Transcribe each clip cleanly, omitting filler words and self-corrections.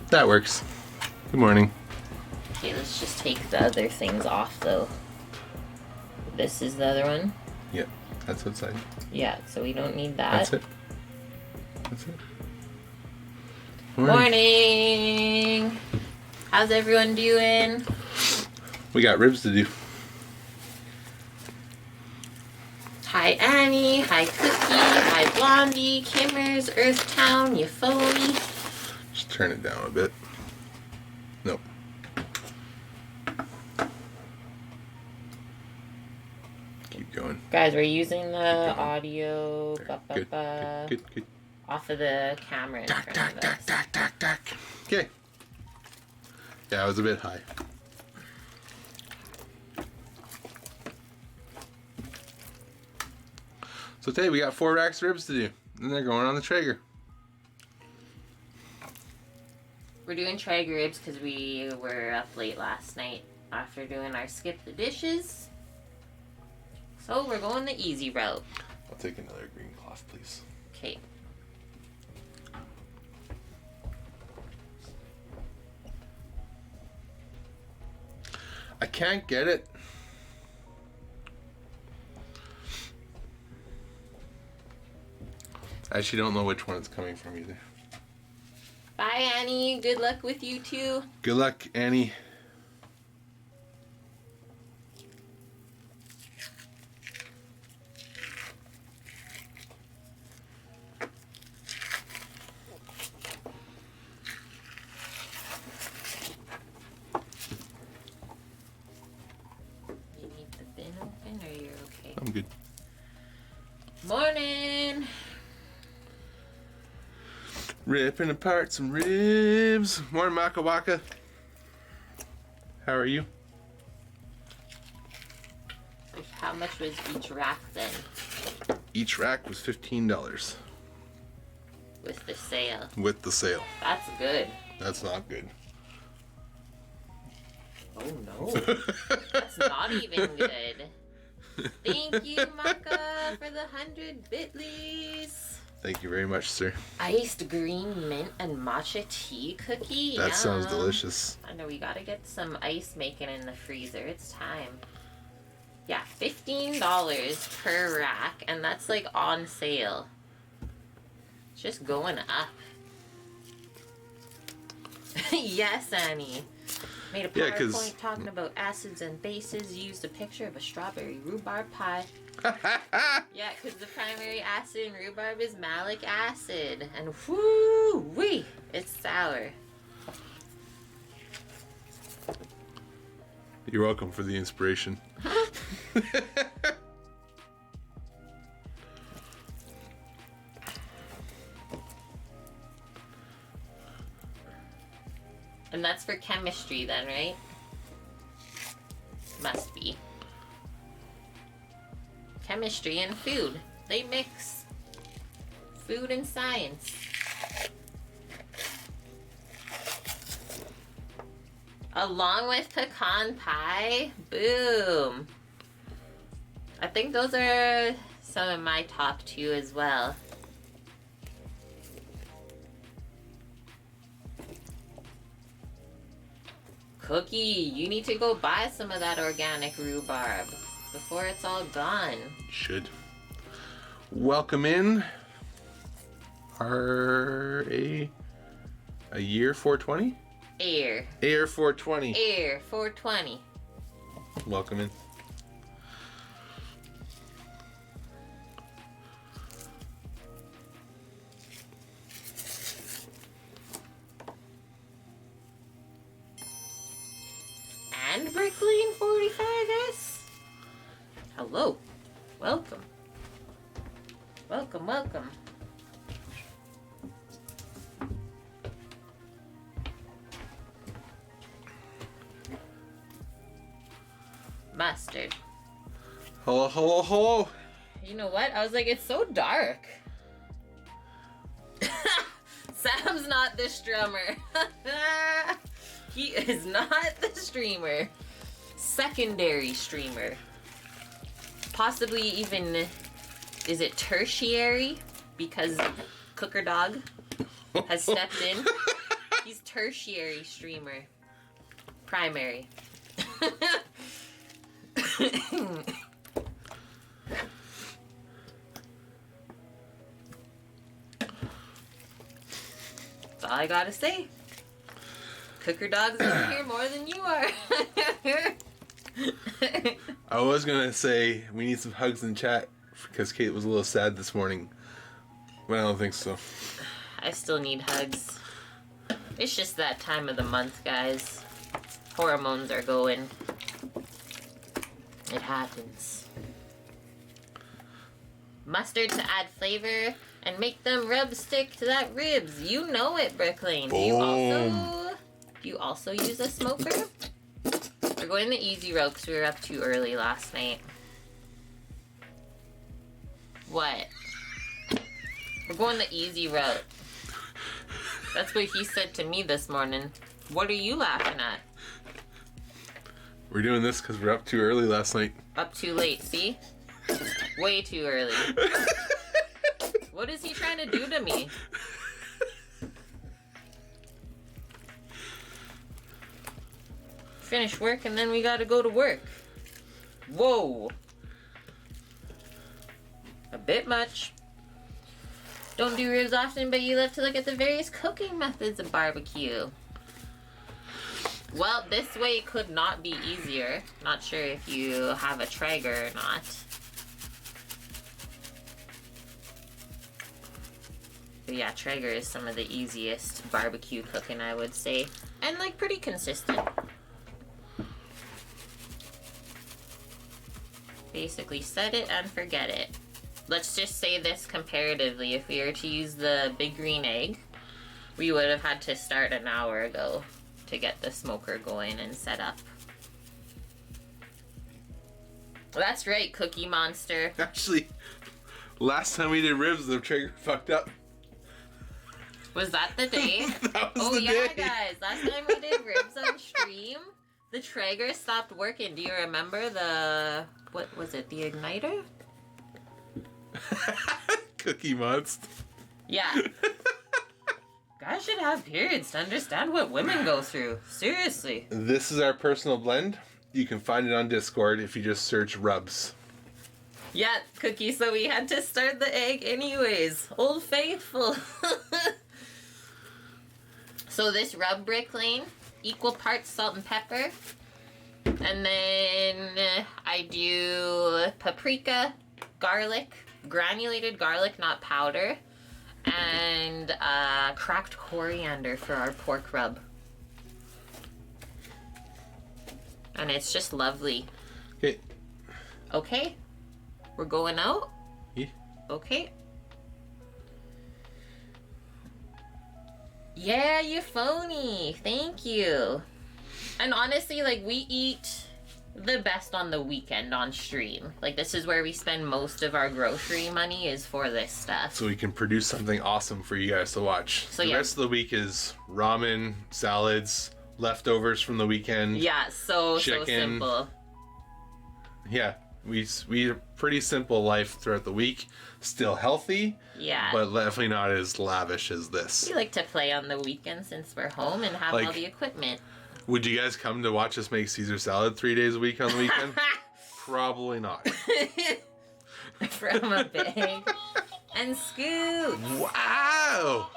That works. Good morning. Okay, let's just take the other things off though. This is the other one? Yeah, that's outside. Yeah, so we don't need that. That's it. That's it. Morning! How's everyone doing? We got ribs to do. Hi Annie, hi Cookie, hi Blondie, Kimmers, Earthtown, you phony. Just turn it down a bit. Nope. Keep going. Guys, we're using the audio Good. off of the camera in front of us. Okay. Yeah, it was a bit high. So today we got 4 racks of ribs to do, and they're going on the Traeger. We're doing Traeger ribs because we were up late last night after doing our skip the dishes. So we're going the easy route. I'll take another green cloth, please. Okay. I can't get it. I actually don't know which one it's coming from either. Bye, Annie. Good luck with you too. Good luck, Annie. You need the bin open or you're okay? I'm good. Morning. Ripping apart some ribs. More Makawaka. How are you? How much was each rack then? Each rack was $15 With the sale. with the sale. That's good. That's not good. Oh no. That's not even good. Thank you, Maka, for the 100 bitlies. Thank you very much, sir. Iced green mint and matcha tea cookie. That sounds Yum. delicious. I know we gotta get some ice making in the freezer. It's time. Yeah, $15 per rack, and that's like on sale. It's just going up. Yes, Annie. Made a Yeah, PowerPoint talking about acids and bases. Used a picture of a strawberry rhubarb pie. Yeah, because the primary acid in rhubarb is malic acid. And whoo-wee, it's sour. You're welcome for the inspiration. And that's for chemistry then, right? Must be. Chemistry and food. They mix. Food and science. Along with pecan pie. Boom. I think those are some of my top 2 as well. Cookie, you need to go buy some of that organic rhubarb before it's all gone. Should. Welcome in our a year 420? Air 420. Air 420. Welcome in. And Bricklane 45S. Hello. Welcome. Welcome, welcome. Mustard. Hello. You know what? I was like, it's so dark. Sam's not the strummer. He is not the streamer. Secondary streamer. Possibly even, is it tertiary? Because Cooker Dog has stepped in. He's tertiary streamer. Primary. That's all I gotta say. Cooker Dog's over here more than you are. I was gonna say we need some hugs in chat because Kate was a little sad this morning, but I don't think so. I still need hugs. It's just that time of the month, guys. Hormones are going. It happens. Mustard to add flavor and make them rubs stick to that ribs. You know it, Brooklyn. Do you also use a smoker? We're going the easy route because we were up too early last night. What? We're going the easy route. That's what he said to me this morning. What are you laughing at? We're doing this because we're up too early last night. Up too late, see? Way too early. What is he trying to do to me? Finish work and then we gotta go to work. Whoa. A bit much. Don't do ribs often, but you love to look at the various cooking methods of barbecue. Well, this way could not be easier. Not sure if you have a Traeger or not. But yeah, Traeger is some of the easiest barbecue cooking, I would say. And like pretty consistent. Basically set it and forget it. Let's just say this comparatively. If we were to use the big green egg, we would have had to start an hour ago to get the smoker going and set up. That's right, Cookie Monster. Actually, last time we did ribs, the Traeger fucked up. Was that the day? That was oh the yeah, day. guys. Last time we did ribs on stream, the Traeger stopped working. Do you remember the, what was it, the igniter? Cookie Monster. Yeah. Guys should have periods to understand what women go through. Seriously. This is our personal blend. You can find it on Discord if you just search rubs. Yeah, Cookie, so we had to start the egg anyways. Old Faithful. So this rub, Brick Lane, equal parts salt and pepper. And then I do paprika, garlic, granulated garlic, not powder, and cracked coriander for our pork rub. And it's just lovely. Okay. Okay. We're going out? Yeah. Okay. Yeah, you phony. Thank you. And honestly, like, we eat the best on the weekend on stream. Like, this is where we spend most of our grocery money is for this stuff. So we can produce something awesome for you guys to watch. So the yeah. rest of the week is ramen, salads, leftovers from the weekend. Yeah, so chicken. simple. Yeah, we a pretty simple life throughout the week. Still healthy. Yeah. But definitely not as lavish as this. We like to play on the weekend since we're home and have Like, all the equipment. Would you guys come to watch us make Caesar salad 3 days a week on the weekend? Probably not. From a bag. And Scoot. Wow!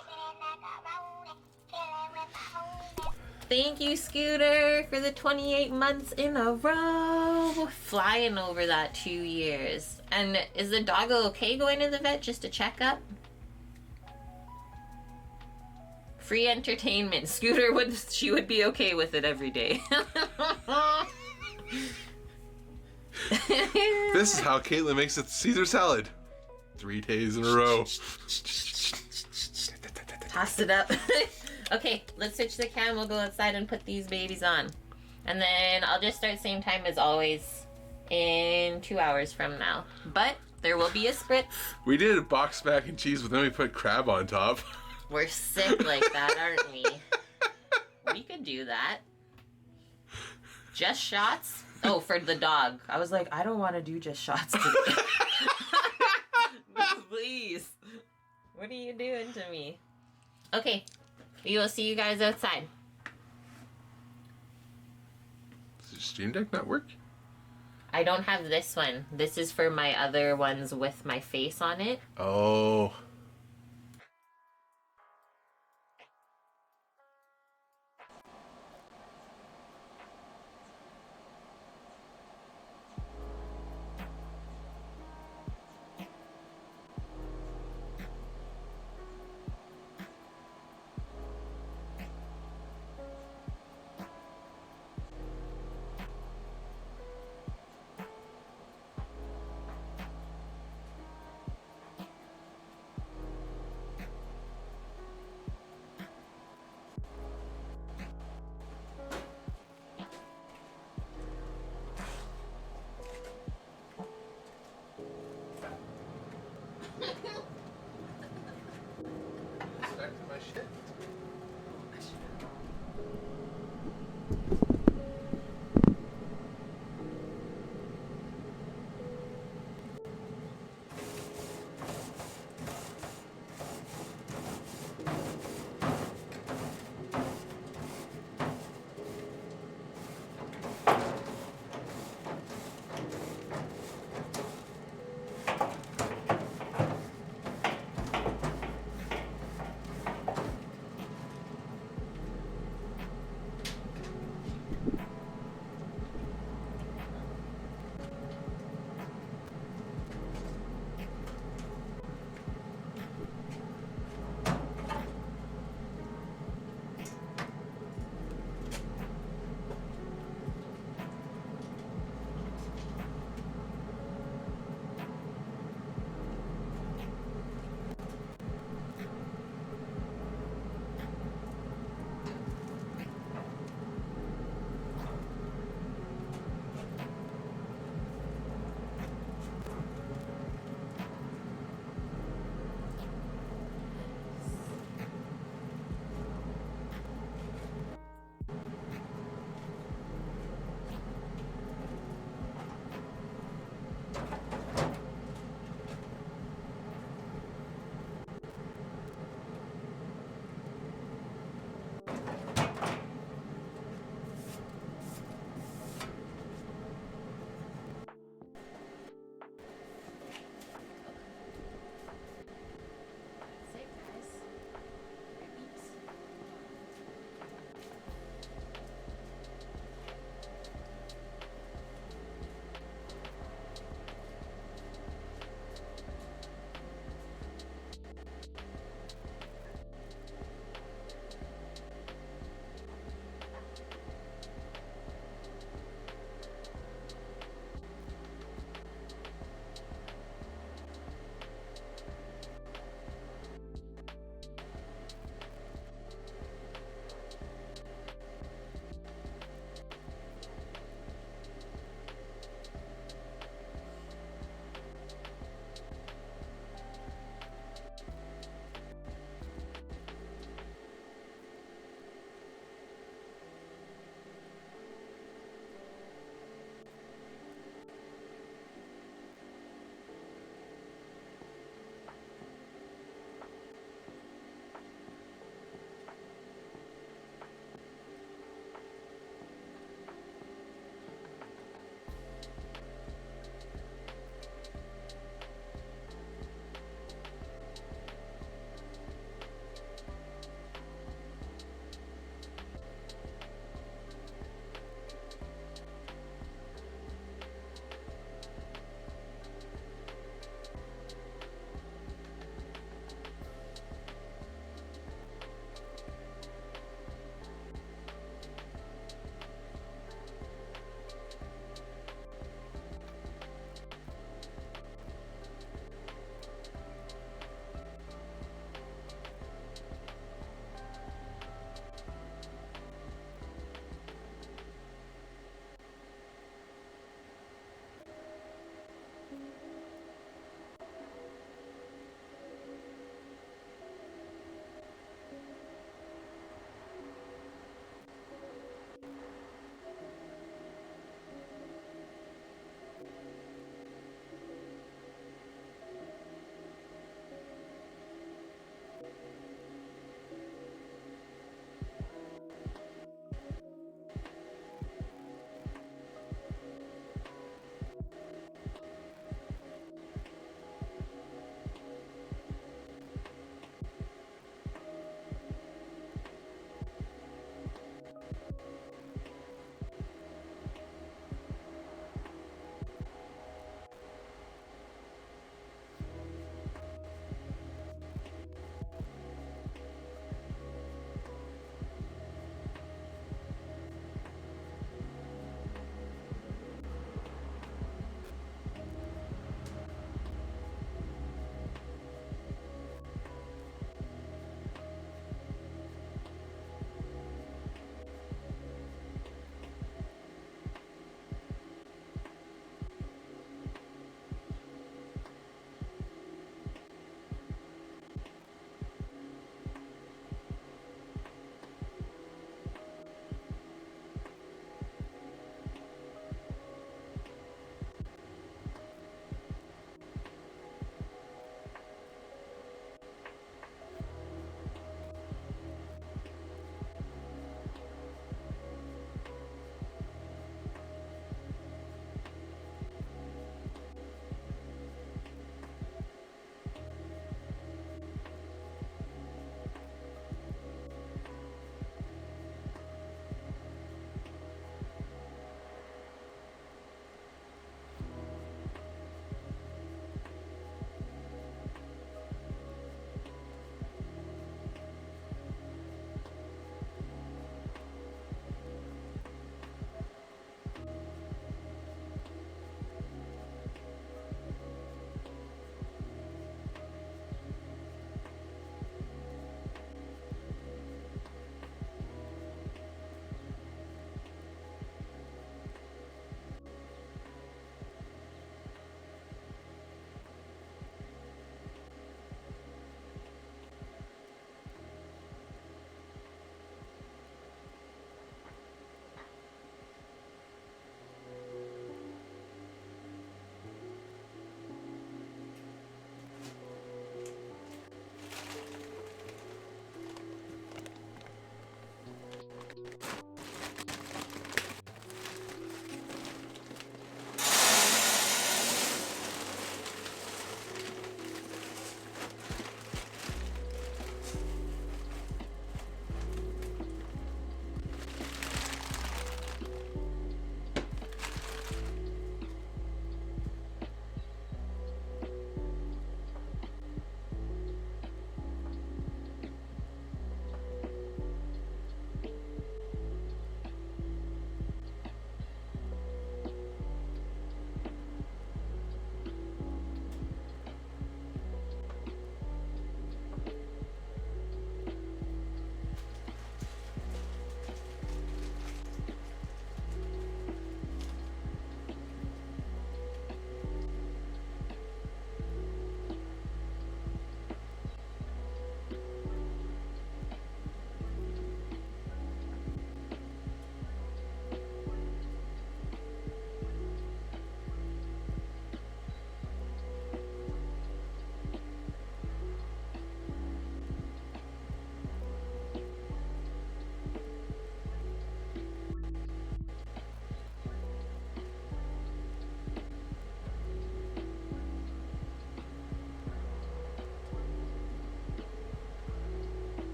Thank you, Scooter, for the 28 months in a row. Flying over that 2 years. And is the doggo okay going to the vet just to check up? Free entertainment. Scooter she would be okay with it every day. This is how Caitlin makes a Caesar salad. 3 days in a row. Toss it up. Okay, let's switch the cam. We'll go outside and put these babies on. And then I'll just start same time as always in 2 hours from now. But there will be a spritz. We did a box mac and cheese, but then we put crab on top. We're sick like that, aren't we? We could do that. Just shots? Oh, for the dog. I was like, I don't want to do just shots today. Please. What are you doing to me? Okay. We will see you guys outside. Does your Stream Deck not work? I don't have this one. This is for my other ones with my face on it. Oh. Back to my shit.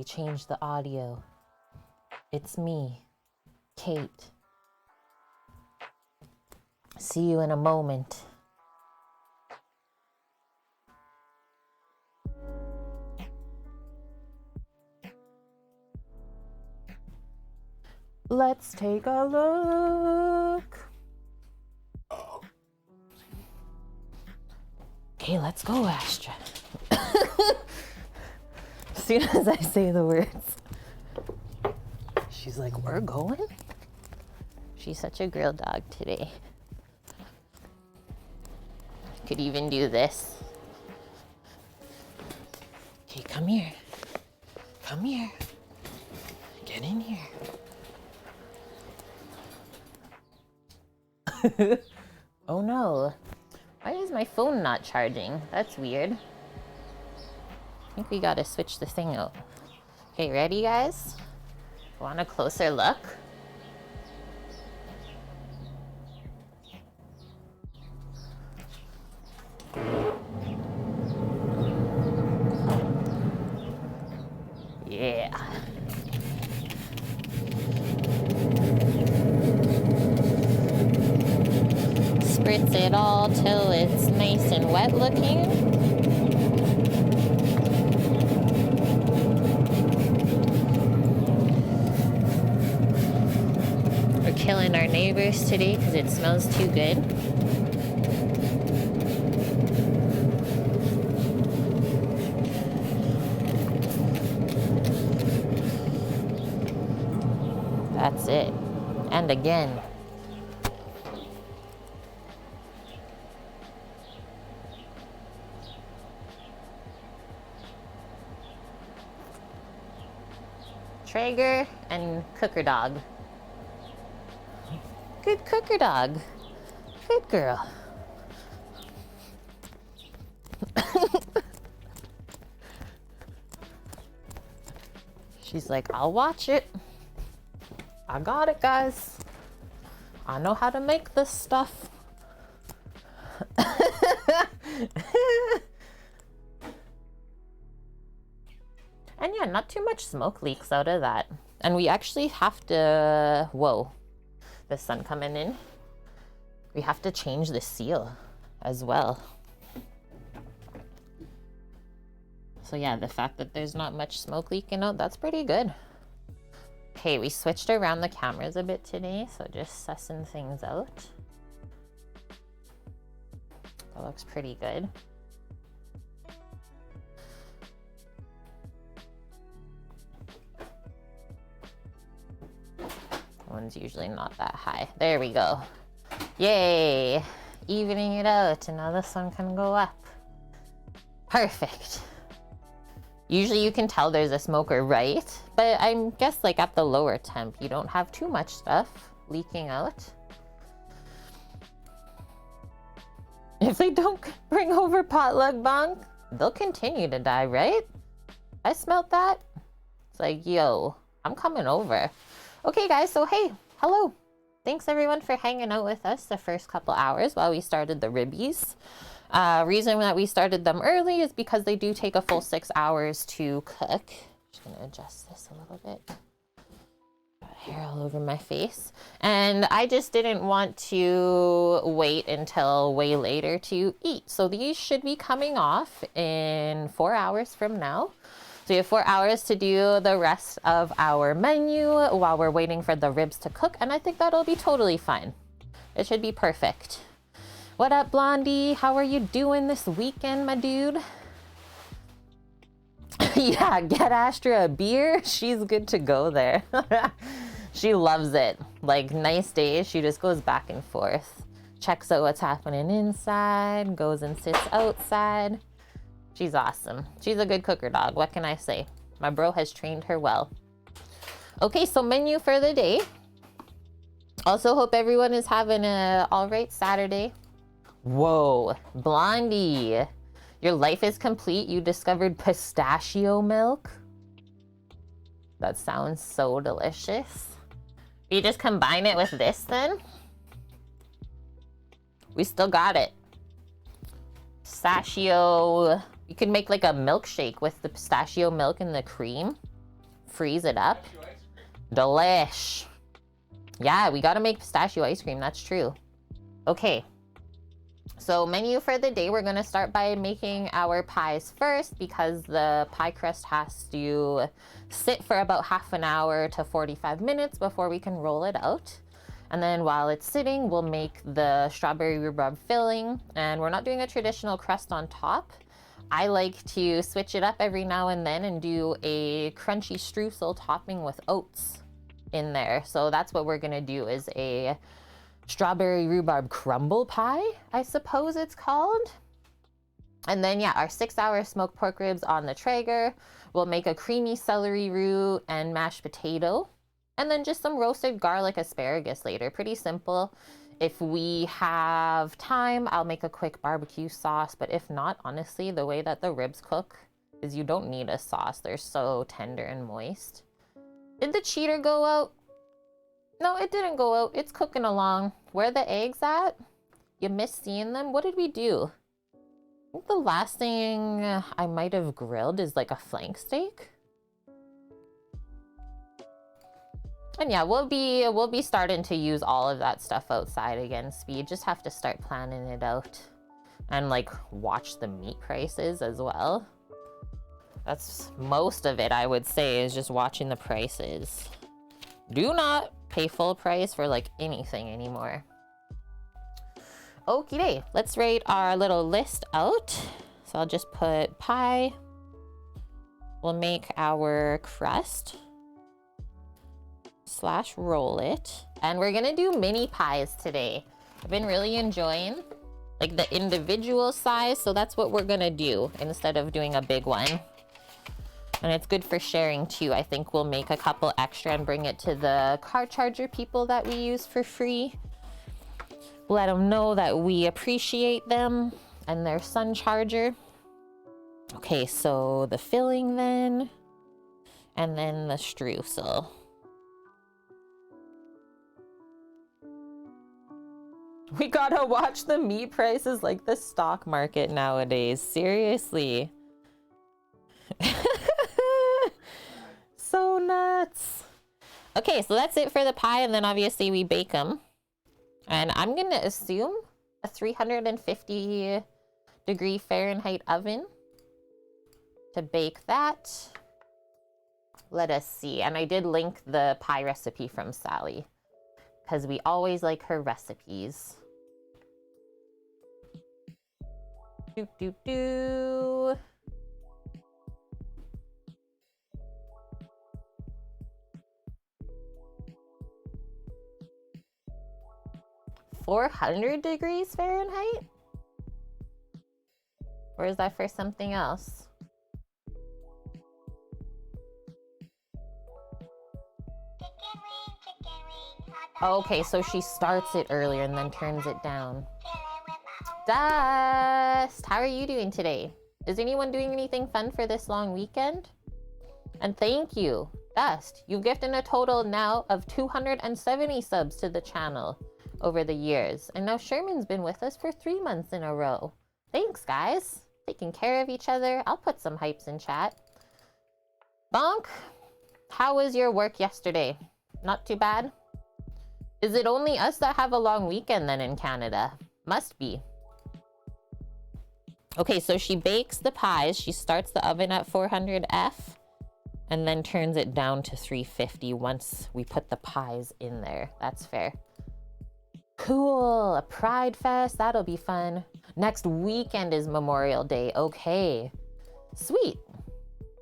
We changed the audio. It's me, Kate. See you in a moment. Let's take a look. Okay, let's go, Astra. As soon as I say the words, she's like, we're going? She's such a girl dog today. Could even do this. Okay, come here. Come here. Get in here. Oh no. Why is my phone not charging? That's weird. I think we gotta switch the thing out. Okay, ready guys? Want a closer look? Yeah. Spritz it all till it's nice and wet looking. We're killing our neighbors today because it smells too good. That's it. And again. Traeger and cooker dog. Good cooker dog. Good girl. She's like, I'll watch it. I got it, guys. I know how to make this stuff. And yeah, not too much smoke leaks out of that. And we actually have to, whoa, the sun coming in. We have to change the seal as well. So yeah, the fact that there's not much smoke leaking out, that's pretty good. Okay, we switched around the cameras a bit today, so just sussing things out. That looks pretty good. One's usually not that high. There we go. Yay! Evening it out, and now this one can go up. Perfect. Usually you can tell there's a smoker, right? But I guess like at the lower temp, you don't have too much stuff leaking out. If they don't bring over potluck bunk, they'll continue to die, right? I smelled that. It's like, yo, I'm coming over. Okay guys, so hey, hello. Thanks everyone for hanging out with us the first couple hours while we started the ribbies. Reason that we started them early is because they do take a full 6 hours to cook. Just gonna adjust this a little bit. Got hair all over my face. And I just didn't want to wait until way later to eat. So these should be coming off in 4 hours from now. So you have 4 hours to do the rest of our menu while we're waiting for the ribs to cook. And I think that'll be totally fine. It should be perfect. What up, Blondie? How are you doing this weekend, my dude? Yeah, get Astra a beer. She's good to go there. She loves it. Like, nice days, she just goes back and forth. Checks out what's happening inside, goes and sits outside. She's awesome. She's a good cooker dog. What can I say? My bro has trained her well. Okay, so menu for the day. Also hope everyone is having a all right Saturday. Whoa, Blondie. Your life is complete. You discovered pistachio milk. That sounds so delicious. You just combine it with this then? We still got it. Pistachio. You could make like a milkshake with the pistachio milk and the cream. freeze it up. Delish. Yeah, we gotta make pistachio ice cream, that's true. Okay, so menu for the day, we're gonna start by making our pies first because the pie crust has to sit for about half an hour to 45 minutes before we can roll it out. And then while it's sitting, we'll make the strawberry rhubarb filling, and we're not doing a traditional crust on top. I like to switch it up every now and then and do a crunchy streusel topping with oats in there. So that's what we're gonna do, is a strawberry rhubarb crumble pie, I suppose it's called. And then yeah, our 6-hour smoked pork ribs on the Traeger. We'll make a creamy celery root and mashed potato, and then just some roasted garlic asparagus later. Pretty simple. If we have time, I'll make a quick barbecue sauce, but if not, honestly, the way that the ribs cook is you don't need a sauce. They're so tender and moist. Did the cheater go out? No, it didn't go out. It's cooking along. Where are the eggs at? You missed seeing them? What did we do? I think the last thing I might have grilled is like a flank steak. And yeah, we'll be starting to use all of that stuff outside again, Speed. Just have to start planning it out. And like watch the meat prices as well. That's most of it, I would say, is just watching the prices. Do not pay full price for like anything anymore. Okie day, let's rate our little list out. So I'll just put pie. We'll make our crust / roll it. And we're gonna do mini pies today. I've been really enjoying like the individual size, so that's what we're gonna do instead of doing a big one. And it's good for sharing too. I think we'll make a couple extra and bring it to the car charger people that we use for free. Let them know that we appreciate them and their sun charger. Okay, so the filling then, and then the streusel. We gotta watch the meat prices like the stock market nowadays. Seriously. So nuts. Okay, so that's it for the pie, and then obviously we bake them. And I'm gonna assume a 350-degree Fahrenheit oven to bake that. Let us see. And I did link the pie recipe from Sally because we always like her recipes. 400 degrees Fahrenheit? Or is that for something else? Oh, okay, so she starts it earlier and then turns it down. Dust, how are you doing today? Is anyone doing anything fun for this long weekend? And thank you, Dust. You've gifted a total now of 270 subs to the channel over the years. And now Sherman's been with us for 3 months in a row. Thanks, guys. Taking care of each other. I'll put some hypes in chat. Bonk, how was your work yesterday? Not too bad? Is it only us that have a long weekend then in Canada? Must be. Okay, so she bakes the pies. She starts the oven at 400 F and then turns it down to 350 once we put the pies in there. That's fair. Cool, a Pride Fest, that'll be fun. Next weekend is Memorial Day, okay. Sweet.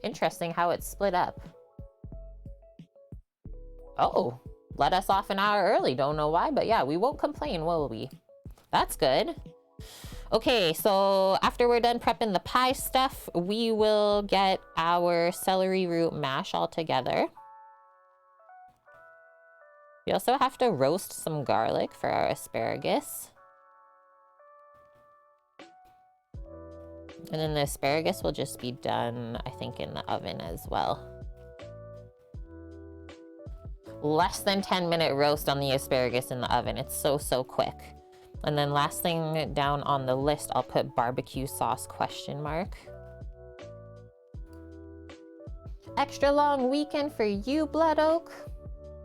Interesting how it's split up. Oh, let us off an hour early, don't know why, but yeah, we won't complain, will we? That's good. Okay, so after we're done prepping the pie stuff, we will get our celery root mash all together. We also have to roast some garlic for our asparagus. And then the asparagus will just be done, I think, in the oven as well. Less than 10-minute roast on the asparagus in the oven. It's so quick. And then last thing down on the list, I'll put barbecue sauce ? extra long weekend for you, Blood Oak.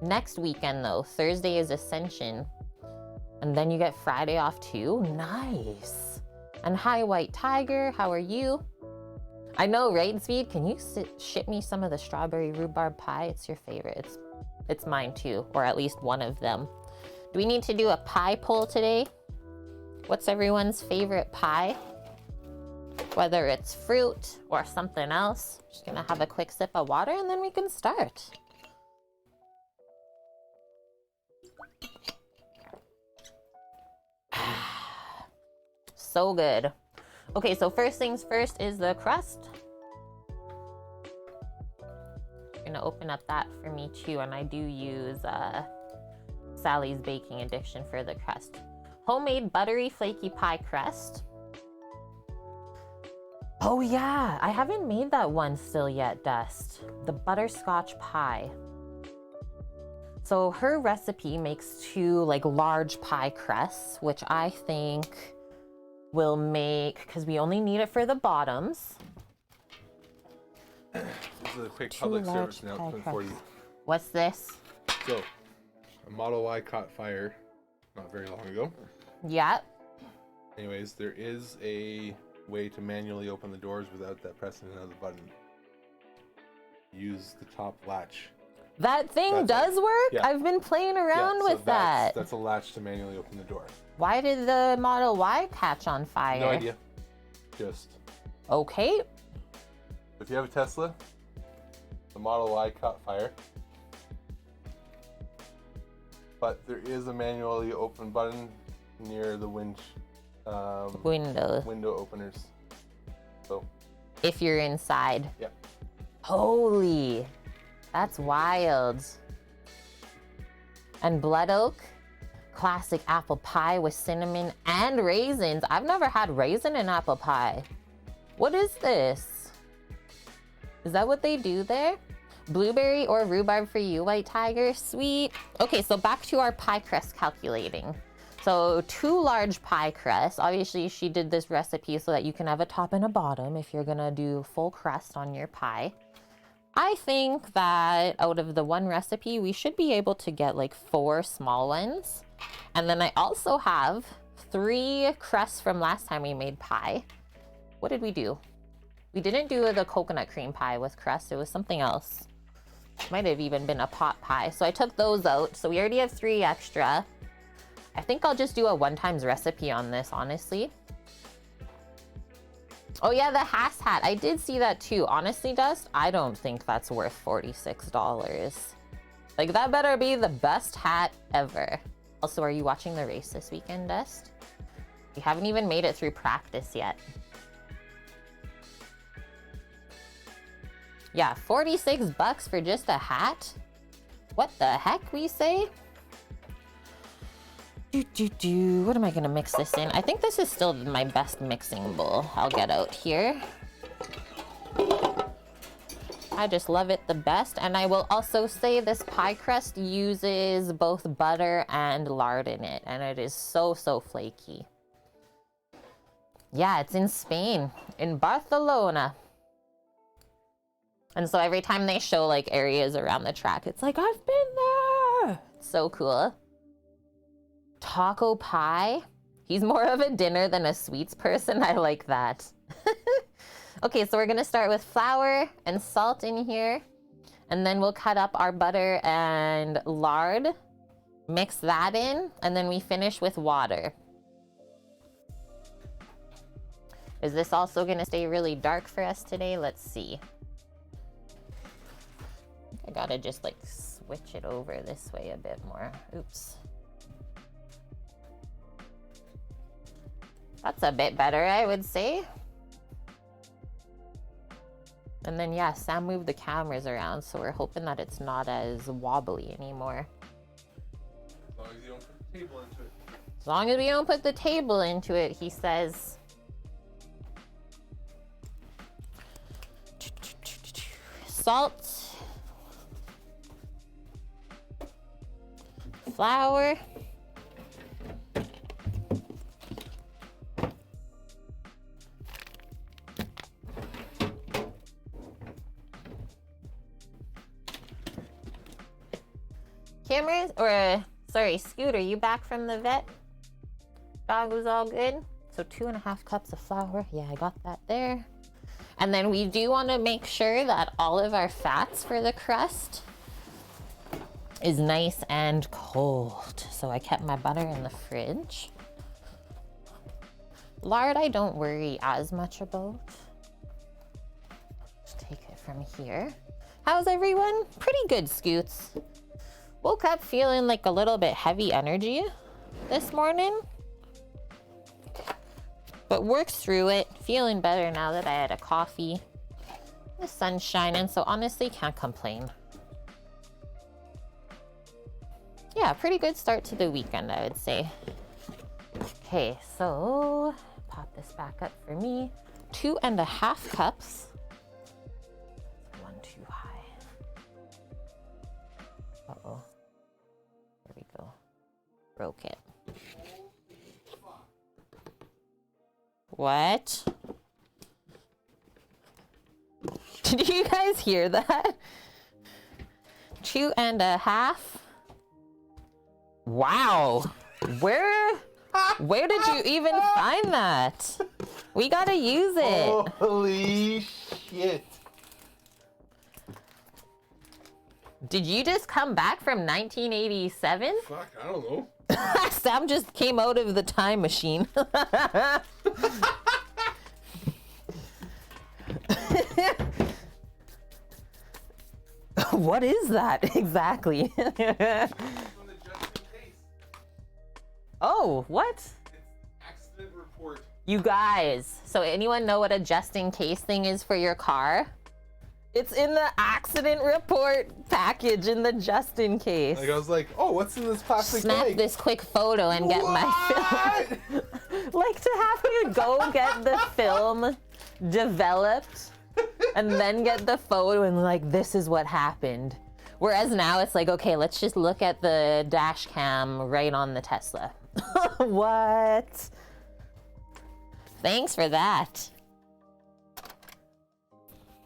Next weekend though, Thursday is Ascension. And then you get Friday off too. Nice. And hi, White Tiger, how are you? I know, right, Speed? Can you ship me some of the strawberry rhubarb pie? It's your favorite. It's mine too, or at least one of them. Do we need to do a pie poll today? What's everyone's favorite pie? Whether it's fruit or something else. Just gonna have a quick sip of water and then we can start. So good. Okay, so first things first is the crust. I'm gonna open up that for me too, and I do use Sally's Baking Addiction for the crust. Homemade buttery flaky pie crust. Oh yeah, I haven't made that one still yet, Dust. The butterscotch pie. So her recipe makes 2 like large pie crusts, which I think will make, because we only need it for the bottoms. This is a quick public service announcement for you. What's this? So, a Model Y caught fire not very long ago. Yeah. Anyways, there is a way to manually open the doors without that pressing another button. Use the top latch. That thing does work? Yeah. I've been playing around with that. That's a latch to manually open the door. Why did the Model Y catch on fire? No idea. Just. Okay. If you have a Tesla, the Model Y caught fire. But there is a manually open button near the window openers. So. If you're inside. Yep. Holy. That's wild. And Blood Oak, classic apple pie with cinnamon and raisins. I've never had raisin in apple pie. What is this? Is that what they do there? Blueberry or rhubarb for you, White Tiger? Sweet. Okay, so back to our pie crust calculating. So 2 large pie crusts. Obviously, she did this recipe so that you can have a top and a bottom if you're gonna do full crust on your pie. I think that out of the one recipe, we should be able to get like 4 small ones. And then I also have 3 crusts from last time we made pie. What did we do? We didn't do the coconut cream pie with crust. It was something else. Might have even been a pot pie. So I took those out. So we already have 3 extra. I think I'll just do a one-times recipe on this, honestly. Oh yeah, the Haas hat. I did see that too. Honestly, Dust, I don't think that's worth $46. Like, that better be the best hat ever. Also, are you watching the race this weekend, Dust? You haven't even made it through practice yet. Yeah, $46 for just a hat? What the heck, we say? What am I gonna mix this in? I think this is still my best mixing bowl I'll get out here. I just love it the best. And I will also say this pie crust uses both butter and lard in it. And it is so, so flaky. Yeah, it's in Spain, in Barcelona. And so every time they show like areas around the track, it's like, I've been there. It's so cool. Taco pie. He's more of a dinner than a sweets person. I like that. Okay, so we're gonna start with flour and salt in here. And then we'll cut up our butter and lard. Mix that in, and then we finish with water. Is this also gonna stay really dark for us today? Let's see. I gotta just like switch it over this way a bit more. Oops. That's a bit better, I would say. And then, yeah, Sam moved the cameras around, so we're hoping that it's not as wobbly anymore. As long as you don't put the table into it. As long as we don't put the table into it, he says. Salt. Flour. Summer, or sorry, Scooter, you back from the vet? Dog was all good? So 2.5 cups of flour. Yeah, I got that there. And then we do want to make sure that all of our fats for the crust is nice and cold. So I kept my butter in the fridge. Lard, I don't worry as much about. Just take it from here. How's everyone? Pretty good, Scoots. Woke up feeling like a little bit heavy energy this morning, but worked through it. Feeling better now that I had a coffee. The sun's shining, so honestly can't complain. Yeah, pretty good start to the weekend, I would say. Okay, so pop this back up for me. 2.5 cups. One too high. Uh-oh. There we go. Broke it. What? Did you guys hear that? 2.5? Wow. Where did you even find that? We gotta use it. Holy shit. Did you just come back from 1987? Fuck, I don't know. Sam just came out of the time machine. What is that exactly? Oh, what? It's accident report. You guys, so anyone know what a just in case thing is for your car? It's in the accident report package in the just in case. Like I was like, oh, what's in this plastic Snap bag? this quick photo and get my film. Like to have to go get the film developed and then get the photo and like, this is what happened. Whereas now it's like, okay, let's just look at the dash cam right on the Tesla. What? Thanks for that.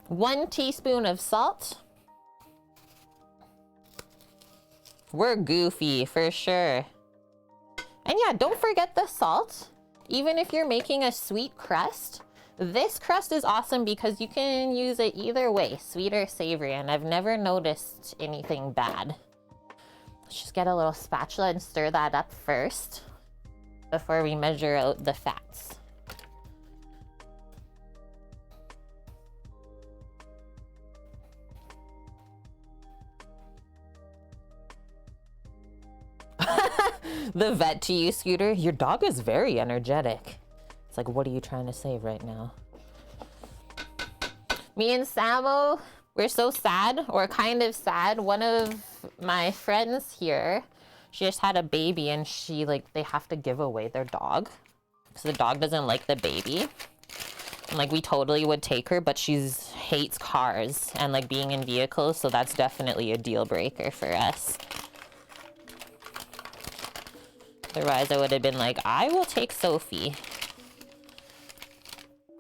1 teaspoon of salt. We're goofy for sure. And yeah, don't forget the salt. Even if you're making a sweet crust, this crust is awesome because you can use it either way, sweet or savory, and I've never noticed anything bad. Let's just get a little spatula and stir that up first before we measure out the fats. The vet to you, Scooter. Your dog is very energetic. It's like, what are you trying to say right now? Me and Samo, we're so sad, or kind of sad. One of my friends here, she just had a baby and they have to give away their dog. So the dog doesn't like the baby. And like we totally would take her, but she hates cars and like being in vehicles. So that's definitely a deal breaker for us. Otherwise, I would have been like, I will take Sophie.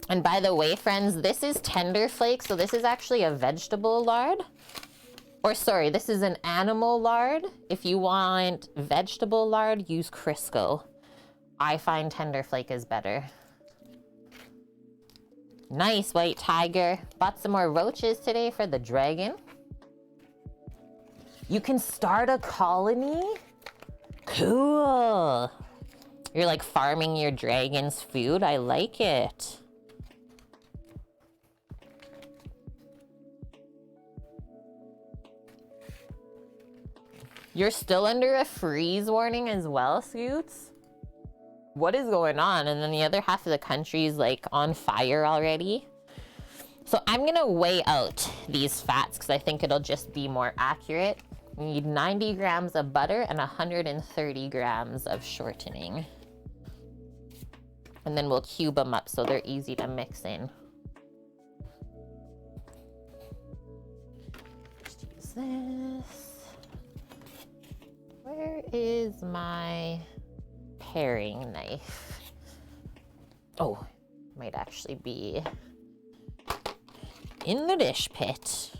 And by the way, friends, this is tender flakes. So this is actually a vegetable lard. Or sorry, this is an animal lard. If you want vegetable lard, use Crisco. I find tender flake is better. Nice, white tiger. Bought some more roaches today for the dragon. You can start a colony? Cool. You're like farming your dragon's food. I like it. You're still under a freeze warning as well, Scoots? What is going on? And then the other half of the country is like on fire already. So I'm gonna weigh out these fats because I think it'll just be more accurate. We need 90 grams of butter and 130 grams of shortening. And then we'll cube them up so they're easy to mix in. Just use this. Where is my paring knife? Oh, might actually be in the dish pit.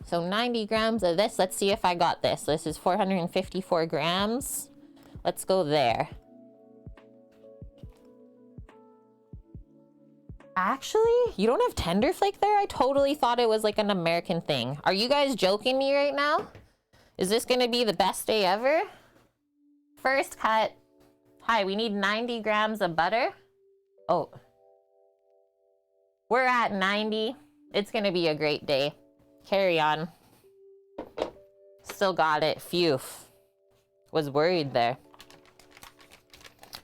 So 90 grams of this. Let's see if I got this. This is 454 grams. Let's go there. Actually, you don't have tender flake there? I totally thought it was like an American thing. Are you guys joking me right now? Is this gonna be the best day ever? First cut. Hi, we need 90 grams of butter. Oh. We're at 90. It's gonna be a great day. Carry on. Still got it. Phew. Was worried there.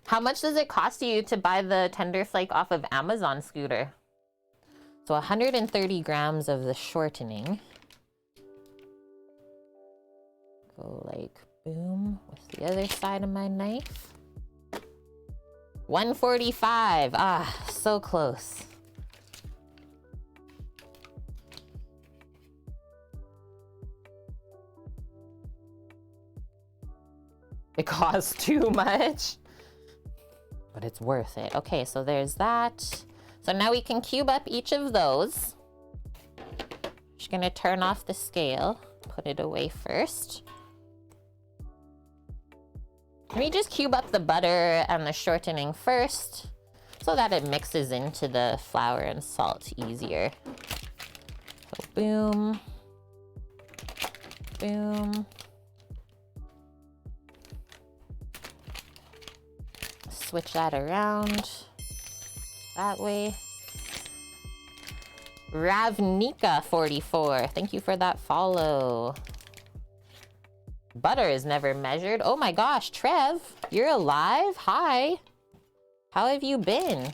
How much does it cost you to buy the tender flake off of Amazon, Scooter? So 130 grams of the shortening. Go like boom with the other side of my knife. 145. Ah, so close. It costs too much, but it's worth it. Okay, so there's that. So now we can cube up each of those. Just gonna turn off the scale, put it away first. Let me just cube up the butter and the shortening first so that it mixes into the flour and salt easier. So boom, boom. Switch that around that way. Ravnika 44, thank you for that follow. Butter is never measured. Oh my gosh, Trev, you're alive? Hi. How have you been?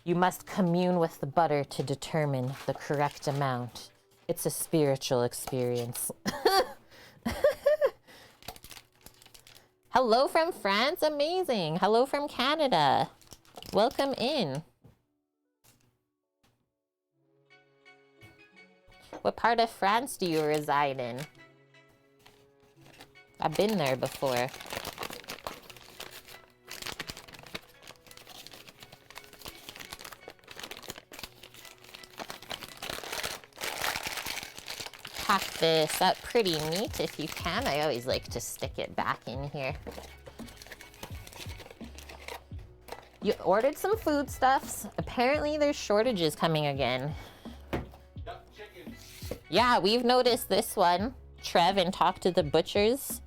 You must commune with the butter to determine the correct amount. It's a spiritual experience. Hello from France, amazing. Hello from Canada. Welcome in. What part of France do you reside in? I've been there before. Pack this up pretty neat if you can. I always like to stick it back in here. You ordered some foodstuffs. Apparently there's shortages coming again. Yeah, we've noticed this one. Trev and talk to the butchers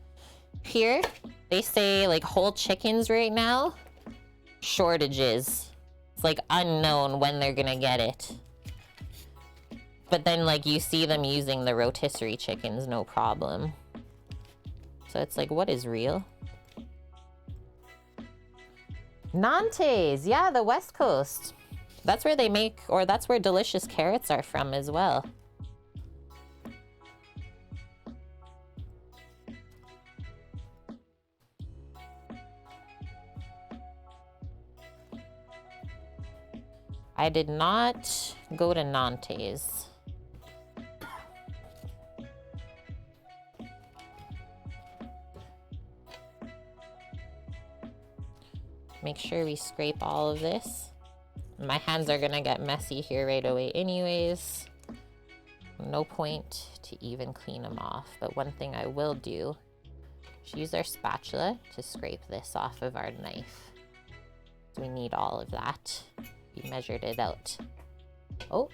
here. They say like whole chickens right now, shortages. It's like unknown when they're gonna get it. But then like you see them using the rotisserie chickens, no problem. So it's like, what is real? Nantes, yeah, the West Coast. That's where they make, or that's where delicious carrots are from as well. I did not go to Nantes. Make sure we scrape all of this. My hands are gonna get messy here right away anyways. No point to even clean them off. But one thing I will do is use our spatula to scrape this off of our knife. So we need all of that. We measured it out. Oh,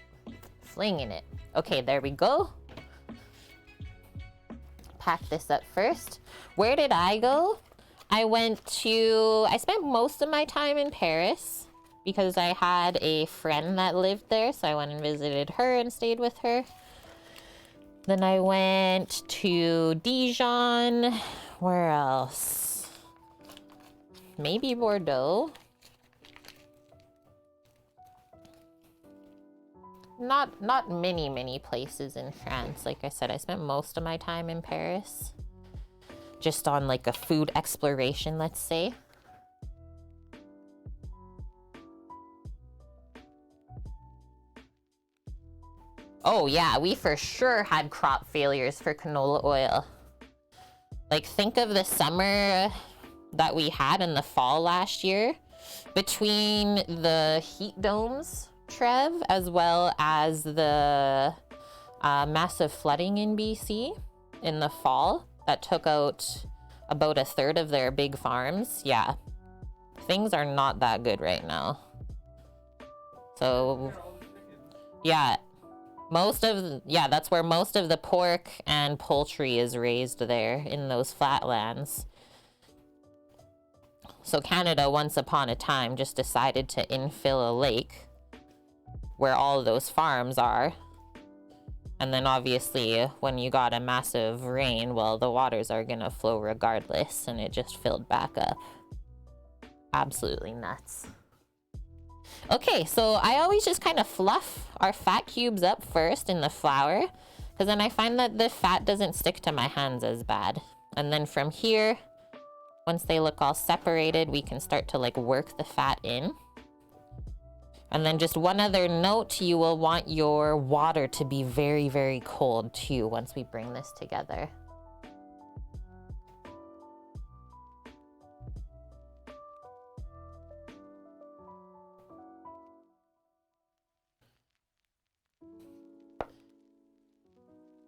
flinging it. Okay, there we go. Pack this up first. Where did I go? I spent most of my time in Paris because I had a friend that lived there, so I went and visited her and stayed with her. Then I went to Dijon. Where else? Maybe Bordeaux. Not many places in France. Like I said, I spent most of my time in Paris. Just on like a food exploration, let's say. Oh yeah, we for sure had crop failures for canola oil. Like think of the summer that we had in the fall last year. Between the heat domes, Trev, as well as the massive flooding in BC in the fall that took out about a third of their big farms. Yeah, things are not that good right now. So yeah, that's where most of the pork and poultry is raised, there in those flatlands. So Canada, once upon a time, just decided to infill a lake where all of those farms are. And then obviously when you got a massive rain, well, the waters are gonna flow regardless, and it just filled back up. Absolutely nuts. Okay, so I always just kind of fluff our fat cubes up first in the flour, because then I find that the fat doesn't stick to my hands as bad. And then from here, once they look all separated, we can start to like work the fat in. And then just one other note, you will want your water to be very, very cold too once we bring this together.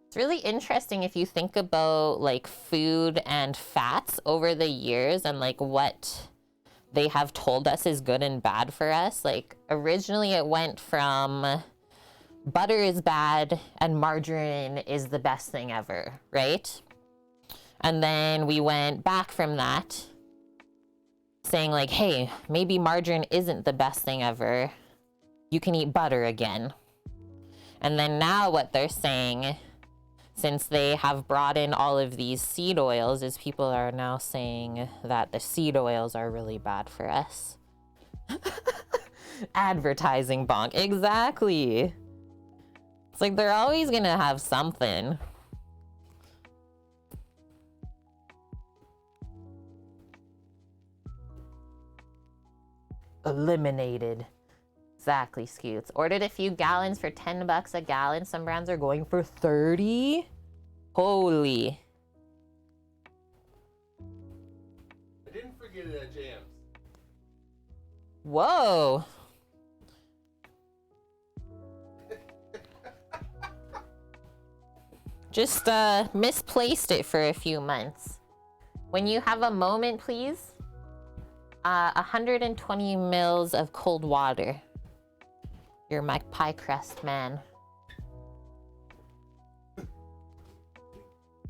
It's really interesting if you think about like food and fats over the years and like what they have told us is good and bad for us. Like originally it went from butter is bad and margarine is the best thing ever, right? And then we went back from that, saying like, hey, maybe margarine isn't the best thing ever. You can eat butter again. And then now what they're saying, since they have brought in all of these seed oils, is people are now saying that the seed oils are really bad for us. Advertising bonk. Exactly. It's like they're always gonna have something. Eliminated. Exactly, Scoots. Ordered a few gallons for $10 a gallon. Some brands are going for 30. Holy. I didn't forget it at Jams. Whoa. Just misplaced it for a few months. When you have a moment, please. 120 mils of cold water. You're my pie crust man.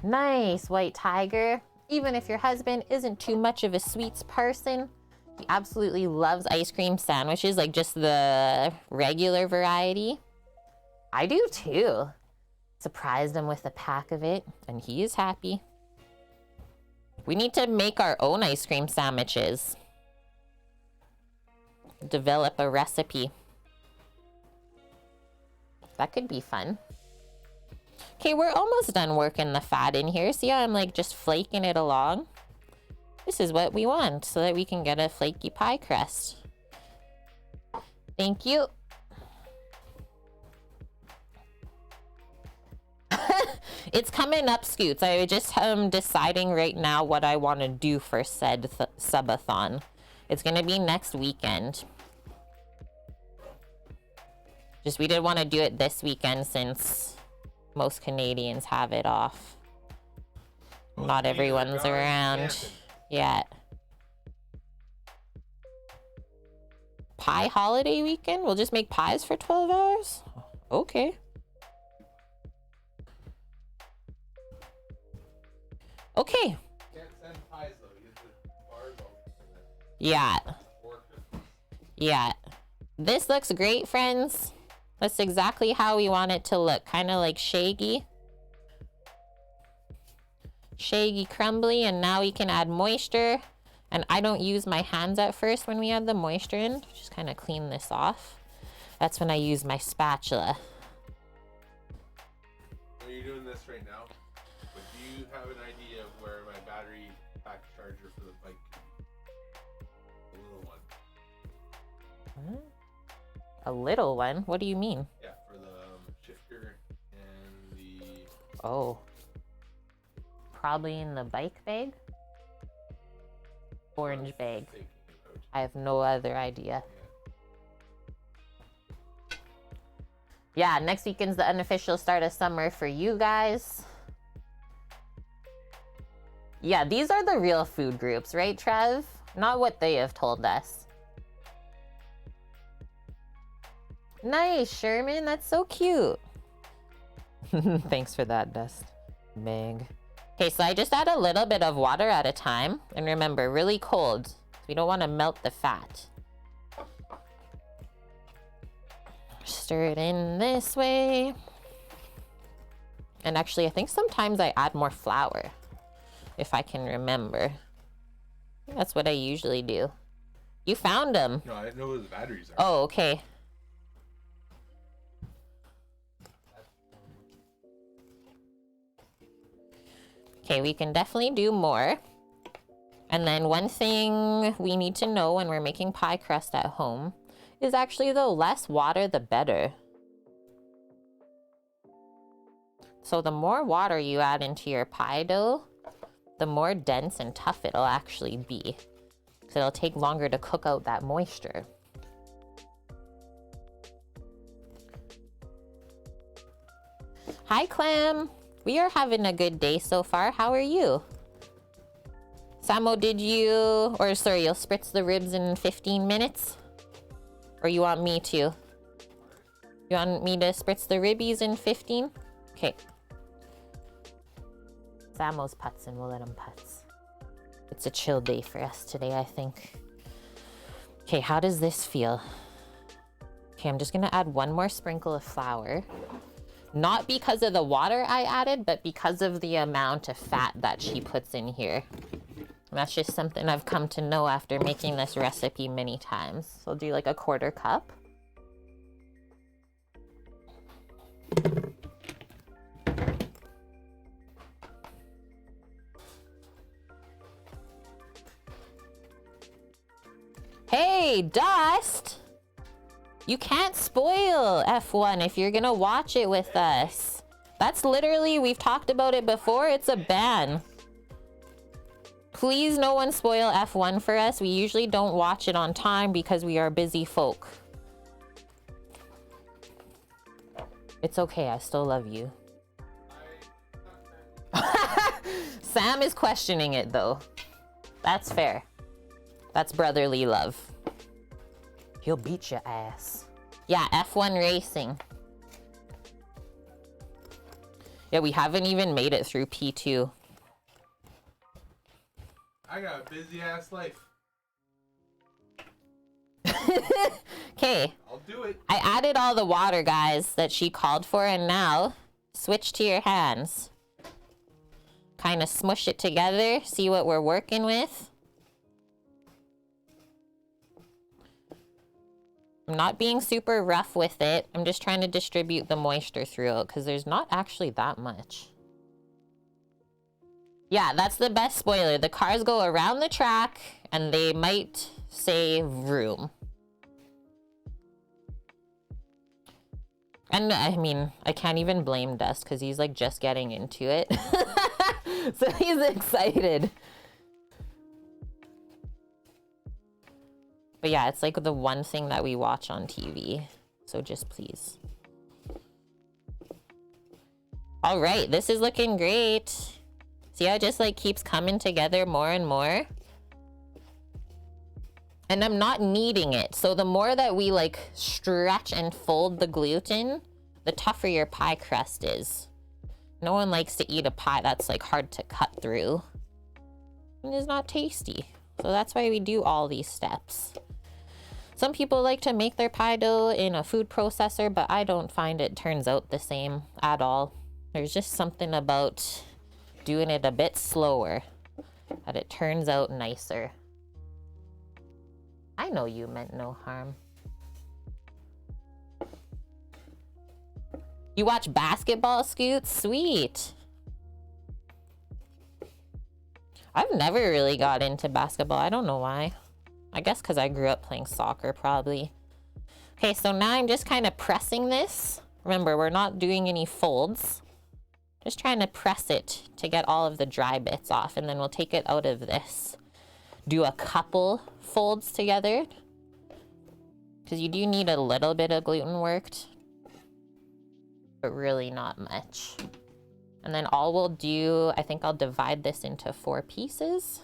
Nice, White Tiger. Even if your husband isn't too much of a sweets person, he absolutely loves ice cream sandwiches, like just the regular variety. I do too. Surprised him with a pack of it, and he is happy. We need to make our own ice cream sandwiches. Develop a recipe. That could be fun. Okay, we're almost done working the fat in here. See how I'm like just flaking it along? This is what we want so that we can get a flaky pie crust. Thank you. It's coming up, Scoots. I just am deciding right now what I want to do for said subathon. It's going to be next weekend. Just we didn't want to do it this weekend since most Canadians have it off. Well, not everyone's around yet. Pie holiday weekend? We'll just make pies for 12 hours? Okay. Okay. Can't send pies though. You get the bars all. Yeah. Yeah. This looks great, friends. That's exactly how we want it to look. Kind of like shaggy. Shaggy, crumbly, and now we can add moisture. And I don't use my hands at first when we add the moisture in. Just kind of clean this off. That's when I use my spatula. Are you doing this right now? But do you have an idea of where my battery pack charger for the bike? The little one. What? A little one? What do you mean? Yeah, for the shifter and the... Oh. Probably in the bike bag? Orange bag. I have no other idea. Yeah, next weekend's the unofficial start of summer for you guys. Yeah, these are the real food groups, right, Trev? Not what they have told us. Nice, Sherman. That's so cute. Thanks for that, Dust. Big. Okay, so I just add a little bit of water at a time. And remember, really cold. We don't want to melt the fat. Stir it in this way. And actually, I think sometimes I add more flour. If I can remember. That's what I usually do. You found them. No, I didn't know where the batteries are. Oh, okay. Okay, we can definitely do more. And then one thing we need to know when we're making pie crust at home is actually the less water, the better. So the more water you add into your pie dough, the more dense and tough it'll actually be. So it'll take longer to cook out that moisture. Hi, Clem. We are having a good day so far. How are you? Samo, you'll spritz the ribs in 15 minutes? Or you want me to? You want me to spritz the ribbies in 15? Okay. Samo's putzing, we'll let him putz. It's a chill day for us today, I think. Okay, how does this feel? Okay, I'm just gonna add one more sprinkle of flour. Not because of the water I added, but because of the amount of fat that she puts in here. And that's just something I've come to know after making this recipe many times. So I'll do like a 1/4 cup. Hey, Dust! You can't spoil F1 if you're gonna watch it with us. That's literally, we've talked about it before, it's a ban. Please no one spoil F1 for us. We usually don't watch it on time because we are busy folk. It's okay, I still love you. Sam is questioning it though. That's fair. That's brotherly love. He'll beat your ass. Yeah, F1 racing. Yeah, we haven't even made it through P2. I got a busy ass life. Okay. I'll do it. I added all the water, guys, that she called for, and now switch to your hands. Kind of smush it together, see what we're working with. I'm not being super rough with it. I'm just trying to distribute the moisture through it because there's not actually that much. Yeah, that's the best spoiler. The cars go around the track and they might say vroom. And I mean, I can't even blame Dust because he's like just getting into it. So he's excited. But yeah, it's like the one thing that we watch on TV. So just please. All right, this is looking great. See how it just like keeps coming together more and more? And I'm not kneading it. So the more that we like stretch and fold the gluten, the tougher your pie crust is. No one likes to eat a pie that's like hard to cut through. And it's not tasty. So that's why we do all these steps. Some people like to make their pie dough in a food processor, but I don't find it turns out the same at all. There's just something about doing it a bit slower that it turns out nicer. I know you meant no harm. You watch basketball, Scoots? Sweet. I've never really got into basketball. I don't know why. I guess because I grew up playing soccer, probably. Okay, so now I'm just kind of pressing this. Remember, we're not doing any folds. Just trying to press it to get all of the dry bits off, and then we'll take it out of this. Do a couple folds together. Because you do need a little bit of gluten worked. but really not much. And then all we'll do, I think I'll divide this into 4 pieces.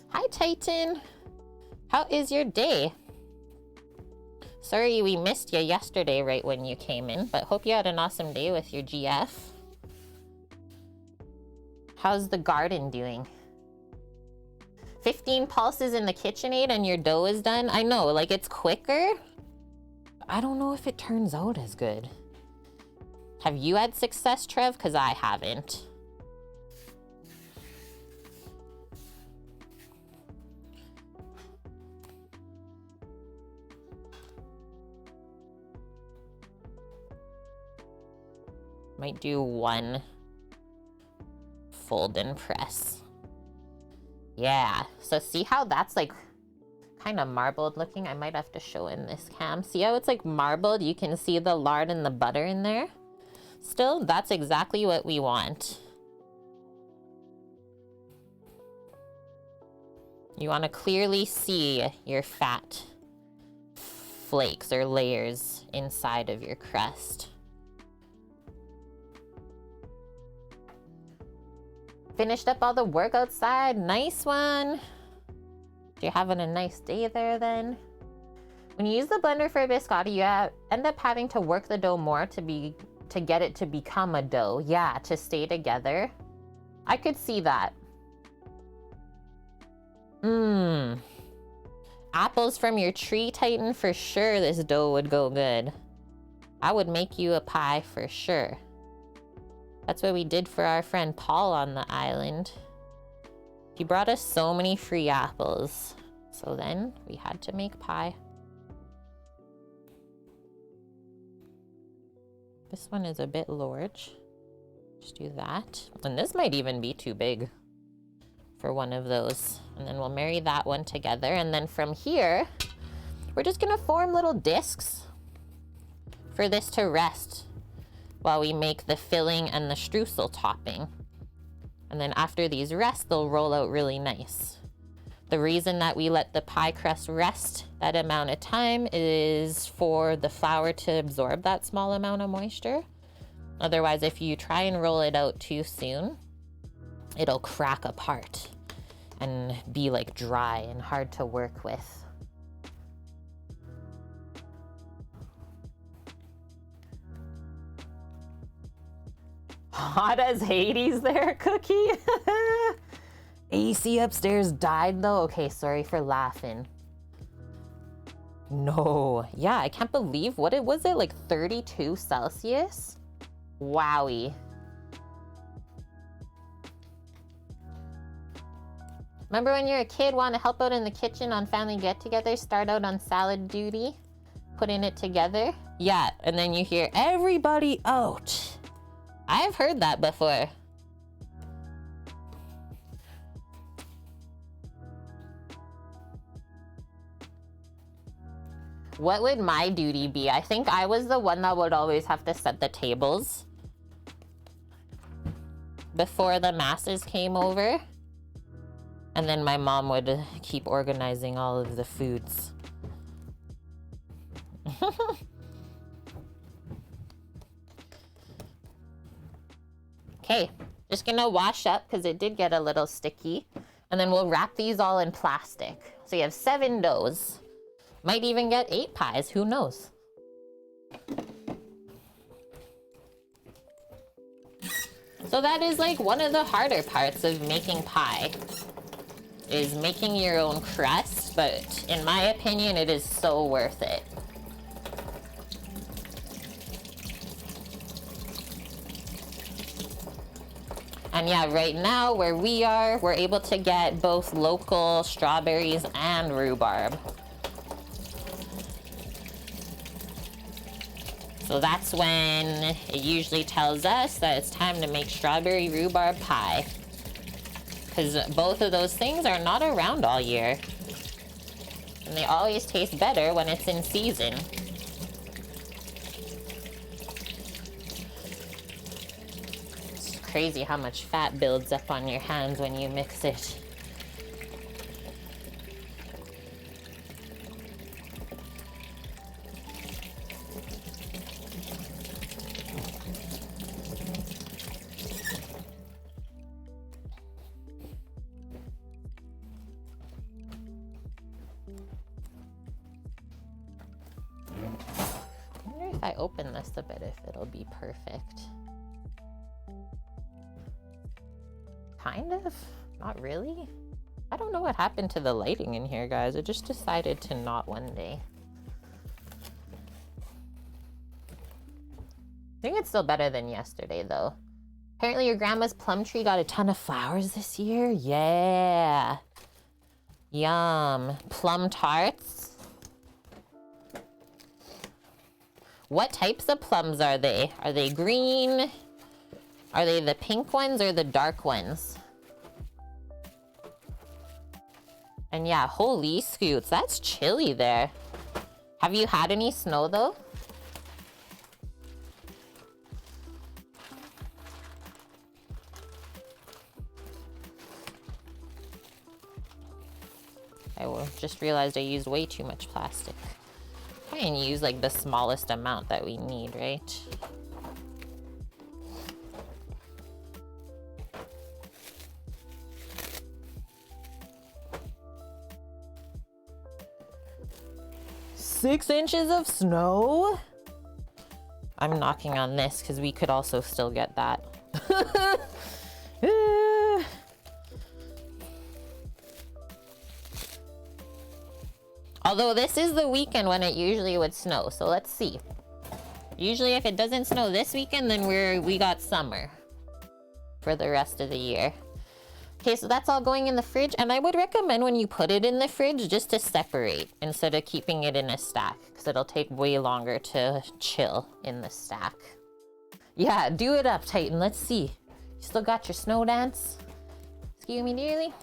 Hi, Titan. How is your day? Sorry we missed you yesterday right when you came in, but hope you had an awesome day with your GF. How's the garden doing? 15 pulses in the KitchenAid and your dough is done? I know, like it's quicker. I don't know if it turns out as good. Have you had success, Trev? Because I haven't. Might do 1 fold and press. Yeah, so see how that's like kind of marbled looking? I might have to show in this cam. See how it's like marbled? You can see the lard and the butter in there. Still, that's exactly what we want. You want to clearly see your fat flakes or layers inside of your crust. Finished up all the work outside. Nice one. You're having a nice day there then. When you use the blender for a biscotti, you end up having to work the dough more to get it to become a dough. Yeah, to stay together. I could see that. Apples from your tree, Titan, for sure this dough would go good. I would make you a pie for sure. That's what we did for our friend Paul on the island. He brought us so many free apples. So then we had to make pie. This one is a bit large. Just do that. And this might even be too big for one of those. And then we'll marry that one together. And then from here, we're just gonna form little discs for this to rest while we make the filling and the streusel topping. And then after these rest, they'll roll out really nice. The reason that we let the pie crust rest that amount of time is for the flour to absorb that small amount of moisture. Otherwise, if you try and roll it out too soon, it'll crack apart and be like dry and hard to work with. Hot as Hades there, Cookie. AC upstairs died though. Okay, sorry for laughing. No, yeah, I can't believe, what was it, like 32 Celsius? Wowie. Remember when you're a kid, want to help out in the kitchen on family get-togethers, start out on salad duty, putting it together? Yeah, and then you hear everybody out. I've heard that before. What would my duty be? I think I was the one that would always have to set the tables before the masses came over. And then my mom would keep organizing all of the foods. Okay, just gonna wash up because it did get a little sticky. And then we'll wrap these all in plastic. So you have 7 doughs. Might even get 8 pies, who knows? So that is like one of the harder parts of making pie, is making your own crust, but in my opinion, it is so worth it. And yeah, right now where we are, we're able to get both local strawberries and rhubarb. So that's when it usually tells us that it's time to make strawberry rhubarb pie. Because both of those things are not around all year. And they always taste better when it's in season. It's crazy how much fat builds up on your hands when you mix it. if I open this a bit, if it'll be perfect. Kind of, not really. I don't know what happened to the lighting in here, guys. It just decided to not one day. I think it's still better than yesterday, though. Apparently your grandma's plum tree got a ton of flowers this year. Yeah. Yum. Plum tarts. What types of plums are they? Are they green? Are they the pink ones or the dark ones? And yeah, holy scoots, that's chilly there. Have you had any snow though? Just realized I used way too much plastic. Try and use like the smallest amount that we need, right? Six inches of snow? I'm knocking on this because we could also still get that. Although this is the weekend when it usually would snow, so let's see. Usually if it doesn't snow this weekend, then we got summer for the rest of the year. Okay, so that's all going in the fridge, and I would recommend when you put it in the fridge just to separate instead of keeping it in a stack, because it'll take way longer to chill in the stack. Yeah, do it up, Titan. Let's see. You still got your snow dance? Excuse me, dearly.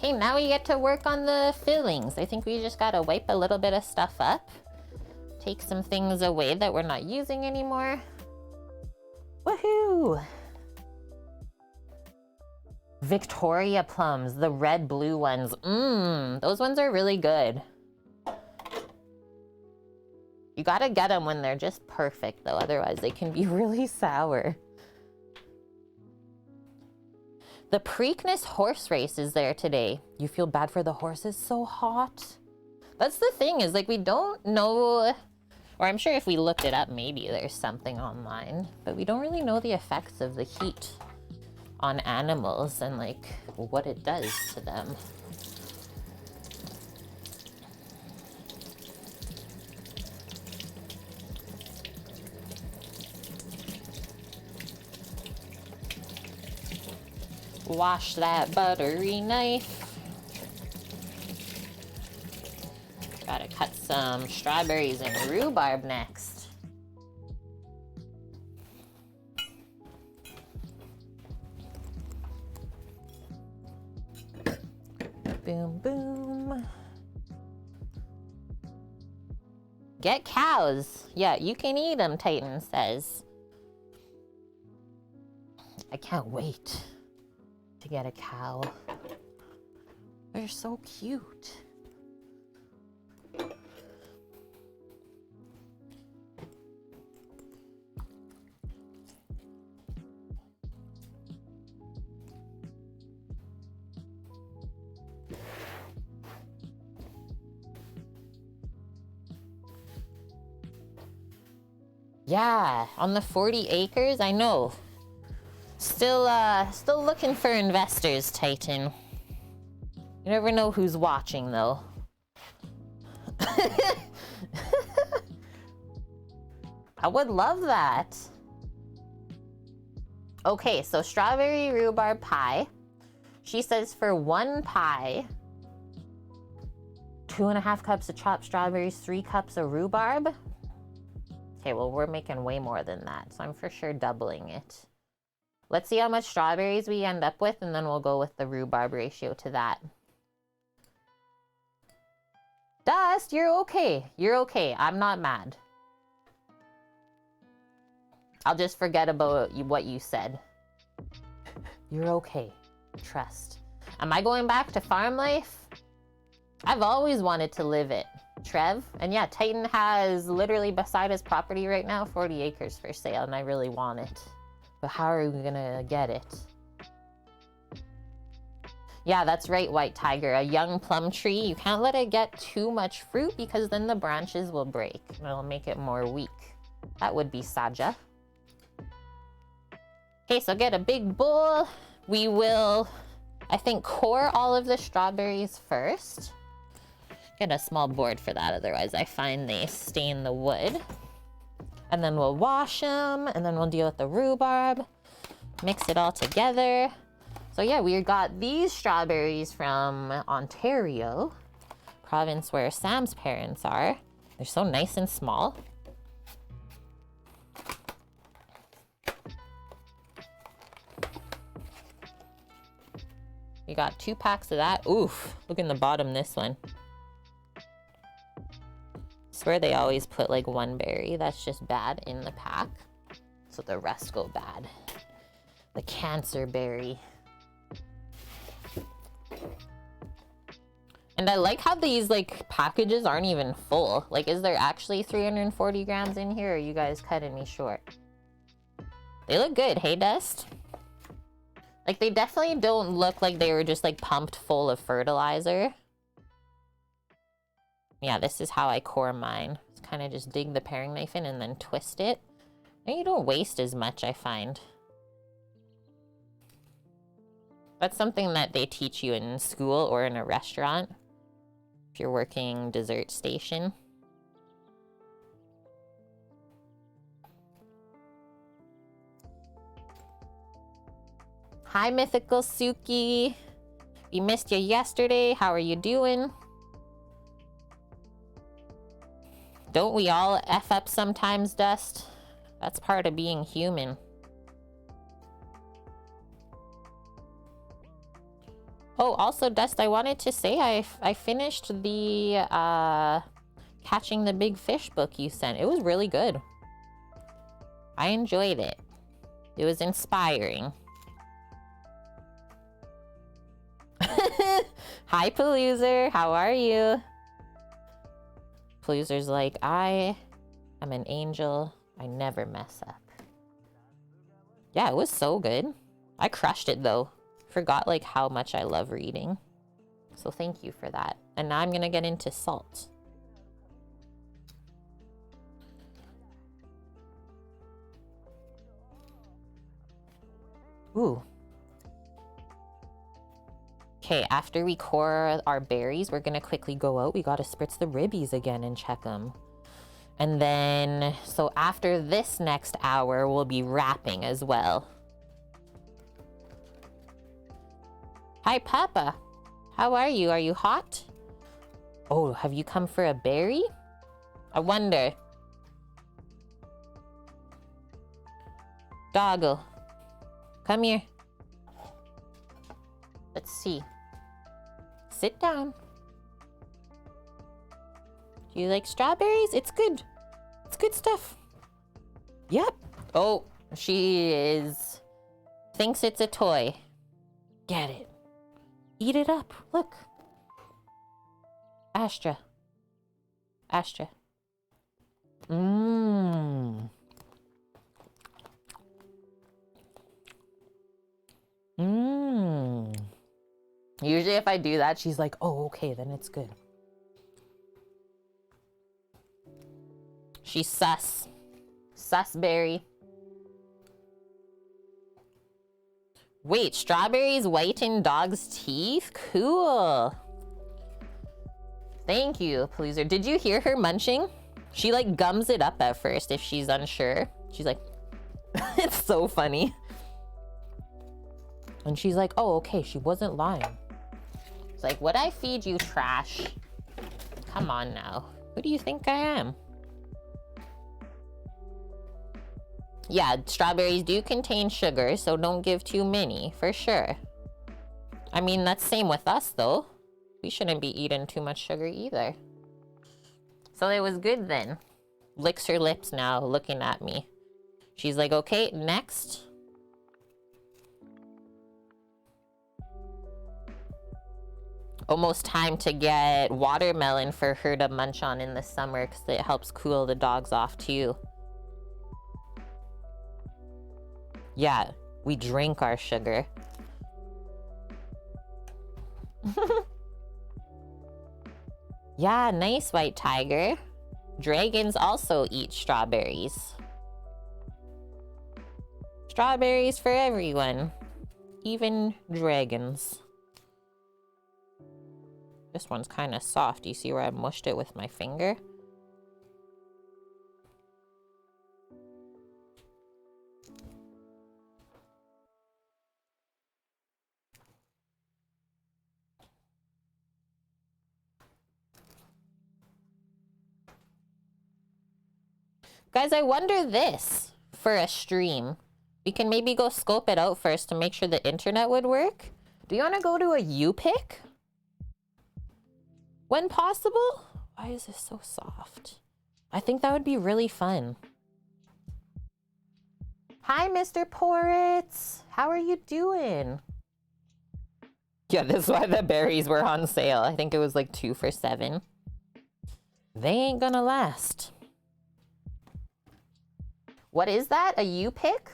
Okay, now we get to work on the fillings. I think we just gotta wipe a little bit of stuff up. Take some things away that we're not using anymore. Woohoo! Victoria plums, the red blue ones. Those ones are really good. You gotta get them when they're just perfect though, otherwise they can be really sour. The Preakness horse race is there today. You feel bad for the horses? So hot. That's the thing, is like we don't know, or I'm sure if we looked it up, maybe there's something online, but we don't really know the effects of the heat on animals and like what it does to them. Wash that buttery knife. Gotta cut some strawberries and rhubarb next. Boom, boom. Get cows. Yeah, you can eat them, Titan says. I can't wait to get a cow. They're so cute. Yeah, on the 40 acres, I know. Still looking for investors, Titan. You never know who's watching, though. I would love that. Okay, so strawberry rhubarb pie. She says for one pie, 2.5 cups of chopped strawberries, 3 cups of rhubarb. Okay, well, we're making way more than that, so I'm for sure doubling it. Let's see how much strawberries we end up with, and then we'll go with the rhubarb ratio to that. Dust, you're okay. You're okay. I'm not mad. I'll just forget about what you said. You're okay. Trust. Am I going back to farm life? I've always wanted to live it. Trev. And yeah, Titan has literally beside his property right now 40 acres for sale, and I really want it. But how are we gonna get it? Yeah, that's right, White Tiger. A young plum tree, you can't let it get too much fruit because then the branches will break and it'll make it more weak. That would be Saja. Okay, so get a big bowl. We will, I think, core all of the strawberries first. Get a small board for that, otherwise I find they stain the wood. And then we'll wash them, and then we'll deal with the rhubarb. Mix it all together. So yeah, we got these strawberries from Ontario, province where Sam's parents are. They're so nice and small. We got 2 packs of that. Oof, look in the bottom, this one. Swear they always put like 1 berry. That's just bad in the pack. So the rest go bad. The cancer berry. And I like how these like packages aren't even full. Like, is there actually 340 grams in here, or are you guys cutting me short? They look good, hey Dust? Like, they definitely don't look like they were just like pumped full of fertilizer. Yeah, this is how I core mine. Just kind of just dig the paring knife in and then twist it. And you don't waste as much, I find. That's something that they teach you in school or in a restaurant. If you're working dessert station. Hi, Mythical Suki. We missed you yesterday. How are you doing? Don't we all F up sometimes, Dust? That's part of being human. Oh, also, Dust, I wanted to say I finished the Catching the Big Fish book you sent. It was really good. I enjoyed it. It was inspiring. Hi, Paloozer. How are you? Paloozer's like, I am an angel. I never mess up. Yeah, it was so good. I crushed it, though. Forgot, like, how much I love reading. So thank you for that. And now I'm gonna get into salt. Ooh. Okay, after we core our berries, we're gonna quickly go out. We gotta spritz the ribbies again and check them. And then, so after this next hour, we'll be wrapping as well. Hi, Papa. How are you? Are you hot? Oh, have you come for a berry? I wonder. Doggle. Come here. Let's see. Sit down. Do you like strawberries? It's good. It's good stuff. Yep. Oh, she thinks it's a toy. Get it. Eat it up. Look. Astra. Astra. Mmm. Mmm. Usually if I do that, she's like, oh, okay, then it's good. She's sus. Susberry. Wait, strawberries whiten dog's teeth? Cool. Thank you, Paloozer. Did you hear her munching? She like gums it up at first if she's unsure. She's like, it's so funny. And she's like, oh, okay, she wasn't lying. It's like, would I feed you trash? Come on now. Who do you think I am? Yeah, strawberries do contain sugar, so don't give too many, for sure. I mean, that's same with us, though. We shouldn't be eating too much sugar either. So it was good then. Licks her lips now, looking at me. She's like, okay, next. almost time to get watermelon for her to munch on in the summer because it helps cool the dogs off too. Yeah, we drink our sugar. Yeah, nice, white tiger. Dragons also eat strawberries. Strawberries for everyone, even dragons. This one's kind of soft. You see where I mushed it with my finger? Guys, I wonder this for a stream. We can maybe go scope it out first to make sure the internet would work. Do you want to go to a U-pick? When possible? Why is this so soft? I think that would be really fun. Hi, Mr. Poritz. How are you doing? Yeah, this is why the berries were on sale. I think it was like 2 for $7. They ain't gonna last. What is that? A U-pick?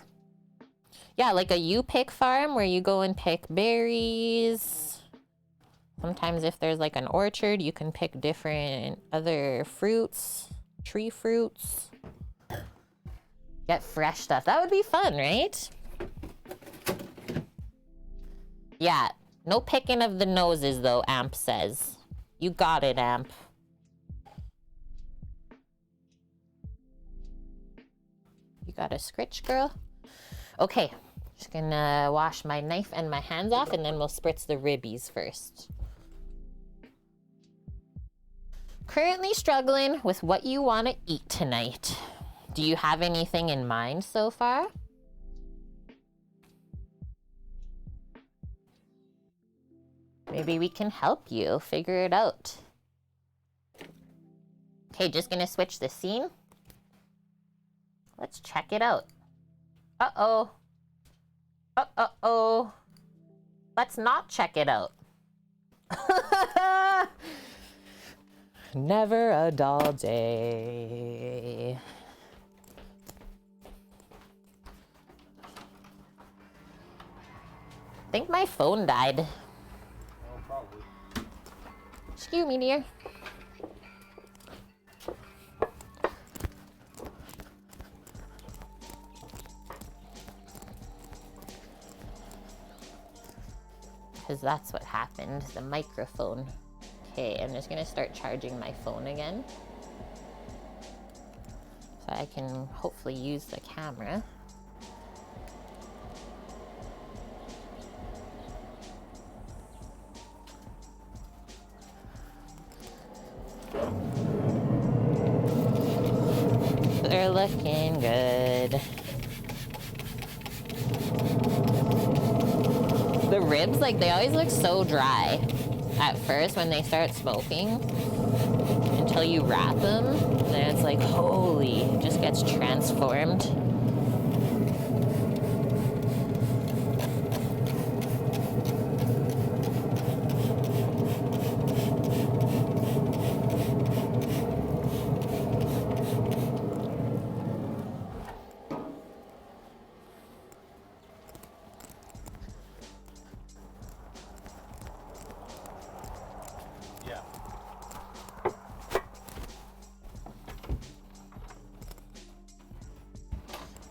Yeah, like a U-pick farm where you go and pick berries. Sometimes if there's like an orchard, you can pick different other fruits, tree fruits. Get fresh stuff. That would be fun, right? Yeah, no picking of the noses though, Amp says. You got it, Amp. You got a scritch, girl? Okay, just gonna wash my knife and my hands off and then we'll spritz the ribbies first. Currently struggling with what you want to eat tonight. Do you have anything in mind so far? Maybe we can help you figure it out. Okay, just gonna switch the scene. Let's check it out. Uh-oh. Uh-oh. Let's not check it out. Never a dull day. I think my phone died. Oh, probably. Excuse me, dear. Because that's what happened, the microphone. Okay, I'm just gonna start charging my phone again. So I can hopefully use the camera. They're looking good. The ribs, like, they always look so dry at first when they start smoking until you wrap them. Then it's like, holy, it just gets transformed.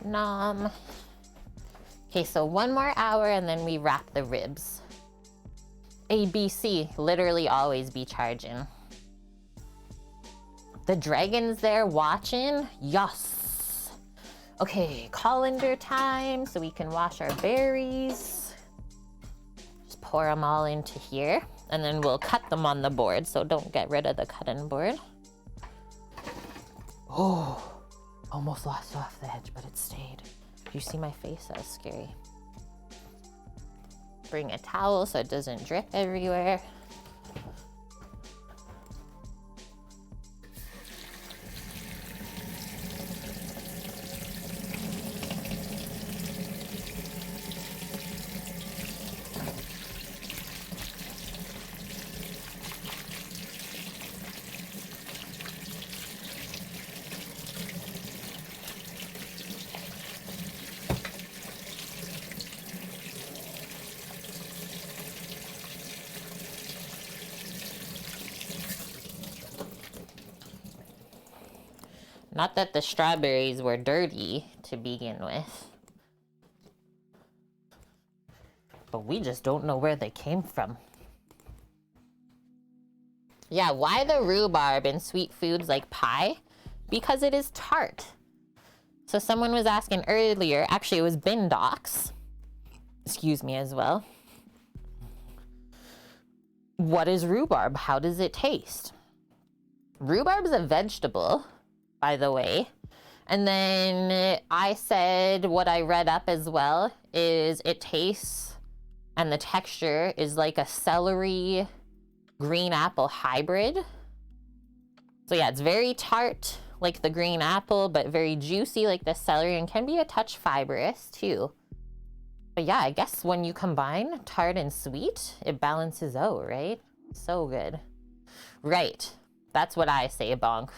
Nom. Okay, so 1 more hour and then we wrap the ribs. ABC, literally always be charging. The dragon's there watching? Yes. Okay, colander time so we can wash our berries. Just pour them all into here and then we'll cut them on the board, so don't get rid of the cutting board. Oh. Almost lost off the edge, but it stayed. Do you see my face? That was scary. Bring a towel so it doesn't drip everywhere. Not that the strawberries were dirty to begin with. But we just don't know where they came from. Yeah, why the rhubarb in sweet foods like pie? Because it is tart. So someone was asking earlier, actually it was Bin Docs, excuse me as well. What is rhubarb? How does it taste? Rhubarb is a vegetable, by the way. And then I said what I read up as well is it tastes and the texture is like a celery green apple hybrid. So yeah, it's very tart like the green apple, but very juicy like the celery, and can be a touch fibrous too. But yeah, I guess when you combine tart and sweet, it balances out, right? So good. Right, that's what I say, Bonk.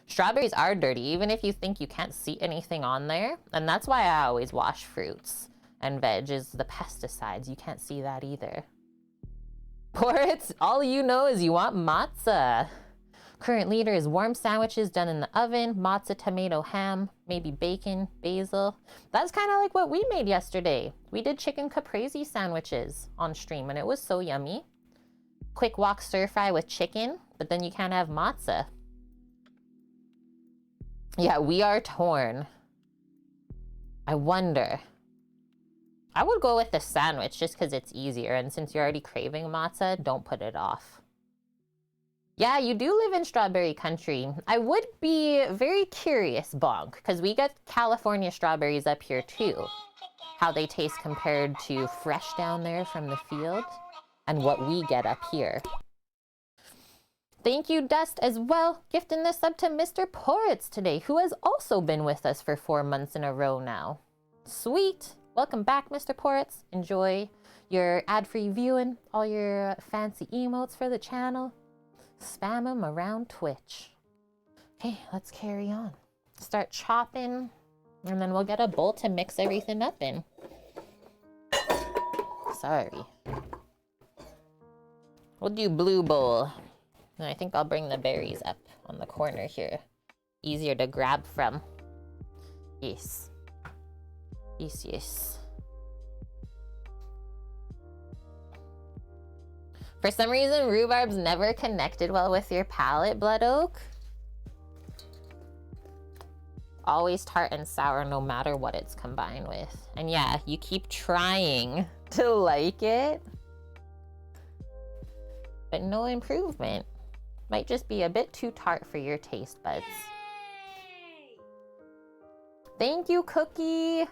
Strawberries are dirty, even if you think you can't see anything on there. And that's why I always wash fruits and veg, is the pesticides. You can't see that either. Porridge, all you know is you want matzah. Current leader is warm sandwiches done in the oven, matzah, tomato, ham, maybe bacon, basil. That's kind of like what we made yesterday. We did chicken caprese sandwiches on stream and it was so yummy. Quick wok stir fry with chicken, but then you can't have matzah. Yeah, we are torn. I wonder. I would go with the sandwich just because it's easier, and since you're already craving matzah, don't put it off. Yeah, you do live in strawberry country. I would be very curious, Bonk, because we get California strawberries up here too. How they taste compared to fresh down there from the field and what we get up here. Thank you, Dust, as well, gifting this up to Mr. Poritz today, who has also been with us for 4 months in a row now. Sweet. Welcome back, Mr. Poritz. Enjoy your ad-free viewing, all your fancy emotes for the channel. Spam them around Twitch. Okay, let's carry on. Start chopping, and then we'll get a bowl to mix everything up in. Sorry. We'll do blue bowl. And I think I'll bring the berries up on the corner here. Easier to grab from. Yes. Yes, yes. For some reason, rhubarb's never connected well with your palate, Blood Oak. Always tart and sour no matter what it's combined with. And yeah, you keep trying to like it, but no improvement. Might just be a bit too tart for your taste buds. Thank you, Cookie.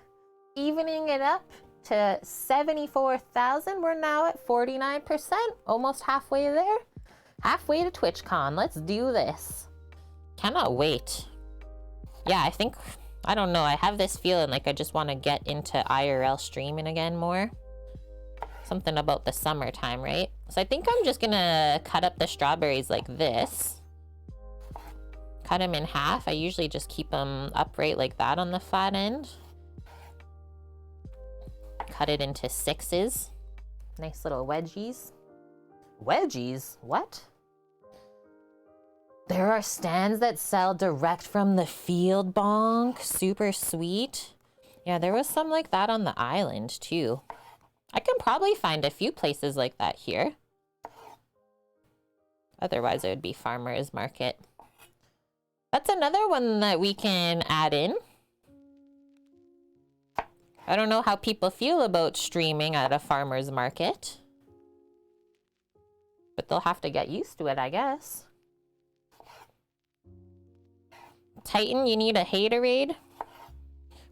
Evening it up to 74,000. We're now at 49%, almost halfway there. Halfway to TwitchCon. Let's do this. Cannot wait. Yeah, I don't know. I have this feeling like I just want to get into IRL streaming again more. Something about the summertime, right? So I think I'm just gonna cut up the strawberries like this. Cut them in half. I usually just keep them upright like that on the flat end. Cut it into 6s. Nice little wedgies. Wedgies? What? There are stands that sell direct from the field, Bonk. Super sweet. Yeah, there was some like that on the island too. I can probably find a few places like that here. Otherwise, it would be farmer's market. That's another one that we can add in. I don't know how people feel about streaming at a farmer's market, but they'll have to get used to it, I guess. Titan, you need a haterade?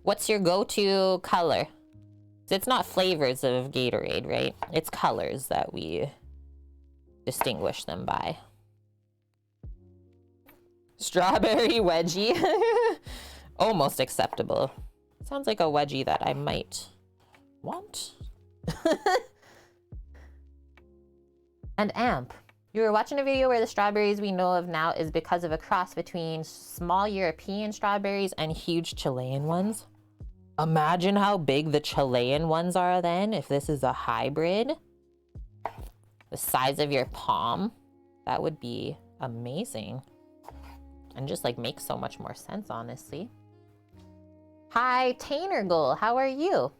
What's your go-to color? It's not flavors of Gatorade, right? It's colors that we distinguish them by. Strawberry wedgie. Almost acceptable. Sounds like a wedgie that I might want. And Amp, you were watching a video where the strawberries we know of now is because of a cross between small European strawberries and huge Chilean ones. Imagine how big the Chilean ones are then, if this is a hybrid. The size of your palm. That would be amazing. And just like makes so much more sense, honestly. Hi, Tainergoal, how are you?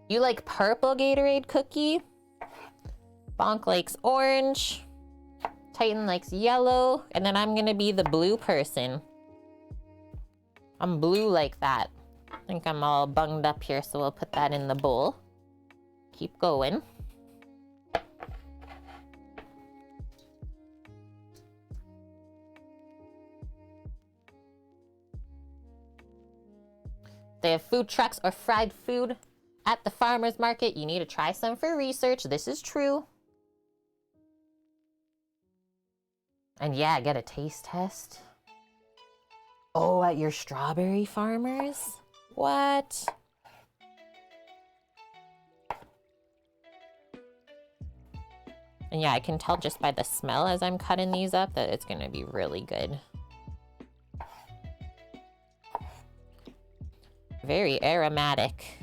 You like purple Gatorade cookie? Bonk likes orange. Titan likes yellow. And then I'm gonna be the blue person. I'm blue like that. I think I'm all bunged up here, so we'll put that in the bowl. Keep going. They have food trucks or fried food at the farmer's market. You need to try some for research. This is true. And yeah, get a taste test. Oh, at your strawberry farmers? What? And yeah, I can tell just by the smell as I'm cutting these up that it's gonna be really good. Very aromatic.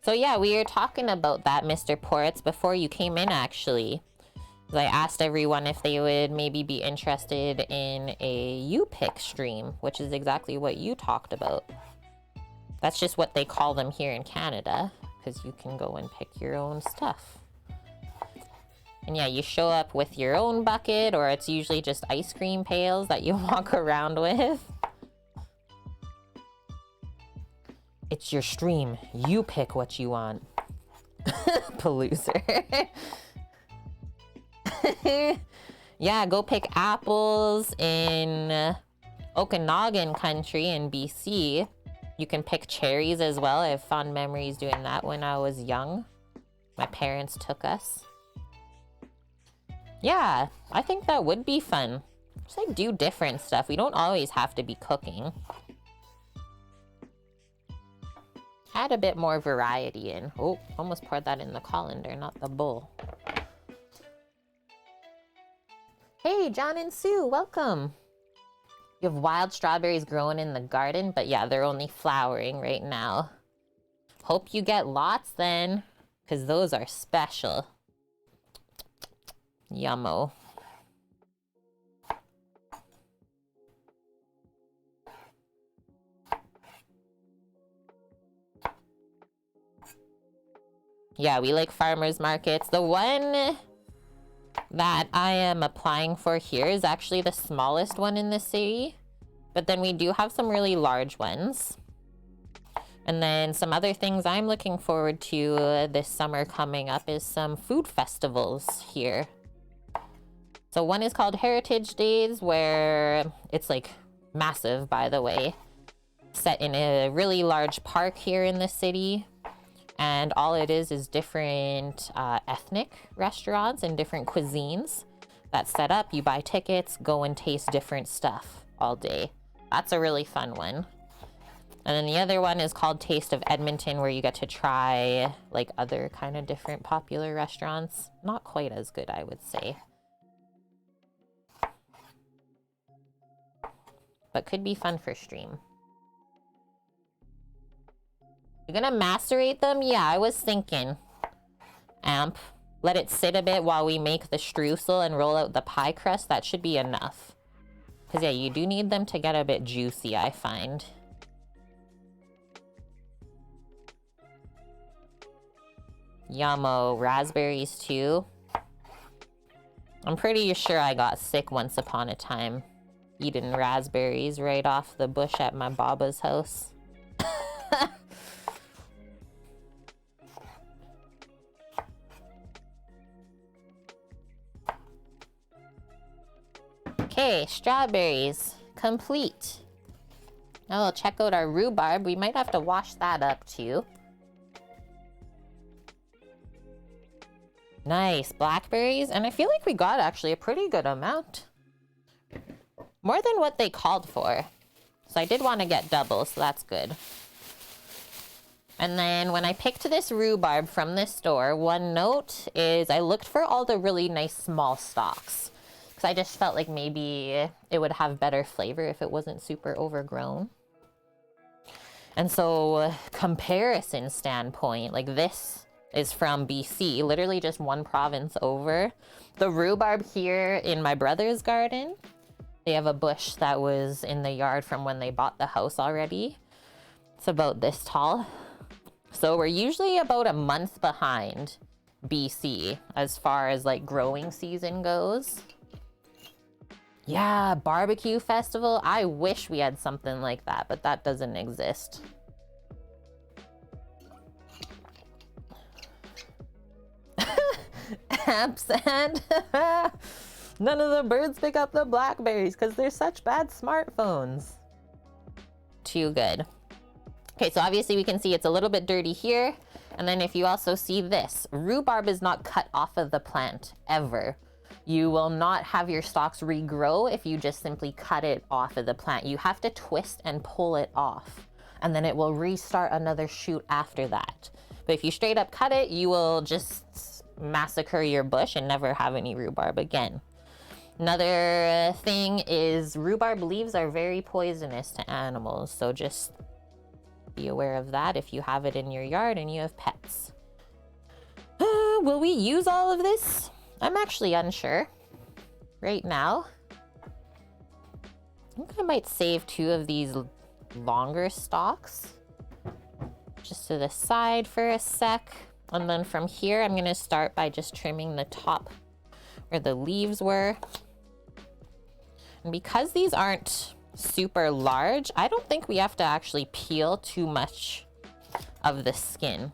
So yeah, we were talking about that, Mr. Poritz, before you came in, actually. I asked everyone if they would maybe be interested in a U-Pick stream, which is exactly what you talked about. That's just what they call them here in Canada, because you can go and pick your own stuff. And yeah, you show up with your own bucket, or it's usually just ice cream pails that you walk around with. It's your stream. You pick what you want. Paloozer. Yeah, go pick apples in Okanagan country in BC. You can pick cherries as well. I have fond memories doing that when I was young. My parents took us. Yeah, I think that would be fun. Just like do different stuff. We don't always have to be cooking. Add a bit more variety in. Oh, almost poured that in the colander, not the bowl. Hey, John and Sue, welcome. You have wild strawberries growing in the garden, but yeah, they're only flowering right now. Hope you get lots then, because those are special. Yummo. Yeah, we like farmers markets. The one that I am applying for here is actually the smallest one in the city, but then we do have some really large ones. And then some other things I'm looking forward to this summer coming up is some food festivals here. So one is called Heritage Days, where it's like massive, by the way, set in a really large park here in the city. And all it is different ethnic restaurants and different cuisines that set up. You buy tickets, go and taste different stuff all day. That's a really fun one. And then the other one is called Taste of Edmonton, where you get to try like other kind of different popular restaurants. Not quite as good, I would say. But could be fun for stream. You're gonna macerate them? Yeah, I was thinking. Amp. Let it sit a bit while we make the streusel and roll out the pie crust. That should be enough. Because yeah, you do need them to get a bit juicy, I find. Yummo. Raspberries too. I'm pretty sure I got sick once upon a time. Eating raspberries right off the bush at my Baba's house. Okay, strawberries complete. Now we'll check out our rhubarb. We might have to wash that up too. Nice, blackberries. And I feel like we got actually a pretty good amount. More than what they called for. So I did want to get double, so that's good. And then when I picked this rhubarb from this store, one note is I looked for all the really nice small stalks. Because I just felt like maybe it would have better flavor if it wasn't super overgrown. And so, comparison standpoint, like this is from BC, literally just one province over. The rhubarb here in my brother's garden, they have a bush that was in the yard from when they bought the house already. It's about this tall. So we're usually about a month behind BC as far as like growing season goes. Yeah, barbecue festival. I wish we had something like that, but that doesn't exist. Absent. None of the birds pick up the blackberries because they're such bad smartphones. Too good. Okay, so obviously we can see it's a little bit dirty here. And then if you also see this, rhubarb is not cut off of the plant ever. You will not have your stalks regrow if you just simply cut it off of the plant. You have to twist and pull it off, and then it will restart another shoot after that. But if you straight up cut it, you will just massacre your bush and never have any rhubarb again. Another thing is rhubarb leaves are very poisonous to animals, so just be aware of that if you have it in your yard and you have pets. Will we use all of this? I'm actually unsure right now. I think I might save 2 of these longer stalks just to the side for a sec. And then from here, I'm gonna start by just trimming the top where the leaves were. And because these aren't super large, I don't think we have to actually peel too much of the skin.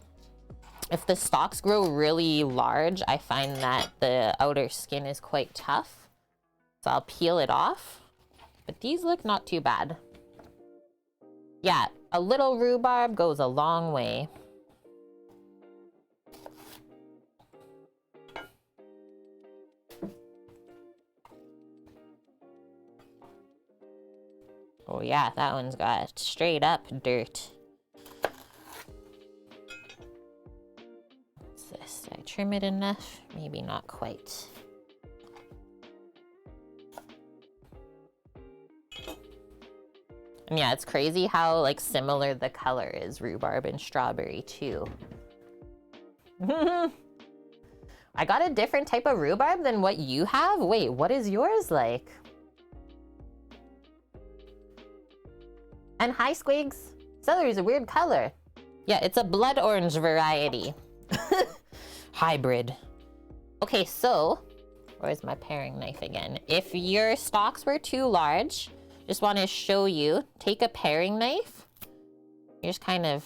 If the stalks grow really large, I find that the outer skin is quite tough. So I'll peel it off. But these look not too bad. Yeah, a little rhubarb goes a long way. Oh yeah, that one's got straight up dirt. What's this? Did I trim it enough? Maybe not quite. And yeah, it's crazy how like similar the color is, rhubarb and strawberry too. I got a different type of rhubarb than what you have? Wait, what is yours like? And hi, Squigs. Celery's a weird color. Yeah, it's a blood orange variety. Hybrid. Okay, so, where's my paring knife again? If your stalks were too large, just want to show you, take a paring knife. You just kind of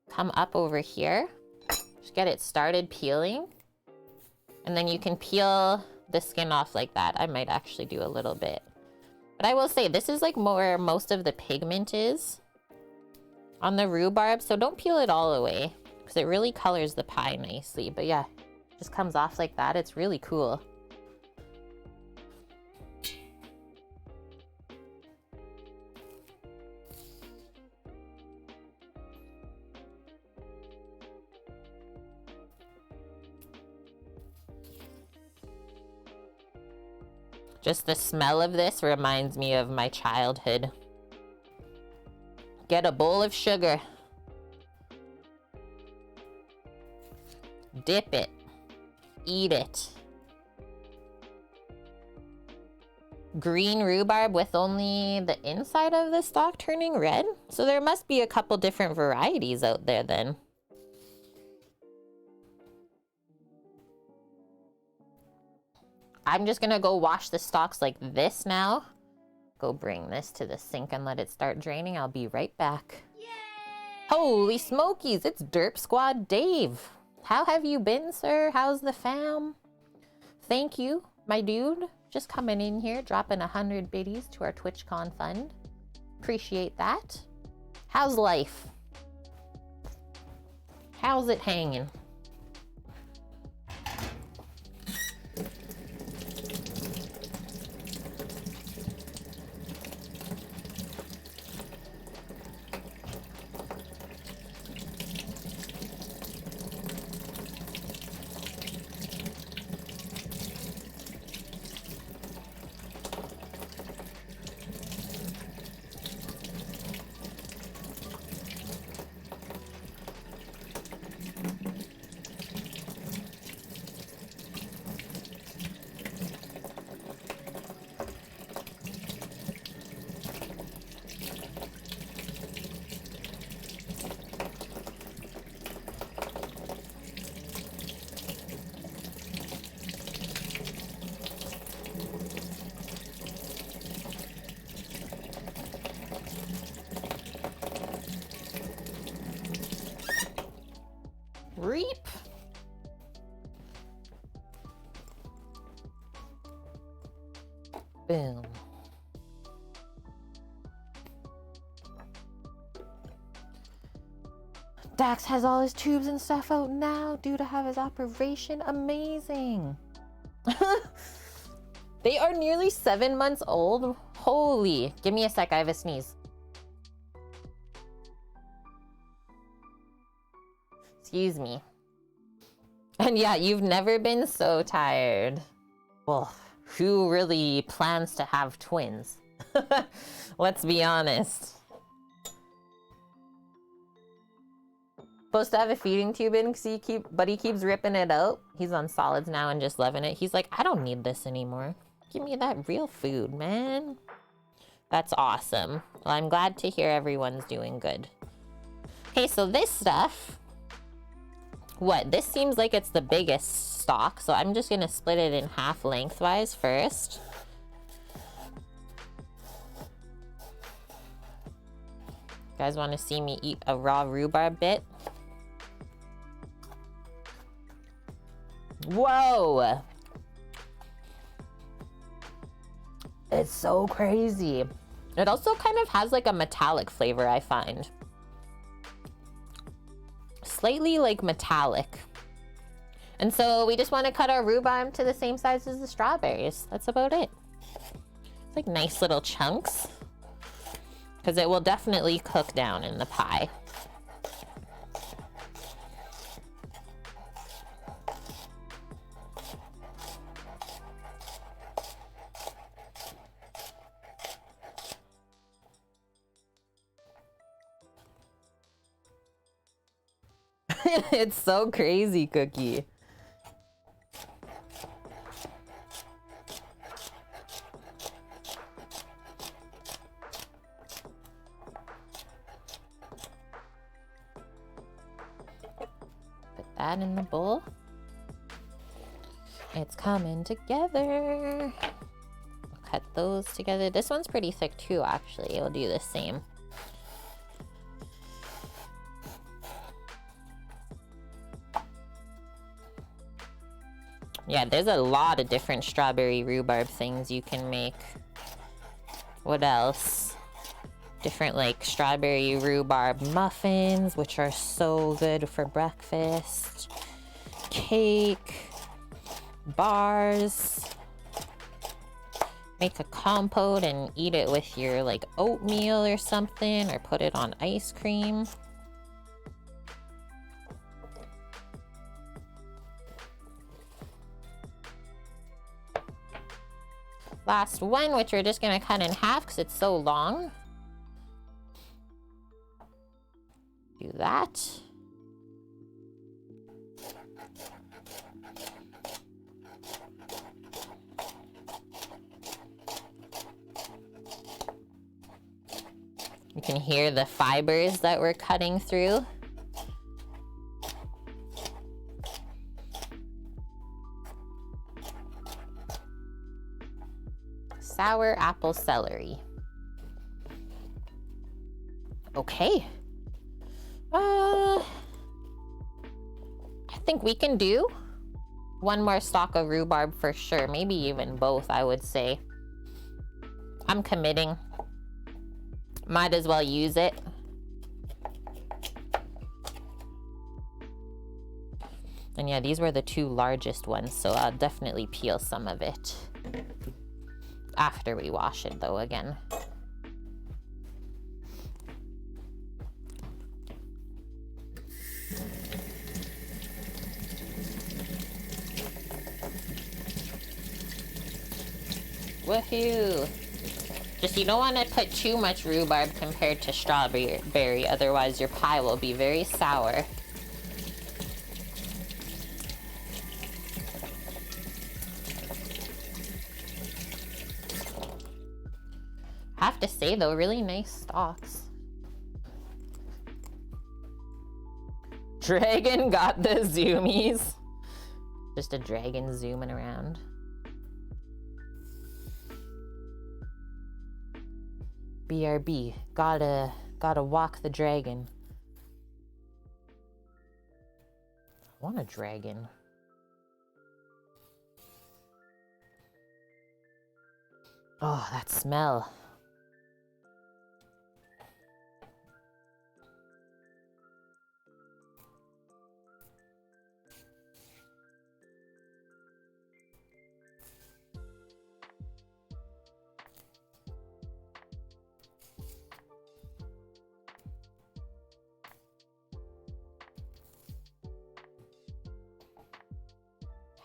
come up over here. Just get it started peeling. And then you can peel the skin off like that. I might actually do a little bit. But I will say, this is like where most of the pigment is on the rhubarb. So don't peel it all away because it really colors the pie nicely. But yeah, it just comes off like that. It's really cool. Just the smell of this reminds me of my childhood. Get a bowl of sugar. Dip it. Eat it. Green rhubarb with only the inside of the stalk turning red? So there must be a couple different varieties out there then. I'm just gonna go wash the stalks like this now. Go bring this to the sink and let it start draining. I'll be right back. Yay! Holy smokies, it's Derp Squad Dave. How have you been, sir? How's the fam? Thank you, my dude. Just coming in here, dropping 100 biddies to our TwitchCon fund. Appreciate that. How's life? How's it hanging? Boom. Dax has all his tubes and stuff out now due to have his operation. Amazing. They are nearly 7 months old. Holy. Give me a sec. I have a sneeze. Excuse me. And yeah, you've never been so tired. Well, who really plans to have twins? Let's be honest. Supposed to have a feeding tube in because but he keeps ripping it out. He's on solids now and just loving it. He's like, I don't need this anymore. Give me that real food, man. That's awesome. Well, I'm glad to hear everyone's doing good. Okay, so this stuff, this seems like it's the biggest stalk, so I'm just gonna split it in half lengthwise first. You guys want to see me eat a raw rhubarb bit? Whoa! It's so crazy. It also kind of has like a metallic flavor, I find. Slightly like metallic. And so we just want to cut our rhubarb to the same size as the strawberries. That's about it. It's like nice little chunks. Because it will definitely cook down in the pie. It's so crazy, Cookie. Put that in the bowl. It's coming together. Cut those together. This one's pretty thick too, actually. We'll do the same. Yeah, there's a lot of different strawberry rhubarb things you can make. What else? Different like strawberry rhubarb muffins, which are so good for breakfast. Cake. Bars. Make a compote and eat it with your like oatmeal or something, or put it on ice cream. Last one, which we're just gonna cut in half because it's so long. Do that. You can hear the fibers that we're cutting through. Sour apple celery. Okay. I think we can do one more stalk of rhubarb for sure. Maybe even both, I would say. I'm committing. Might as well use it. And yeah, these were the two largest ones, so I'll definitely peel some of it. After we wash it though again. Woohoo! Just you don't want to put too much rhubarb compared to strawberry, otherwise your pie will be very sour. Have to say though, really nice stalks. Dragon got the zoomies. Just a dragon zooming around. BRB, gotta walk the dragon. I want a dragon. Oh, that smell.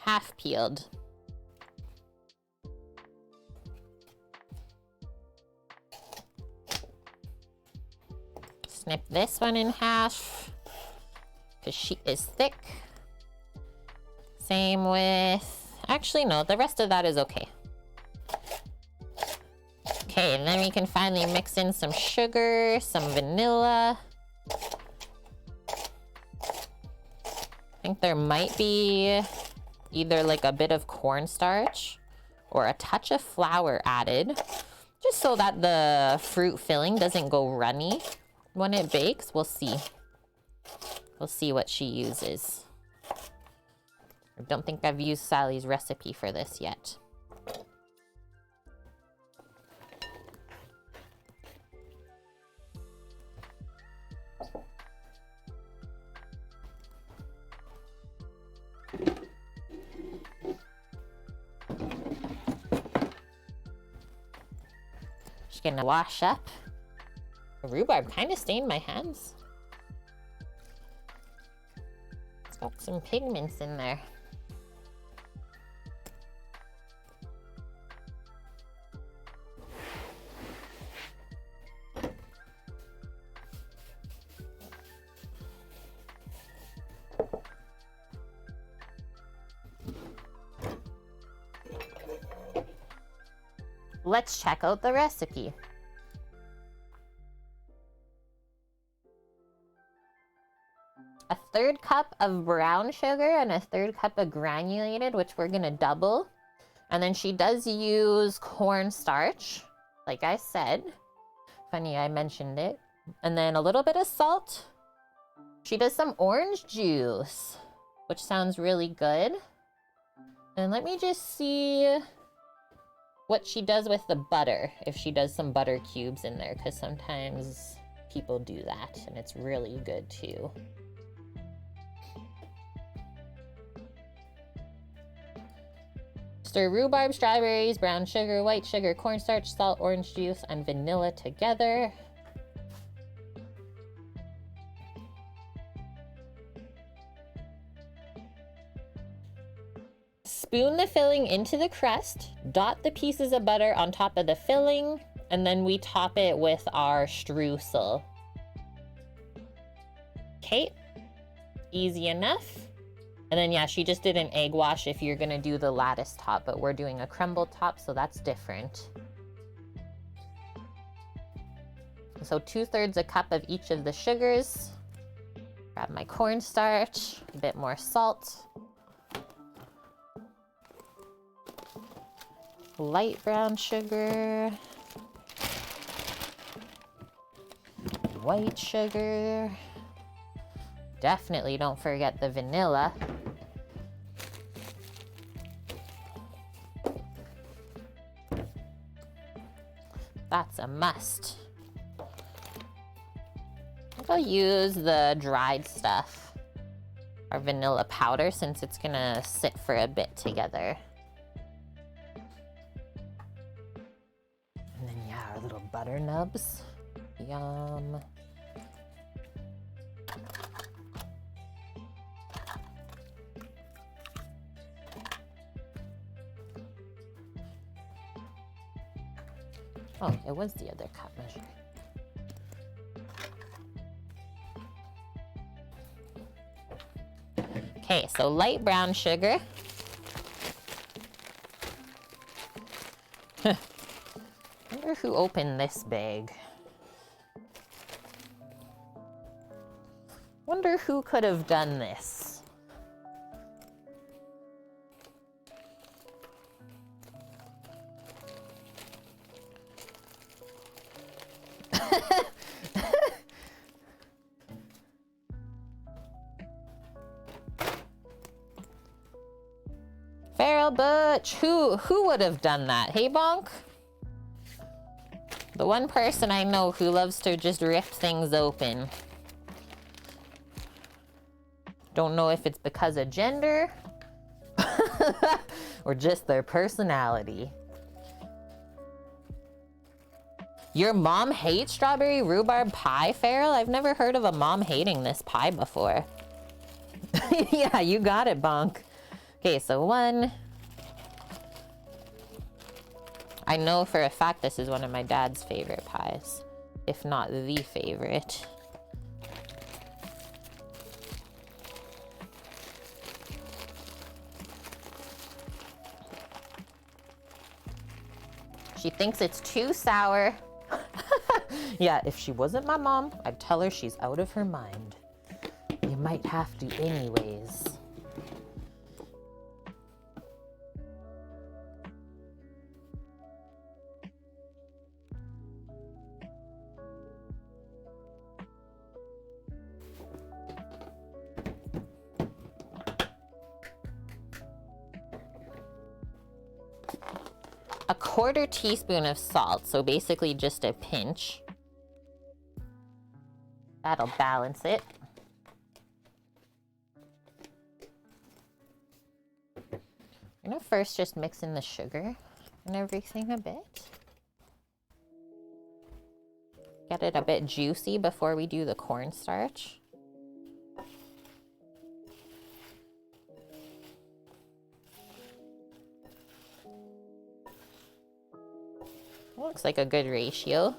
Half peeled. Snip this one in half because she is thick. Same with, actually no, the rest of that is okay. Okay, and then we can finally mix in some sugar, some vanilla. I think there might be either like a bit of cornstarch or a touch of flour added, just so that the fruit filling doesn't go runny when it bakes. We'll see. We'll see what she uses. I don't think I've used Sally's recipe for this yet. Just gonna wash up. The rhubarb kind of stained my hands. It's got some pigments in there. Let's check out the recipe. A 1/3 cup of brown sugar and a 1/3 cup of granulated, which we're gonna double. And then she does use cornstarch, like I said. Funny I mentioned it. And then a little bit of salt. She does some orange juice, which sounds really good. And let me just see what she does with the butter, if she does some butter cubes in there, because sometimes people do that and it's really good too. Stir rhubarb, strawberries, brown sugar, white sugar, cornstarch, salt, orange juice, and vanilla together. Spoon the filling into the crust, dot the pieces of butter on top of the filling, and then we top it with our streusel. Okay, easy enough. And then yeah, she just did an egg wash if you're gonna do the lattice top, but we're doing a crumble top, so that's different. So 2/3 a cup of each of the sugars. Grab my cornstarch, a bit more salt. Light brown sugar, white sugar. Definitely don't forget the vanilla. That's a must. I'll use the dried stuff, our vanilla powder, since it's gonna sit for a bit together. And then yeah, our little butter nubs. Yum. Oh, it was the other cup measure. Okay, so light brown sugar. Wonder who opened this bag. Wonder who could have done this. Feral Butch, who would have done that? Hey, Bonk? The one person I know who loves to just rip things open. Don't know if it's because of gender or just their personality. Your mom hates strawberry rhubarb pie, Farrell? I've never heard of a mom hating this pie before. Yeah, you got it, Bonk. Okay, so 1. I know for a fact this is one of my dad's favorite pies, if not the favorite. She thinks it's too sour. Yeah, if she wasn't my mom, I'd tell her she's out of her mind. You might have to anyways. A 1/4 teaspoon of salt, so basically just a pinch. That'll balance it. I'm gonna first just mix in the sugar and everything a bit. Get it a bit juicy before we do the cornstarch. Looks like a good ratio.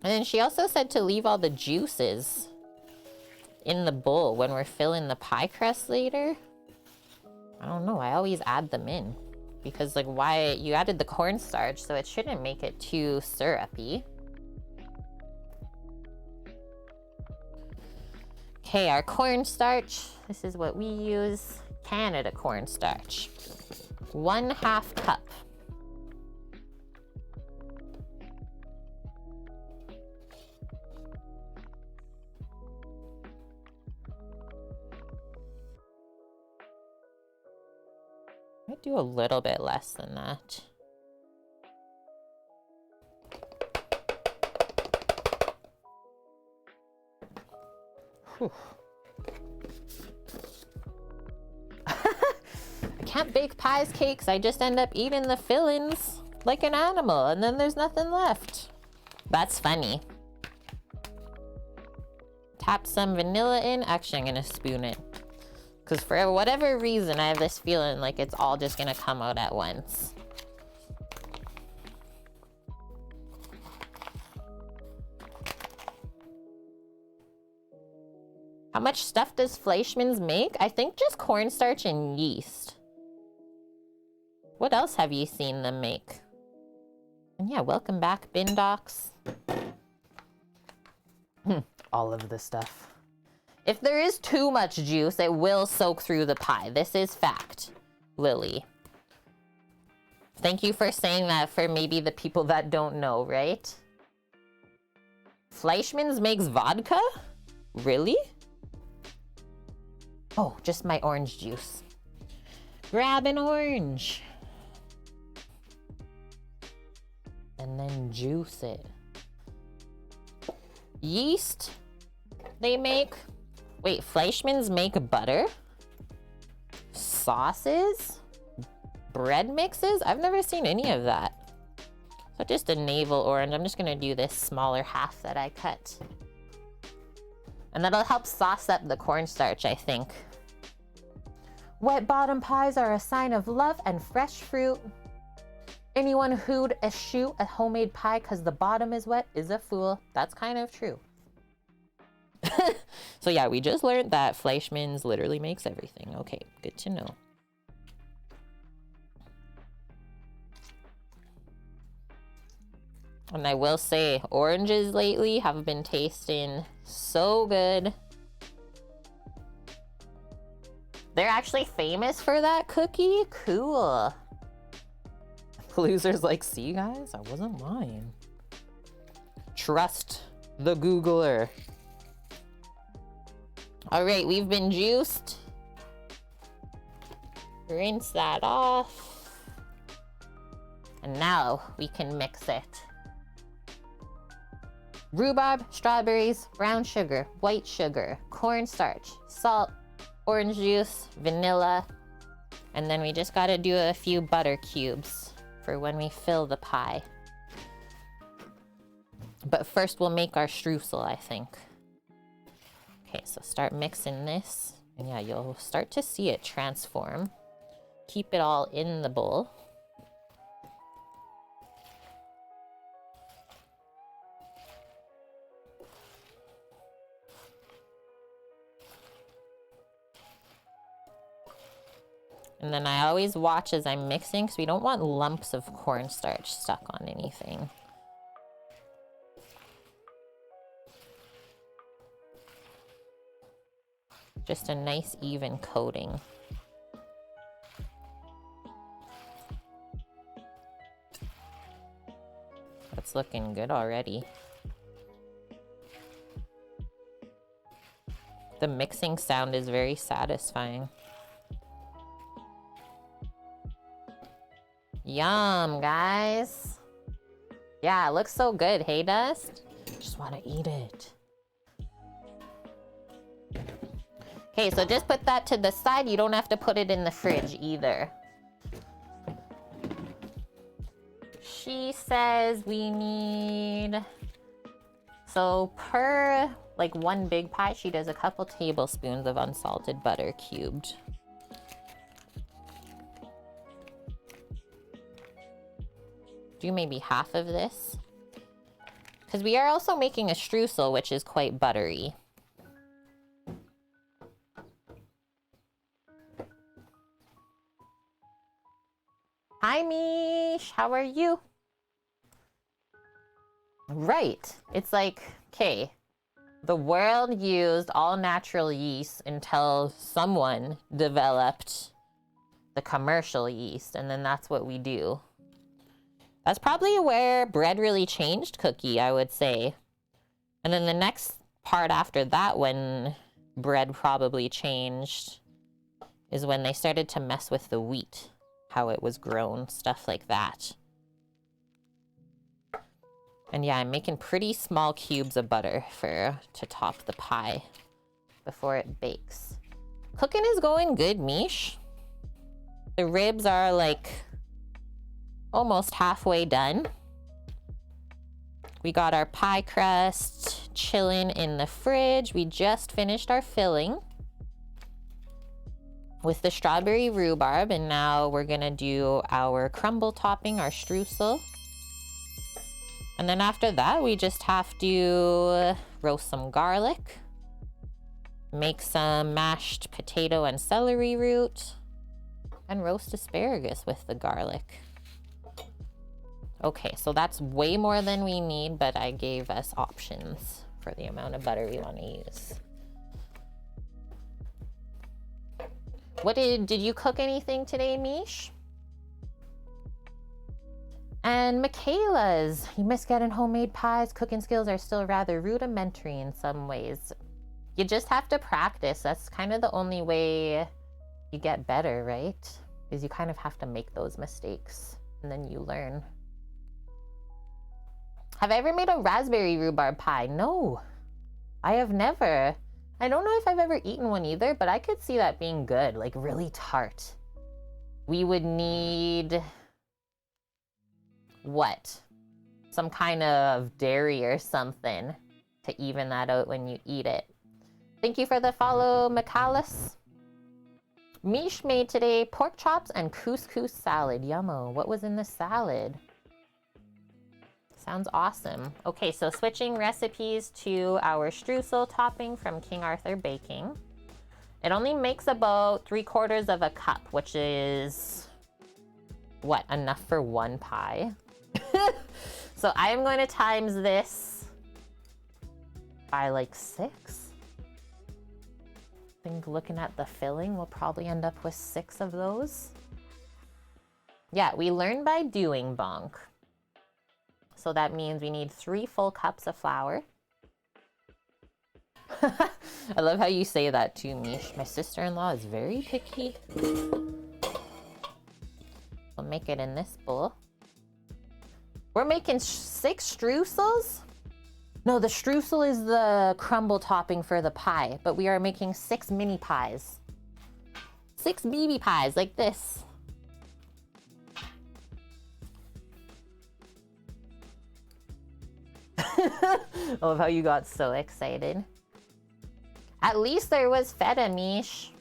And then she also said to leave all the juices in the bowl when we're filling the pie crust later. I don't know, I always add them in. Because like why, you added the cornstarch, so it shouldn't make it too syrupy. Okay, our cornstarch. This is what we use. Canada cornstarch. 1/2 cup. I'd do a little bit less than that. Whew. I can't bake pies, cakes. I just end up eating the fillings like an animal, and then there's nothing left. That's funny. Tap some vanilla in. Actually, I'm gonna spoon it. Because for whatever reason, I have this feeling like it's all just gonna come out at once. How much stuff does Fleischmann's make? I think just cornstarch and yeast. What else have you seen them make? And yeah, welcome back, Bin Docs. All of the stuff. If there is too much juice, it will soak through the pie. This is fact, Lily. Thank you for saying that for maybe the people that don't know, right? Fleischmann's makes vodka? Really? Oh, just my orange juice. Grab an orange. And then juice it. Yeast, they make... Wait, Fleischmann's make butter? Sauces? Bread mixes? I've never seen any of that. So just a navel orange. I'm just gonna do this smaller half that I cut. And that'll help sauce up the cornstarch, I think. Wet bottom pies are a sign of love and fresh fruit. Anyone who'd eschew a homemade pie because the bottom is wet is a fool. That's kind of true. So yeah, we just learned that Fleischmann's literally makes everything. Okay, good to know. And I will say, oranges lately have been tasting so good. They're actually famous for that cookie? Cool. Losers like, see guys, I wasn't lying. Trust the Googler. All right, we've been juiced. Rinse that off. And now we can mix it. Rhubarb, strawberries, brown sugar, white sugar, cornstarch, salt, orange juice, vanilla, and then we just gotta do a few butter cubes for when we fill the pie. But first we'll make our streusel, I think. Okay, so start mixing this, and yeah, you'll start to see it transform. Keep it all in the bowl. And then I always watch as I'm mixing because we don't want lumps of cornstarch stuck on anything. Just a nice even coating. That's looking good already. The mixing sound is very satisfying. Yum, guys. Yeah, it looks so good. Hey, Dust? Just want to eat it. Okay, so just put that to the side. You don't have to put it in the fridge either. She says we need... So per, like, one big pie, she does a couple tablespoons of unsalted butter cubed. Do maybe half of this. Because we are also making a streusel, which is quite buttery. Hi, Mish. How are you? Right. It's like, okay, the world used all natural yeast until someone developed the commercial yeast, and then that's what we do. That's probably where bread really changed cookie, I would say. And then the next part after that, when bread probably changed, is when they started to mess with the wheat, how it was grown, stuff like that. And yeah, I'm making pretty small cubes of butter to top the pie before it bakes. Cooking is going good, Mish. The ribs are like almost halfway done. We got our pie crust chilling in the fridge. We just finished our filling with the strawberry rhubarb, and now we're gonna do our crumble topping, our streusel. And then after that, we just have to roast some garlic, make some mashed potato and celery root, and roast asparagus with the garlic. Okay, so that's way more than we need, but I gave us options for the amount of butter we want to use. What did you cook anything today, Mish? And Michaela's, you miss getting homemade pies. Cooking skills are still rather rudimentary in some ways. You just have to practice. That's kind of the only way you get better, right? Is you kind of have to make those mistakes and then you learn. Have I ever made a raspberry rhubarb pie? No, I have never. I don't know if I've ever eaten one either, but I could see that being good, like really tart. We would need, what? Some kind of dairy or something to even that out when you eat it. Thank you for the follow, Michaelis. Mish made today pork chops and couscous salad. Yummo. What was in the salad? Sounds awesome. Okay, so switching recipes to our streusel topping from King Arthur Baking. It only makes about 3/4 of a cup, which is, what, enough for one pie? So I am going to times this by like 6. I think looking at the filling, we'll probably end up with 6 of those. Yeah, we learn by doing, Bonk. So that means we need 3 full cups of flour. I love how you say that too, Mish. My sister-in-law is very picky. We'll make it in this bowl. We're making 6 streusels? No, the streusel is the crumble topping for the pie, but we are making 6 mini pies. 6 BB pies like this. I love how you got so excited. At least there was feta, Mish.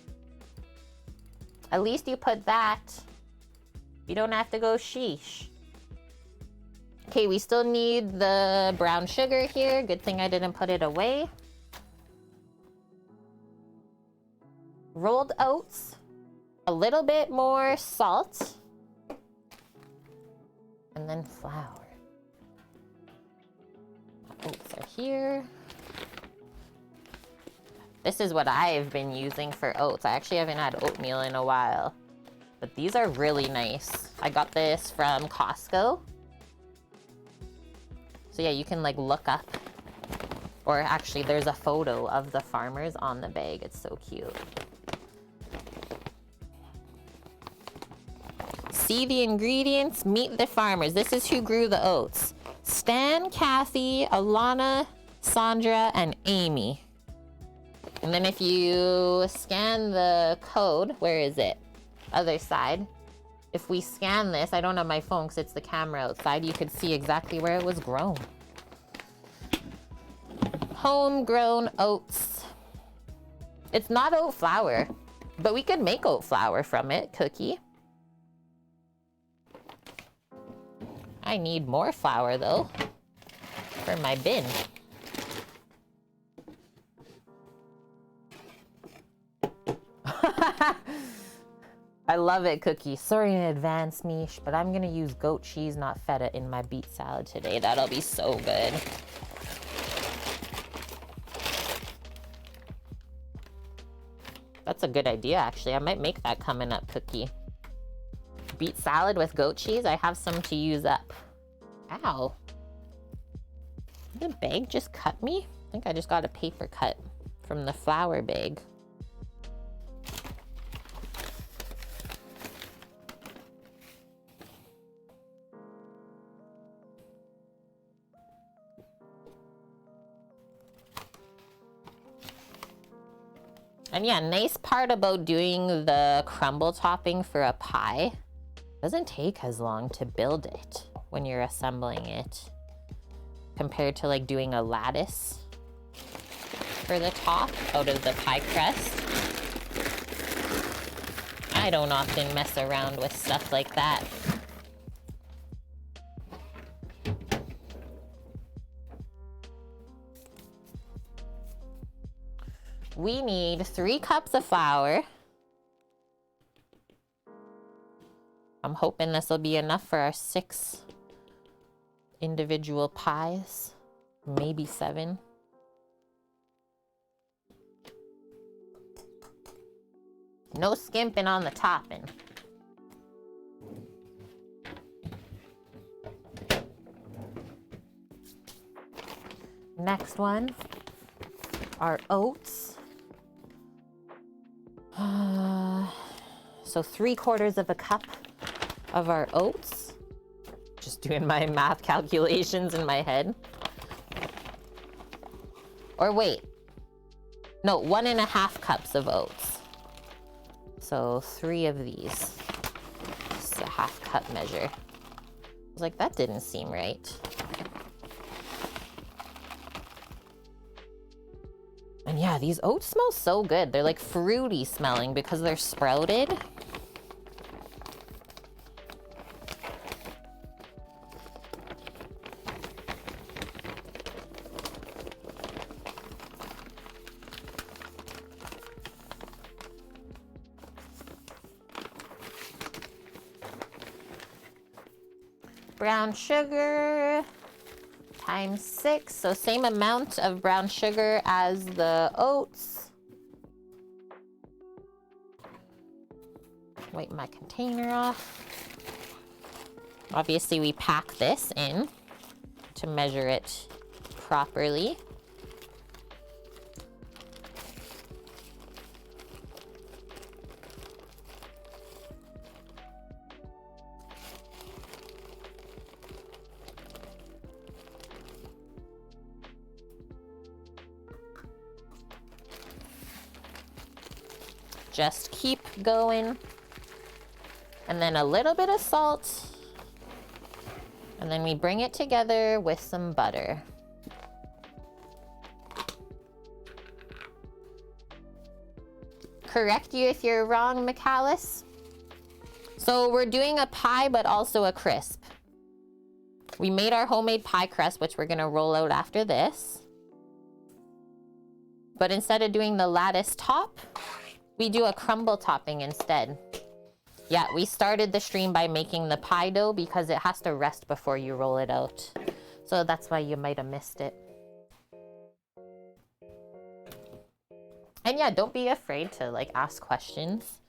At least you put that. You don't have to go sheesh. Okay, we still need the brown sugar here. Good thing I didn't put it away. Rolled oats. A little bit more salt. And then flour. Oats are here. This is what I've been using for oats. I actually haven't had oatmeal in a while. But these are really nice. I got this from Costco. So yeah, you can like look up. Or actually there's a photo of the farmers on the bag. It's so cute. See the ingredients, meet the farmers. This is who grew the oats. Stan, Kathy, Alana, Sandra, and Amy. And then if you scan the code, where is it? Other side. If we scan this, I don't have my phone because it's the camera outside, you could see exactly where it was grown. Homegrown oats. It's not oat flour, but we could make oat flour from it, Cookie. I need more flour though for my bin. I love it, Cookie. Sorry in advance, Mish, but I'm gonna use goat cheese, not feta, in my beet salad today. That'll be so good. That's a good idea, actually. I might make that coming up, Cookie. Beet salad with goat cheese. I have some to use up. Ow. Did the bag just cut me? I think I just got a paper cut from the flour bag. And yeah, nice part about doing the crumble topping for a pie, doesn't take as long to build it when you're assembling it compared to like doing a lattice for the top out of the pie crust. I don't often mess around with stuff like that. We need 3 cups of flour. I'm hoping this will be enough for our 6 individual pies, maybe 7. No skimping on the topping. Next one, our oats. So 3/4 of a cup of our oats. Just doing my math calculations in my head. Or wait, no, 1.5 cups of oats. So 3 of these. It's a 1/2 cup measure. I was like, that didn't seem right. And yeah, these oats smell so good. They're like fruity smelling because they're sprouted. Brown sugar times 6, so same amount of brown sugar as the oats. Wipe my container off. Obviously we pack this in to measure it properly. just keep going. And then a little bit of salt. And then we bring it together with some butter. Correct you if you're wrong, McAllis. So we're doing a pie, but also a crisp. We made our homemade pie crust, which we're gonna roll out after this. But instead of doing the lattice top, we do a crumble topping instead. Yeah, we started the stream by making the pie dough because it has to rest before you roll it out. So that's why you might have missed it. And yeah, don't be afraid to like ask questions.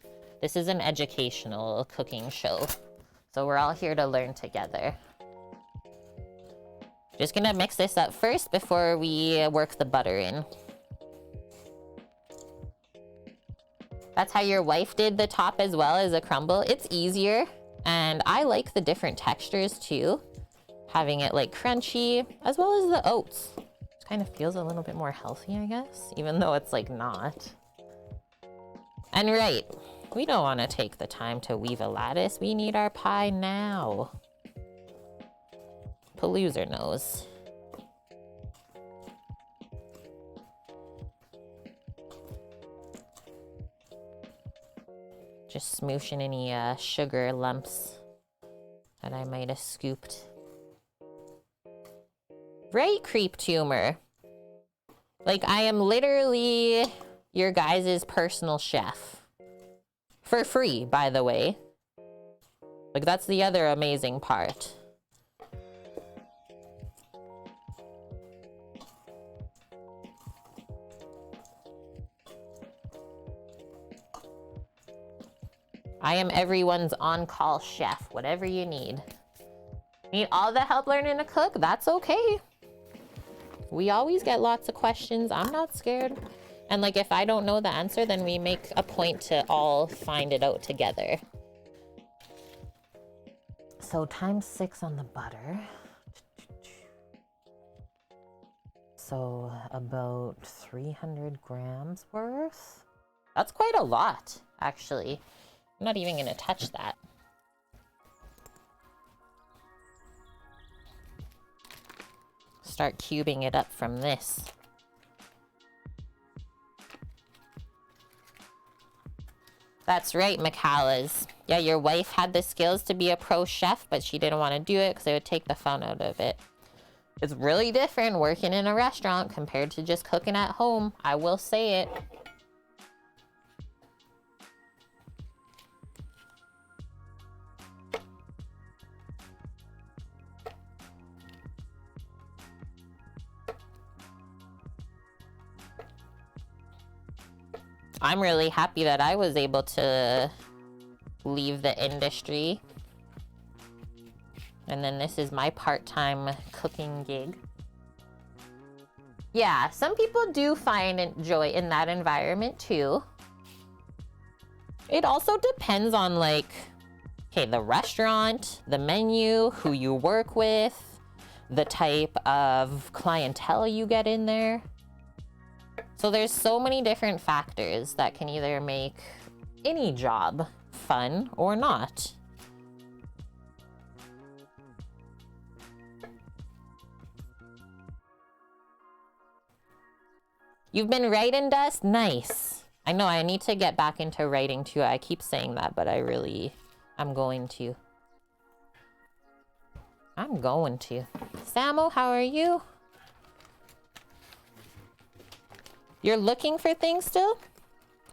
This is an educational cooking show. So we're all here to learn together. Just gonna mix this up first before we work the butter in. That's how your wife did the top as well as a crumble. It's easier, and I like the different textures too. Having it like crunchy, as well as the oats. It kind of feels a little bit more healthy, I guess, even though it's like not. And right, we don't want to take the time to weave a lattice. We need our pie now. Paloozer knows. Just smooshing any sugar lumps that I might have scooped. Right, Creep Tumor? Like, I am literally your guys' personal chef. For free, by the way. Like, that's the other amazing part. I am everyone's on-call chef, whatever you need. Need all the help learning to cook? That's okay. We always get lots of questions. I'm not scared. And like, if I don't know the answer, then we make a point to all find it out together. So ×6 on the butter. So about 300 grams worth. That's quite a lot, actually. I'm not even gonna touch that. Start cubing it up from this. That's right, McCallas. Yeah, your wife had the skills to be a pro chef, but she didn't want to do it because it would take the fun out of it. It's really different working in a restaurant compared to just cooking at home. I will say it. I'm really happy that I was able to leave the industry. And then this is my part-time cooking gig. Yeah, some people do find joy in that environment too. It also depends on like, okay, the restaurant, the menu, who you work with, the type of clientele you get in there. So there's so many different factors that can either make any job fun or not. You've been writing, Dust? Nice. I know I need to get back into writing too. I keep saying that, but I'm going to. I'm going to. Samo, how are you? You're looking for things still?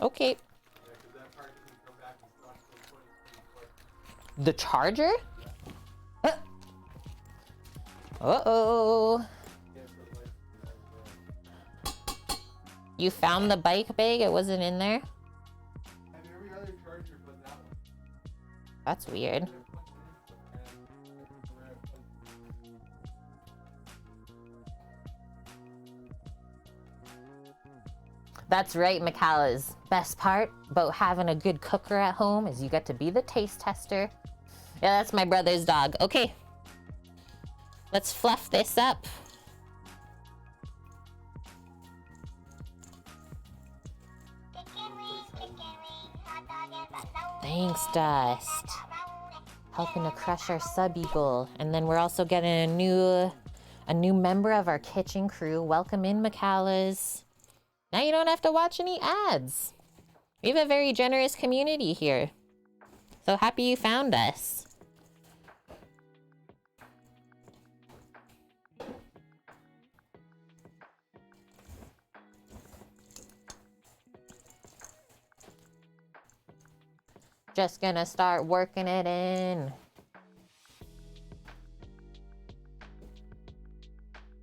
Okay. The charger? Uh-oh. You found the bike bag? It wasn't in there? That's weird. That's right, McCallas. Best part about having a good cooker at home is you get to be the taste tester. Yeah, that's my brother's dog. Okay. Let's fluff this up. Thanks, Dust. Helping to crush our sub eagle. And then we're also getting a new member of our kitchen crew. Welcome in, McCallas. Now you don't have to watch any ads. We have a very generous community here. So happy you found us. Just gonna start working it in.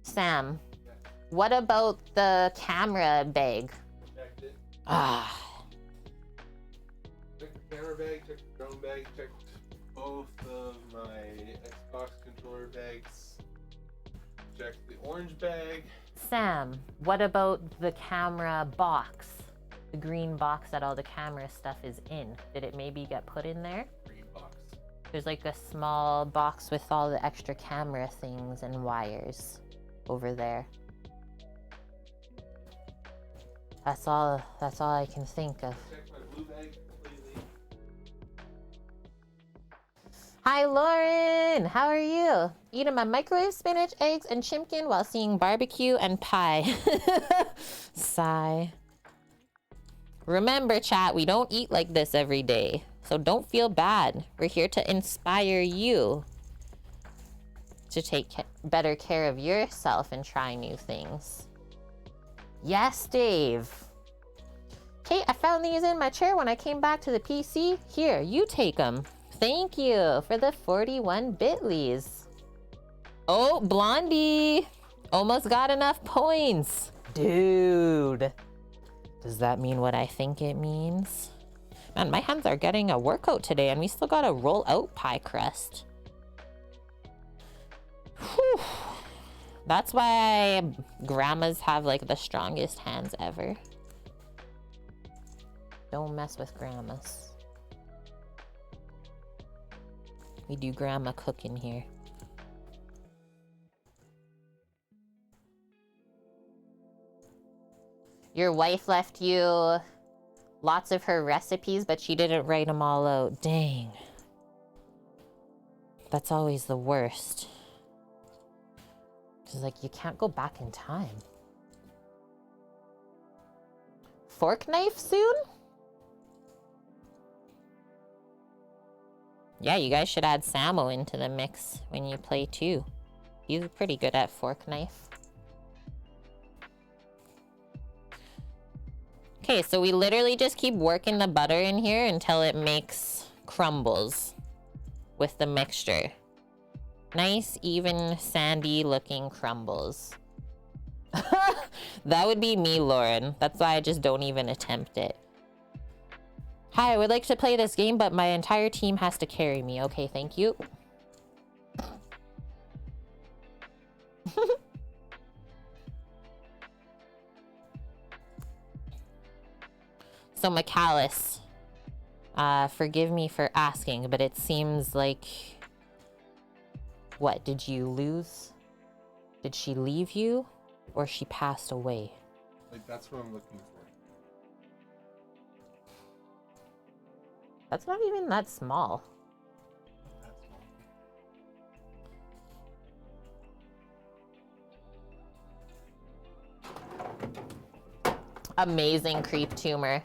Sam, what about the camera bag? Checked it. Ah. Checked the camera bag, checked the drone bag, checked both of my Xbox controller bags, checked the orange bag. Sam, what about the camera box? The green box that all the camera stuff is in. Did it maybe get put in there? Green box. There's like a small box with all the extra camera things and wires over there. That's all I can think of. Checked my blue bag completely. Hi Lauren, how are you? Eating my microwave spinach, eggs, and chimkin while seeing barbecue and pie. Sigh. Remember, chat, we don't eat like this every day, so don't feel bad. We're here to inspire you to take better care of yourself and try new things. Yes, Dave. Kate, I found these in my chair when I came back to the PC. Here, you take them. Thank you for the 41 bitlies. Oh, Blondie. Almost got enough points. Dude. Does that mean what I think it means? Man, my hands are getting a workout today and we still gotta roll out pie crust. Whew. That's why grandmas have like the strongest hands ever. Don't mess with grandmas. We do grandma cooking here. Your wife left you lots of her recipes, but she didn't write them all out. Dang. That's always the worst. Because, like, you can't go back in time. Fork knife soon? Yeah, you guys should add Samo into the mix when you play too. He's pretty good at fork knife. Okay, so we literally just keep working the butter in here until it makes crumbles with the mixture. Nice, even, sandy looking crumbles. That would be me, Lauren. That's why I just don't even attempt it. Hi, I would like to play this game, but my entire team has to carry me. Okay, thank you. So, McCallis, forgive me for asking, but it seems like... What, did you lose? Did she leave you? Or she passed away? Like, that's what I'm looking for. That's not even that small. That's all. Amazing creep tumor.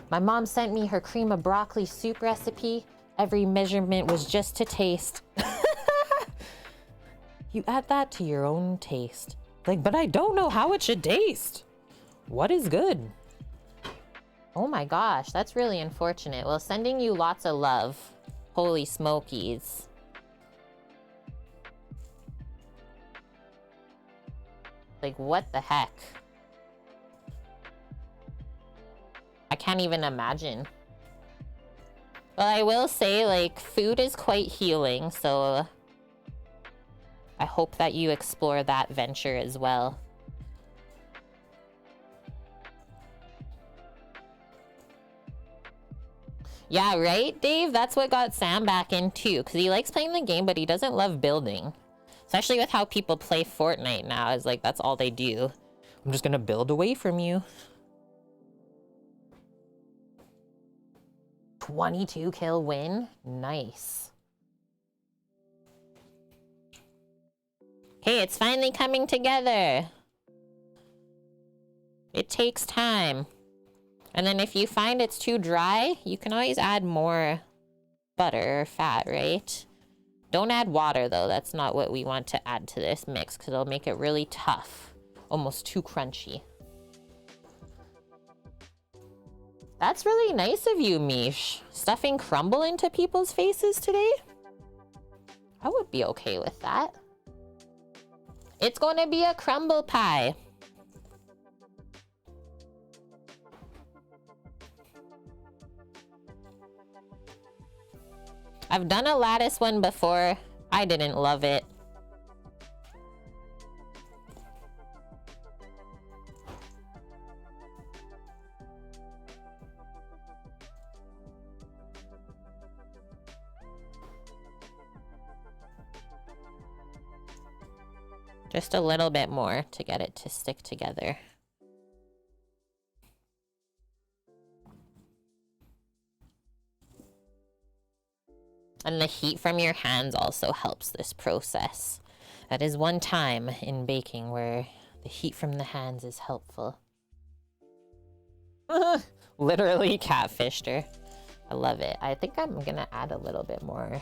My mom sent me her cream of broccoli soup recipe. Every measurement was just to taste. You add that to your own taste. Like, but I don't know how it should taste. What is good? Oh my gosh, that's really unfortunate. Well, sending you lots of love. Holy smokies. Like, what the heck? I can't even imagine. Well, I will say, like, food is quite healing, so I hope that you explore that venture as well. Yeah, right, Dave? That's what got Sam back in too, because he likes playing the game, but he doesn't love building. Especially with how people play Fortnite now, is like, that's all they do. I'm just gonna build away from you. 22 kill win. Nice. Hey, it's finally coming together. It takes time. And then if you find it's too dry, you can always add more butter or fat, right? Don't add water though. That's not what we want to add to this mix because it'll make it really tough. Almost too crunchy. That's really nice of you, Mish. Stuffing crumble into people's faces today? I would be okay with that. It's gonna be a crumble pie. I've done a lattice one before. I didn't love it. Just a little bit more to get it to stick together. And the heat from your hands also helps this process. That is one time in baking where the heat from the hands is helpful. Literally catfished her. I love it. I think I'm gonna add a little bit more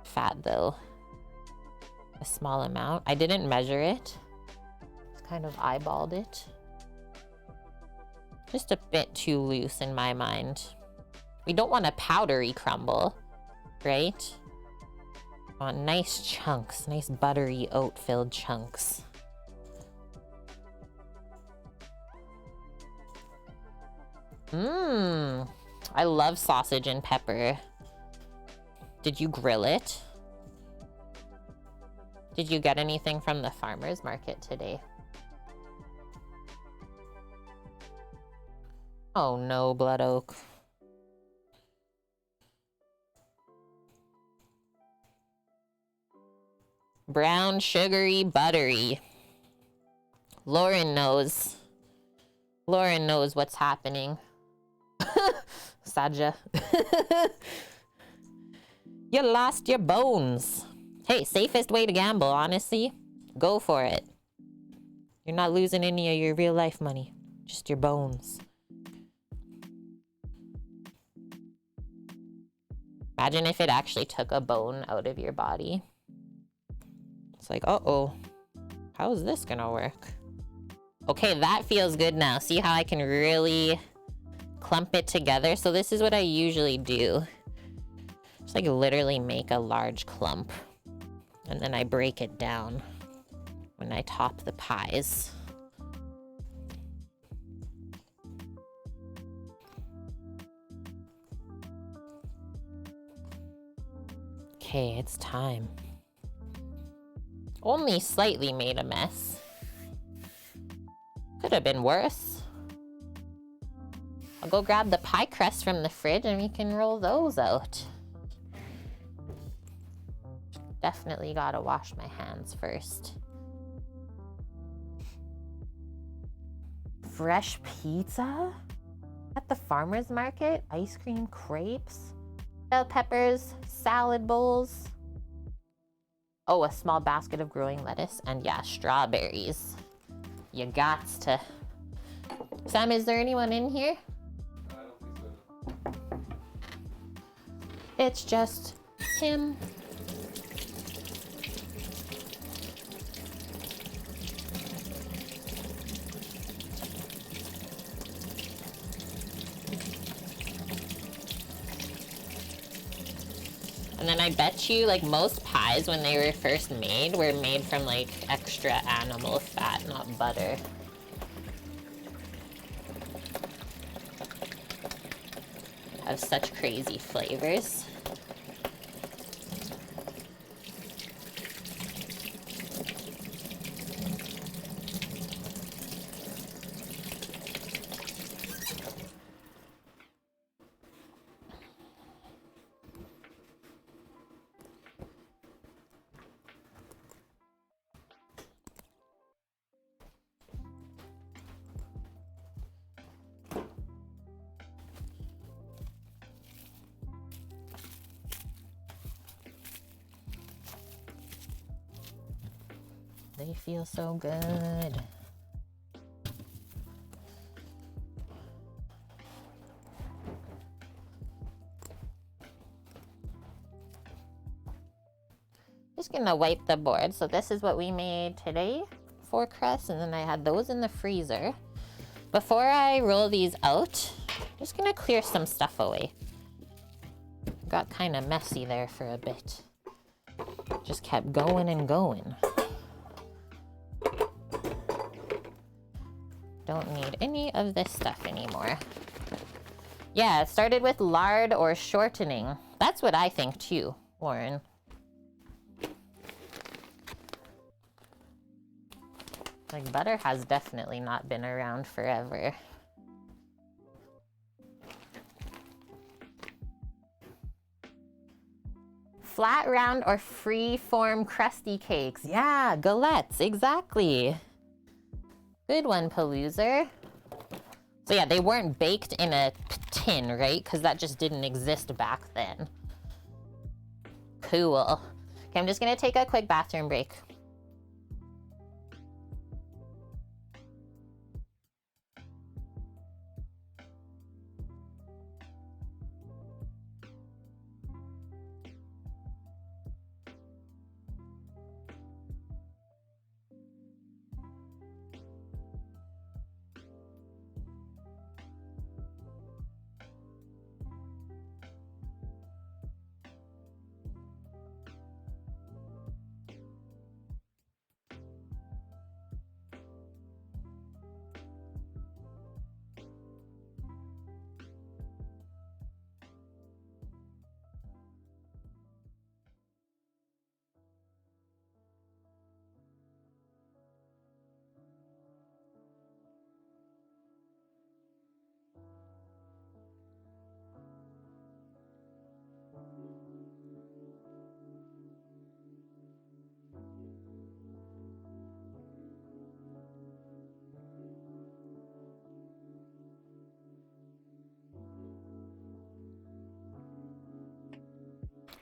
fat though. A small amount. I didn't measure it. Just kind of eyeballed it. Just a bit too loose in my mind. We don't want a powdery crumble, right? We want nice chunks, nice buttery oat-filled chunks. Mmm. I love sausage and pepper. Did you grill it? Did you get anything from the farmer's market today? Oh no, Blood Oak. Brown, sugary, buttery. Lauren knows. Lauren knows what's happening. Saja. You lost your bones. Hey, safest way to gamble, honestly. Go for it. You're not losing any of your real life money. Just your bones. Imagine if it actually took a bone out of your body. It's like, uh-oh. How is this gonna work? Okay, that feels good now. See how I can really clump it together? So this is what I usually do. Just like literally make a large clump. And then I break it down when I top the pies. Okay, it's time. Only slightly made a mess. Could have been worse. I'll go grab the pie crust from the fridge and we can roll those out. Definitely gotta wash my hands first. Fresh pizza at the farmer's market, ice cream crepes, bell peppers, salad bowls. Oh, a small basket of growing lettuce, and yeah, strawberries. You gots to. Sam, is there anyone in here? I don't think so. It's just him. And then I bet you, like, most pies when they were first made were made from, like, extra animal fat, not butter. Have such crazy flavors. They feel so good. Just gonna wipe the board. So this is what we made today, 4 crusts, and then I had those in the freezer. Before I roll these out, I'm just gonna clear some stuff away. Got kind of messy there for a bit. Just kept going and going. Don't need any of this stuff anymore. Yeah, it started with lard or shortening. That's what I think too, Warren. Like, butter has definitely not been around forever. Flat, round, or free-form crusty cakes. Yeah, galettes, exactly. Good one, Paloozer. So yeah, they weren't baked in a tin, right? Because that just didn't exist back then. Cool. Okay, I'm just gonna take a quick bathroom break.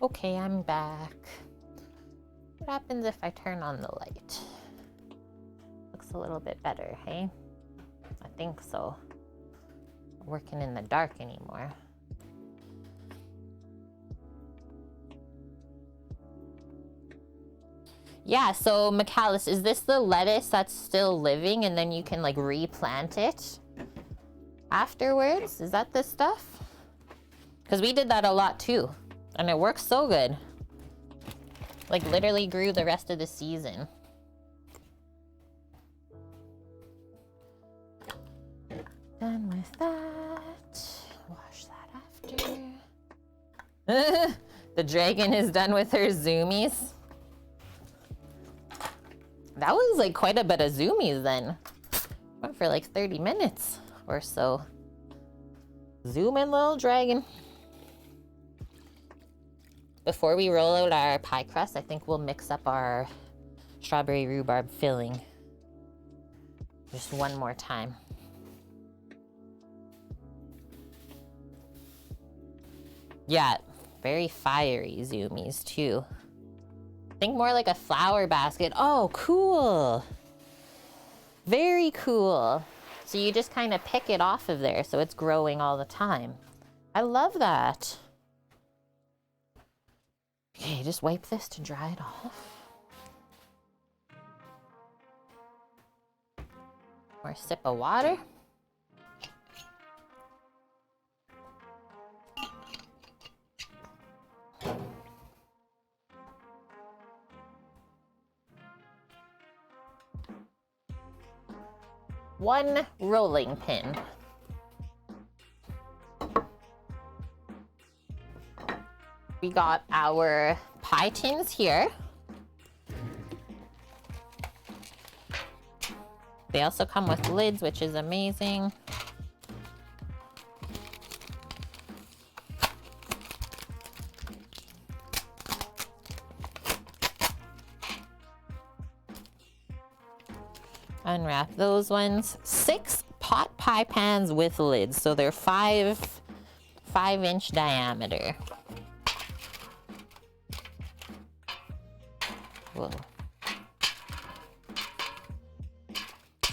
Okay, I'm back. What happens if I turn on the light? Looks a little bit better, hey? I think so. Not working in the dark anymore. Yeah, so McAllis, is this the lettuce that's still living and then you can like replant it afterwards? Is that the stuff? Because we did that a lot too. And it works so good. Like literally grew the rest of the season. Done with that. Wash that after. The dragon is done with her zoomies. That was like quite a bit of zoomies then. Went for like 30 minutes or so. Zoom in, little dragon. Before we roll out our pie crust, I think we'll mix up our strawberry rhubarb filling. Just one more time. Yeah, very fiery zoomies too. Think more like a flower basket. Oh, cool. Very cool. So you just kind of pick it off of there so it's growing all the time. I love that. Okay, just wipe this to dry it off. More sip of water. One rolling pin. We got our pie tins here. They also come with lids, which is amazing. Unwrap those ones. 6 pot pie pans with lids, so they're 5-inch diameter. Whoa.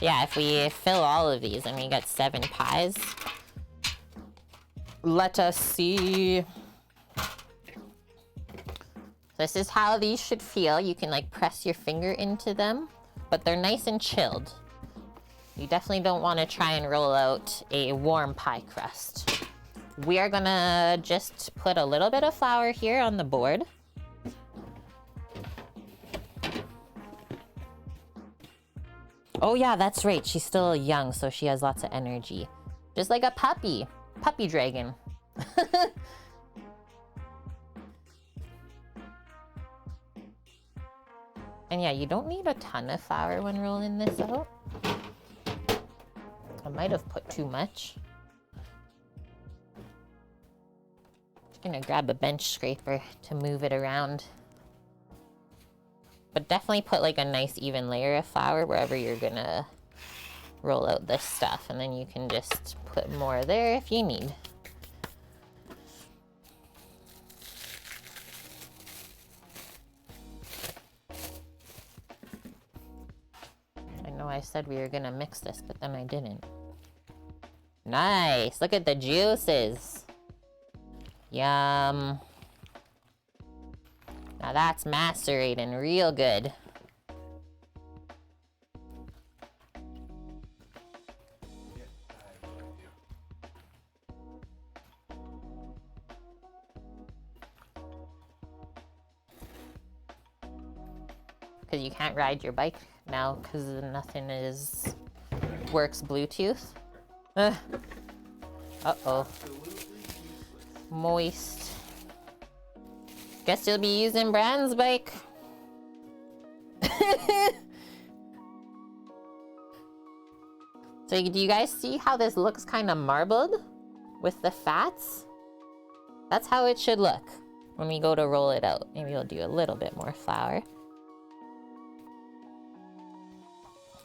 Yeah, if we fill all of these and we get 7 pies. Let us see. This is how these should feel. You can like press your finger into them, but they're nice and chilled. You definitely don't want to try and roll out a warm pie crust. We are gonna just put a little bit of flour here on the board. Oh yeah, that's right. She's still young, so she has lots of energy. Just like a puppy. Puppy dragon. And yeah, you don't need a ton of flour when rolling this out. I might have put too much. Just gonna grab a bench scraper to move it around. But definitely put like a nice even layer of flour wherever you're gonna roll out this stuff. And then you can just put more there if you need. I know I said we were gonna mix this, but then I didn't. Nice, look at the juices. Yum. Now that's macerating real good. Because you can't ride your bike now because nothing works Bluetooth. Uh-oh. Moist. Guess you'll be using Brand's bike. So do you guys see how this looks kind of marbled with the fats? That's how it should look when we go to roll it out. Maybe we'll do a little bit more flour.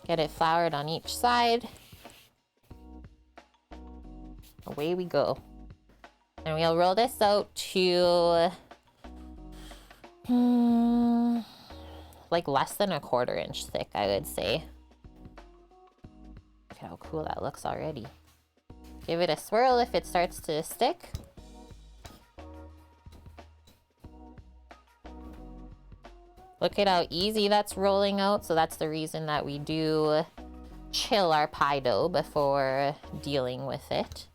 Get it floured on each side. Away we go. And we'll roll this out to like less than a 1/4 inch thick, I would say. Look how cool that looks already. Give it a swirl if it starts to stick. Look at how easy that's rolling out. So that's the reason that we do chill our pie dough before dealing with it.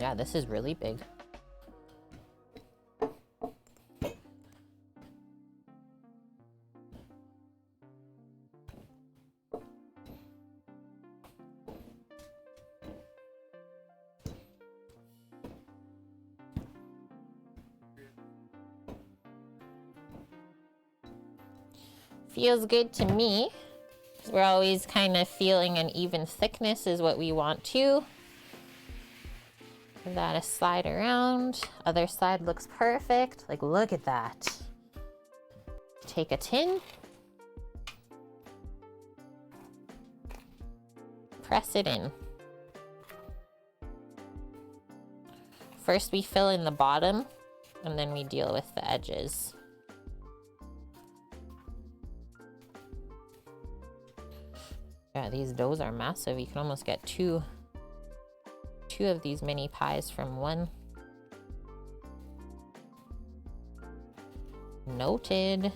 Yeah, this is really big. Feels good to me. We're always kind of feeling an even thickness is what we want too. Give that a slide around. Other side looks perfect. Like, look at that. Take a tin. Press it in. First we fill in the bottom, and then we deal with the edges. Yeah, these doughs are massive. You can almost get two of these mini pies from one. Noted.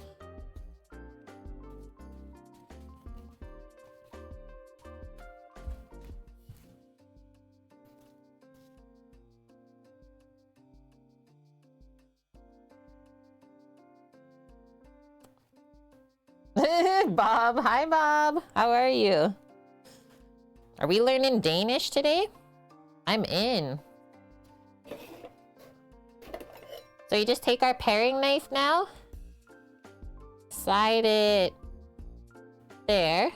Bob, hi Bob. How are you? Are we learning Danish today? I'm in. So you just take our paring knife now, slide it there,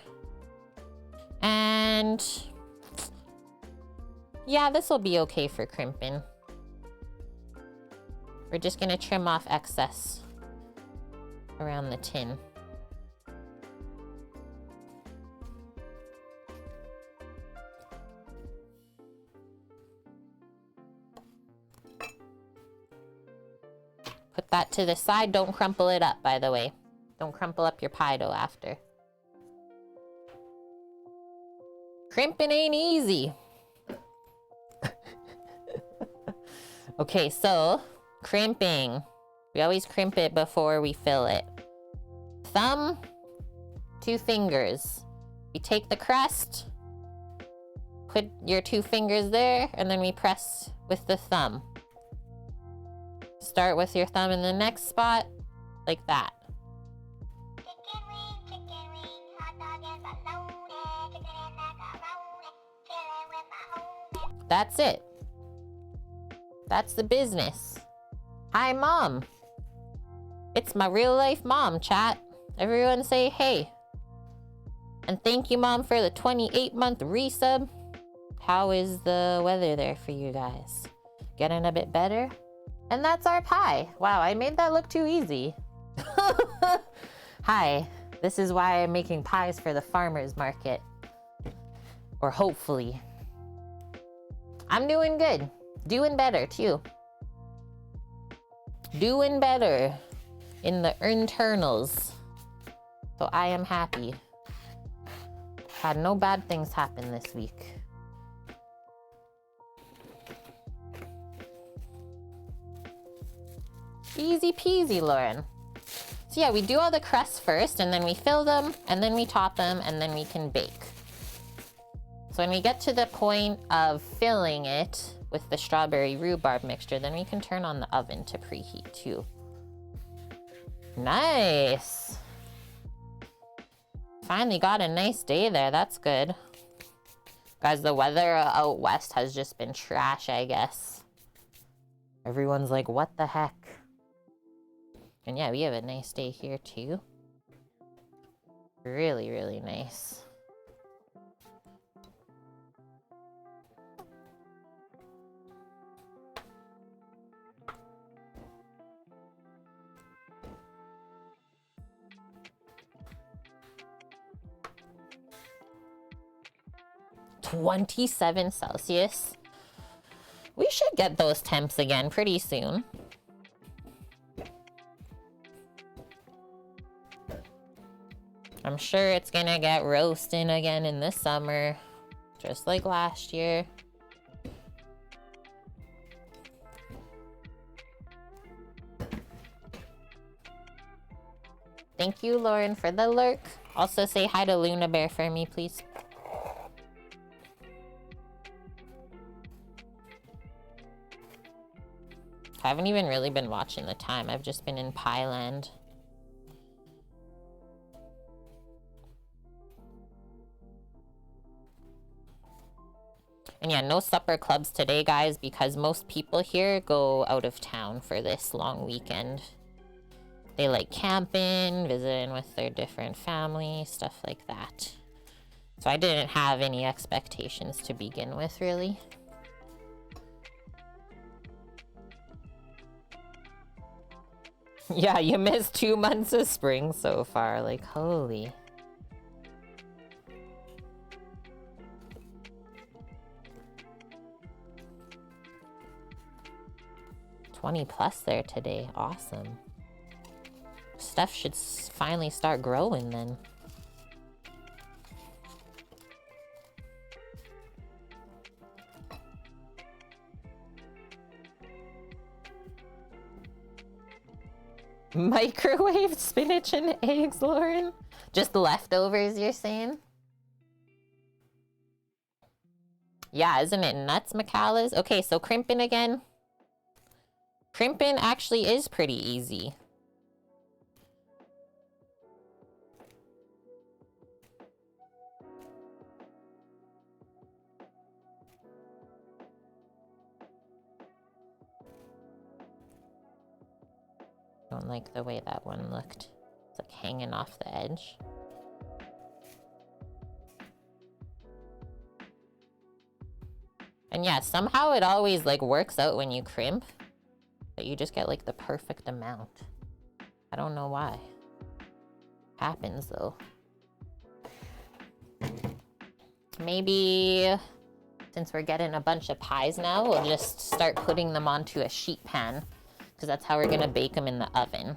and yeah, this will be okay for crimping. We're just gonna trim off excess around the tin. Put that to the side. Don't crumple it up, by the way. Don't crumple up your pie dough after. Crimping ain't easy. Okay, so crimping. We always crimp it before we fill it. Thumb, 2 fingers. We take the crust, put your 2 fingers there, and then we press with the thumb. Start with your thumb in the next spot, like that. That's it. That's the business. Hi, Mom. It's my real life mom, chat. Everyone say hey. And thank you, Mom, for the 28-month resub. How is the weather there for you guys? Getting a bit better? And that's our pie. Wow, I made that look too easy. Hi, this is why I'm making pies for the farmer's market. Or hopefully. I'm doing good. Doing better, too. Doing better in the internals. So I am happy. Had no bad things happen this week. Easy peasy, Lauren. So yeah, we do all the crusts first, and then we fill them, and then we top them, and then we can bake. So when we get to the point of filling it with the strawberry rhubarb mixture, then we can turn on the oven to preheat too. Nice. Finally got a nice day there. That's good. Guys, the weather out west has just been trash, I guess. Everyone's like, what the heck? And yeah, we have a nice day here too. Really, really nice. $27 Celsius. We should get those temps again pretty soon. I'm sure it's gonna get roasting again in the summer, just like last year. Thank you, Lauren, for the lurk. Also say hi to Luna Bear for me, please. I haven't even really been watching the time. I've just been in Pie Land. And yeah, no supper clubs today, guys, because most people here go out of town for this long weekend. They like camping, visiting with their different families, stuff like that. So I didn't have any expectations to begin with, really. Yeah, you missed 2 months of spring so far. Like, holy. +20 there today. Awesome. Stuff should finally start growing then. Microwave spinach and eggs, Lauren? Just leftovers, you're saying? Yeah, isn't it nuts, Macallas? Okay, so crimping again. Crimping actually is pretty easy. Don't like the way that one looked. It's like hanging off the edge. And yeah, somehow it always like works out when you crimp. But you just get like the perfect amount. I don't know why. Happens though. Maybe since we're getting a bunch of pies now, we'll just start putting them onto a sheet pan. because that's how we're gonna bake them in the oven.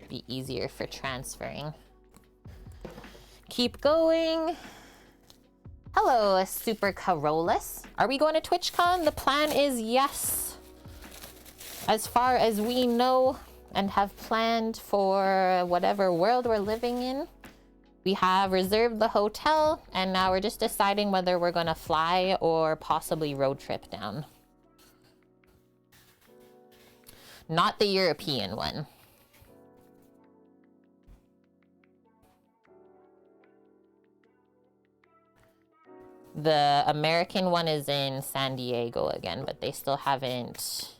Be easier for transferring. Keep going. Hello, Super Carolus. Are we going to TwitchCon? The plan is yes. As far as we know and have planned for whatever world we're living in, we have reserved the hotel, and now we're just deciding whether we're going to fly or possibly road trip down. Not the European one. The American one is in San Diego again, but they still haven't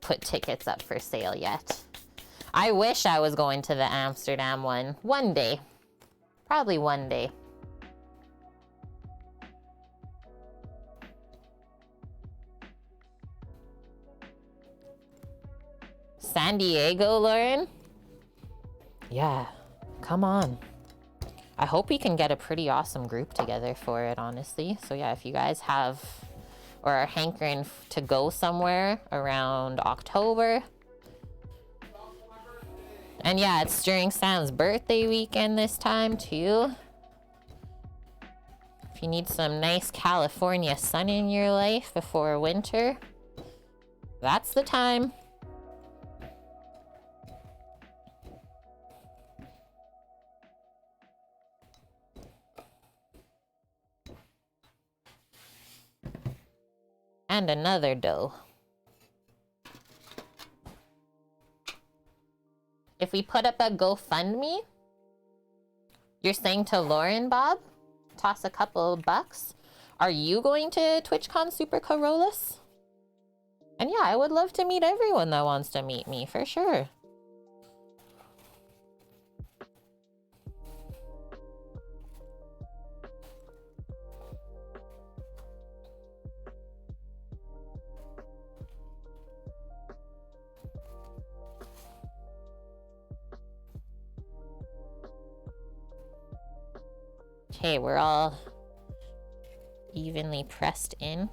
put tickets up for sale yet. I wish I was going to the Amsterdam one. One day. Probably one day. San Diego, Lauren? Yeah, come on. I hope we can get a pretty awesome group together for it, honestly. So yeah, if you guys have or are hankering to go somewhere around October. And yeah, it's during Sam's birthday weekend this time too. If you need some nice California sun in your life before winter, that's the time. And another dough. If we put up a GoFundMe, you're saying to Lauren, Bob, toss a couple bucks. Are you going to TwitchCon Super Carolus? And yeah, I would love to meet everyone that wants to meet me, for sure. Okay, we're all evenly pressed in.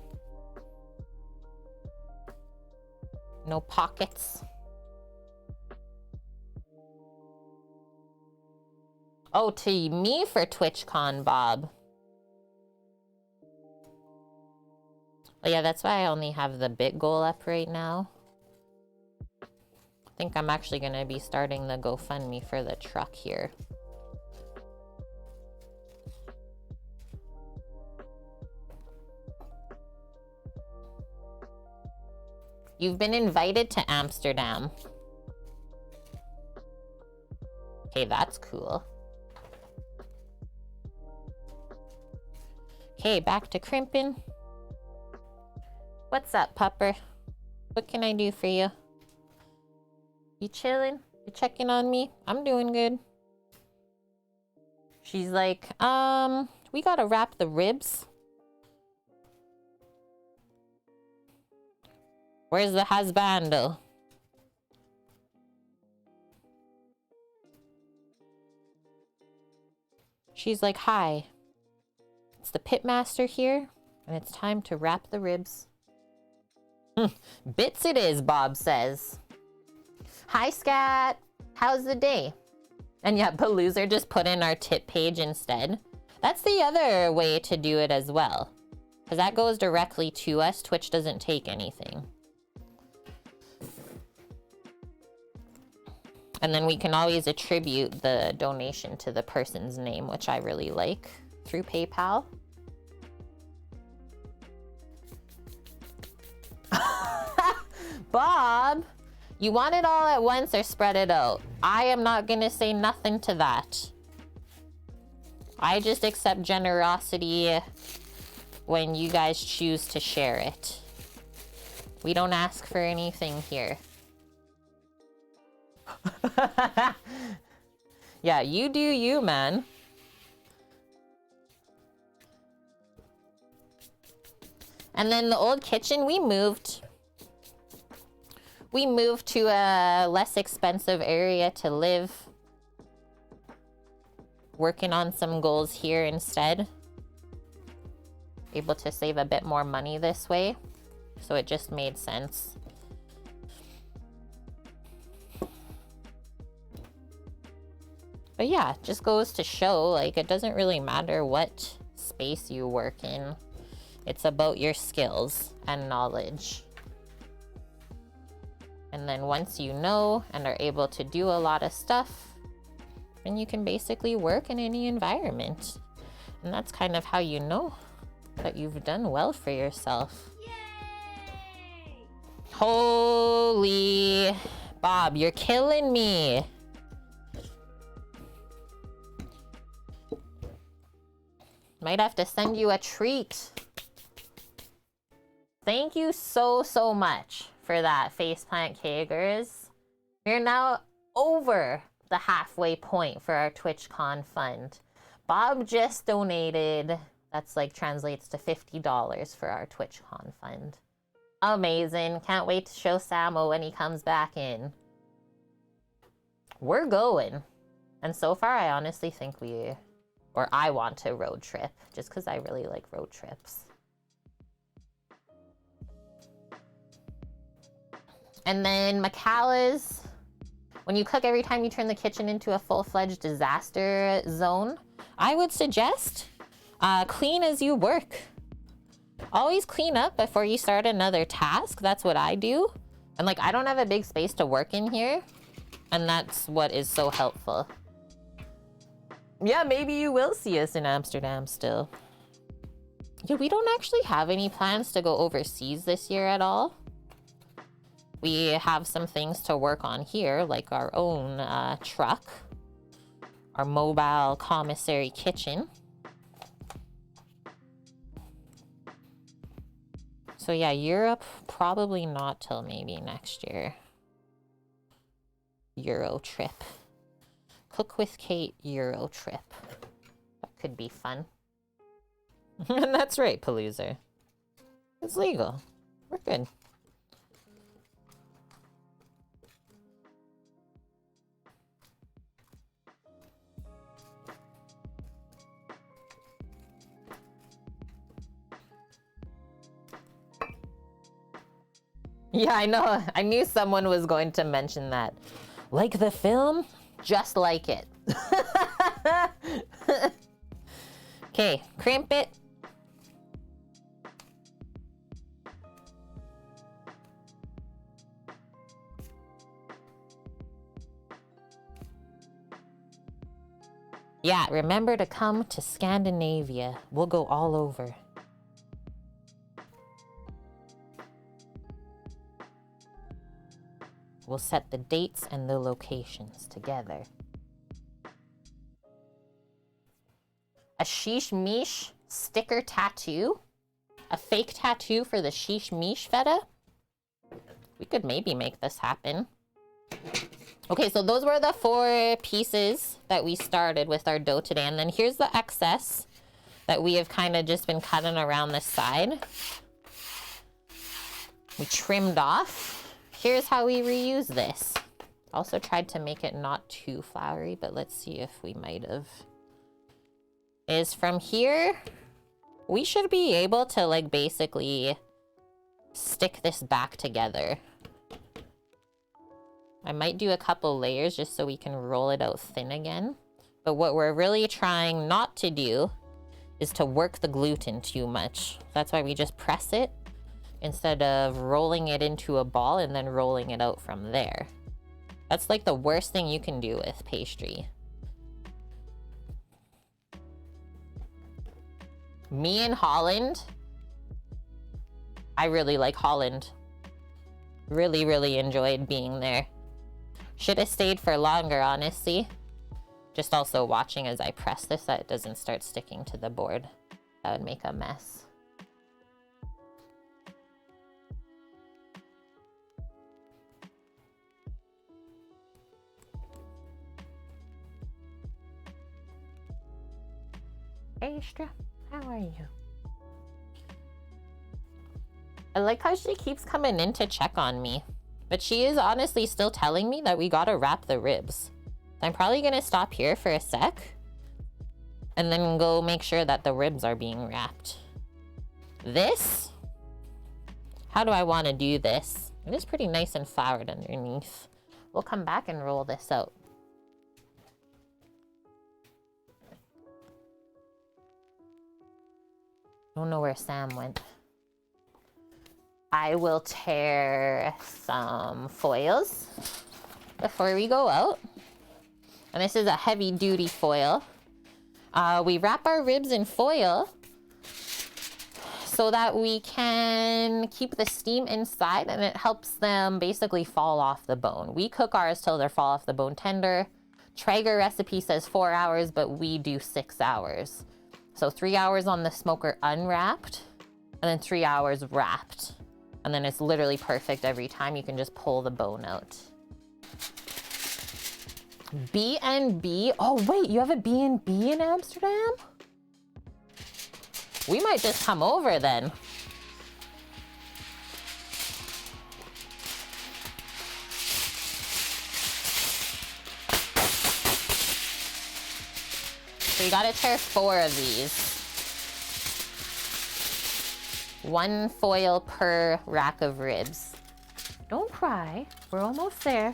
No pockets. Oh, to me for TwitchCon, Bob. Oh yeah, that's why I only have the bit goal up right now. I think I'm actually going to be starting the GoFundMe for the truck here. You've been invited to Amsterdam. Okay, that's cool. Okay, back to crimping. What's up, pupper? What can I do for you? You chilling? You checking on me? I'm doing good. She's like, we gotta wrap the ribs. Where's the husbando? She's like, hi. It's the pitmaster here, and it's time to wrap the ribs. Bits it is, Bob says. Hi, Scat. How's the day? And yeah, Paloozer just put in our tip page instead. That's the other way to do it as well. Because that goes directly to us. Twitch doesn't take anything. And then we can always attribute the donation to the person's name, which I really like, through PayPal. Bob, you want it all at once or spread it out? I am not gonna say nothing to that. I just accept generosity when you guys choose to share it. We don't ask for anything here. Yeah, you do you, man. And then the old kitchen, we moved to a less expensive area to live. Working on some goals here instead. Able to save a bit more money this way. So it just made sense. But yeah, it just goes to show, like, it doesn't really matter what space you work in. It's about your skills and knowledge. And then once you know and are able to do a lot of stuff, then you can basically work in any environment. And that's kind of how you know that you've done well for yourself. Yay! Holy Bob, you're killing me. Might have to send you a treat. Thank you so much for that, Faceplant Kagers. We're now over the halfway point for our TwitchCon fund. Bob just donated, that's like translates to $50 for our TwitchCon fund. Amazing. Can't wait to show Samo when he comes back in. We're going. And so far, I honestly think I want to road trip, just because I really like road trips. And then Macala's, when you cook every time you turn the kitchen into a full-fledged disaster zone, I would suggest clean as you work. Always clean up before you start another task. That's what I do. And like, I don't have a big space to work in here, and that's what is so helpful. Yeah, maybe you will see us in Amsterdam still. Yeah, we don't actually have any plans to go overseas this year at all. We have some things to work on here, like our own truck, our mobile commissary kitchen. So yeah, Europe, probably not till maybe next year. Euro trip. Cook with Kate Euro trip. That could be fun. And that's right, Palooza. It's legal. We're good. Yeah, I know. I knew someone was going to mention that. Like the film? Just like it. Okay, crimp it. Yeah, remember to come to Scandinavia. We'll go all over. We'll set the dates and the locations together. A Sheesh Meesh sticker tattoo? A fake tattoo for the Sheesh Meesh feta? We could maybe make this happen. Okay, so those were the 4 pieces that we started with our dough today. And then here's the excess that we have kind of just been cutting around the side. We trimmed off. Here's how we reuse this. Also tried to make it not too floury, but let's see if we might have. Is from here, we should be able to like basically stick this back together. I might do a couple layers just so we can roll it out thin again. But what we're really trying not to do is to work the gluten too much. That's why we just press it instead of rolling it into a ball and then rolling it out from there. That's like the worst thing you can do with pastry. Me in Holland, I really like Holland. Really enjoyed being there. Should have stayed for longer, honestly. Just also watching as I press this that it doesn't start sticking to the board. That would make a mess. Astra, how are you? I like how she keeps coming in to check on me. But she is honestly still telling me that we gotta wrap the ribs. I'm probably gonna stop here for a sec. And then go make sure that the ribs are being wrapped. This? How do I want to do this? It is pretty nice and floured underneath. We'll come back and roll this out. Don't know where Sam went. I will tear some foils before we go out. And this is a heavy duty foil. We wrap our ribs in foil so that we can keep the steam inside, and it helps them basically fall off the bone. We cook ours till they fall off the bone tender. Traeger recipe says 4 hours, but we do 6 hours. So 3 hours on the smoker unwrapped, and then 3 hours wrapped. And then it's literally perfect every time. You can just pull the bone out. B&B. Oh, wait, you have a B&B in Amsterdam? We might just come over then. So you gotta tear 4 of these. 1 foil per rack of ribs. Don't cry. We're almost there.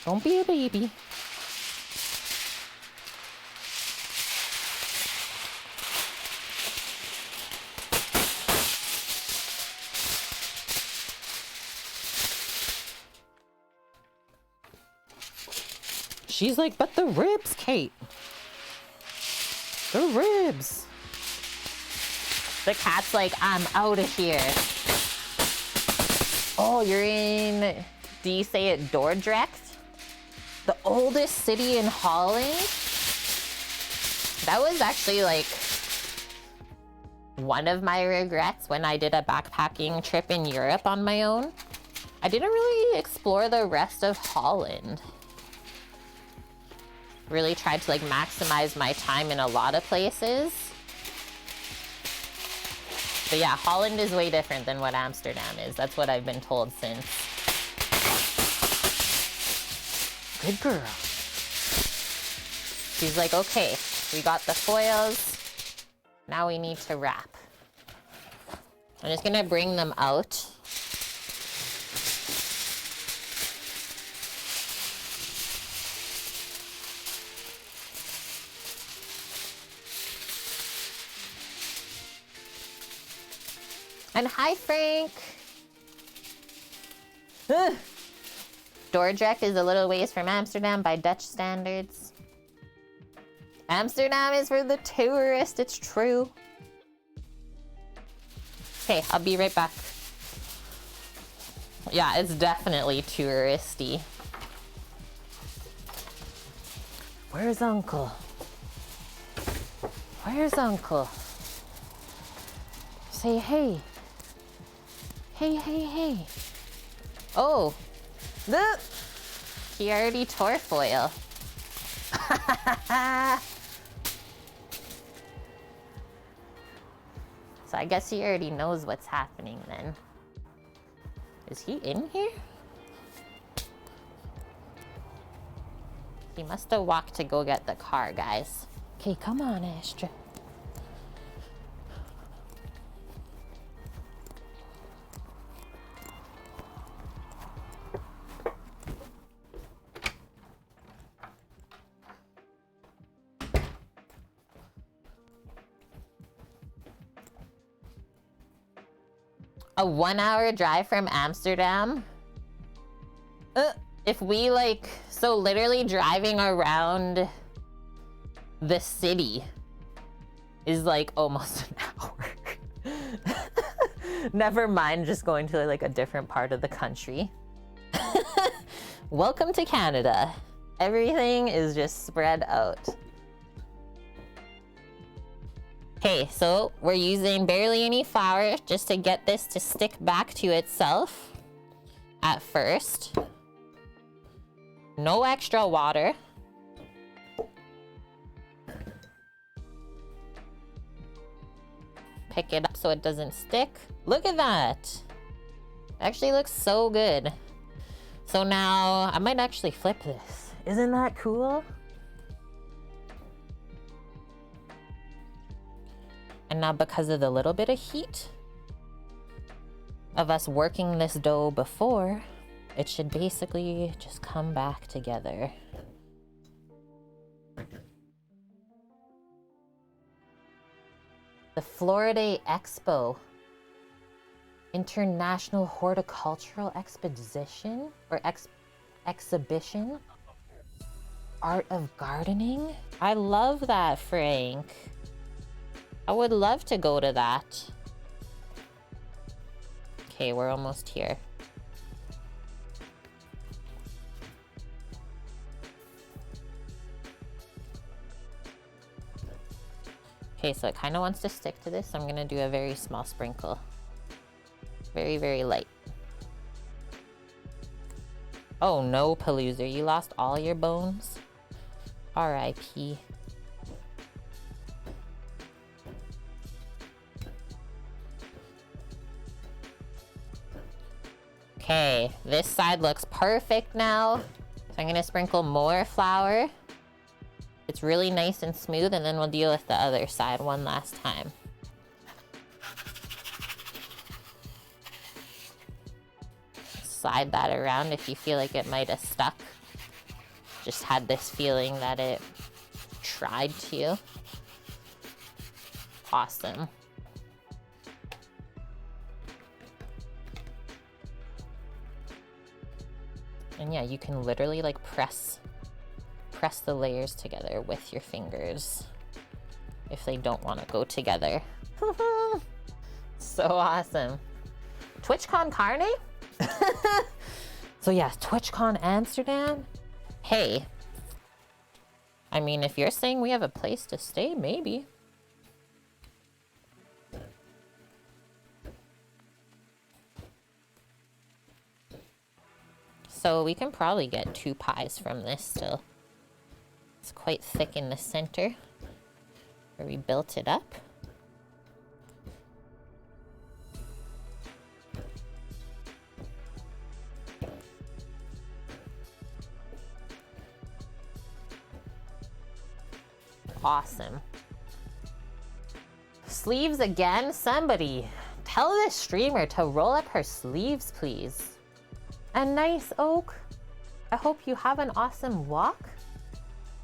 Don't be a baby. She's like, but the ribs, Kate. The ribs. The cat's like, I'm out of here. Oh, you're in, do you say it Dordrecht? The oldest city in Holland? That was actually like one of my regrets when I did a backpacking trip in Europe on my own. I didn't really explore the rest of Holland. Really tried to like maximize my time in a lot of places. But yeah, Holland is way different than what Amsterdam is. That's what I've been told since. Good girl. She's like, okay, we got the foils. Now we need to wrap. I'm just gonna bring them out. And hi, Frank. Ugh. Dordrecht is a little ways from Amsterdam by Dutch standards. Amsterdam is for the tourist, it's true. Okay, I'll be right back. Yeah, it's definitely touristy. Where's Uncle? Where's Uncle? Say hey. Hey, hey, hey. Oh, look. He already tore foil. So I guess he already knows what's happening then. Is he in here? He must have walked to go get the car, guys. Okay, come on, Astra. A 1-hour drive from Amsterdam? If we like, so literally driving around the city is like almost an hour. Never mind just going to like a different part of the country. Welcome to Canada. Everything is just spread out. Okay, so we're using barely any flour just to get this to stick back to itself at first. No extra water. Pick it up so it doesn't stick. Look at that. Actually looks so good. So now I might actually flip this. Isn't that cool? And now because of the little bit of heat of us working this dough before, it should basically just come back together. The Florida Expo. International Horticultural Exposition or Exhibition. Art of Gardening. I love that, Frank. I would love to go to that. Okay, we're almost here. Okay, so it kind of wants to stick to this, so I'm gonna do a very small sprinkle. Very, very light. Oh no, Palooza, you lost all your bones? R.I.P. Okay, this side looks perfect now. So I'm gonna sprinkle more flour. It's really nice and smooth, and then we'll deal with the other side one last time. Slide that around if you feel like it might have stuck. Just had this feeling that it tried to. Awesome. And yeah, you can literally like press the layers together with your fingers if they don't want to go together. So awesome. TwitchCon Carne? So yeah, TwitchCon Amsterdam. Hey, I mean, if you're saying we have a place to stay, maybe. So we can probably get 2 pies from this still. It's quite thick in the center where we built it up. Awesome. Sleeves again? Somebody tell this streamer to roll up her sleeves, please. And nice, Oak. I hope you have an awesome walk.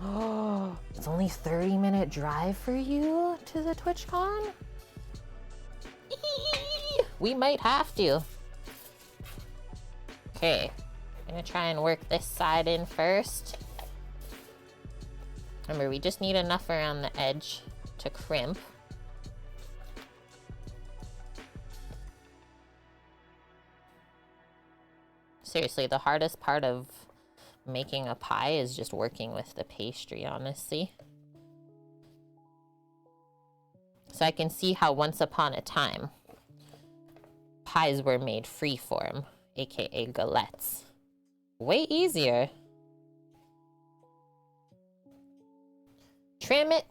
Oh, it's only 30-minute drive for you to the TwitchCon? We might have to. Okay, I'm gonna try and work this side in first. Remember, we just need enough around the edge to crimp. Seriously, the hardest part of making a pie is just working with the pastry, honestly. So I can see how once upon a time, pies were made freeform, aka galettes. Way easier. Trim it.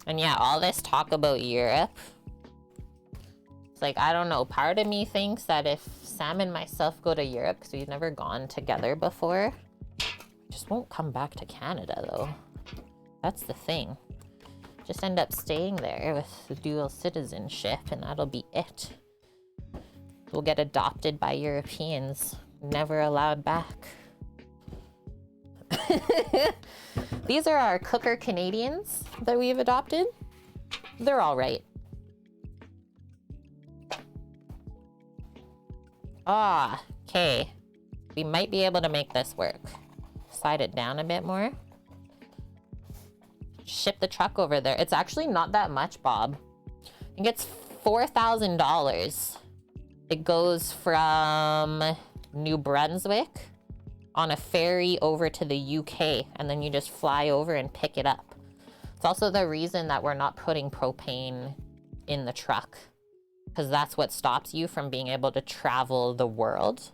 And yeah, all this talk about Europe, it's like, I don't know, part of me thinks that if Sam and myself go to Europe, because we've never gone together before, we just won't come back to Canada though. That's the thing. Just end up staying there with the dual citizenship and that'll be it. We'll get adopted by Europeans, never allowed back. These are our cooker Canadians that we've adopted. They're all right. Ah, okay. We might be able to make this work. Slide it down a bit more. Ship the truck over there. It's actually not that much, Bob. I think it's $4,000. It goes from New Brunswick on a ferry over to the UK, and then you just fly over and pick it up. It's also the reason that we're not putting propane in the truck, because that's what stops you from being able to travel the world,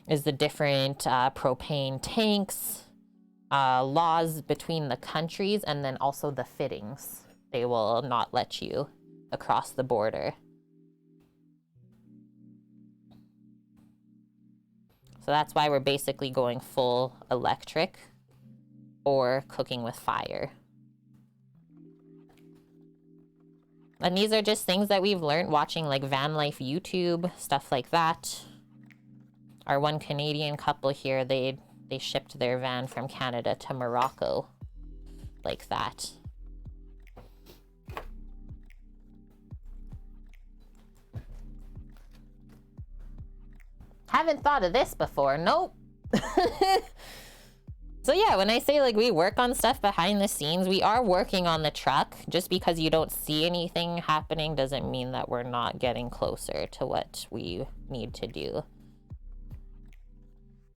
is the different propane tanks, laws between the countries, and then also the fittings. They will not let you across the border. So that's why we're basically going full electric or cooking with fire. And these are just things that we've learned watching like van life YouTube, stuff like that. Our one Canadian couple here, they shipped their van from Canada to Morocco like that. Haven't thought of this before. Nope. So yeah, when I say like we work on stuff behind the scenes, we are working on the truck. Just because you don't see anything happening doesn't mean that we're not getting closer to what we need to do.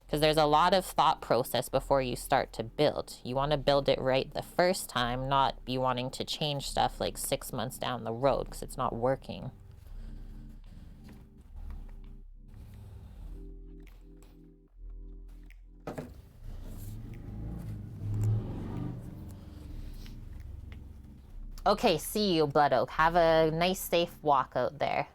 Because there's a lot of thought process before you start to build. You want to build it right the first time, not be wanting to change stuff like 6 months down the road because it's not working. Okay, see you, Blood Oak. Have a nice, safe walk out there.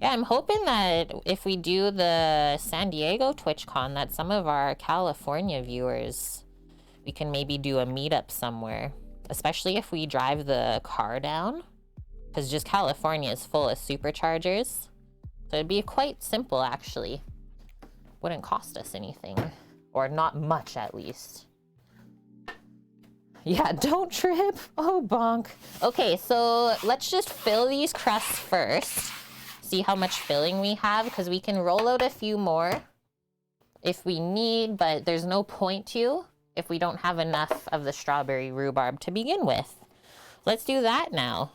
Yeah, I'm hoping that if we do the San Diego TwitchCon, that some of our California viewers, we can maybe do a meetup somewhere. Especially if we drive the car down. Because just California is full of superchargers. So it'd be quite simple, actually. Wouldn't cost us anything. Or not much, at least. Yeah, don't trip. Oh, bonk. Okay, so let's just fill these crusts first. See how much filling we have, because we can roll out a few more if we need, but there's no point to if we don't have enough of the strawberry rhubarb to begin with. Let's do that now.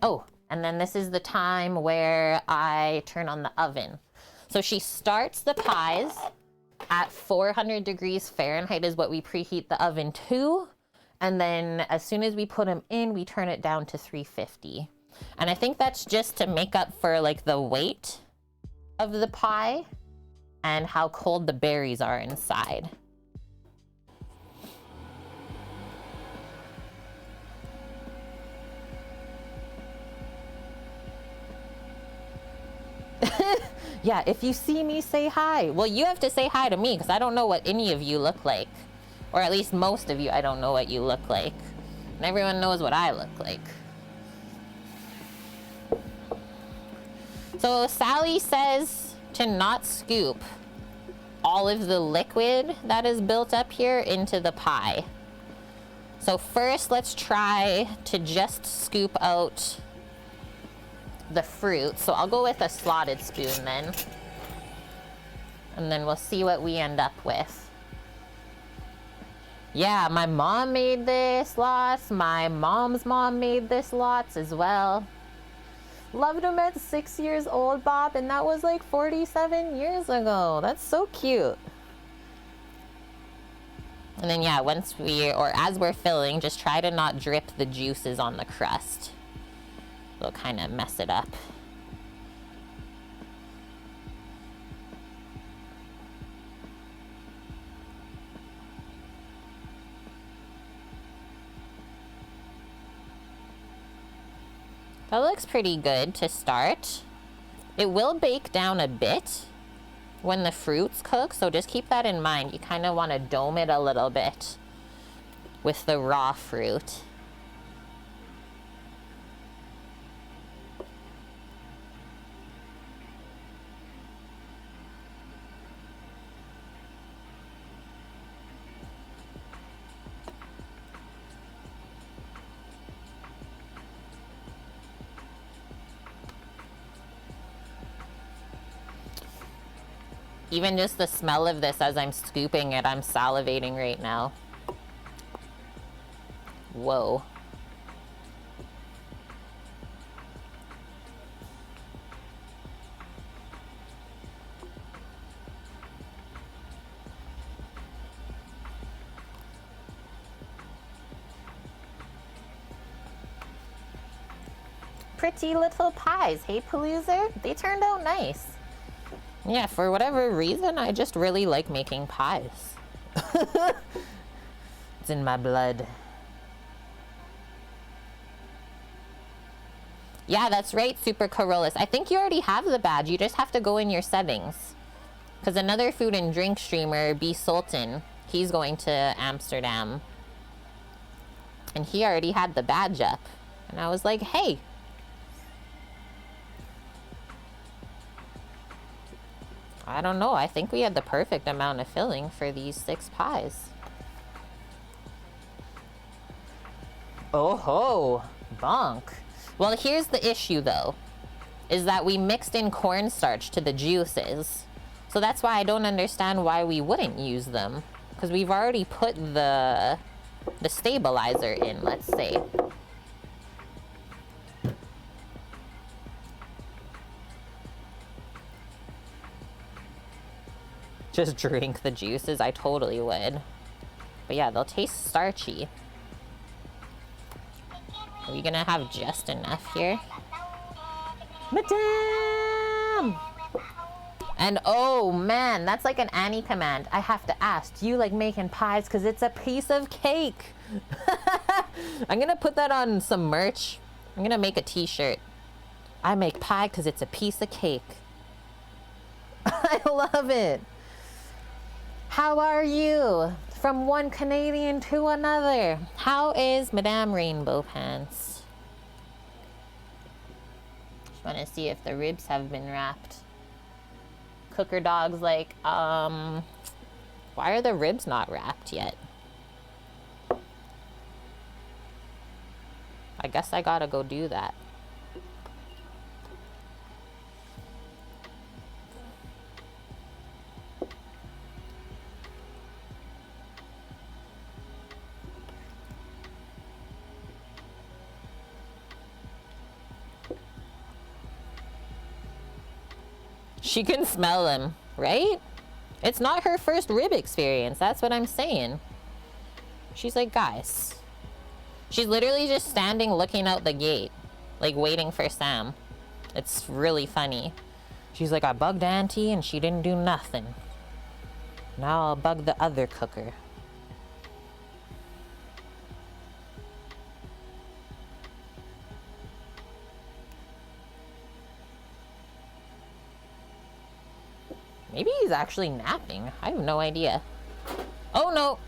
Oh, and then this is the time where I turn on the oven. So she starts the pies at 400 degrees Fahrenheit is what we preheat the oven to. And then as soon as we put them in, we turn it down to 350. And I think that's just to make up for like the weight of the pie and how cold the berries are inside. Yeah, if you see me, say hi. Well, you have to say hi to me because I don't know what any of you look like. Or at least most of you, I don't know what you look like. And everyone knows what I look like. So Sally says to not scoop all of the liquid that is built up here into the pie. So first, let's try to just scoop out the fruit. So I'll go with a slotted spoon then. And then we'll see what we end up with. Yeah, my mom made this lots. My mom's mom made this lots as well. Loved them at 6 years old, Bob, and that was like 47 years ago. That's so cute. And then yeah, once we, or as we're filling, just try to not drip the juices on the crust. It'll kind of mess it up. That looks pretty good to start. It will bake down a bit when the fruits cook, so just keep that in mind. You kind of want to dome it a little bit with the raw fruit. Even just the smell of this as I'm scooping it, I'm salivating right now. Whoa. Pretty little pies, hey Paloozer? They turned out nice. Yeah, for whatever reason, I just really like making pies. It's It's in my blood. Yeah, that's right, Super Corollas. I think you already have the badge. You just have to go in your settings. Because another food and drink streamer, B. Sultan, he's going to Amsterdam. And he already had the badge up. And I was like, hey. I don't know. I think we had the perfect amount of filling for these 6 pies. Oh ho, bonk. Well, here's the issue though, is that we mixed in cornstarch to the juices. So that's why I don't understand why we wouldn't use them. Because we've already put the stabilizer in, let's say. Just drink the juices, I totally would. But yeah, they'll taste starchy. Are we gonna have just enough here? Madame! And oh man, that's like an Annie command. I have to ask, do you like making pies? Because it's a piece of cake. I'm gonna put that on some merch. I'm gonna make a t-shirt. I make pie because it's a piece of cake. I love it. How are you? From one Canadian to another. How is Madame Rainbow Pants? Just want to see if the ribs have been wrapped. Cooker Dog's like, why are the ribs not wrapped yet? I guess I gotta go do that. She can smell them, right? It's not her first rib experience. That's what I'm saying. She's like, guys. She's literally just standing looking out the gate, like waiting for Sam. It's really funny. She's like, I bugged Auntie and she didn't do nothing. Now I'll bug the other cooker. Maybe he's actually napping. I have no idea. Oh no!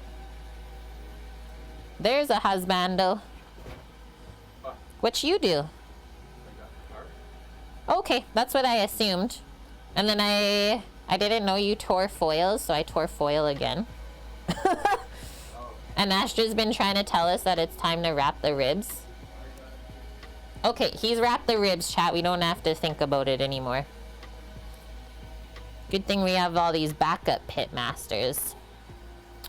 There's a husbando. What you do? Okay, that's what I assumed. And then I didn't know you tore foils, so I tore foil again. And Astra's been trying to tell us that it's time to wrap the ribs. Okay, he's wrapped the ribs, chat. We don't have to think about it anymore. Good thing we have all these backup pit masters.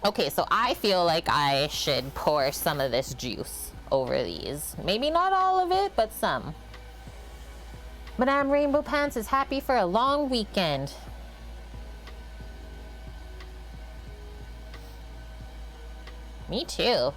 Okay, so I feel like I should pour some of this juice over these. Maybe not all of it, but some. Madame Rainbow Pants is happy for a long weekend. Me too.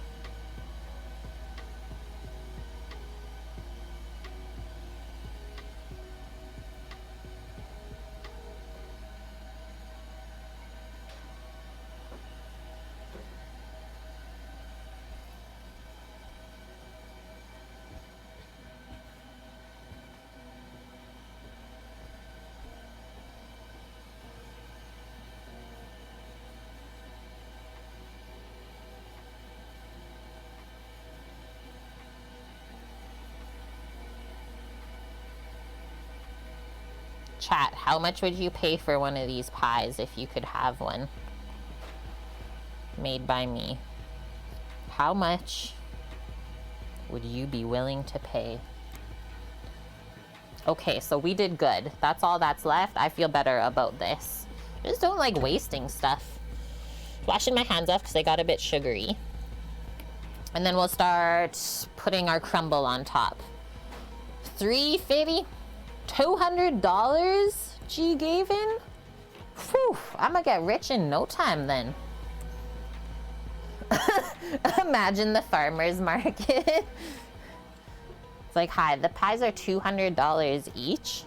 Chat, how much would you pay for one of these pies if you could have one made by me? How much would you be willing to pay? Okay, so we did good. That's all that's left. I feel better about this. I just don't like wasting stuff. Washing my hands off because they got a bit sugary. And then we'll start putting our crumble on top. $350? $200? G Gavin? Whew, I'm gonna get rich in no time then. Imagine the farmer's market. It's like, hi, the pies are $200 each.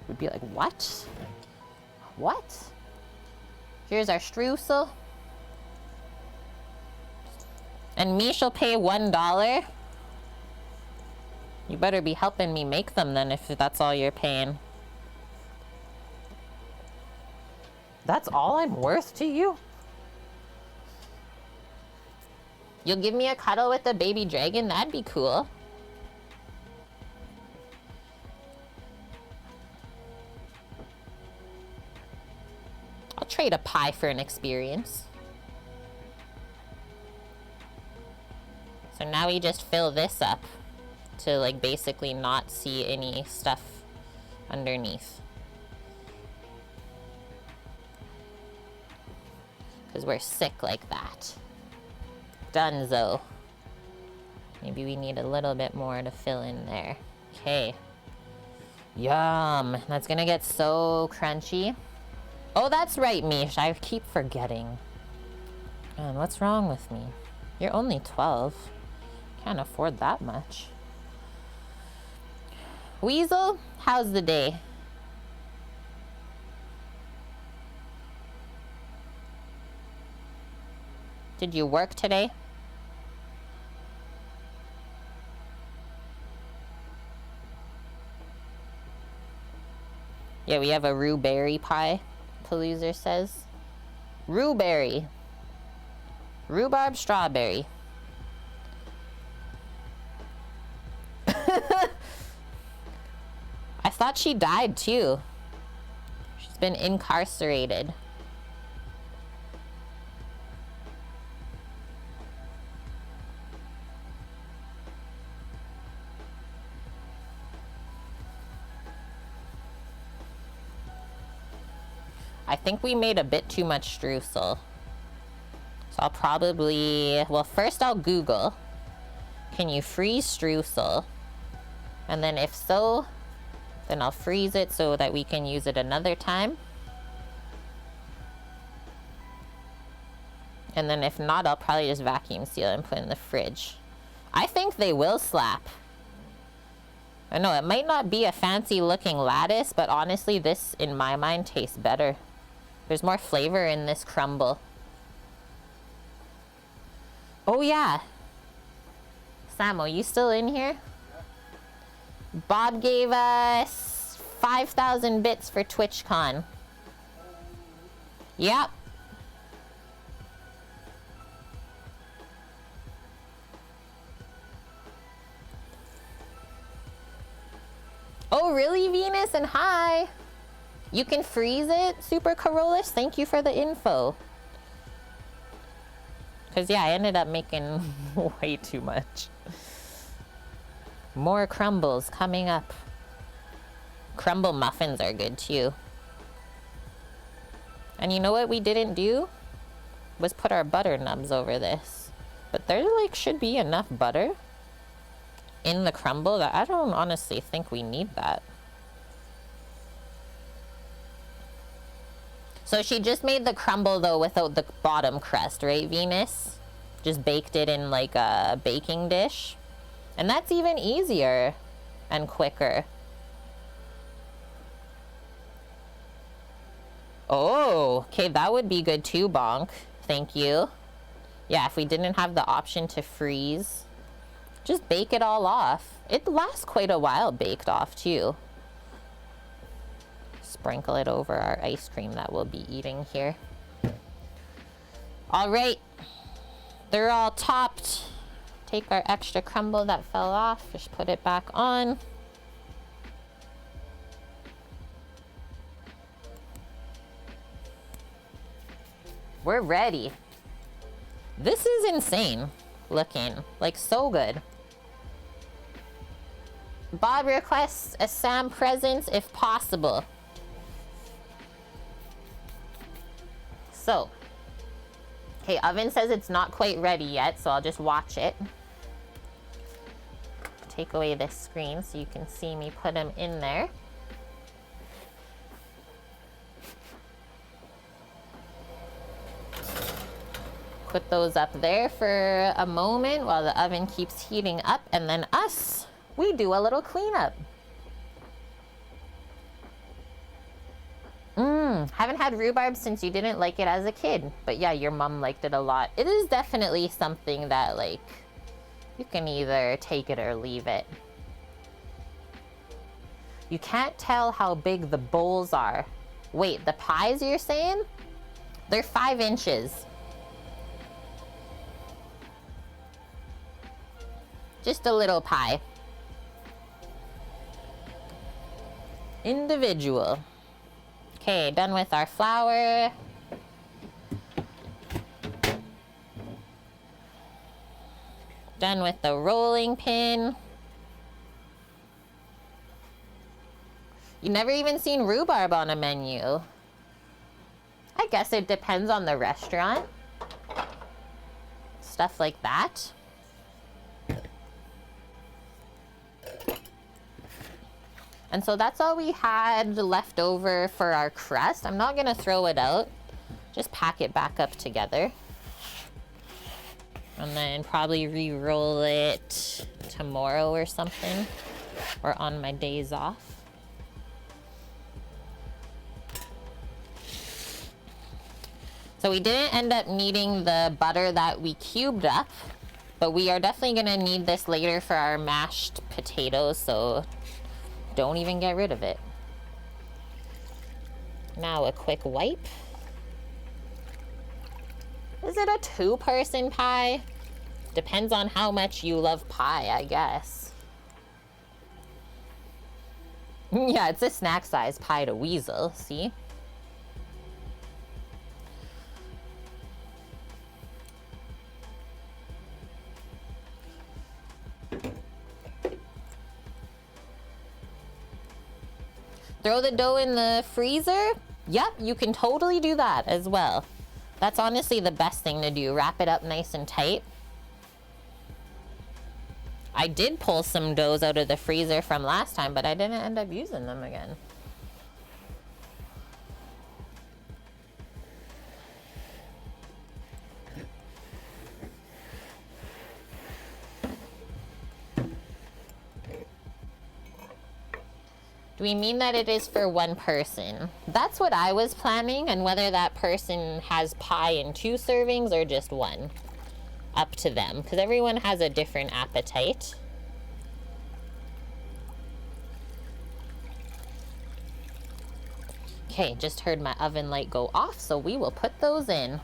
We'd be like, what? What? Here's our streusel. And Mish'll pay $1? You better be helping me make them then if that's all you're paying. That's all I'm worth to you? You'll give me a cuddle with the baby dragon? That'd be cool. I'll trade a pie for an experience. So now we just fill this up to like basically not see any stuff underneath. Because we're sick like that. Dunzo. Maybe we need a little bit more to fill in there. Okay. Yum. That's gonna get so crunchy. Oh, that's right, Mish. I keep forgetting. Man, what's wrong with me? You're only 12. Can't afford that much. Weasel, how's the day? Did you work today? Yeah, we have a rhubarb pie, Paloozer says. Rhubarb. Rhubarb strawberry. I thought she died too. She's been incarcerated. I think we made a bit too much streusel. So I'll probably, well, first I'll Google, can you freeze streusel? And then if so, then I'll freeze it so that we can use it another time. And then if not, I'll probably just vacuum seal and put in the fridge. I think they will slap. I know it might not be a fancy looking lattice, but honestly, this in my mind tastes better. There's more flavor in this crumble. Oh yeah. Samo, you still in here? Yeah. Bob gave us 5,000 bits for TwitchCon. Yep. Oh really, Venus? And hi. You can freeze it, Super Corollas? Thank you for the info. Because, yeah, I ended up making way too much. More crumbles coming up. Crumble muffins are good, too. And you know what we didn't do? Was put our butter nubs over this. But there, like, should be enough butter in the crumble that I don't honestly think we need that. So she just made the crumble, though, without the bottom crust, right, Venus? Just baked it in, like, a baking dish. And that's even easier and quicker. Oh, okay, that would be good, too, Bonk. Thank you. Yeah, if we didn't have the option to freeze, just bake it all off. It lasts quite a while baked off, too. Sprinkle it over our ice cream that we'll be eating here. All right, they're all topped. Take our extra crumble that fell off, just put it back on. We're ready. This is insane looking, like so good. Bob requests a Sam present if possible. So, okay, oven says it's not quite ready yet, so I'll just watch it. Take away this screen so you can see me put them in there. Put those up there for a moment while the oven keeps heating up, and then we do a little cleanup. Haven't had rhubarb since you didn't like it as a kid. But yeah, your mom liked it a lot. It is definitely something that, like, you can either take it or leave it. You can't tell how big the bowls are. Wait, the pies you're saying? They're 5 inches. Just a little pie. Individual. Okay, done with our flour. Done with the rolling pin. You never even seen rhubarb on a menu. I guess it depends on the restaurant. Stuff like that. And so that's all we had left over for our crust. I'm not gonna throw it out. Just pack it back up together. And then probably re-roll it tomorrow or something. Or on my days off. So we didn't end up needing the butter that we cubed up. But we are definitely gonna need this later for our mashed potatoes, so don't even get rid of it. Now a quick wipe. Is it a 2-person pie? Depends on how much you love pie, I guess. Yeah, it's a snack size pie to weasel, see? Throw the dough in the freezer? Yep, you can totally do that as well. That's honestly the best thing to do. Wrap it up nice and tight. I did pull some doughs out of the freezer from last time, but I didn't end up using them again. Do we mean that it is for 1 person? That's what I was planning, and whether that person has pie in 2 servings or just 1. Up to them, because everyone has a different appetite. Okay, just heard my oven light go off, so we will put those in.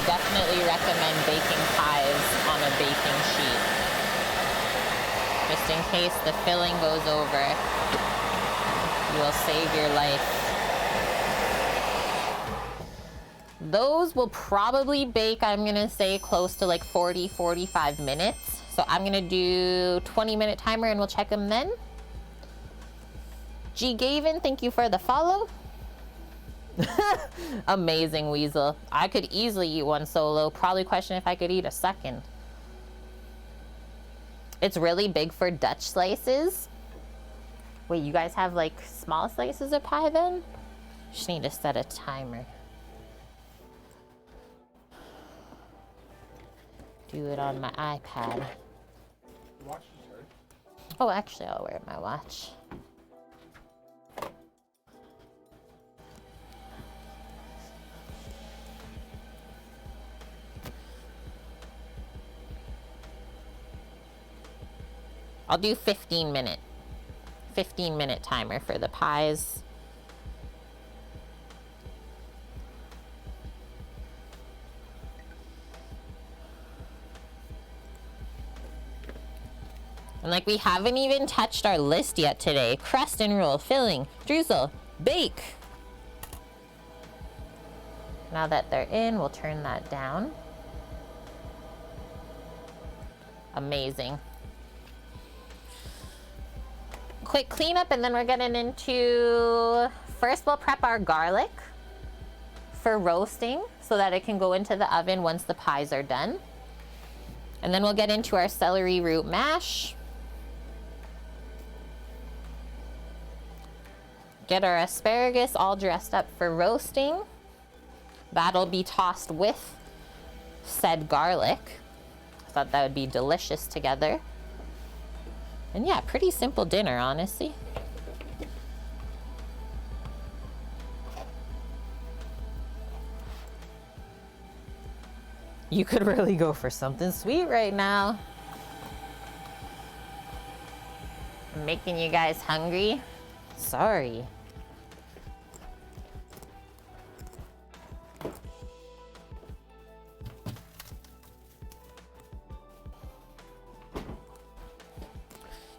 Definitely recommend baking pies on a baking sheet. Just in case the filling goes over, you will save your life. Those will probably bake, I'm gonna say, close to like 40-45 minutes. So I'm gonna do 20-minute timer and we'll check them then. G. Gavin, thank you for the follow. Amazing, Weasel. I could easily eat one solo. Probably question if I could eat a second. It's really big for Dutch slices. Wait, you guys have like small slices of pie then? Just need to set a timer. Do it on my iPad. Watch is hard. Oh, actually, I'll wear my watch. I'll do 15-minute timer for the pies. And like, we haven't even touched our list yet today. Crust and roll, filling, drizzle, bake. Now that they're in, we'll turn that down. Amazing. Quick cleanup, and then we're getting into, first we'll prep our garlic for roasting so that it can go into the oven once the pies are done. And then we'll get into our celery root mash. Get our asparagus all dressed up for roasting. That'll be tossed with said garlic. I thought that would be delicious together. And yeah, pretty simple dinner, honestly. You could really go for something sweet right now. I'm making you guys hungry. Sorry.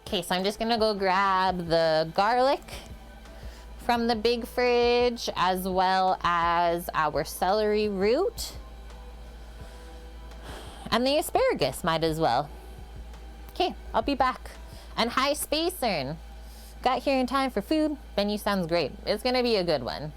Okay, so I'm just gonna go grab the garlic from the big fridge, as well as our celery root. And the asparagus might as well. Okay, I'll be back. And hi, Spacern. Got here in time for food. Menu sounds great. It's gonna be a good one.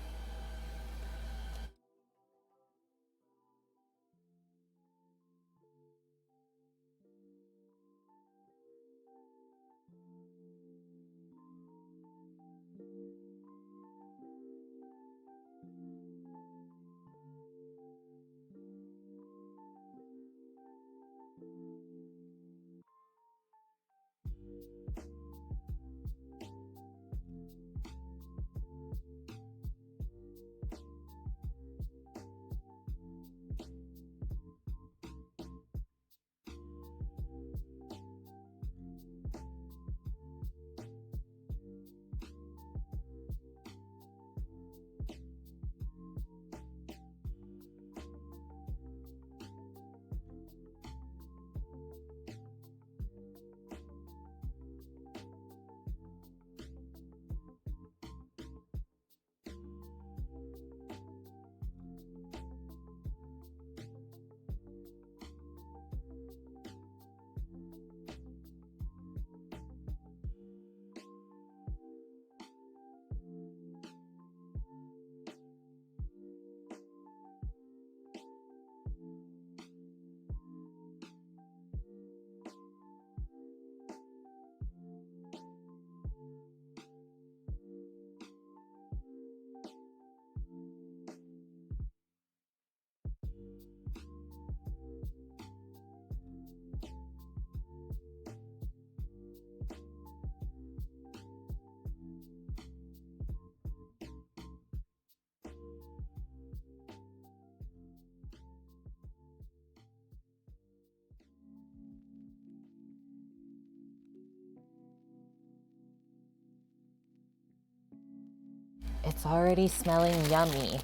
It's already smelling yummy.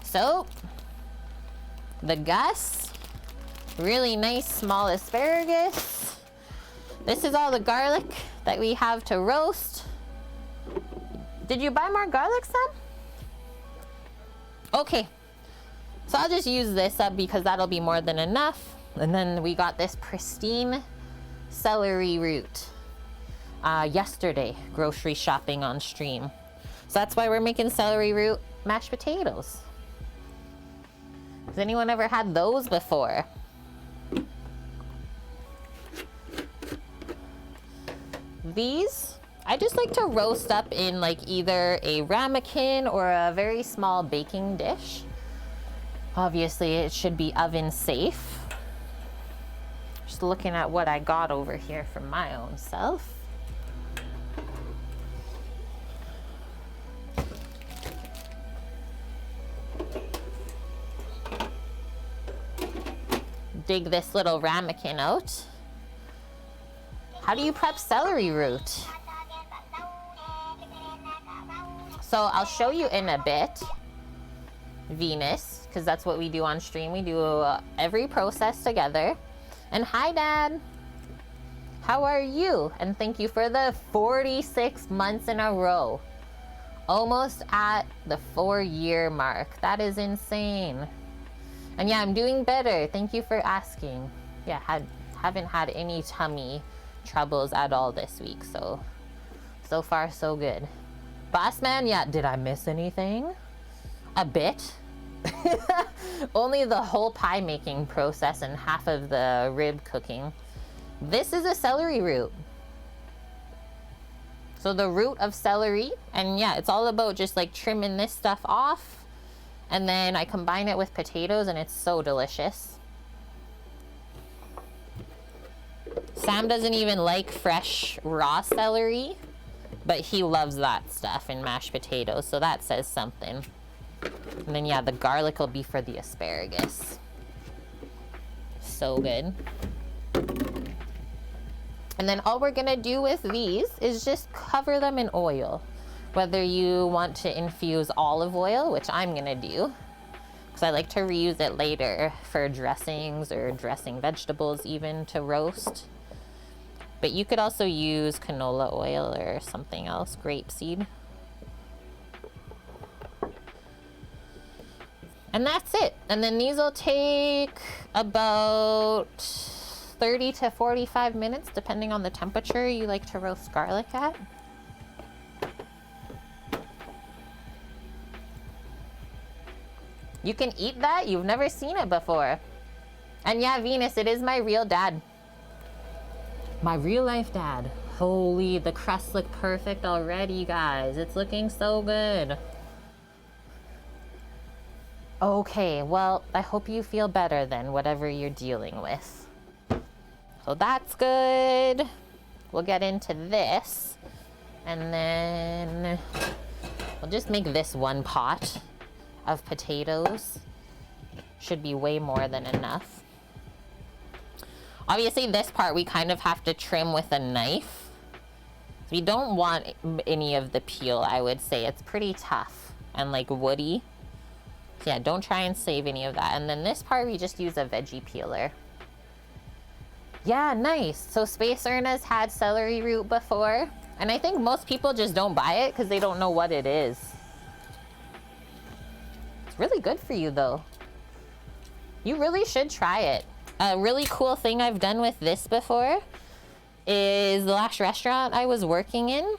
So, the Gus, really nice small asparagus. This is all the garlic that we have to roast. Did you buy more garlic, Sam? Okay, so I'll just use this up because that'll be more than enough. And then we got this pristine celery root yesterday, grocery shopping on stream. So that's why we're making celery root mashed potatoes. Has anyone ever had those before? These, I just like to roast up in like either a ramekin or a very small baking dish. Obviously, it should be oven safe. Just looking at what I got over here for my own self. Dig this little ramekin out. How do you prep celery root? So I'll show you in a bit, Venus, because that's what we do on stream. We do every process together. And hi, Dad. How are you? And thank you for the 46 months in a row. Almost at the 4-year mark. That is insane. And yeah, I'm doing better. Thank you for asking. Yeah, haven't had any tummy troubles at all this week. So far, so good. Boss man, yeah, did I miss anything? A bit. Only the whole pie making process and half of the rib cooking. This is a celery root. So the root of celery, and yeah, it's all about just like trimming this stuff off And then I combine it with potatoes and it's so delicious. Sam doesn't even like fresh raw celery, but he loves that stuff in mashed potatoes, so that says something. And then yeah, the garlic will be for the asparagus. So good. And then all we're gonna do with these is just cover them in oil. Whether you want to infuse olive oil, which I'm gonna do, because I like to reuse it later for dressings or dressing vegetables even to roast. But you could also use canola oil or something else, grapeseed. And that's it. And then these will take about 30 to 45 minutes, depending on the temperature you like to roast garlic at. You can eat that? You've never seen it before. And yeah, Venus, it is my real dad. My real life dad. Holy, the crusts look perfect already, guys. It's looking so good. Okay, well, I hope you feel better than whatever you're dealing with. So that's good. We'll get into this. And then we'll just make this one pot of potatoes. Should be way more than enough. Obviously this part we kind of have to trim with a knife. We don't want any of the peel, I would say. It's pretty tough and like woody. So yeah, don't try and save any of that. And then this part we just use a veggie peeler. Yeah, nice. So Space Erna's had celery root before. And I think most people just don't buy it because they don't know what it is. It's really good for you though. You really should try it. A really cool thing I've done with this before is the last restaurant I was working in.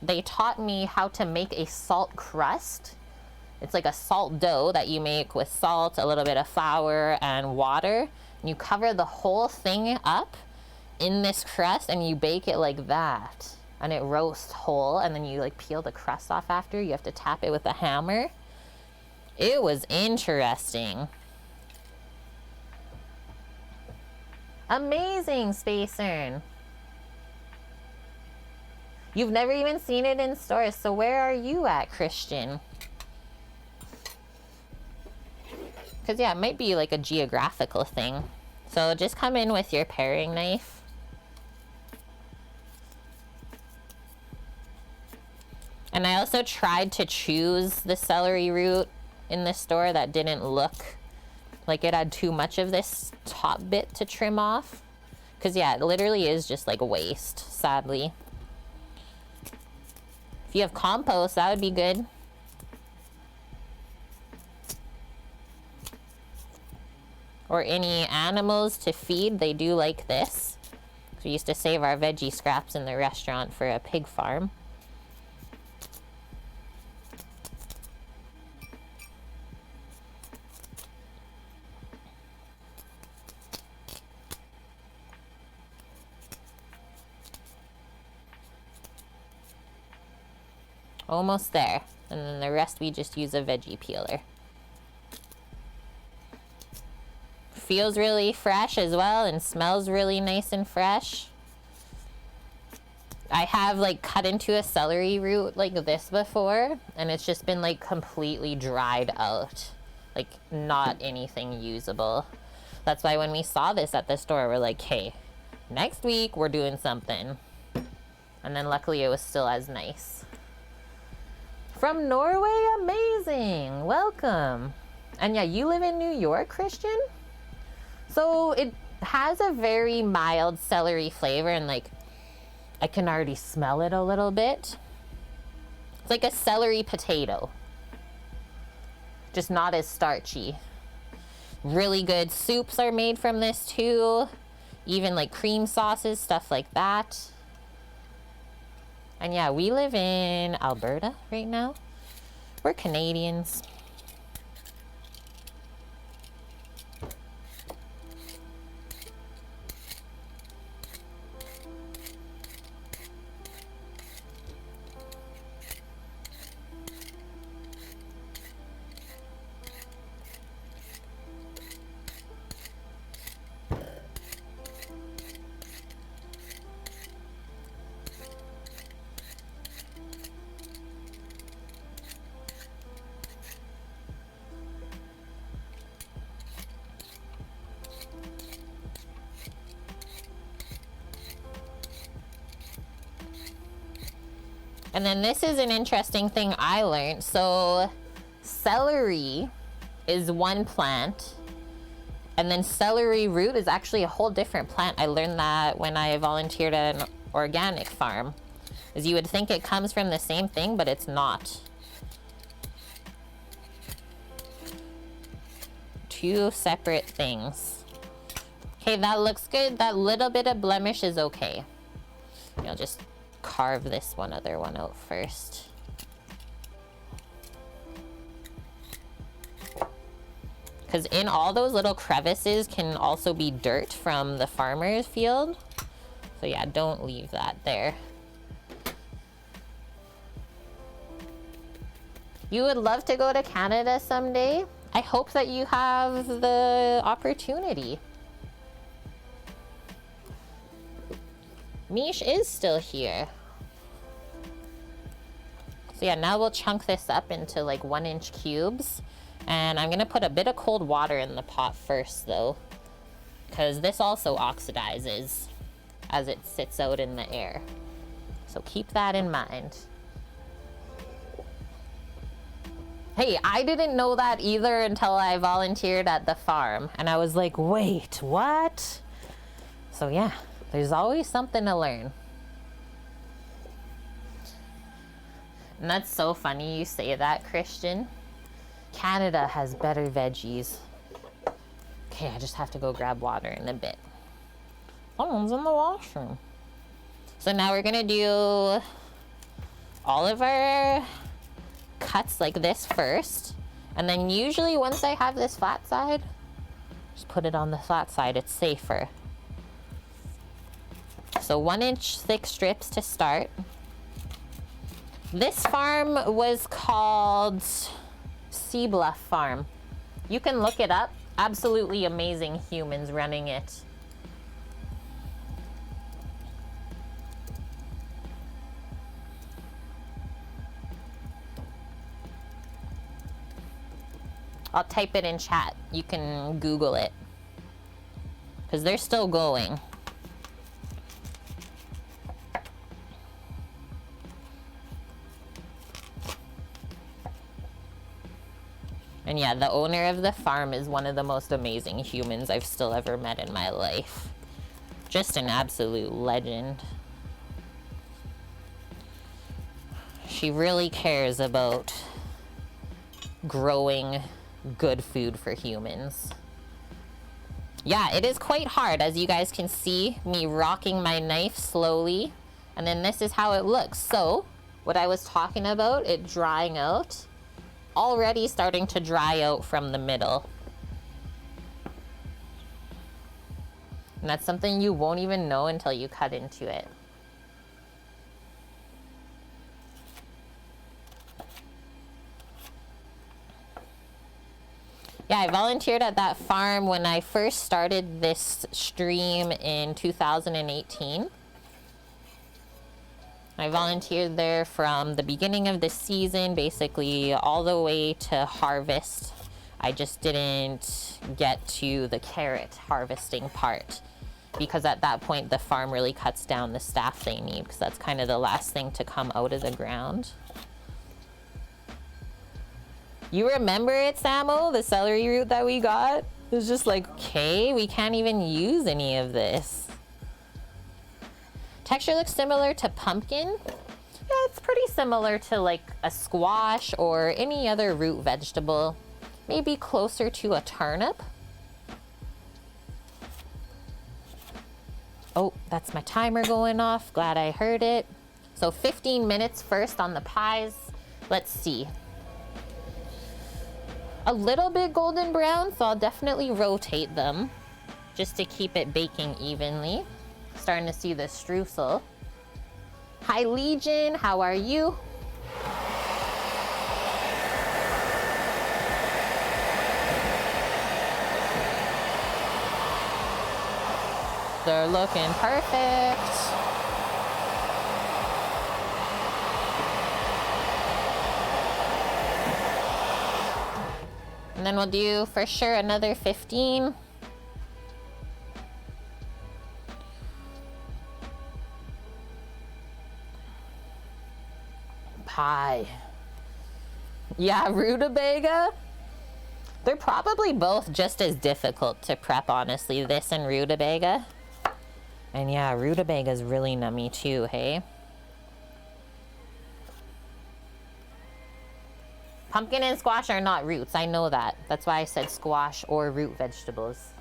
They taught me how to make a salt crust. It's like a salt dough that you make with salt, a little bit of flour, and water. And you cover the whole thing up in this crust and you bake it like that. And it roasts whole, and then you like peel the crust off after. You have to tap it with a hammer. It was interesting. Amazing, Spacern. You've never even seen it in stores, so where are you at, Christian? Because yeah, it might be like a geographical thing. So just come in with your paring knife. And I also tried to choose the celery root in the store that didn't look like it had too much of this top bit to trim off. Because yeah, it literally is just like waste, sadly. If you have compost, that would be good. Or any animals to feed, they do like this. We used to save our veggie scraps in the restaurant for a pig farm. Almost there. And then the rest we just use a veggie peeler. Feels really fresh as well and smells really nice and fresh. I have like cut into a celery root like this before and it's just been like completely dried out. Like not anything usable. That's why when we saw this at the store, we're like, hey, next week we're doing something. And then luckily it was still as nice. From Norway, amazing, welcome. And yeah, you live in New York, Christian? So it has a very mild celery flavor and like, I can already smell it a little bit. It's like a celery potato. Just not as starchy. Really good soups are made from this too. Even like cream sauces, stuff like that. And yeah, we live in Alberta right now. We're Canadians. And then this is an interesting thing I learned. So celery is one plant, and then celery root is actually a whole different plant. I learned that when I volunteered at an organic farm. Is you would think it comes from the same thing, but it's not. Two separate things. Okay, that looks good. That little bit of blemish is okay. I'll just carve this other one out first. Because in all those little crevices can also be dirt from the farmer's field. So yeah, don't leave that there. You would love to go to Canada someday? I hope that you have the opportunity. Mish is still here. So yeah, now we'll chunk this up into like 1-inch cubes. And I'm gonna put a bit of cold water in the pot first though, because this also oxidizes as it sits out in the air. So keep that in mind. Hey, I didn't know that either until I volunteered at the farm. And I was like, wait, what? So yeah, there's always something to learn. And that's so funny you say that, Christian. Canada has better veggies. Okay, I just have to go grab water in a bit. Someone's in the washroom. So now we're gonna do all of our cuts like this first. And then usually once I have this flat side, just put it on the flat side, it's safer. So 1-inch thick strips to start. This farm was called Sea Bluff Farm. You can look it up. Absolutely amazing humans running it. I'll type it in chat. You can Google it. Because they're still going. And yeah, the owner of the farm is one of the most amazing humans I've still ever met in my life. Just an absolute legend. She really cares about growing good food for humans. Yeah, it is quite hard, as you guys can see me rocking my knife slowly. And then this is how it looks. So, what I was talking about, it drying out, already starting to dry out from the middle. And that's something you won't even know until you cut into it. Yeah, I volunteered at that farm when I first started this stream in 2018. I volunteered there from the beginning of the season, basically all the way to harvest. I just didn't get to the carrot harvesting part because at that point the farm really cuts down the staff they need, because that's kind of the last thing to come out of the ground. You remember it, Samo? The celery root that we got? It was just like, okay, we can't even use any of this. Texture looks similar to pumpkin. Yeah, it's pretty similar to like a squash or any other root vegetable. Maybe closer to a turnip. Oh, that's my timer going off. Glad I heard it. So 15 minutes first on the pies. Let's see. A little bit golden brown, so I'll definitely rotate them just to keep it baking evenly. Starting to see the streusel. Hi Legion, how are you? They're looking perfect. And then we'll do for sure another 15. pie. Yeah, rutabaga. They're probably both just as difficult to prep, honestly, this and rutabaga. And yeah, rutabaga is really nummy too, hey? Pumpkin and squash are not roots, I know that. That's why I said squash or root vegetables.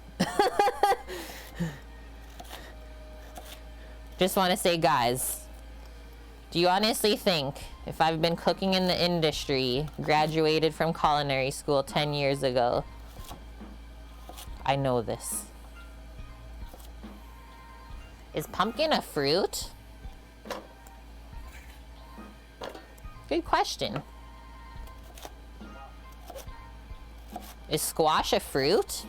Just want to say, guys, do you honestly think if I've been cooking in the industry, graduated from culinary school 10 years ago, I know this? Is pumpkin a fruit? Good question. Is squash a fruit?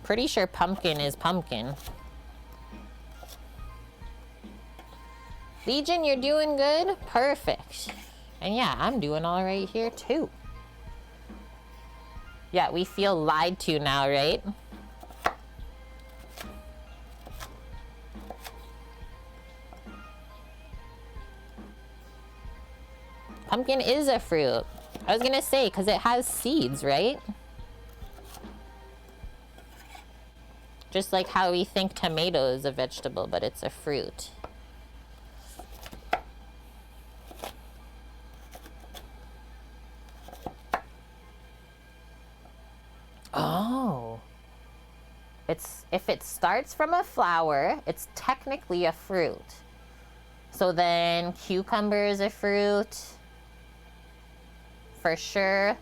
Pretty sure pumpkin is pumpkin. Legion, you're doing good? Perfect. And yeah, I'm doing all right here too. Yeah, we feel lied to now, right? Pumpkin is a fruit. I was gonna say, because it has seeds, right? Just like how we think tomato is a vegetable, but it's a fruit. Oh. If it starts from a flower, it's technically a fruit. So then cucumber is a fruit. For sure.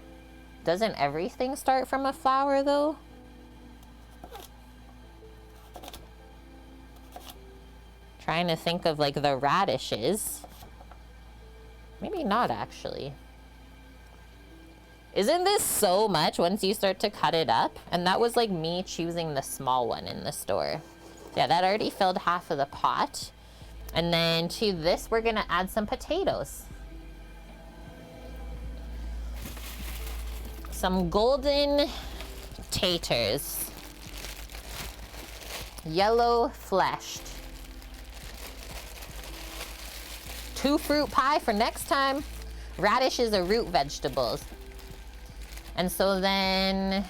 Doesn't everything start from a flower though? Trying to think of like the radishes. Maybe not actually. Isn't this so much once you start to cut it up? And that was like me choosing the small one in the store. Yeah, that already filled half of the pot. And then to this, we're gonna add some potatoes. Some golden taters. Yellow fleshed. 2 fruit pie for next time. Radishes are root vegetables. And so then,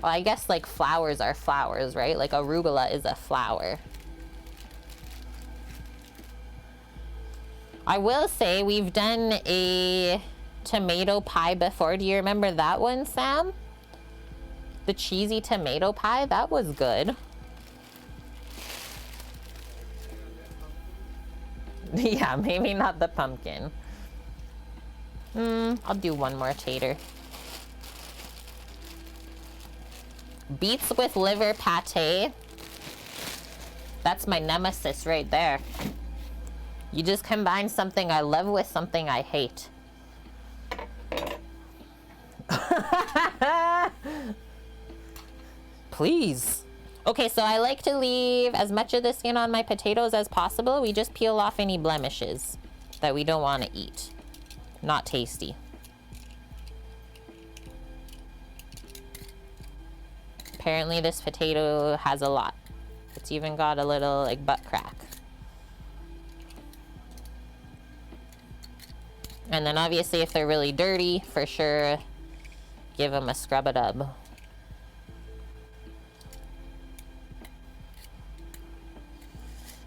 well, I guess like flowers are flowers, right? Like arugula is a flower. I will say we've done a tomato pie before. Do you remember that one, Sam? The cheesy tomato pie, that was good. Yeah, maybe not the pumpkin. I'll do one more tater. Beets with liver pate. That's my nemesis right there. You just combine something I love with something I hate. Please. Okay, so I like to leave as much of the skin on my potatoes as possible. We just peel off any blemishes that we don't want to eat. Not tasty. Apparently this potato has a lot. It's even got a little like butt crack. And then obviously if they're really dirty, for sure, give them a scrub-a-dub.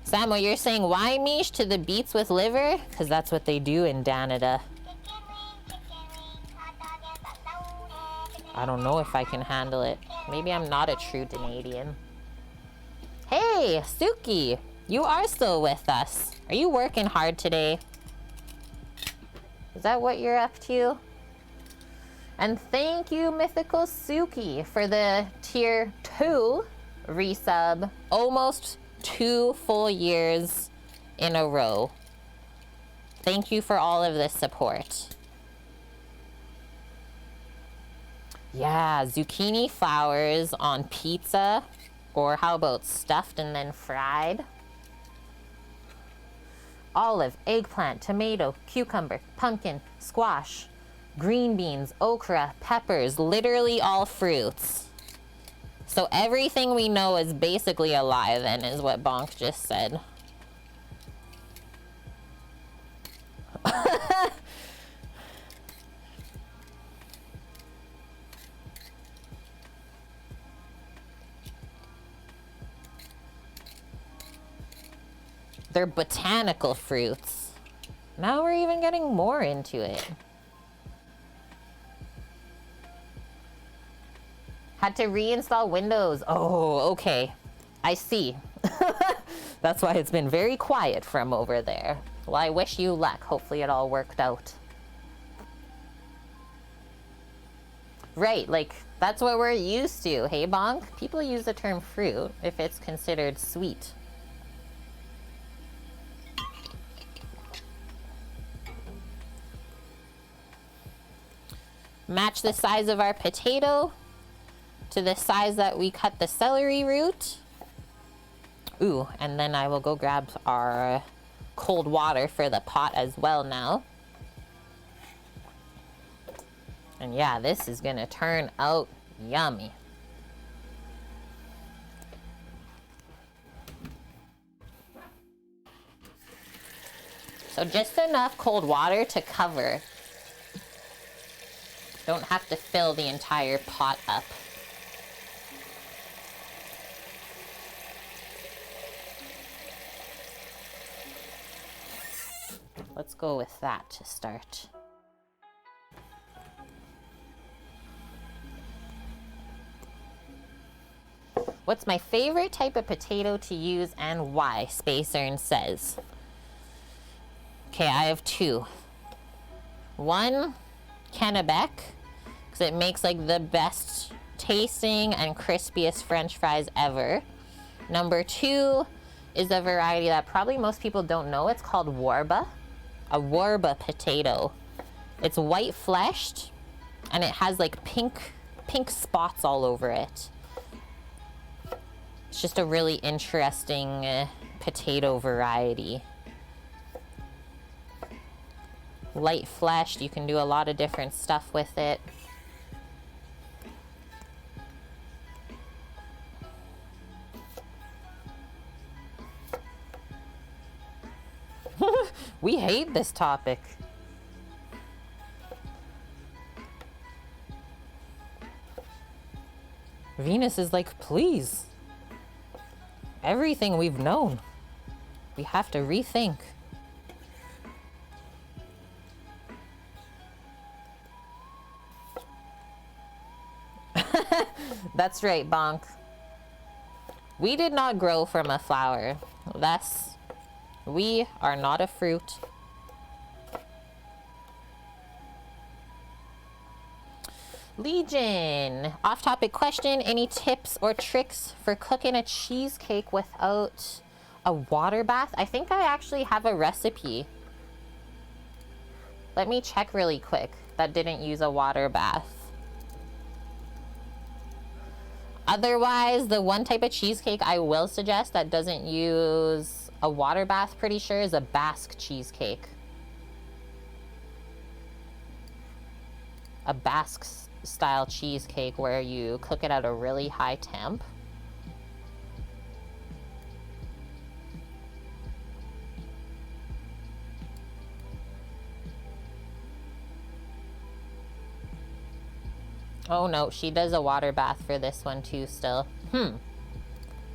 Sam, what you're saying, why mish to the beets with liver? Because that's what they do in Canada. I don't know if I can handle it. Maybe I'm not a true Canadian. Hey, Suki, you are still with us. Are you working hard today? Is that what you're up to? And thank you, Mythical Suki, for the tier 2 resub. Almost 2 full years in a row. Thank you for all of this support. Yeah, zucchini flowers on pizza. Or how about stuffed and then fried? Olive, eggplant, tomato, cucumber, pumpkin, squash, green beans, okra, peppers, literally all fruits. So everything we know is basically alive, then, is what Bonk just said. They're botanical fruits. Now we're even getting more into it. Had to reinstall Windows. Oh, okay. I see. That's why it's been very quiet from over there. Well, I wish you luck. Hopefully it all worked out. Right, like, that's what we're used to. Hey, Bonk? People use the term fruit if it's considered sweet. Match the size of our potato to the size that we cut the celery root. Ooh, and then I will go grab our cold water for the pot as well now. And yeah, this is gonna turn out yummy. So just enough cold water to cover. Don't have to fill the entire pot up. Let's go with that to start. What's my favorite type of potato to use and why? Spacern says. Okay, I have two. One, Kennebec, because it makes like the best tasting and crispiest French fries ever. Number two is a variety that probably most people don't know. It's called Warba, a Warba potato. It's white fleshed and it has like pink spots all over it. It's just a really interesting potato variety. Light fleshed, you can do a lot of different stuff with it. We hate this topic. Venus is like, please. Everything we've known, we have to rethink. That's right, Bonk. We did not grow from a flower. Thus, we are not a fruit. Legion, off-topic question. Any tips or tricks for cooking a cheesecake without a water bath? I think I actually have a recipe. Let me check really quick. That didn't use a water bath. Otherwise, the one type of cheesecake I will suggest that doesn't use a water bath, pretty sure, is a Basque cheesecake. A Basque style cheesecake where you cook it at a really high temp. Oh no, she does a water bath for this one too still.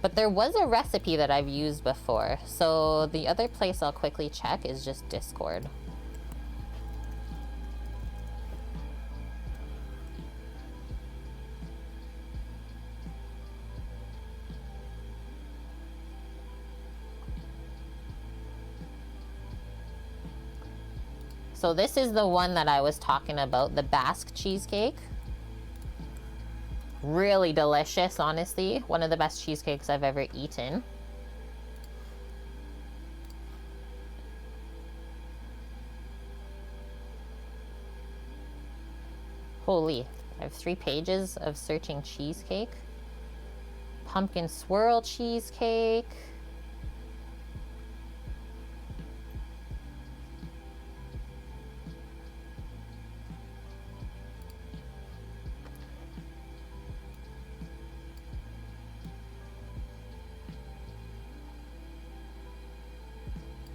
But there was a recipe that I've used before. So the other place I'll quickly check is just Discord. So this is the one that I was talking about, the Basque cheesecake. Really delicious, honestly. One of the best cheesecakes I've ever eaten. Holy, I have 3 pages of searching cheesecake. Pumpkin swirl cheesecake.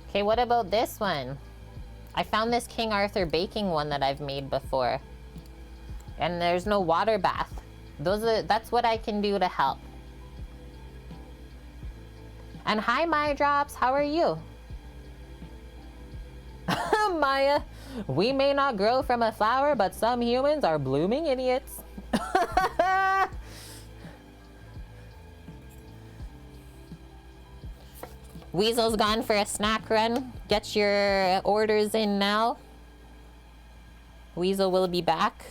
Okay, what about this one? I found this King Arthur baking one that I've made before. And there's no water bath. That's what I can do to help. And hi, Maya Drops, how are you? Maya, we may not grow from a flower, but some humans are blooming idiots. Weasel's gone for a snack run. Get your orders in now. Weasel will be back.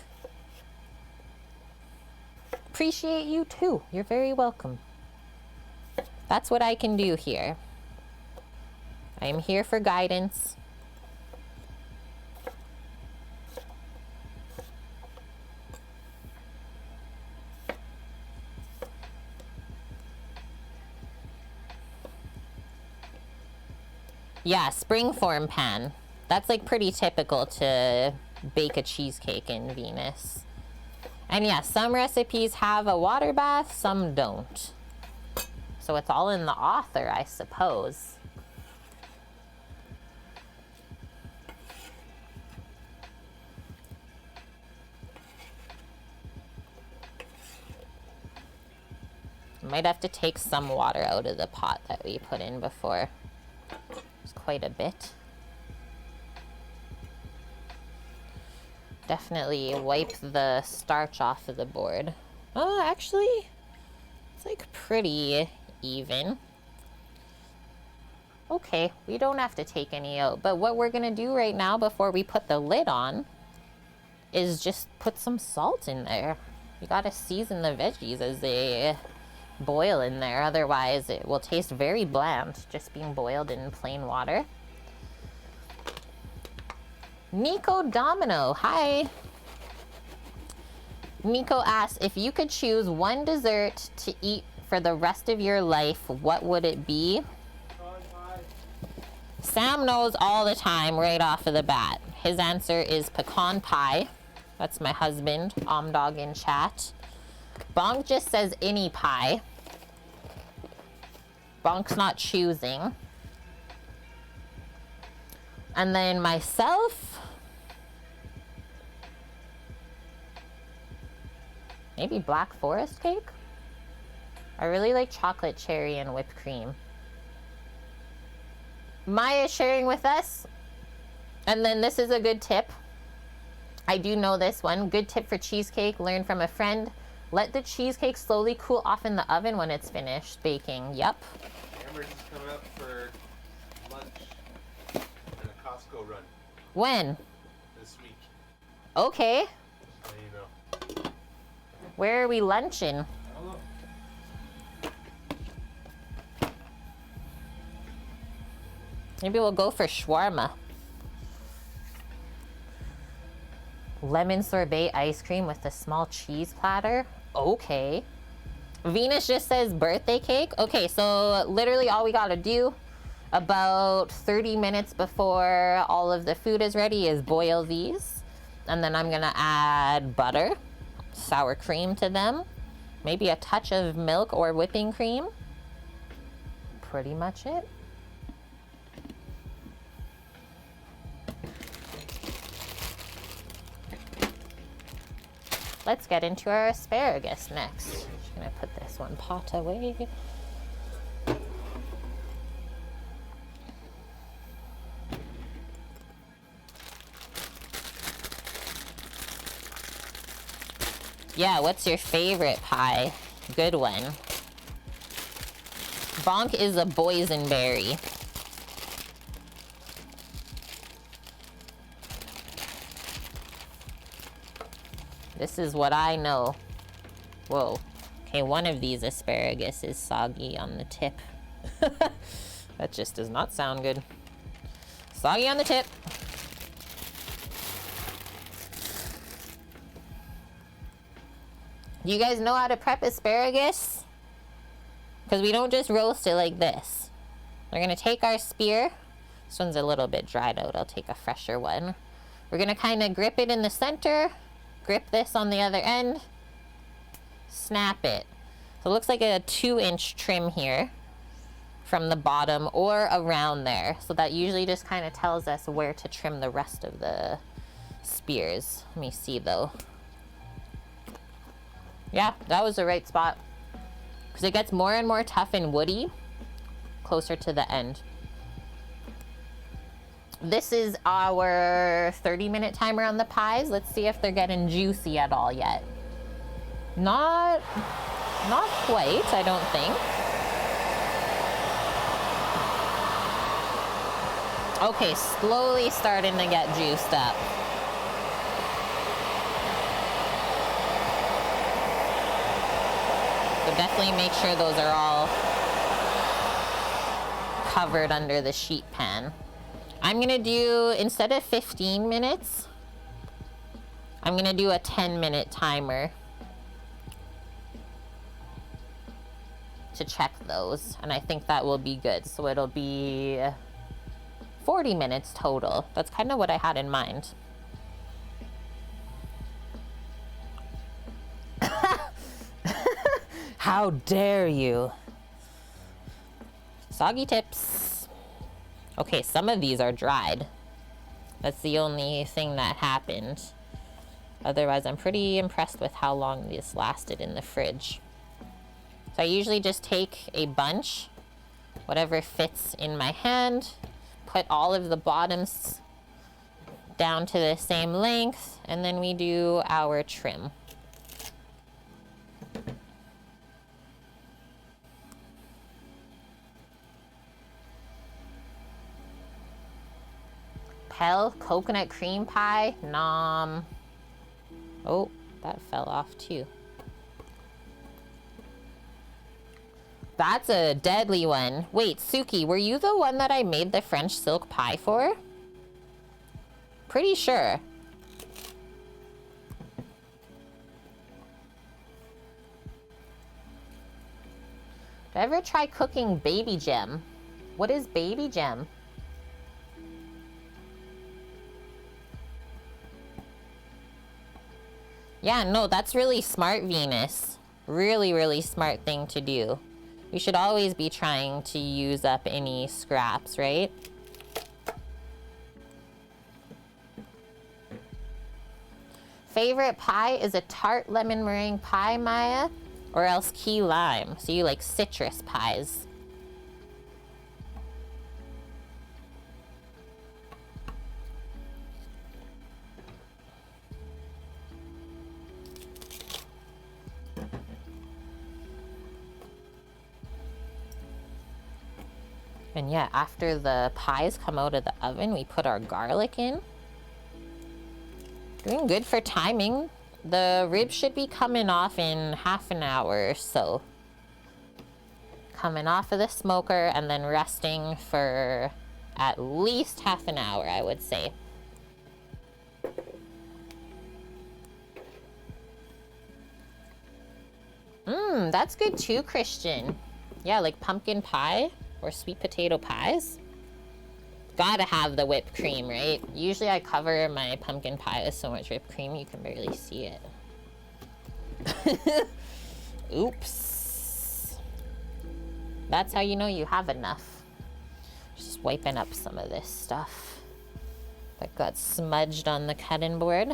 Appreciate you too. You're very welcome. That's what I can do here. I am here for guidance. Yeah, springform pan. That's like pretty typical to bake a cheesecake in Venus. And yeah, some recipes have a water bath, some don't. So it's all in the author, I suppose. Might have to take some water out of the pot that we put in before. It's quite a bit. Definitely wipe the starch off of the board. Oh, actually, it's like pretty even. Okay, we don't have to take any out. But what we're gonna do right now before we put the lid on is just put some salt in there. You gotta season the veggies as they boil in there. Otherwise, it will taste very bland, just being boiled in plain water. Nico Domino, hi. Nico asks, if you could choose one dessert to eat for the rest of your life, what would it be? Sam knows all the time right off of the bat. His answer is pecan pie. That's my husband, Omdog in chat. Bonk just says any pie. Bonk's not choosing. And then myself, maybe Black Forest cake? I really like chocolate cherry and whipped cream. Maya sharing with us. And then this is a good tip. I do know this one. Good tip for cheesecake, learn from a friend. Let the cheesecake slowly cool off in the oven when it's finished baking. Yep. Amber's is coming up for lunch and a Costco run. When? This week. Okay. So you know. Where are we lunching? I don't know. Maybe we'll go for shawarma. Lemon sorbet ice cream with a small cheese platter. Okay. Venus just says birthday cake. Okay, so literally all we gotta do about 30 minutes before all of the food is ready is boil these. And then I'm gonna add butter, sour cream to them. Maybe a touch of milk or whipping cream. Pretty much it. Let's get into our asparagus next. Just gonna put this one pot away. Yeah, what's your favorite pie? Good one. Bonk is a boysenberry. This is what I know. Whoa. Okay, one of these asparagus is soggy on the tip. That just does not sound good. Soggy on the tip. You guys know how to prep asparagus? Because we don't just roast it like this. We're gonna take our spear. This one's a little bit dried out. I'll take a fresher one. We're gonna kind of grip it in the center. Grip this on the other end, snap it. So it looks like a 2-inch trim here from the bottom or around there. So that usually just kind of tells us where to trim the rest of the spears. Let me see though. Yeah, that was the right spot. Because it gets more and more tough and woody closer to the end. This is our 30-minute timer on the pies. Let's see if they're getting juicy at all yet. Not quite, I don't think. Okay, slowly starting to get juiced up. So definitely make sure those are all covered under the sheet pan. I'm gonna do, instead of 15 minutes, I'm gonna do a 10-minute timer to check those, and I think that will be good. So it'll be 40 minutes total. That's kind of what I had in mind. How dare you? Soggy tips. Okay, some of these are dried. That's the only thing that happened. Otherwise, I'm pretty impressed with how long this lasted in the fridge. So I usually just take a bunch, whatever fits in my hand, put all of the bottoms down to the same length, and then we do our trim. Pell coconut cream pie, nom. Oh, that fell off too. That's a deadly one. Wait, Suki, were you the one that I made the French silk pie for? Pretty sure. Did I ever try cooking baby gem? What is baby gem? Yeah, no, that's really smart, Venus. Really, really smart thing to do. We should always be trying to use up any scraps, right? Favorite pie is a tart lemon meringue pie, Maya, or else key lime. So you like citrus pies. And yeah, after the pies come out of the oven, we put our garlic in. Doing good for timing. The ribs should be coming off in half an hour or so. Coming off of the smoker and then resting for at least half an hour, I would say. That's good too, Christian. Yeah, like pumpkin pie. Or sweet potato pies. Gotta have the whipped cream, right? Usually I cover my pumpkin pie with so much whipped cream you can barely see it. Oops. That's how you know you have enough. Just wiping up some of this stuff that got smudged on the cutting board.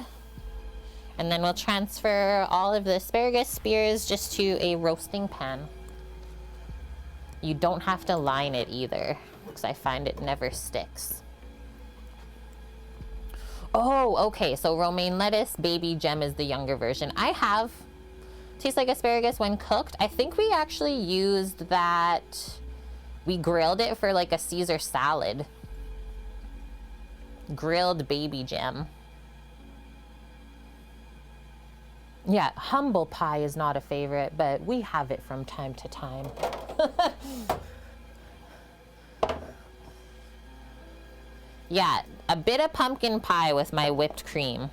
And then we'll transfer all of the asparagus spears just to a roasting pan. You don't have to line it either, because I find it never sticks. Oh, okay, so romaine lettuce, baby gem is the younger version. I have tastes like asparagus when cooked. I think we actually used that, we grilled it for like a Caesar salad. Grilled baby gem. Yeah, humble pie is not a favorite, but we have it from time to time. Yeah, a bit of pumpkin pie with my whipped cream.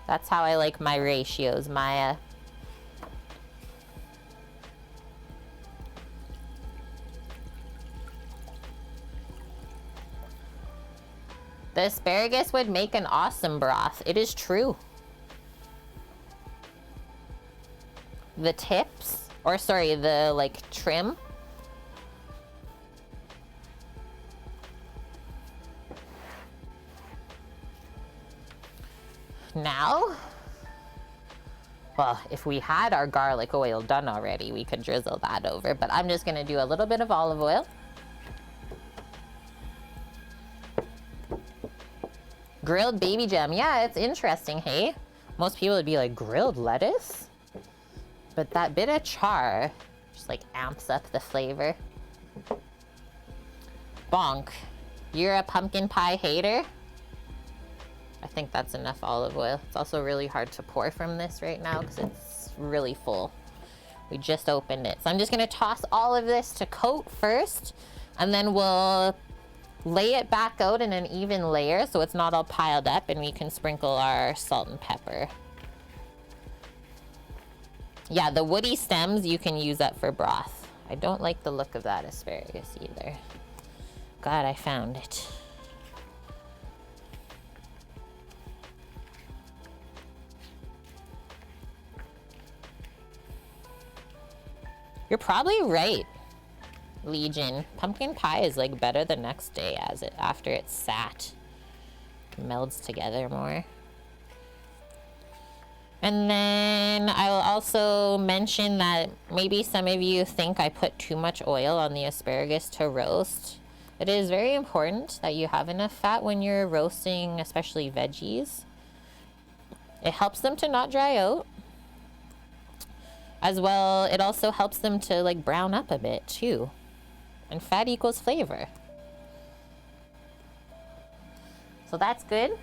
That's how I like my ratios, Maya. The asparagus would make an awesome broth. It is true. The tips, or sorry, the like trim Now, well, if we had our garlic oil done already, we could drizzle that over, but I'm just gonna do a little bit of olive oil. Grilled baby gem. Yeah, it's interesting, hey? Most people would be like, grilled lettuce? But that bit of char just like amps up the flavor. Bonk. You're a pumpkin pie hater? I think that's enough olive oil. It's also really hard to pour from this right now because it's really full. We just opened it. So I'm just gonna toss all of this to coat first, and then we'll lay it back out in an even layer so it's not all piled up, and we can sprinkle our salt and pepper. Yeah, the woody stems you can use up for broth. I don't like the look of that asparagus either. God, I found it. You're probably right, Legion. Pumpkin pie is like better the next day after it's sat. It melds together more. And then I'll also mention that maybe some of you think I put too much oil on the asparagus to roast. It is very important that you have enough fat when you're roasting, especially veggies. It helps them to not dry out. As well, it also helps them to like brown up a bit too. And fat equals flavor. So that's good.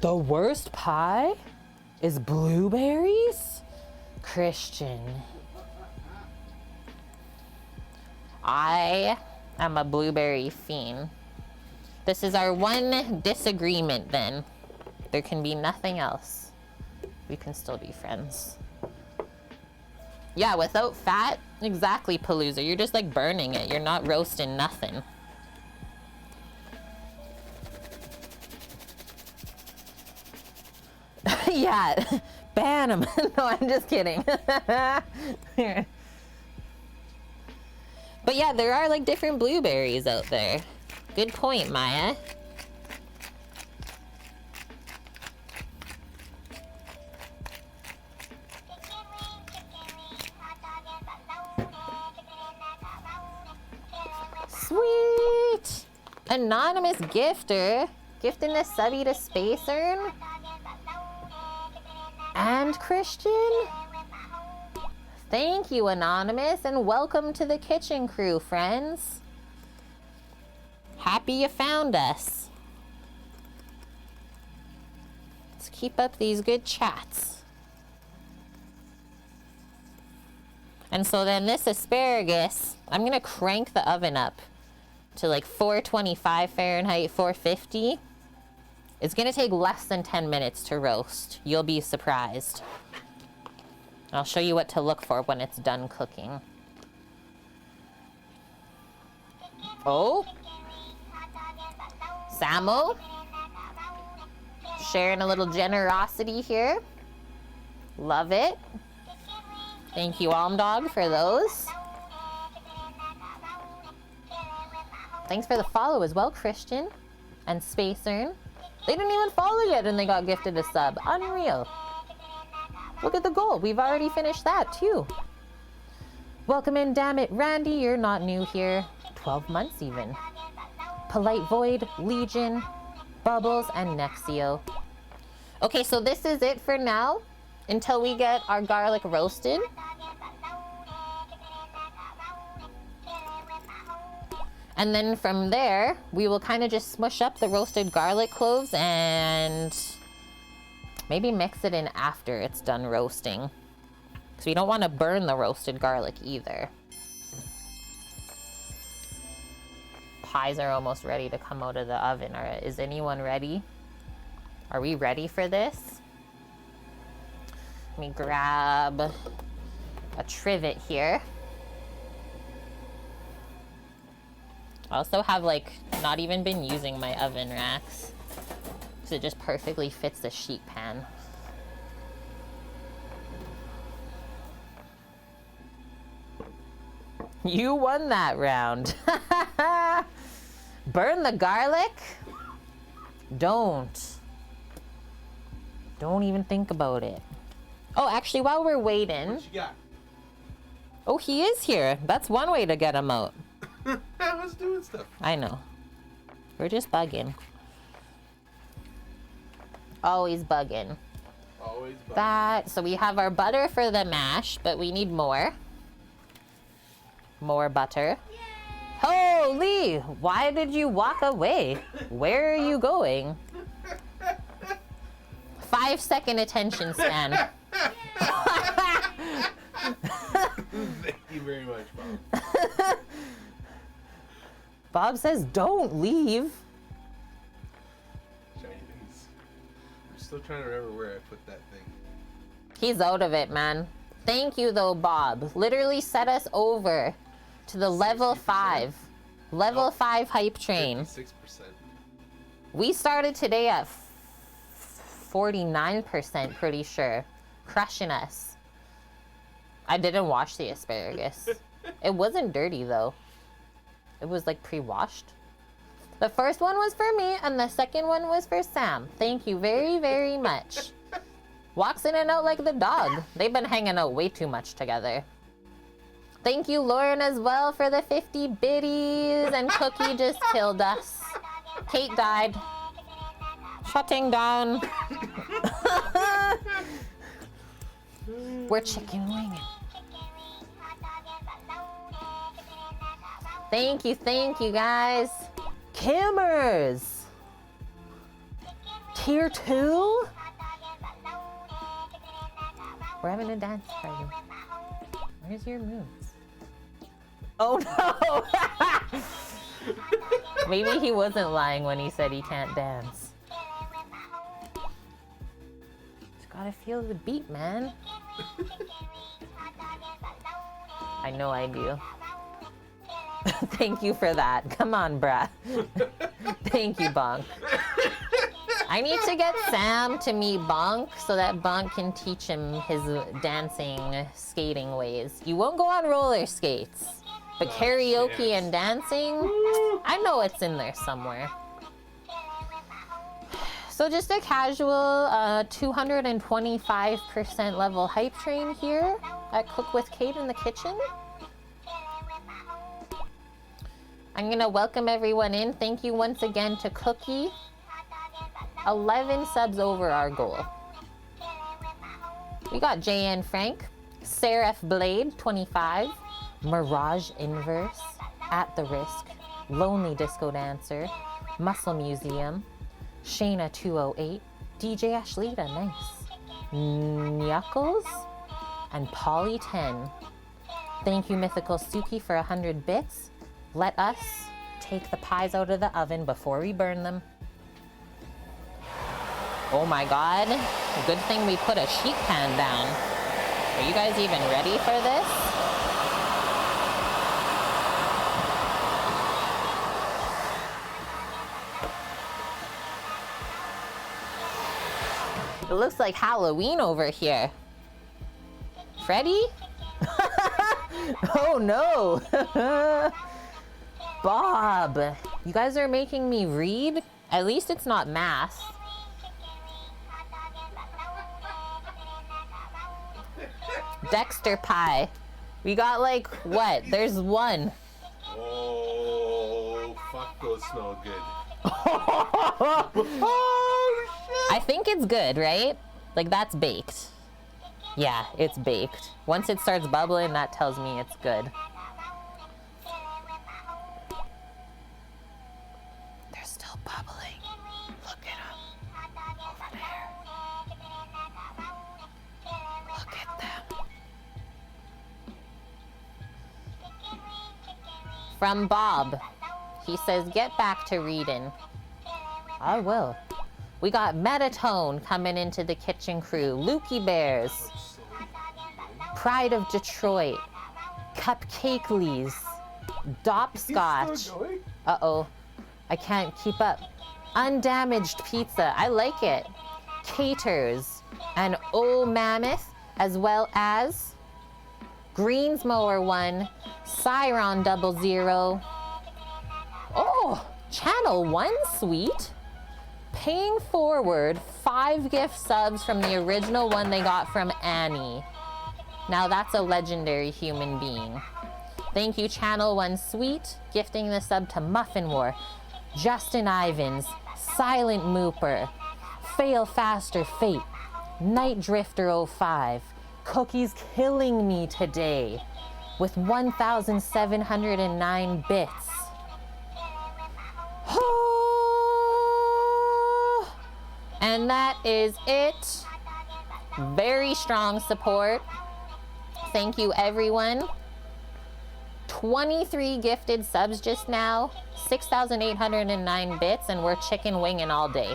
The worst pie is blueberries? Christian. I am a blueberry fiend. This is our one disagreement then. There can be nothing else. We can still be friends. Yeah, without fat, exactly, Palooza. You're just like burning it. You're not roasting nothing. Yeah, ban them. No, I'm just kidding. But yeah, there are like different blueberries out there. Good point, Maya. Sweet! Anonymous gifter. Gifting a subby to Spacern. And Christian. Thank you, Anonymous, and welcome to the kitchen crew, friends. Happy you found us. Let's keep up these good chats. And so then this asparagus, I'm gonna crank the oven up to like 425 Fahrenheit, 450. It's gonna take less than 10 minutes to roast. You'll be surprised. I'll show you what to look for when it's done cooking. Oh, Samo, sharing a little generosity here. Love it. Thank you, Almdog, for those. Thanks for the follow as well, Christian and Spacern. They didn't even follow yet and they got gifted a sub. Unreal. Look at the goal. We've already finished that too. Welcome in, damn it. Randy, you're not new here. 12 months even. Polite Void, Legion, Bubbles, and Nexio. Okay, so this is it for now until we get our garlic roasted. And then from there, we will kind of just smush up the roasted garlic cloves and maybe mix it in after it's done roasting. Because we don't want to burn the roasted garlic either. Pies are almost ready to come out of the oven. Is anyone ready? Are we ready for this? Let me grab a trivet here. I also have like not even been using my oven racks because it just perfectly fits the sheet pan. You won that round. burn the garlic? Don't even think about it. Oh, actually, while we're waiting. What you got? Oh, he is here. That's one way to get him out. I was doing stuff. I know. We're just bugging. Always bugging. Always bugging. That, so we have our butter for the mash, but we need more. More butter. Holy! Why did you walk away? Where are you going? 5-second attention span. Thank you very much, Bob. Bob says, don't leave. Chinese. I'm still trying to remember where I put that thing. He's out of it, man. Thank you, though, Bob. Literally set us over to the level 5. Level 5 hype train. 56%. We started today at 49%, pretty sure. Crushing us. I didn't wash the asparagus. It wasn't dirty, though. It was, like, pre-washed. The first one was for me, and the second one was for Sam. Thank you very, very much. Walks in and out like the dog. They've been hanging out way too much together. Thank you, Lauren, as well, for the 50 biddies. And Cookie just killed us. Kate died. Shutting down. We're chicken winging. Thank you, guys. Kimmers. Tier 2? We're having a dance party. Where's your moves? Oh no! Maybe he wasn't lying when he said he can't dance. Just gotta feel the beat, man. I know I do. Thank you for that. Come on, bruh. Thank you, Bonk. I need to get Sam to meet Bonk so that Bonk can teach him his dancing, skating ways. You won't go on roller skates, but karaoke and dancing, I know it's in there somewhere. So just a casual 225% level hype train here at Cook with Kate in the kitchen. I'm gonna welcome everyone in. Thank you once again to Cookie. 11 subs over our goal. We got JN Frank, Seraph Blade 25, Mirage Inverse, At the Risk, Lonely Disco Dancer, Muscle Museum, Shayna 208, DJ Ashlita, nice, Knuckles, and Polly 10. Thank you, Mythical Suki, for 100 bits. Let us take the pies out of the oven before we burn them. Oh my god. Good thing we put a sheet pan down. Are you guys even ready for this? It looks like Halloween over here. Freddy? Oh no. Bob, you guys are making me read? At least it's not math. Dexter pie. We got like, what? There's one. Oh, fuck, those smell good. Oh, shit. I think it's good, right? Like, that's baked. Yeah, it's baked. Once it starts bubbling, that tells me it's good. They're still bubbling. Look at them. Over there. Look at them. From Bob. He says, get back to reading. I will. We got Metatone coming into the kitchen crew. Lukey Bears. Pride of Detroit. Cupcakeleys. Dopscotch. Uh-oh. I can't keep up. Undamaged Pizza. I like it. Caters. And Old Mammoth, as well as Greensmower 1. Cyron 00. Oh, Channel 1 Sweet paying forward 5 gift subs from the original one they got from Annie. Now that's a legendary human being. Thank you, Channel 1 Sweet, gifting the sub to Muffin War, Justin Ivans, Silent Mooper, Fail Faster Fate, Night Drifter 05, Cookies killing me today with 1,709 bits. And that is it. Very strong support. Thank you, everyone. 23 gifted subs just now, 6,809 bits, and we're chicken winging all day.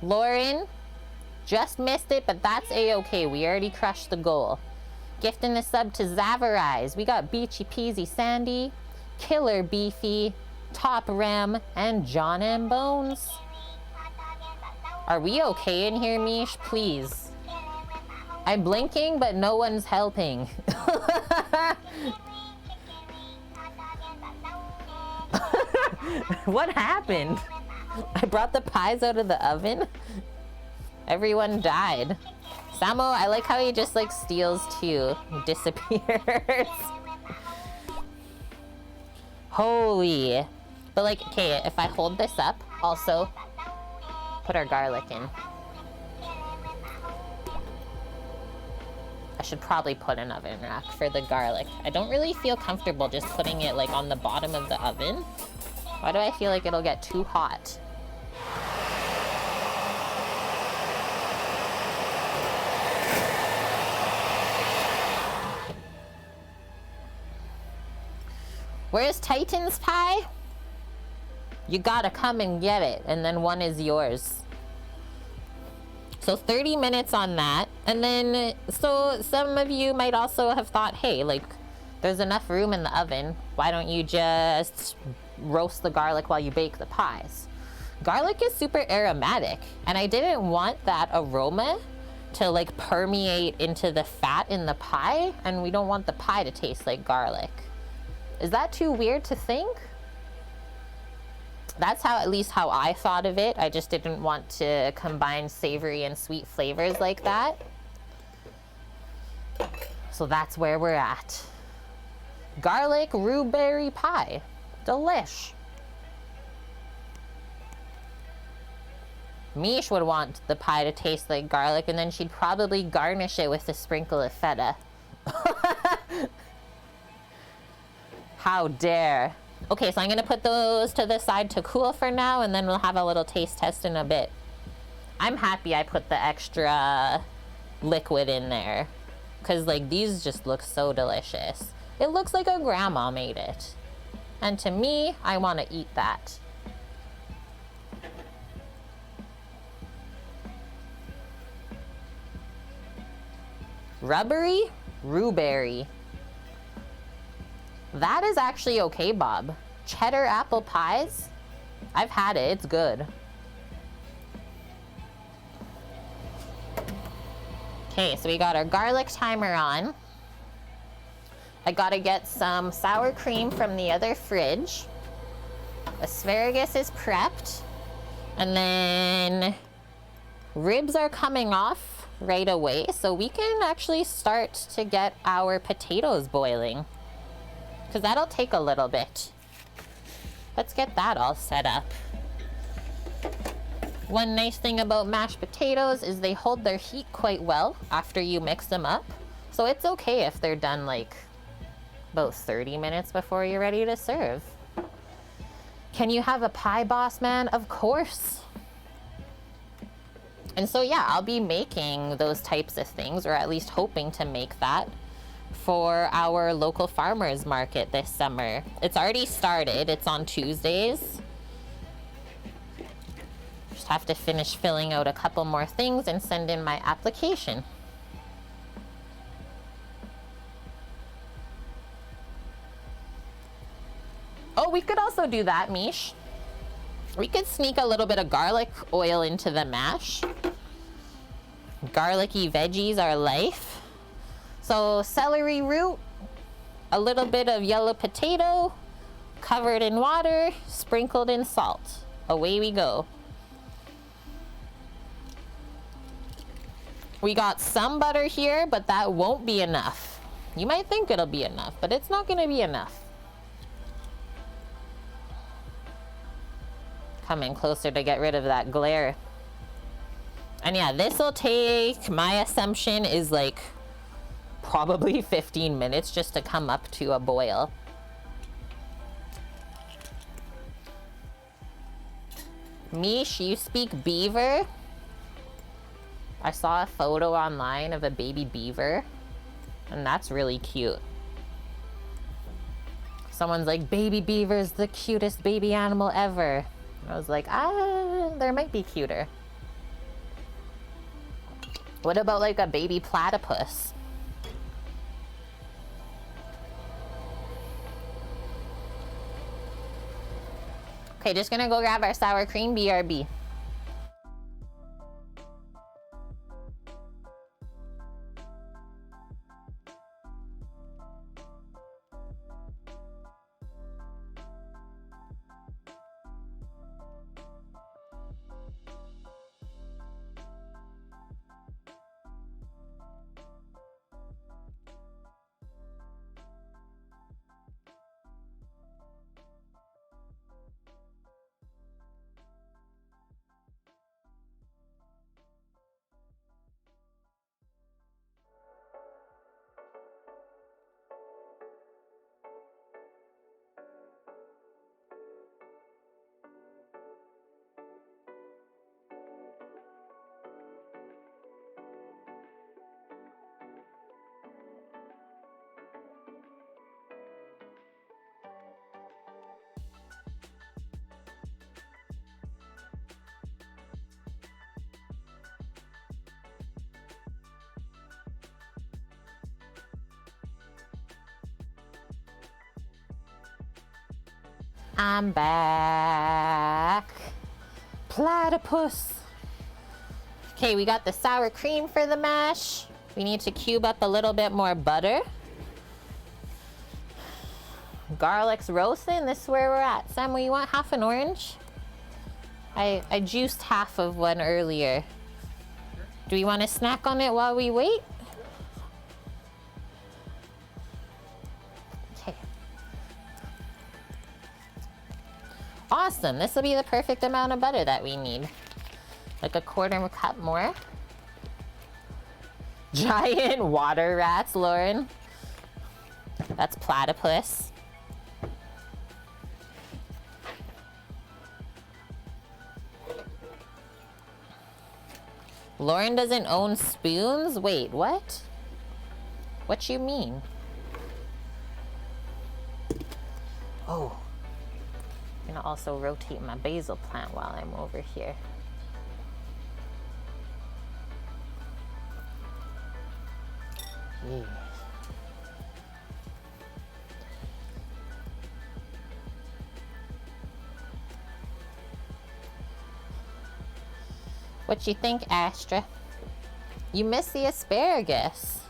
Lauren, just missed it, but that's a-okay. We already crushed the goal. Gifting the sub to Zavarize. We got Beachy Peasy Sandy, Killer Beefy, Top Ram, and John M. Bones. Are we okay in here, Mish? Please. I'm blinking, but no one's helping. What happened? I brought the pies out of the oven. Everyone died. Samo, I like how he just like steals too. Disappears. Holy. But like, okay, if I hold this up, also put our garlic in. I should probably put an oven rack for the garlic. I don't really feel comfortable just putting it like on the bottom of the oven. Why do I feel like it'll get too hot? Where's Titan's pie? You gotta come and get it, and then one is yours. So 30 minutes on that. And then, so some of you might also have thought, hey, like, there's enough room in the oven. Why don't you just roast the garlic while you bake the pies? Garlic is super aromatic, and I didn't want that aroma to like permeate into the fat in the pie, and we don't want the pie to taste like garlic. Is that too weird to think? That's how, at least how I thought of it. I just didn't want to combine savory and sweet flavors like that. So that's where we're at. Garlic rhubarb pie. Delish. Mish would want the pie to taste like garlic, and then she'd probably garnish it with a sprinkle of feta. How dare. Okay, so I'm gonna put those to the side to cool for now, and then we'll have a little taste test in a bit. I'm happy I put the extra liquid in there, because like these just look so delicious. It looks like a grandma made it. And to me, I want to eat that. Rubbery? Rhubarb. That is actually okay, Bob. Cheddar apple pies? I've had it, it's good. Okay, so we got our garlic timer on. I gotta get some sour cream from the other fridge. Asparagus is prepped. And then ribs are coming off right away, so we can actually start to get our potatoes boiling, because that'll take a little bit. Let's get that all set up. One nice thing about mashed potatoes is they hold their heat quite well after you mix them up. So it's okay if they're done like about 30 minutes before you're ready to serve. Can you have a pie, boss man? Of course. And so yeah, I'll be making those types of things, or at least hoping to make that, for our local farmers market this summer. It's already started. It's on Tuesdays. Just have to finish filling out a couple more things and send in my application. Oh, we could also do that, Mish. We could sneak a little bit of garlic oil into the mash. Garlicky veggies are life. So celery root, a little bit of yellow potato, covered in water, sprinkled in salt. Away we go. We got some butter here, but that won't be enough. You might think it'll be enough, but it's not gonna be enough. Come in closer to get rid of that glare. And yeah, this will take, my assumption is like probably 15 minutes just to come up to a boil. Mish, you speak beaver? I saw a photo online of a baby beaver, and that's really cute. Someone's like, baby beaver's the cutest baby animal ever. I was like, there might be cuter. What about like a baby platypus? Okay, just gonna go grab our sour cream, BRB. I'm back. Platypus. Okay, we got the sour cream for the mash. We need to cube up a little bit more butter. Garlic's roasting. This is where we're at. Sam, will you want half an orange? I juiced half of one earlier. Do we want to snack on it while we wait? Awesome, this will be the perfect amount of butter that we need. Like a quarter cup more. Giant water rats, Lauren. That's platypus. Lauren doesn't own spoons? Wait, what? What you mean? Oh. I'm gonna also rotate my basil plant while I'm over here. Yeah. What you think, Astra? You missed the asparagus.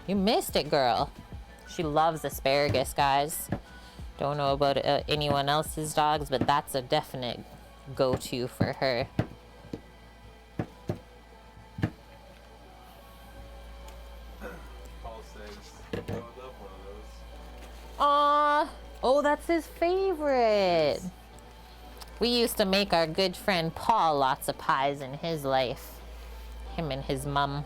You missed it, girl. She loves asparagus, guys. Don't know about anyone else's dogs, but that's a definite go-to for her. Paul says, I would love one of those. Aww. Oh, that's his favorite. We used to make our good friend Paul lots of pies in his life. Him and his mom.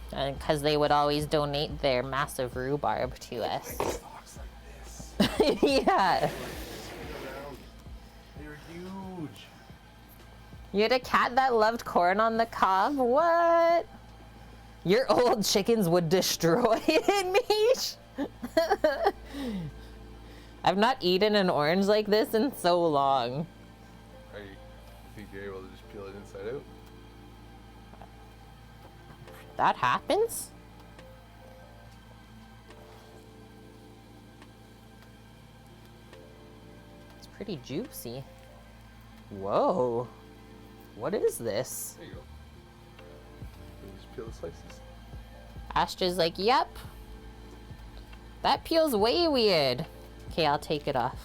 Because they would always donate their massive rhubarb to us. Yeah. They're huge. You had a cat that loved corn on the cob? What? Your old chickens would destroy it, Mish. I've not eaten an orange like this in so long. You think you're able to just peel it inside out? That happens? It's pretty juicy. Whoa. What is this? There you go. You just peel the slices. Astra's like, yep. That peel's way weird. Okay, I'll take it off.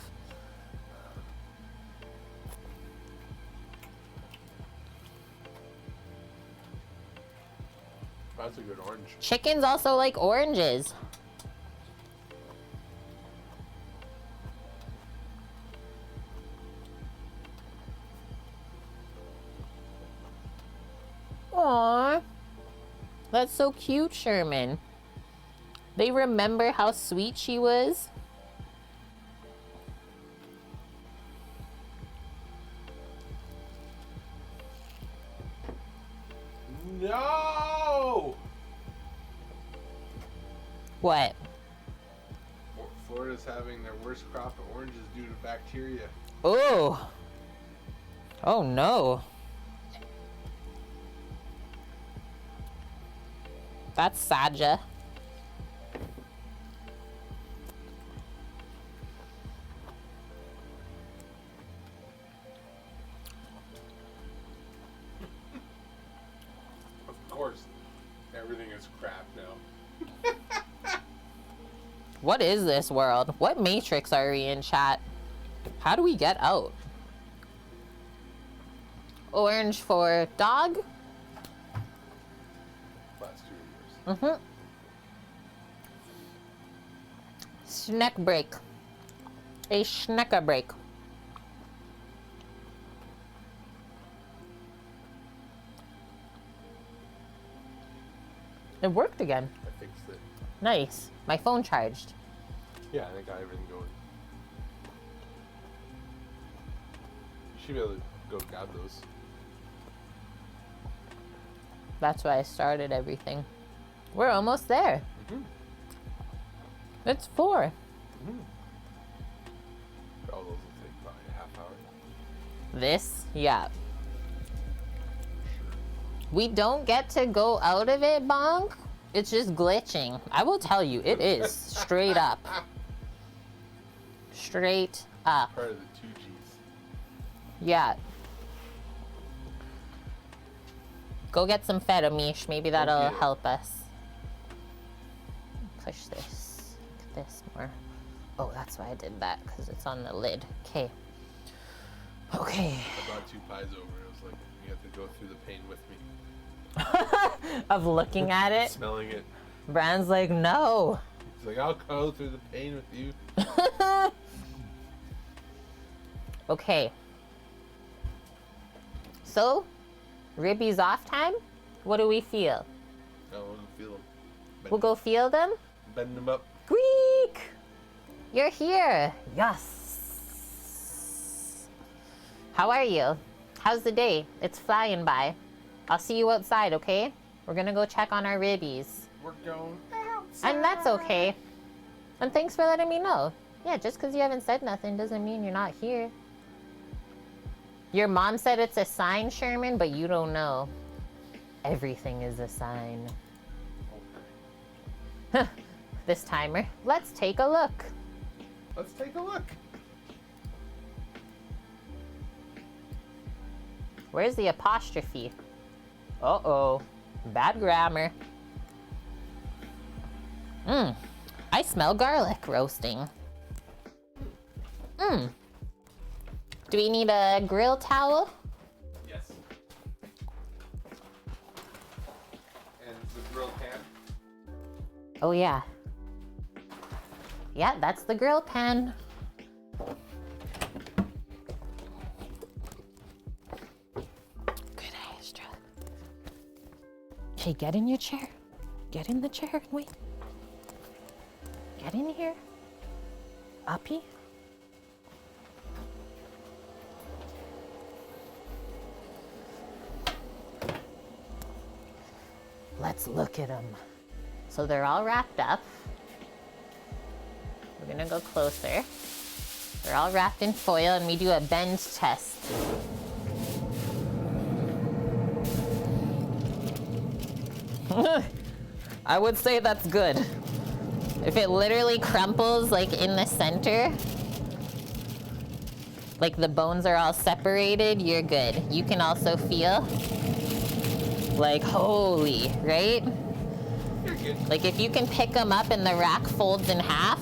That's a good orange. Chickens also like oranges. Aww. That's so cute, Sherman. They remember how sweet she was. No! What? Florida's having their worst crop of oranges due to bacteria. Oh. Oh no. That's Saja. Of course, everything is crap now. What is this world? What matrix are we in, chat? How do we get out? Orange for dog? Last 2 years. Mm-hmm. Snack break. A snacker break. It worked again. I fixed it. Nice. My phone charged. Yeah, I think I got everything going. You should be able to go grab those. That's why I started everything. We're almost there. Mm-hmm. It's 4. Mm-hmm. All those will take probably a half hour. This, yeah. Sure. We don't get to go out of it, Bonk. It's just glitching. I will tell you, it is. Straight up. Straight up. Part of the 2Gs. Yeah. Go get some feta, Mish. Maybe that'll Okay. help us. Push this. Like this more. Oh, that's why I did that, because it's on the lid. Okay. Okay. I brought 2 pies over. It was like, you have to go through the pain with me. Of looking at it. Smelling it. Brand's like, no. He's like, I'll go through the pain with you. Okay. So, Ribby's off time? What do we feel? I want to feel them. We'll go feel them? Bend them up. Squeak! You're here. Yes. How are you? How's the day? It's flying by. I'll see you outside, okay? We're gonna go check on our ribbies. We're going outside. And that's okay. And thanks for letting me know. Yeah, just because you haven't said nothing doesn't mean you're not here. Your mom said it's a sign, Sherman, but you don't know. Everything is a sign. This timer. Let's take a look. Let's take a look. Where's the apostrophe? Uh-oh. Bad grammar. I smell garlic roasting. Do we need a grill towel? Yes. And the grill pan. Oh, yeah. Yeah, that's the grill pan. Good extra. Okay, get in your chair. Get in the chair and wait. Get in here. Uppy. Let's look at them. So they're all wrapped up. We're gonna go closer. They're all wrapped in foil and we do a bend test. I would say that's good. If it literally crumples like in the center, like the bones are all separated, you're good. You can also feel like, holy, right? You're good. Like if you can pick them up and the rack folds in half,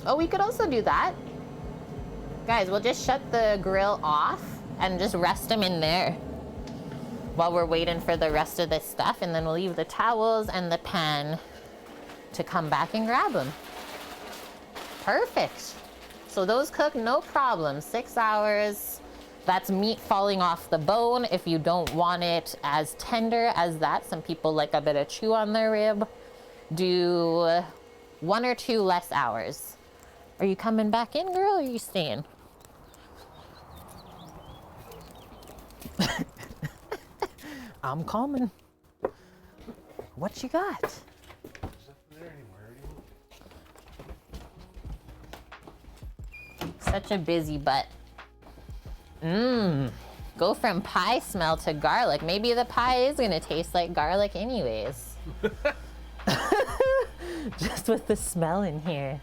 Oh, we could also do that. Guys, we'll just shut the grill off and just rest them in there while we're waiting for the rest of this stuff, and then we'll leave the towels and the pan to come back and grab them. Perfect. So those cook no problem, 6 hours. That's meat falling off the bone. If you don't want it as tender as that, some people like a bit of chew on their rib, do 1 or 2 less hours. Are you coming back in, girl, or are you staying? I'm coming. What you got? There's nothing there anymore. Such a busy butt. Mmm. Go from pie smell to garlic. Maybe the pie is gonna taste like garlic anyways. Just with the smell in here.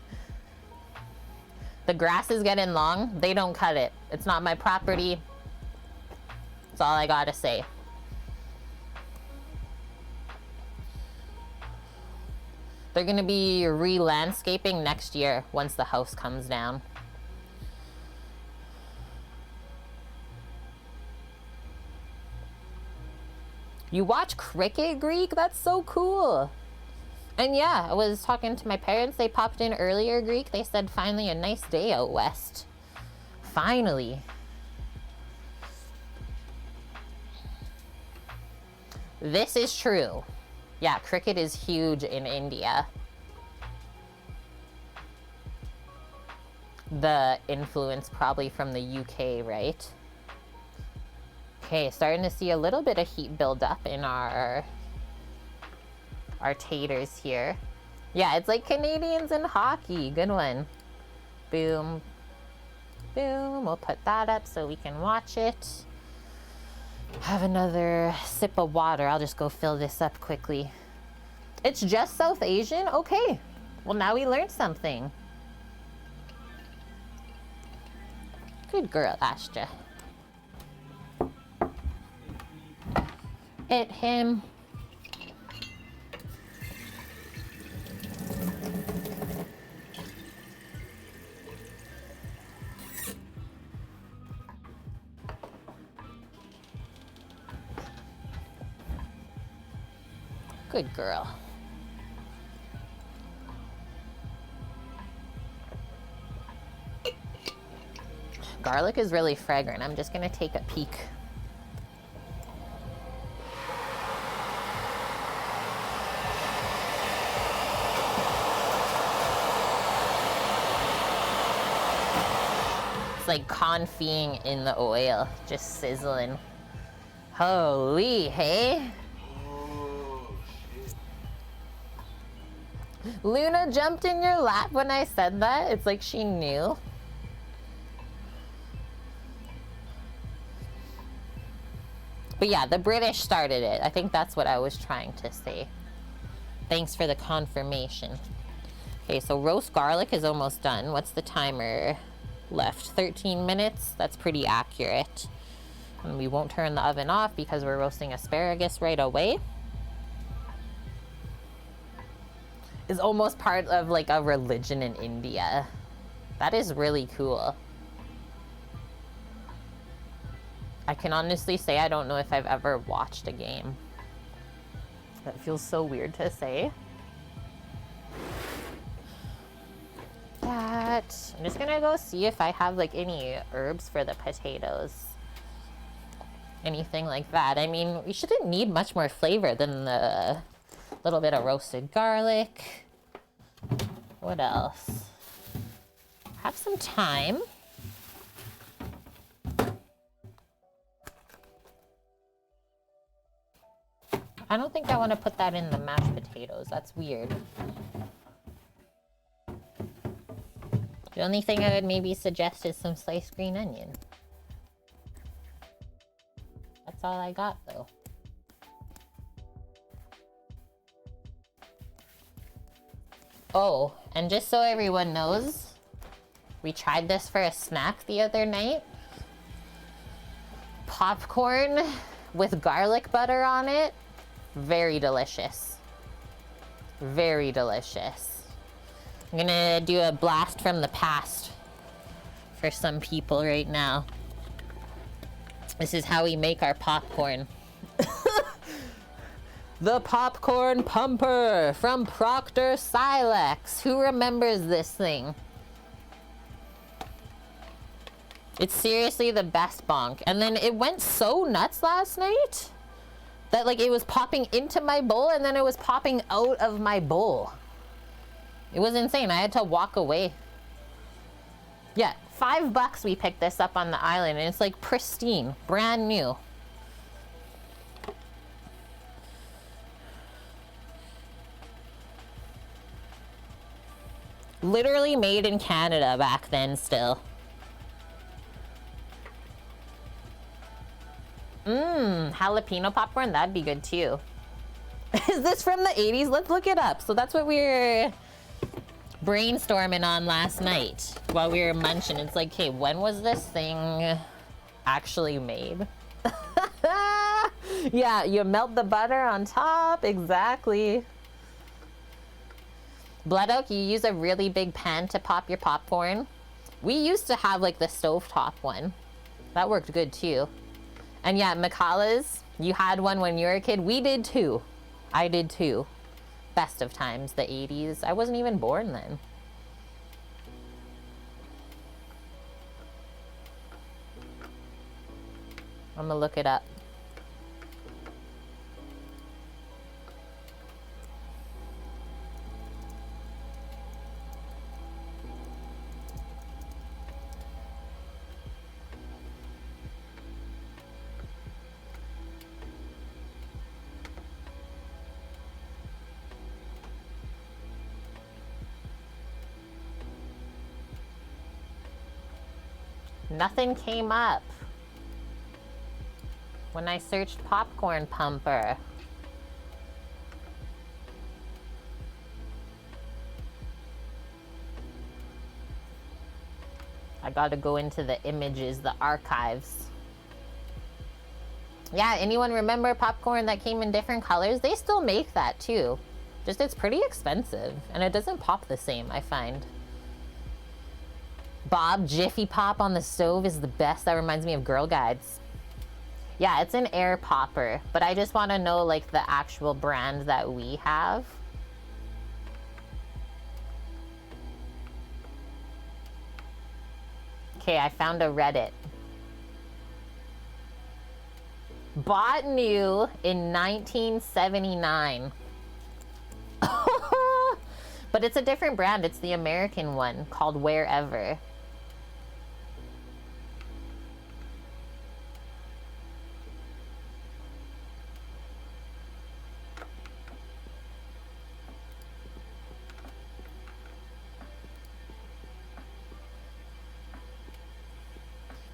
The grass is getting long. They don't cut it. It's not my property. That's all I gotta say. They're gonna be re-landscaping next year once the house comes down. You watch cricket, Greek? That's so cool. And yeah, I was talking to my parents. They popped in earlier, Greek. They said finally a nice day out west. Finally. This is true. Yeah, cricket is huge in India. The influence probably from the UK, right? Okay, starting to see a little bit of heat build up in our taters here. Yeah, it's like Canadians in hockey. Good one. Boom. Boom. We'll put that up so we can watch it. Have another sip of water. I'll just go fill this up quickly. It's just South Asian? Okay. Well, now we learned something. Good girl, Astra. Hit him. Good girl. Garlic is really fragrant. I'm just gonna take a peek. It's like confit in the oil, just sizzling. Holy, hey? Luna jumped in your lap when I said that. It's like she knew. But yeah, the British started it. I think that's what I was trying to say. Thanks for the confirmation. Okay, so roast garlic is almost done. What's the timer left? 13 minutes? That's pretty accurate. And we won't turn the oven off because we're roasting asparagus right away. Is almost part of like a religion in India. That is really cool. I can honestly say I don't know if I've ever watched a game. That feels so weird to say. That. I'm just gonna go see if I have like any herbs for the potatoes. Anything like that. I mean, we shouldn't need much more flavor than the little bit of roasted garlic. What else? Have some thyme. I don't think I want to put that in the mashed potatoes. That's weird. The only thing I would maybe suggest is some sliced green onion. That's all I got though. Oh, and just so everyone knows, we tried this for a snack the other night. Popcorn with garlic butter on it. Very delicious. Very delicious. I'm gonna do a blast from the past for some people right now. This is how we make our popcorn. The popcorn pumper from Procter Silex. Who remembers this thing? It's seriously the best bonk. And then it went so nuts last night that like it was popping into my bowl and then it was popping out of my bowl. It was insane. I had to walk away. Yeah, $5 we picked this up on the island and it's like pristine, brand new. Literally made in Canada back then still. Jalapeno popcorn, that'd be good too. Is this from the 80s? Let's look it up. So that's what we were brainstorming on last night while we were munching. It's like, hey, when was this thing actually made? Yeah, you melt the butter on top. Exactly. Blood Oak, you use a really big pan to pop your popcorn. We used to have like the stovetop one. That worked good too. And yeah, Macala's, you had one when you were a kid. We did too. I did too. Best of times, the 80s. I wasn't even born then. I'm gonna look it up. Nothing came up when I searched popcorn pumper. I gotta go into the images, the archives. Yeah, anyone remember popcorn that came in different colors? They still make that too. Just it's pretty expensive and it doesn't pop the same, I find. Bob Jiffy Pop on the stove is the best. That reminds me of Girl Guides. Yeah, it's an air popper, but I just want to know like the actual brand that we have. Okay, I found a Reddit. Bought new in 1979. But it's a different brand. It's the American one called Wherever.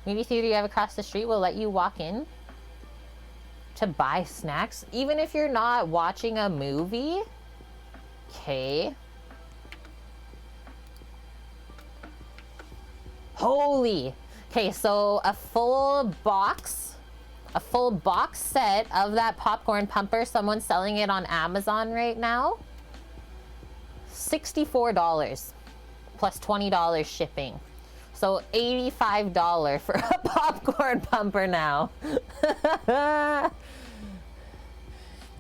Movie theater you have across the street will let you walk in to buy snacks, even if you're not watching a movie. Okay. Holy. Okay, so a full box set of that popcorn pumper, someone's selling it on Amazon right now. $64 plus $20 shipping. So $85 for a popcorn pumper now.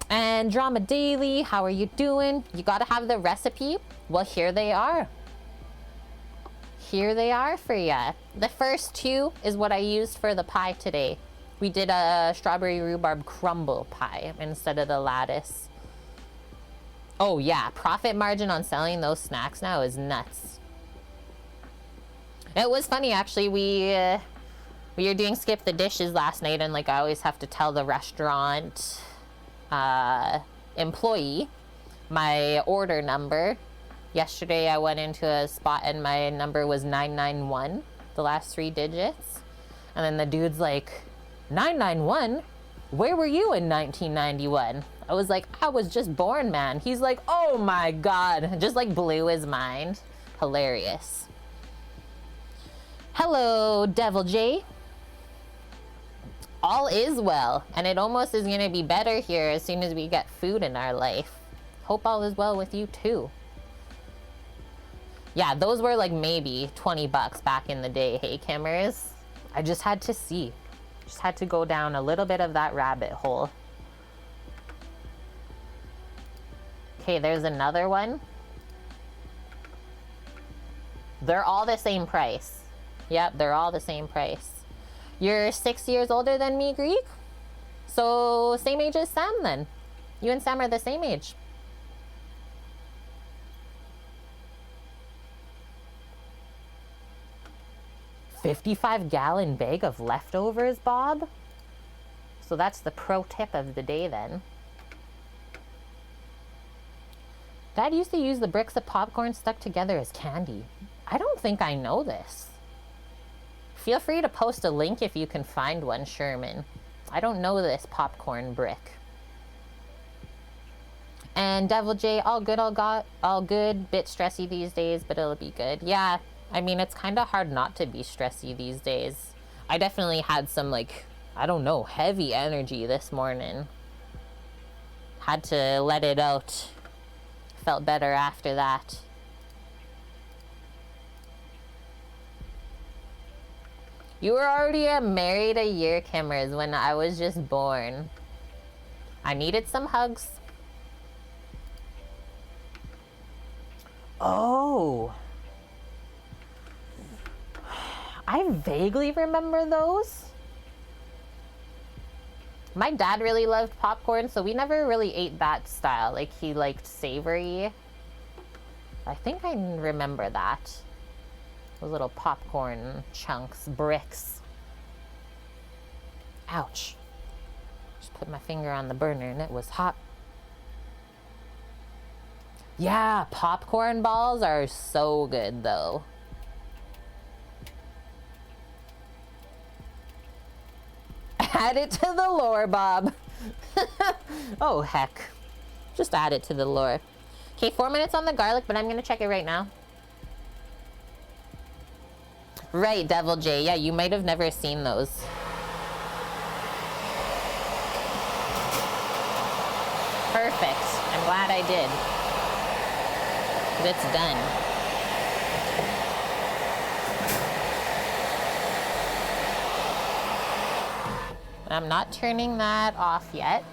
And Drama Daily, how are you doing? You gotta have the recipe. Well, here they are. Here they are for ya. The first two is what I used for the pie today. We did a strawberry rhubarb crumble pie instead of the lattice. Oh yeah, profit margin on selling those snacks now is nuts. It was funny actually, we were doing skip the dishes last night and like I always have to tell the restaurant employee my order number. Yesterday I went into a spot and my number was 991, the last 3 digits. And then the dude's like, 991? Where were you in 1991? I was like, I was just born, man. He's like, oh my God. Just like blew his mind. Hilarious. Hello, Devil J. All is well. And it almost is gonna be better here as soon as we get food in our life. Hope all is well with you too. Yeah, those were like maybe 20 bucks back in the day, hey Kimmers? I just had to see. Just had to go down a little bit of that rabbit hole. Okay, there's another one. They're all the same price. Yep, they're all the same price. You're 6 years older than me, Greek? So same age as Sam then. You and Sam are the same age. $55-gallon bag of leftovers, Bob? So that's the pro tip of the day then. Dad used to use the bricks of popcorn stuck together as candy. I don't think I know this. Feel free to post a link if you can find one, Sherman. I don't know this popcorn brick. And Devil J, all good, all good. Bit stressy these days, but it'll be good. Yeah, I mean, it's kind of hard not to be stressy these days. I definitely had some, like, I don't know, heavy energy this morning. Had to let it out. Felt better after that. You were already married a year, Kimmers, when I was just born. I needed some hugs. Oh. I vaguely remember those. My dad really loved popcorn, so we never really ate that style. Like, he liked savory. I think I remember that. Those little popcorn chunks, bricks. Ouch. Just put my finger on the burner and it was hot. Yeah, popcorn balls are so good though. Add it to the lore, Bob. Oh, heck. Just add it to the lore. Okay, 4 minutes on the garlic, but I'm going to check it right now. Right, Devil J. Yeah, you might have never seen those. Perfect. I'm glad I did. It's done. I'm not turning that off yet.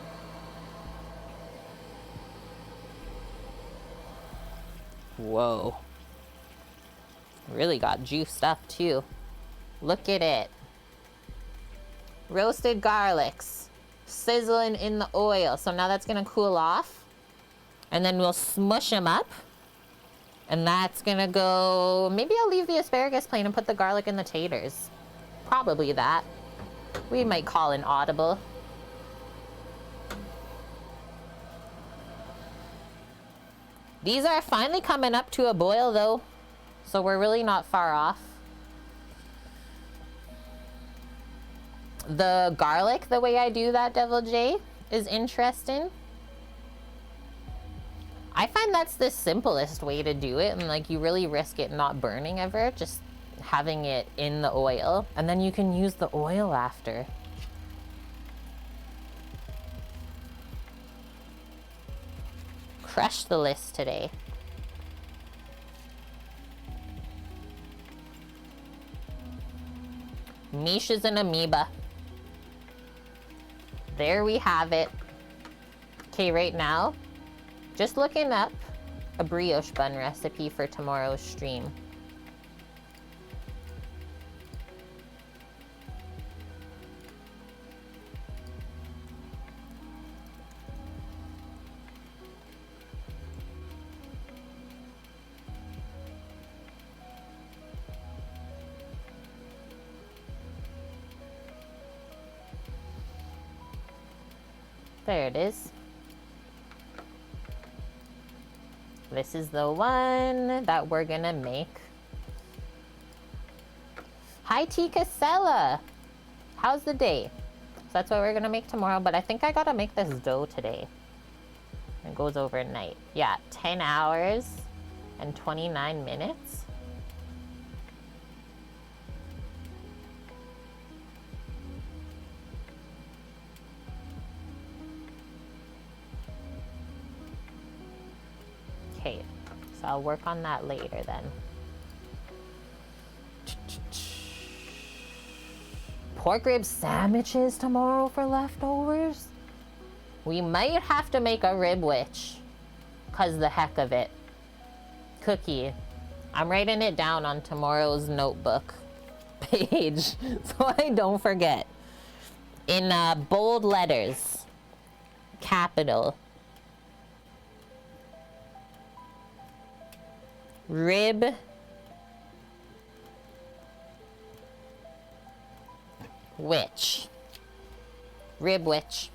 Whoa. Really got juiced up too. Look at it. Roasted garlics. Sizzling in the oil. So now that's gonna cool off. And then we'll smush them up. And that's gonna go... Maybe I'll leave the asparagus plain and put the garlic in the taters. Probably that. We might call an audible. These are finally coming up to a boil though, so we're really not far off. The garlic, the way I do that, Devil J, is interesting. I find that's the simplest way to do it, and like you really risk it not burning ever, just having it in the oil, and then you can use the oil after. Crushed the list today. Mish is an amoeba. There we have it. Okay, right now, just looking up a brioche bun recipe for tomorrow's stream. There it is. This is the one that we're gonna make. Hi T Casella! How's the day? So that's what we're gonna make tomorrow, but I think I gotta make this dough today. It goes overnight. Yeah, 10 hours and 29 minutes. Okay, so I'll work on that later then. pork rib sandwiches tomorrow for leftovers? We might have to make a rib witch. 'Cause the heck of it. Cookie. I'm writing it down on tomorrow's notebook page so I don't forget. In bold letters. Capital. Rib witch. Rib witch.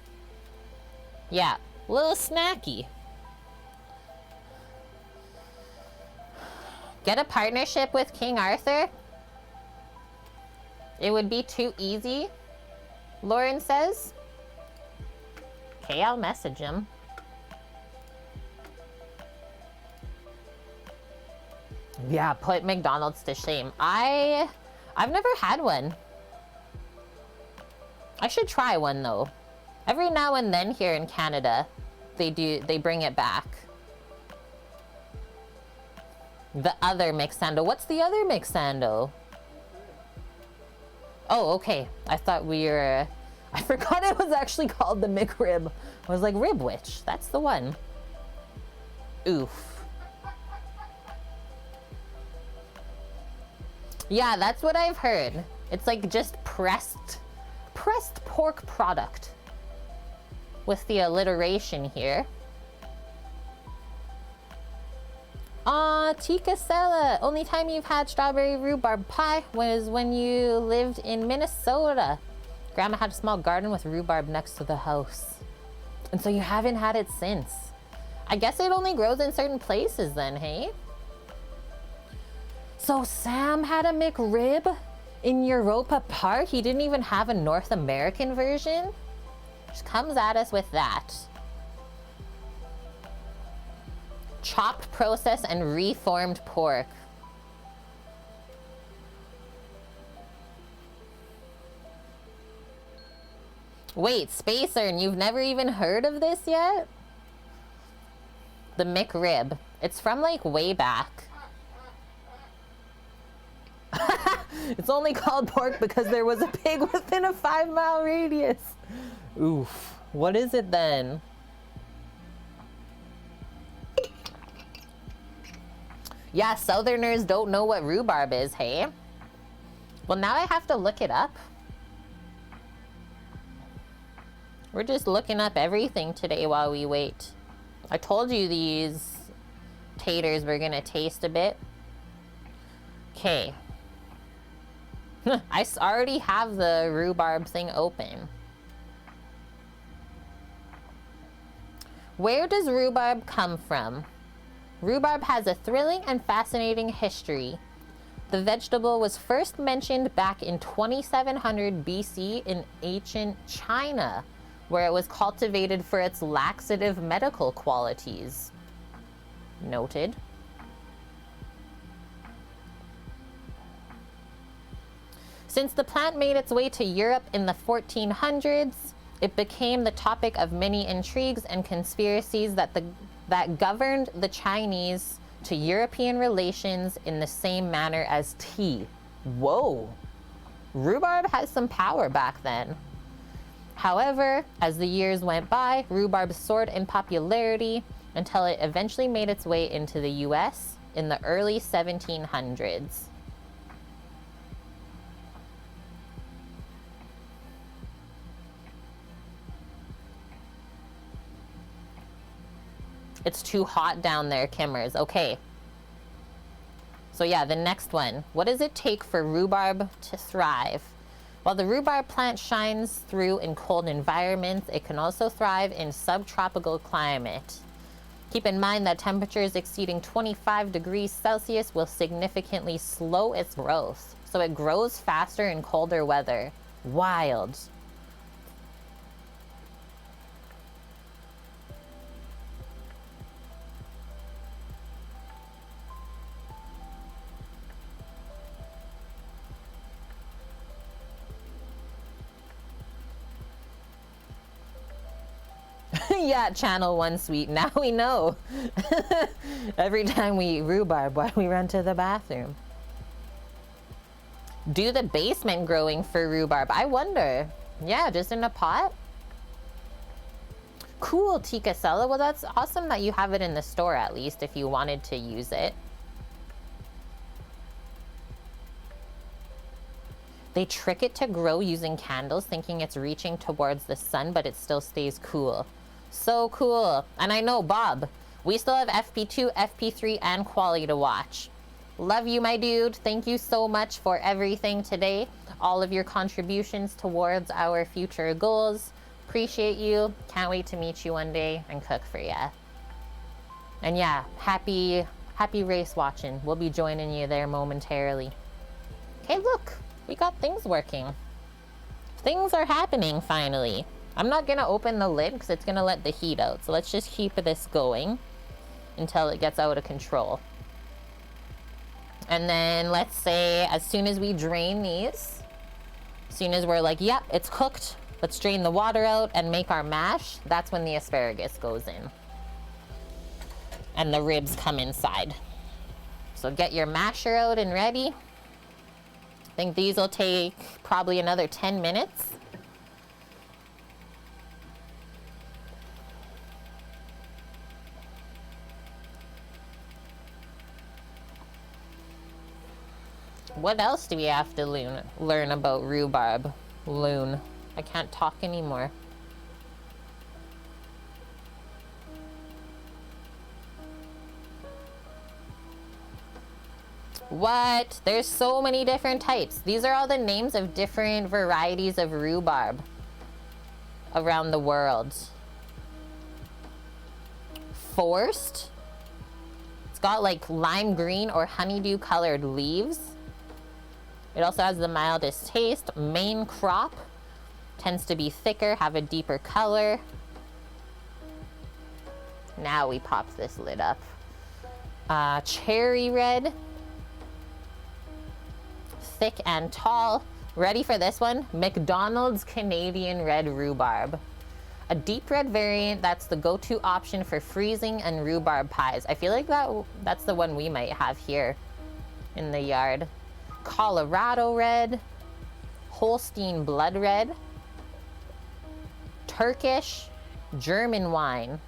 Yeah, a little snacky. Get a partnership with King Arthur? It would be too easy, Lauren says. Okay, I'll message him. Yeah, put McDonald's to shame. I've never had one. I should try one though. Every now and then here in Canada, they bring it back. The other McSando. What's the other McSando? Oh, okay. I thought we were... I forgot it was actually called the McRib. I was like, Rib Witch. That's the one. Oof. Yeah, that's what I've heard. It's like just pressed pork product. With the alliteration here. Tikasela, only time you've had strawberry rhubarb pie was when you lived in Minnesota. Grandma had a small garden with rhubarb next to the house. And so you haven't had it since. I guess it only grows in certain places then, hey? So Sam had a McRib in Europa Park? He didn't even have a North American version? Just comes at us with that. Chopped, processed, and reformed pork. Wait, Spacer, and you've never even heard of this yet? The McRib. It's from like way back. It's only called pork because there was a pig within a 5-mile radius. Oof. What is it then? Yeah, Southerners don't know what rhubarb is, hey? Well, now I have to look it up. We're just looking up everything today while we wait. I told you these taters were gonna taste a bit. Okay. I already have the rhubarb thing open. Where does rhubarb come from? Rhubarb has a thrilling and fascinating history. The vegetable was first mentioned back in 2700 BC in ancient China, where it was cultivated for its laxative medical qualities. Noted. Since the plant made its way to Europe in the 1400s, it became the topic of many intrigues and conspiracies that governed the Chinese to European relations in the same manner as tea. Whoa! Rhubarb has some power back then. However, as the years went by, rhubarb soared in popularity until it eventually made its way into the US in the early 1700s. It's too hot down there, Kimmers. Okay. So yeah, the next one. What does it take for rhubarb to thrive? While the rhubarb plant shines through in cold environments, it can also thrive in subtropical climate. Keep in mind that temperatures exceeding 25 degrees Celsius will significantly slow its growth. So it grows faster in colder weather. Wild. Yeah, channel 1 sweet. Now we know. Every time we eat rhubarb, why we run to the bathroom. do the basement growing for rhubarb? I wonder. Yeah, just in a pot? Cool, Tikasella. Well, that's awesome that you have it in the store at least if you wanted to use it. They trick it to grow using candles, thinking it's reaching towards the sun, but it still stays cool. So cool. And I know, Bob, we still have FP2, FP3, and quality to watch. Love you, my dude. Thank you so much for everything today. All of your contributions towards our future goals. Appreciate you. Can't wait to meet you one day and cook for ya. And yeah, happy race watching. We'll be joining you there momentarily. Okay, look. We got things working. Things are happening finally. I'm not gonna open the lid because it's gonna let the heat out. So let's just keep this going until it gets out of control. And then let's say as soon as we drain these, as soon as we're like, yep, it's cooked, let's drain the water out and make our mash. That's when the asparagus goes in. And the ribs come inside. So get your masher out and ready. I think these will take probably another 10 minutes. What else do we have to learn about rhubarb? I can't talk anymore. What? There's so many different types. These are all the names of different varieties of rhubarb around the world. Forced. It's got like lime green or honeydew colored leaves. It also has the mildest taste. Main crop. Tends to be thicker, have a deeper color. Now we pop this lid up. Cherry red. Thick and tall. Ready for this one? McDonald's Canadian red rhubarb. A deep red variant that's the go-to option for freezing and rhubarb pies. I feel like that's the one we might have here in the yard. Colorado red. Holstein blood red. Turkish. German wine.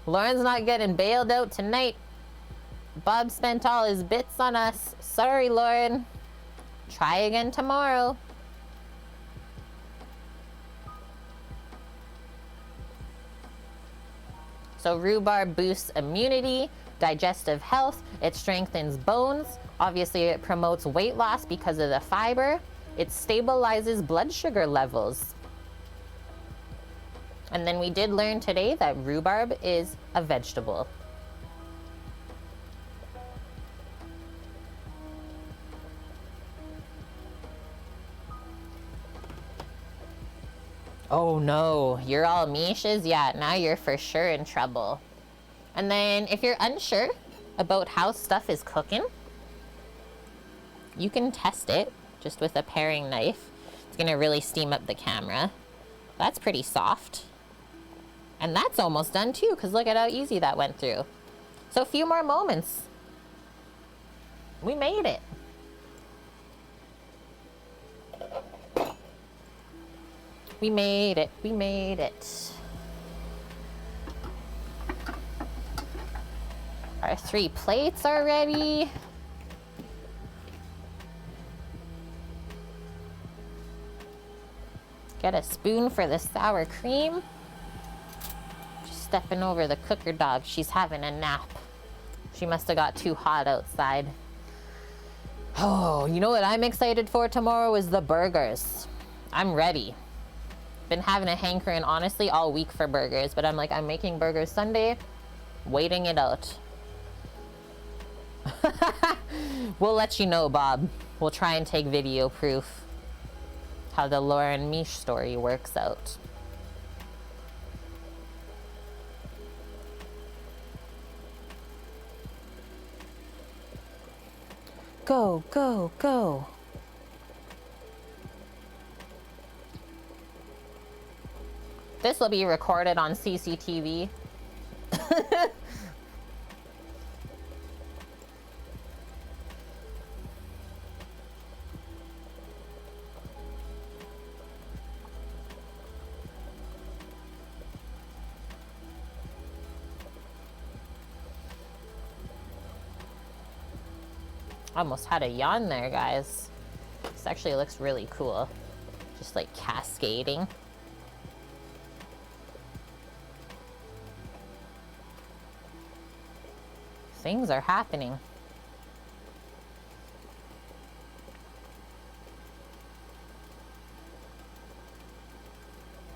Lauren's not getting bailed out tonight. Bob spent all his bits on us. Sorry, Lauren. Try again tomorrow. So rhubarb boosts immunity, digestive health. It strengthens bones. Obviously, it promotes weight loss because of the fiber. It stabilizes blood sugar levels. And then we did learn today that rhubarb is a vegetable. Oh no, you're all Misha's? Yeah, now you're for sure in trouble. And then if you're unsure about how stuff is cooking, you can test it just with a paring knife. It's gonna really steam up the camera. That's pretty soft. And that's almost done too, because look at how easy that went through. So a few more moments. We made it. We made it. We made it. Our 3 plates are ready. Get a spoon for the sour cream. Stepping over the cooker dog. She's having a nap. She must have got too hot outside. Oh, you know what I'm excited for tomorrow is the burgers. I'm ready. Been having a hankering, honestly, all week for burgers, but I'm like, I'm making burgers Sunday, waiting it out. We'll let you know, Bob. We'll try and take video proof how the Lauren Mish story works out. Go, go, go. This will be recorded on CCTV Almost had a yawn there, guys. This actually looks really cool. Just like cascading. Things are happening.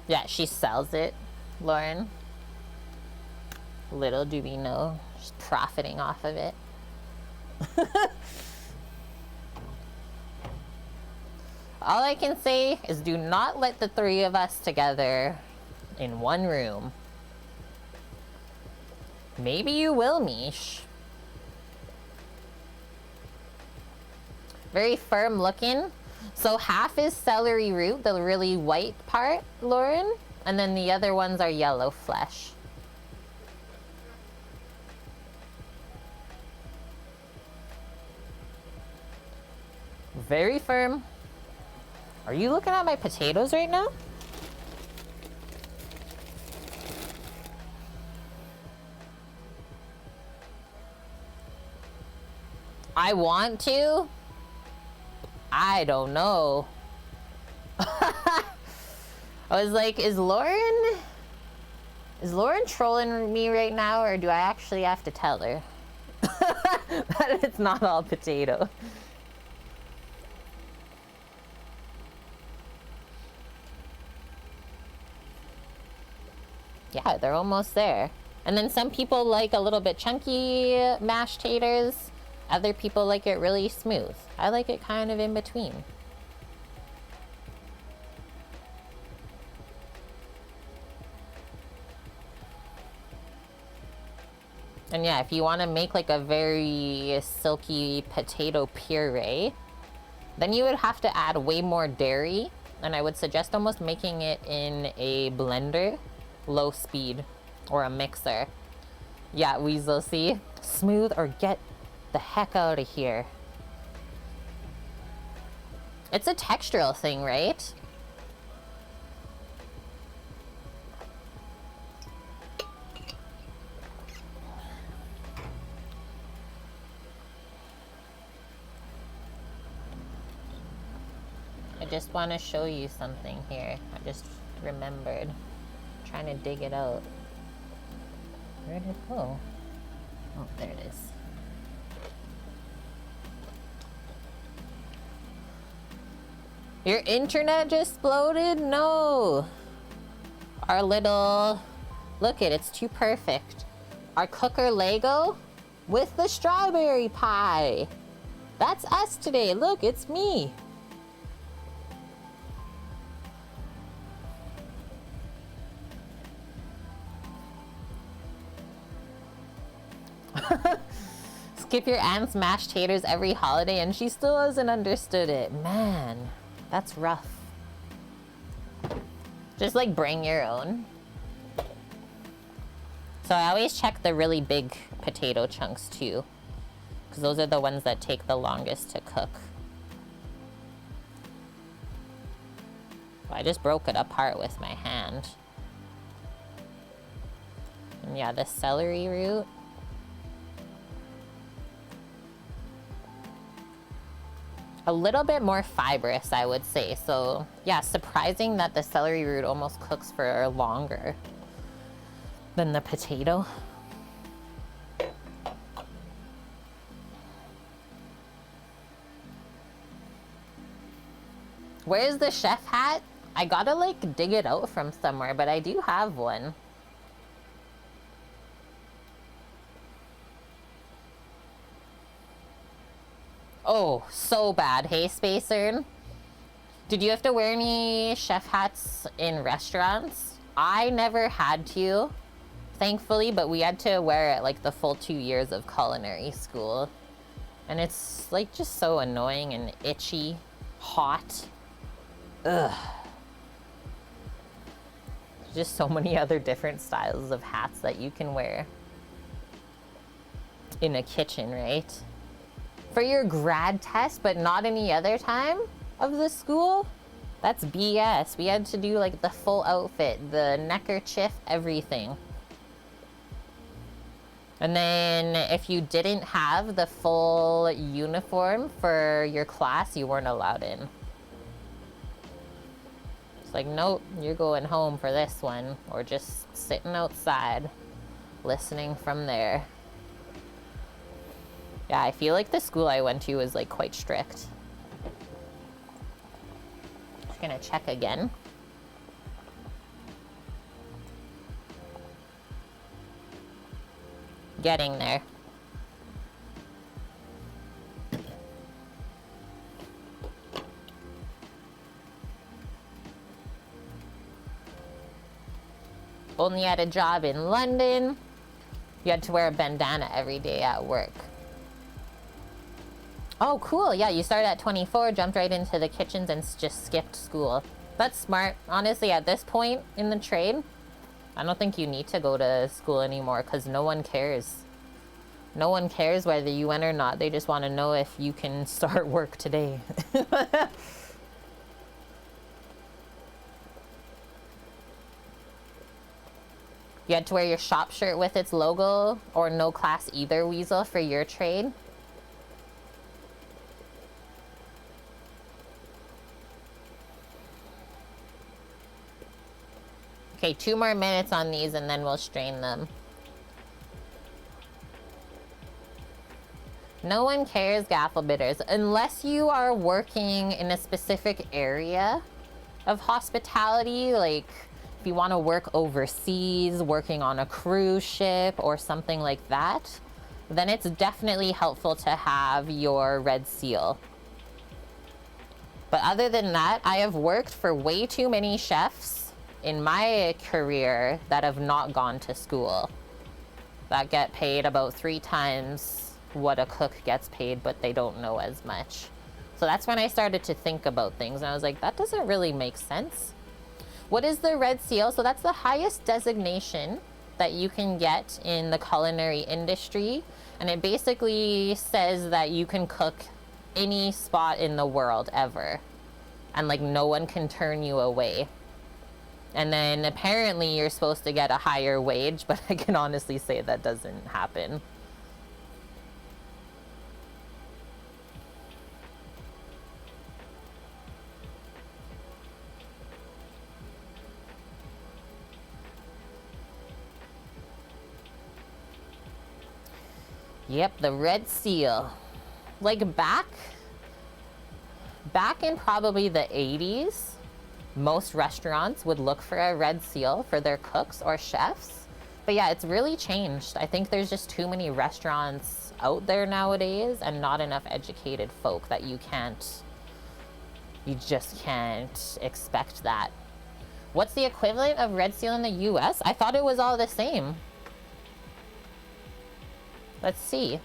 Yeah, she sells it, Lauren. Little do we know, she's profiting off of it. All I can say is do not let the three of us together in one room. Maybe you will, Mish. Very firm looking. So half is celery root, the really white part, Lauren, and then the other ones are yellow flesh. Very firm. Are you looking at my potatoes right now? I want to. I don't know. I was like, is Lauren trolling me right now, or do I actually have to tell her that it's not all potato? Yeah, they're almost there. And then some people like a little bit chunky mashed taters. Other people like it really smooth. I like it kind of in between. And yeah, if you want to make like a very silky potato puree, then you would have to add way more dairy. And I would suggest almost making it in a blender, low speed, or a mixer. Yeah, Weasel, see? Smooth or get the heck out of here. It's a textural thing, right? I just want to show you something here. I just remembered. Trying to dig it out. Where did it go? Oh, there it is. Your internet just exploded? No. Our little... Look it, it's too perfect. Our cooker Lego with the strawberry pie. That's us today. Look, it's me. Skip your aunt's mashed taters every holiday and she still hasn't understood it. Man, that's rough. Just like bring your own. So I always check the really big potato chunks too, because those are the ones that take the longest to cook. I just broke it apart with my hand. And yeah, the celery root. A little bit more fibrous, I would say. So yeah, surprising that the celery root almost cooks for longer than the potato. Where's the chef hat? I gotta like dig it out from somewhere, but I do have one. Oh, so bad. Hey, Spacer. Did you have to wear any chef hats in restaurants? I never had to, thankfully, but we had to wear it like the full 2 years of culinary school. And it's like just so annoying and itchy, hot. Ugh. Just so many other different styles of hats that you can wear. in a kitchen, right? For your grad test, but not any other time of the school? That's BS. We had to do like the full outfit, the neckerchief, everything. And then if you didn't have the full uniform for your class, you weren't allowed in. It's like, nope, you're going home for this one, or just sitting outside, listening from there. Yeah, I feel like the school I went to was like quite strict. Just gonna check again. Getting there. Only had a job in London. You had to wear a bandana every day at work. Oh, cool. Yeah, you started at 24, jumped right into the kitchens and just skipped school. That's smart. Honestly, at this point in the trade, I don't think you need to go to school anymore because no one cares. No one cares whether you went or not. They just want to know if you can start work today. You had to wear your shop shirt with its logo or no class either, Weasel, for your trade. Okay, 2 more minutes on these and then we'll strain them. No one cares, gaffle bitters, unless you are working in a specific area of hospitality, like if you want to work overseas, working on a cruise ship or something like that, then it's definitely helpful to have your red seal. But other than that, I have worked for way too many chefs in my career that have not gone to school, that get paid about 3 times what a cook gets paid, but they don't know as much. So that's when I started to think about things, and I was like, that doesn't really make sense. What is the red seal? So that's the highest designation that you can get in the culinary industry, and it basically says that you can cook any spot in the world ever, and like no one can turn you away. And then apparently you're supposed to get a higher wage, but I can honestly say that doesn't happen. Yep, the red seal. Like back in probably the 80s, most restaurants would look for a red seal for their cooks or chefs. But yeah, it's really changed. I think there's just too many restaurants out there nowadays and not enough educated folk that you just can't expect that. What's the equivalent of red seal in the US? I thought it was all the same. Let's see.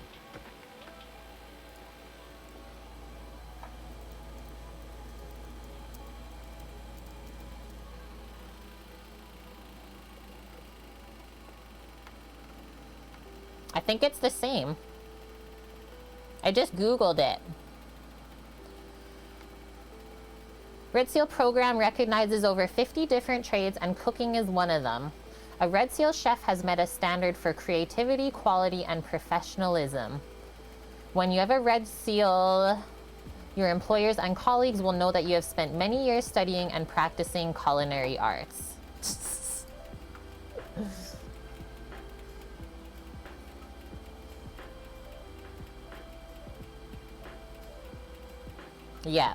I think it's the same. I just Googled it. Red Seal program recognizes over 50 different trades and cooking is one of them. A Red Seal chef has met a standard for creativity, quality, and professionalism. When you have a Red Seal, your employers and colleagues will know that you have spent many years studying and practicing culinary arts. Yeah.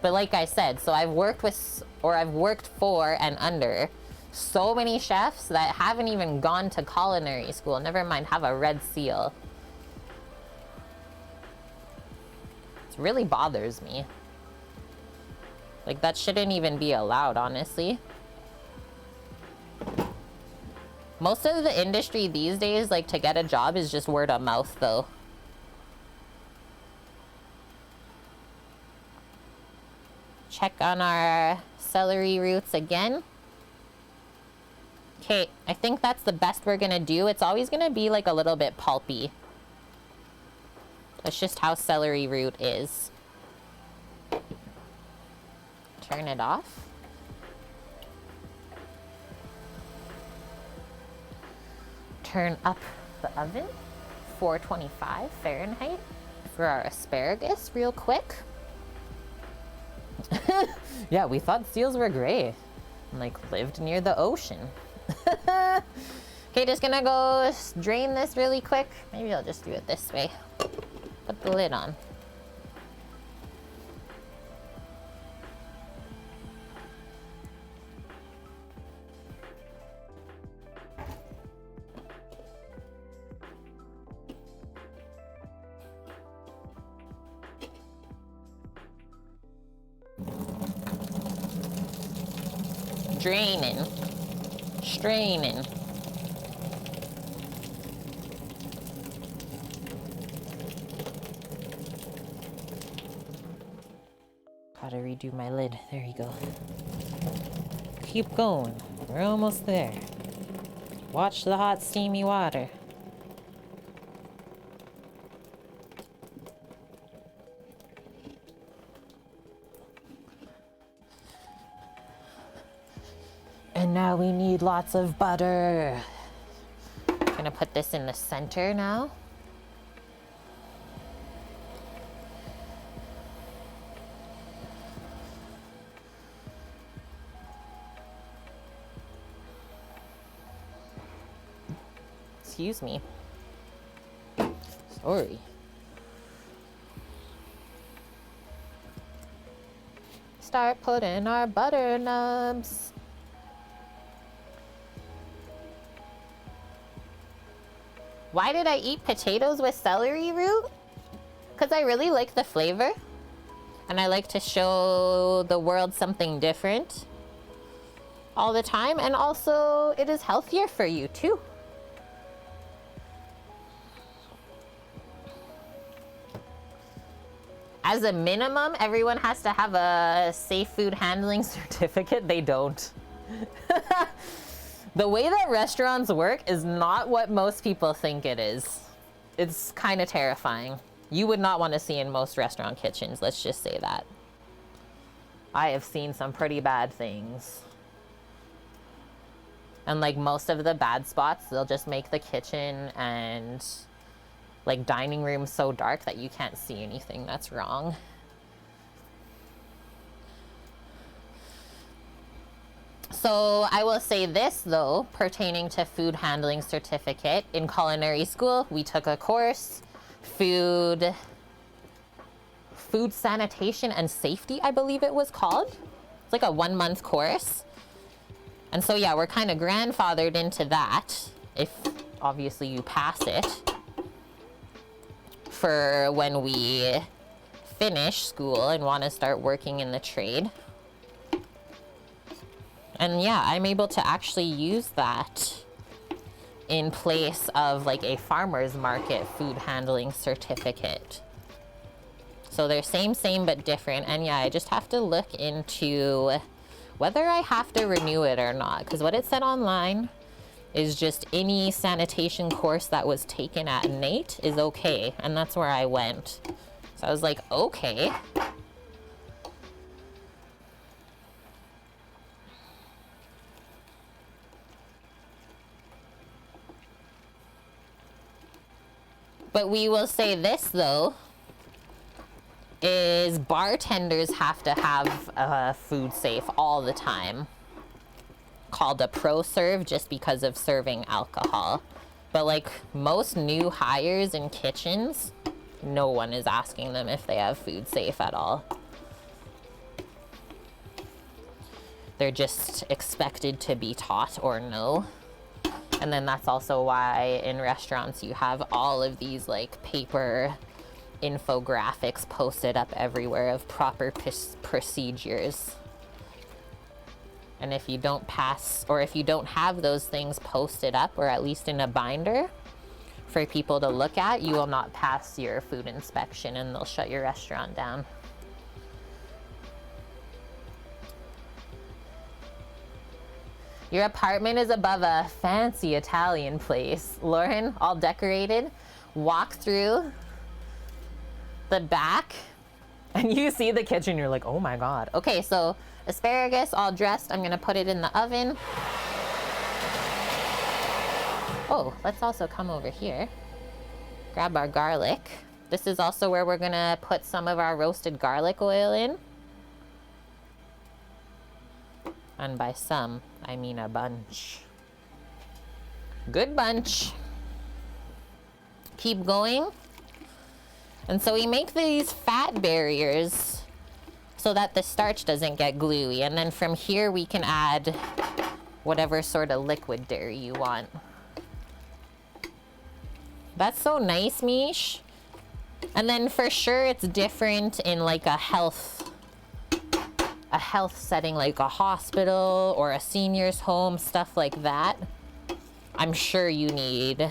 But like I said, so I've worked with, or I've worked for and under so many chefs that haven't even gone to culinary school, never mind have a red seal. It really bothers me. Like, that shouldn't even be allowed, honestly. Most of the industry these days, like, to get a job is just word of mouth, though. Check on our celery roots again. Okay, I think that's the best we're gonna do. It's always gonna be like a little bit pulpy. That's just how celery root is. Turn it off. Turn up the oven, 425 Fahrenheit, for our asparagus real quick. Yeah, we thought seals were gray and like lived near the ocean. Okay, just gonna go drain this really quick. Maybe I'll just do it this way. Put the lid on. Draining, straining. Gotta redo my lid. There you go. Keep going. We're almost there. Watch the hot, steamy water. And now we need lots of butter. Gonna put this in the center now. Excuse me. Sorry. Start putting our butter nubs. Why did I eat potatoes with celery root? Because I really like the flavor. And I like to show the world something different all the time. And also, it is healthier for you too. As a minimum, everyone has to have a safe food handling certificate. They don't. The way that restaurants work is not what most people think it is. It's kind of terrifying. You would not want to see in most restaurant kitchens, let's just say that. I have seen some pretty bad things. And like most of the bad spots, they'll just make the kitchen and like dining room so dark that you can't see anything that's wrong. So I will say this though, pertaining to food handling certificate, in culinary school, we took a course, food sanitation and safety, I believe it was called. It's like a 1-month course. And so yeah, we're kind of grandfathered into that, if obviously you pass it, for when we finish school and want to start working in the trade. And yeah, I'm able to actually use that in place of like a farmer's market food handling certificate. So they're same, but different. And yeah, I just have to look into whether I have to renew it or not. Because what it said online is just any sanitation course that was taken at NATE is okay. And that's where I went. So I was like, okay. But we will say this though, is bartenders have to have food safe all the time, called a pro serve, just because of serving alcohol. But like most new hires in kitchens, no one is asking them if they have food safe at all. They're just expected to be taught or know. And then that's also why in restaurants you have all of these like paper infographics posted up everywhere of proper procedures. And if you don't pass, or if you don't have those things posted up, or at least in a binder for people to look at, you will not pass your food inspection and they'll shut your restaurant down. Your apartment is above a fancy Italian place. Lauren, all decorated. Walk through the back and you see the kitchen. You're like, oh my God. Okay, so asparagus all dressed. I'm gonna put it in the oven. Oh, let's also come over here. Grab our garlic. This is also where we're gonna put some of our roasted garlic oil in. And by some, I mean a bunch. Good bunch. Keep going. And so we make these fat barriers so that the starch doesn't get gluey. And then from here we can add whatever sort of liquid dairy you want. That's so nice, Mish. And then for sure it's different in like a health setting, like a hospital or a senior's home, stuff like that. I'm sure you need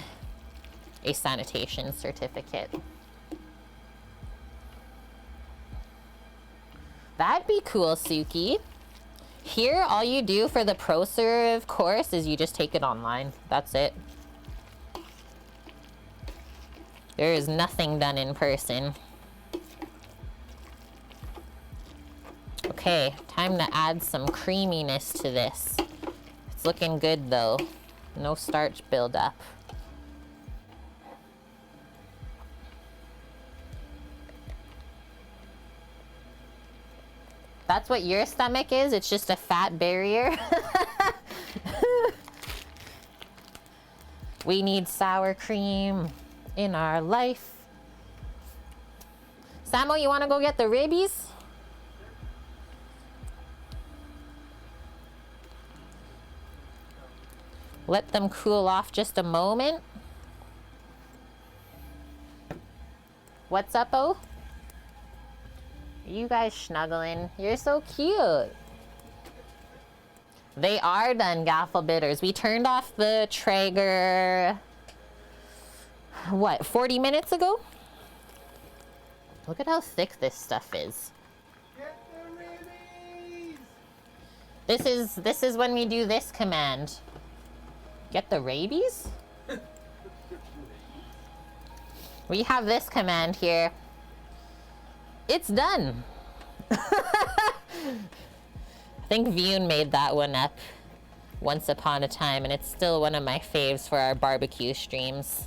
a sanitation certificate. That'd be cool, Suki. Here, all you do for the ProServe course is you just take it online. That's it. There is nothing done in person. Okay, time to add some creaminess to this. It's looking good though. No starch buildup. That's what your stomach is? It's just a fat barrier? We need sour cream in our life. Samo, you wanna go get the ribbies? Let them cool off just a moment. What's up, oh? You guys snuggling. You're so cute. They are done, gaffle bitters. We turned off the Traeger, what, 40 minutes ago? Look at how thick this stuff is. Get the rabies! This is when we do this command. Get the rabies? We have this command here. It's done. I think Vune made that one up once upon a time, and it's still one of my faves for our barbecue streams.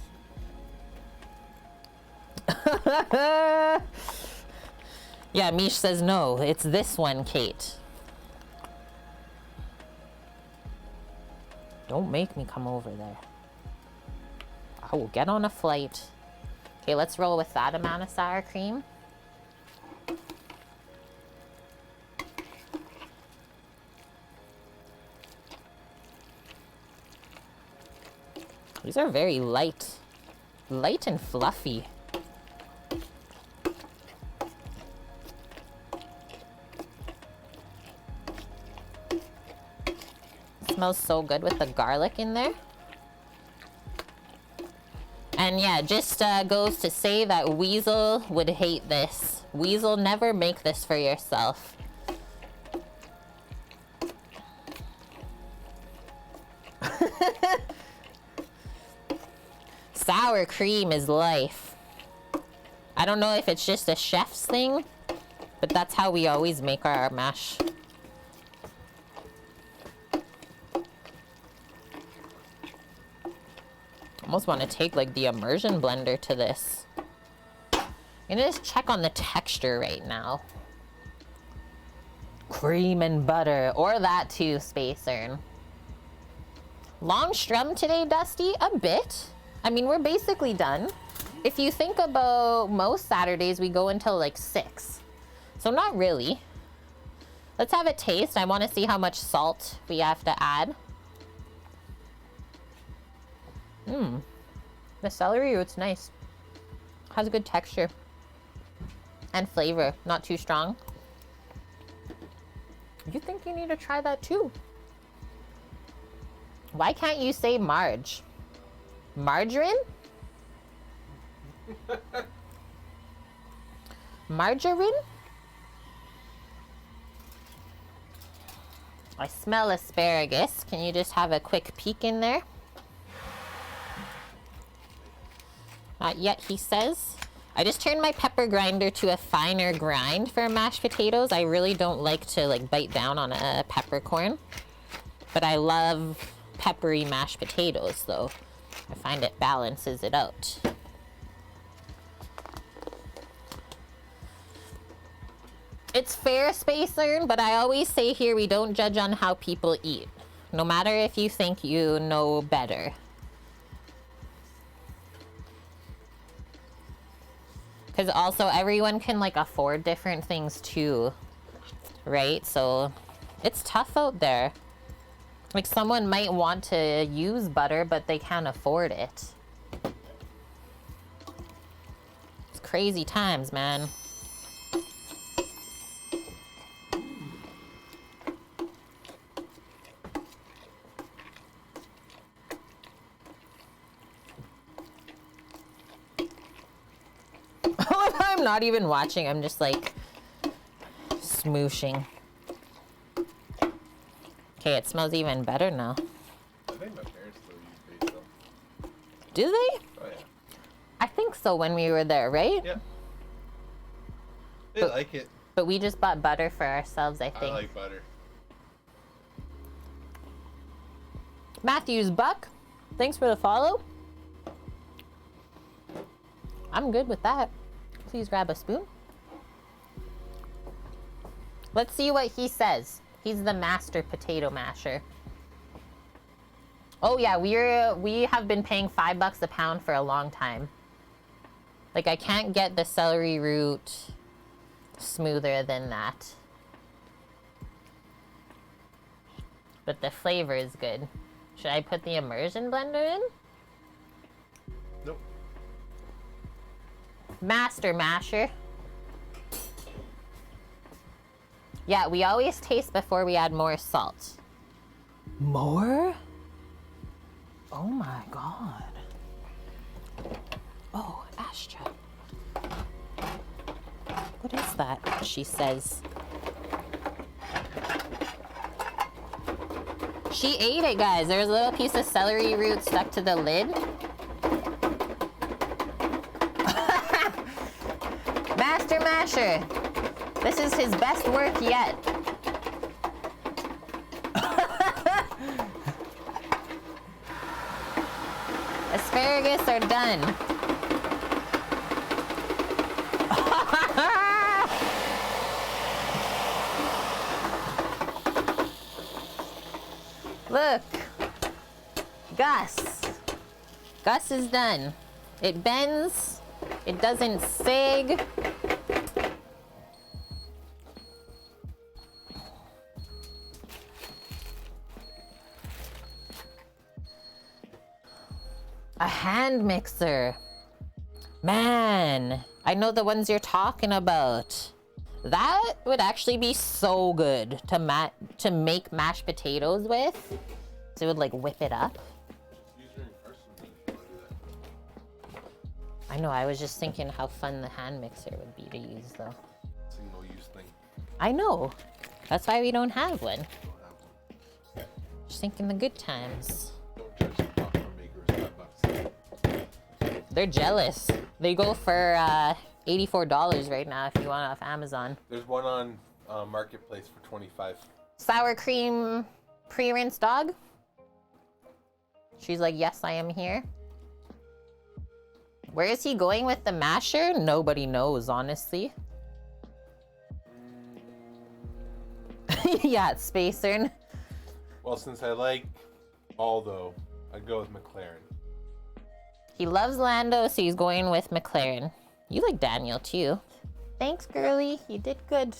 Yeah, Mish says no, it's this one, Kate. Don't make me come over there. I will get on a flight. Okay, let's roll with that amount of sour cream. These are very light. Light and fluffy. Smells so good with the garlic in there. And yeah, just goes to say that Weasel would hate this. Weasel, never make this for yourself. Sour cream is life. I don't know if it's just a chef's thing, but that's how we always make our mash. Almost want to take like the immersion blender to this. I'm gonna just check on the texture right now. Cream and butter, or that too, Spacer. Long strum today, Dusty? A bit. I mean, we're basically done. If you think about most Saturdays, we go until like 6. So not really. Let's have a taste. I want to see how much salt we have to add. The celery root's nice. Has a good texture. And flavor, not too strong. You think you need to try that too? Why can't you say Marge? Margarine? Margarine? I smell asparagus. Can you just have a quick peek in there? Not yet, he says. I just turned my pepper grinder to a finer grind for mashed potatoes. I really don't like to like bite down on a peppercorn, but I love peppery mashed potatoes though. I find it balances it out. It's fair, Spacer, but I always say here we don't judge on how people eat. No matter if you think you know better. Because also everyone can like afford different things too, right? So it's tough out there. Like someone might want to use butter, but they can't afford it. It's crazy times, man. I'm not even watching, I'm just like smooshing. Okay, it smells even better now. I think my parents still use basil. Do they? Oh yeah. I think so when we were there, right? Yeah. They like it. But we just bought butter for ourselves, I think. I like butter. Matthews Buck, thanks for the follow. I'm good with that. Please grab a spoon. Let's see what he says. He's the master potato masher. Oh yeah, we have been paying $5 a pound for a long time. Like I can't get the celery root smoother than that. But the flavor is good. Should I put the immersion blender in? Nope. Master masher. Yeah, we always taste before we add more salt. More? Oh my god. Oh, Astra. What is that? She says. She ate it, guys. There's a little piece of celery root stuck to the lid. Master masher. This is his best work yet. Asparagus are done. Look. Gus. Gus is done. It bends. It doesn't sag. A hand mixer. Man, I know the ones you're talking about. That would actually be so good to make mashed potatoes with. So it would like whip it up. I know, I was just thinking how fun the hand mixer would be to use though. Single use thing. I know. That's why we don't have one. Just thinking the good times. Don't judge the popcorn makers $5. They're jealous. They go for $84 right now if you want off Amazon. There's one on Marketplace for $25. Sour cream pre-rinse dog. She's like, yes, I am here. Where is he going with the masher? Nobody knows, honestly. Yeah, it's Spacer. Well, since I like Aldo, I'd go with McLaren. He loves Lando, so he's going with McLaren. You like Daniel, too. Thanks, girly. You did good.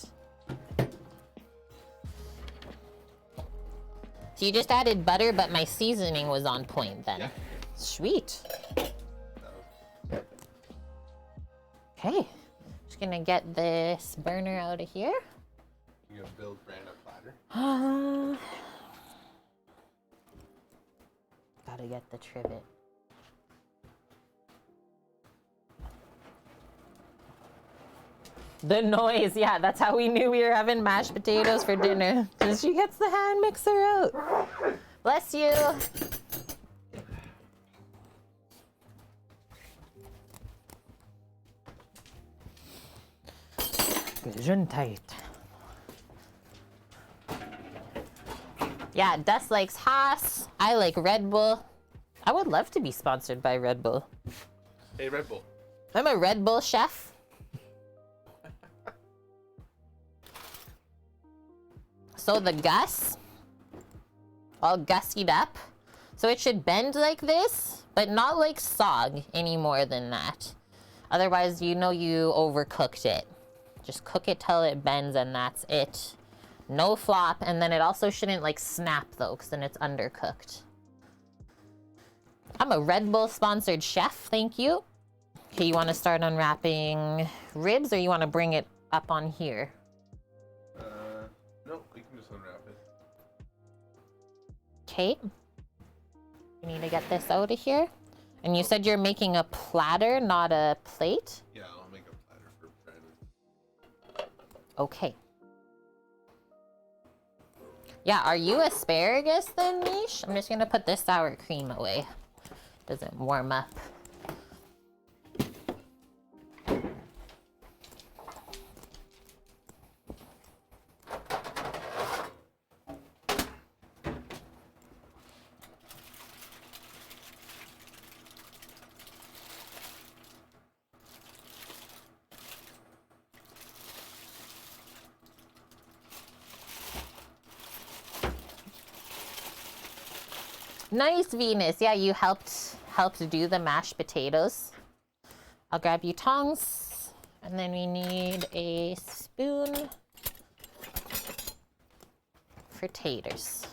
So you just added butter, but my seasoning was on point then. Yeah. Sweet. Okay. Just gonna get this burner out of here. You gonna build Brand a platter? Gotta get the trivet. The noise, yeah, that's how we knew we were having mashed potatoes for dinner. Because she gets the hand mixer out. Bless you. Gesundheit. Yeah, Dust likes Haas. I like Red Bull. I would love to be sponsored by Red Bull. Hey, Red Bull. I'm a Red Bull chef. So the Gus, all gussied up. So it should bend like this, but not like sog any more than that. Otherwise, you know you overcooked it. Just cook it till it bends and that's it. No flop, and then it also shouldn't like snap though, because then it's undercooked. I'm a Red Bull sponsored chef, thank you. Okay, you want to start unwrapping ribs or you want to bring it up on here? No, we can just unwrap it. Okay. You need to get this out of here. And you said you're making a platter, not a plate? Yeah, I'll make a platter for Brandon. Okay. Yeah, are you asparagus then, Mish? I'm just gonna put this sour cream away. Doesn't warm up. Nice, Venus. Yeah, you helped do the mashed potatoes. I'll grab you tongs, and then we need a spoon for taters.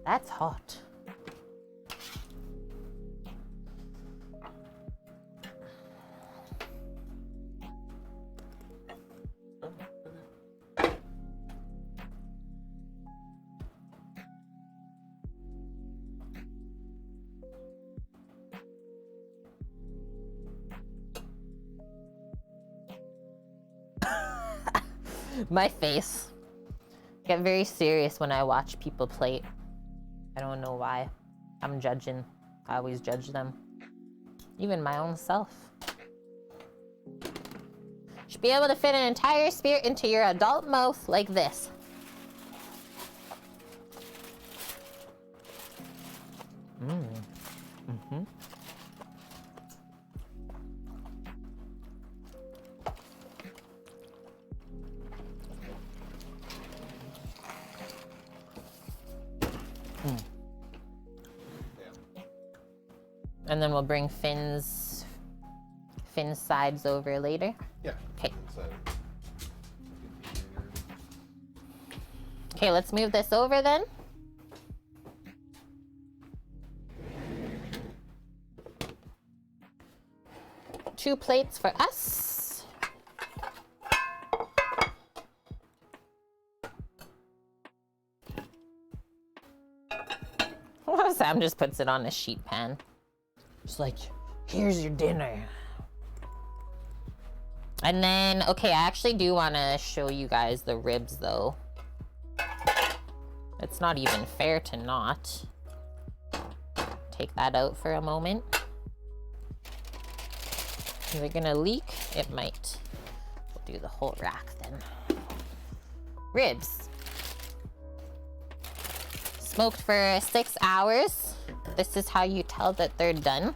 That's hot. My face. I get very serious when I watch people plate. I don't know why. I'm judging. I always judge them. Even my own self. Should be able to fit an entire spear into your adult mouth like this. Mm-hmm. And then we'll bring Finn's sides over later. Yeah. Okay. Okay, let's move this over then. Two plates for us. Sam just puts it on a sheet pan. Just like, here's your dinner. And then, okay, I actually do want to show you guys the ribs though. It's not even fair to not. Take that out for a moment. Is it gonna leak? It might. We'll do the whole rack then. Ribs. Smoked for 6 hours. This is how you tell that they're done.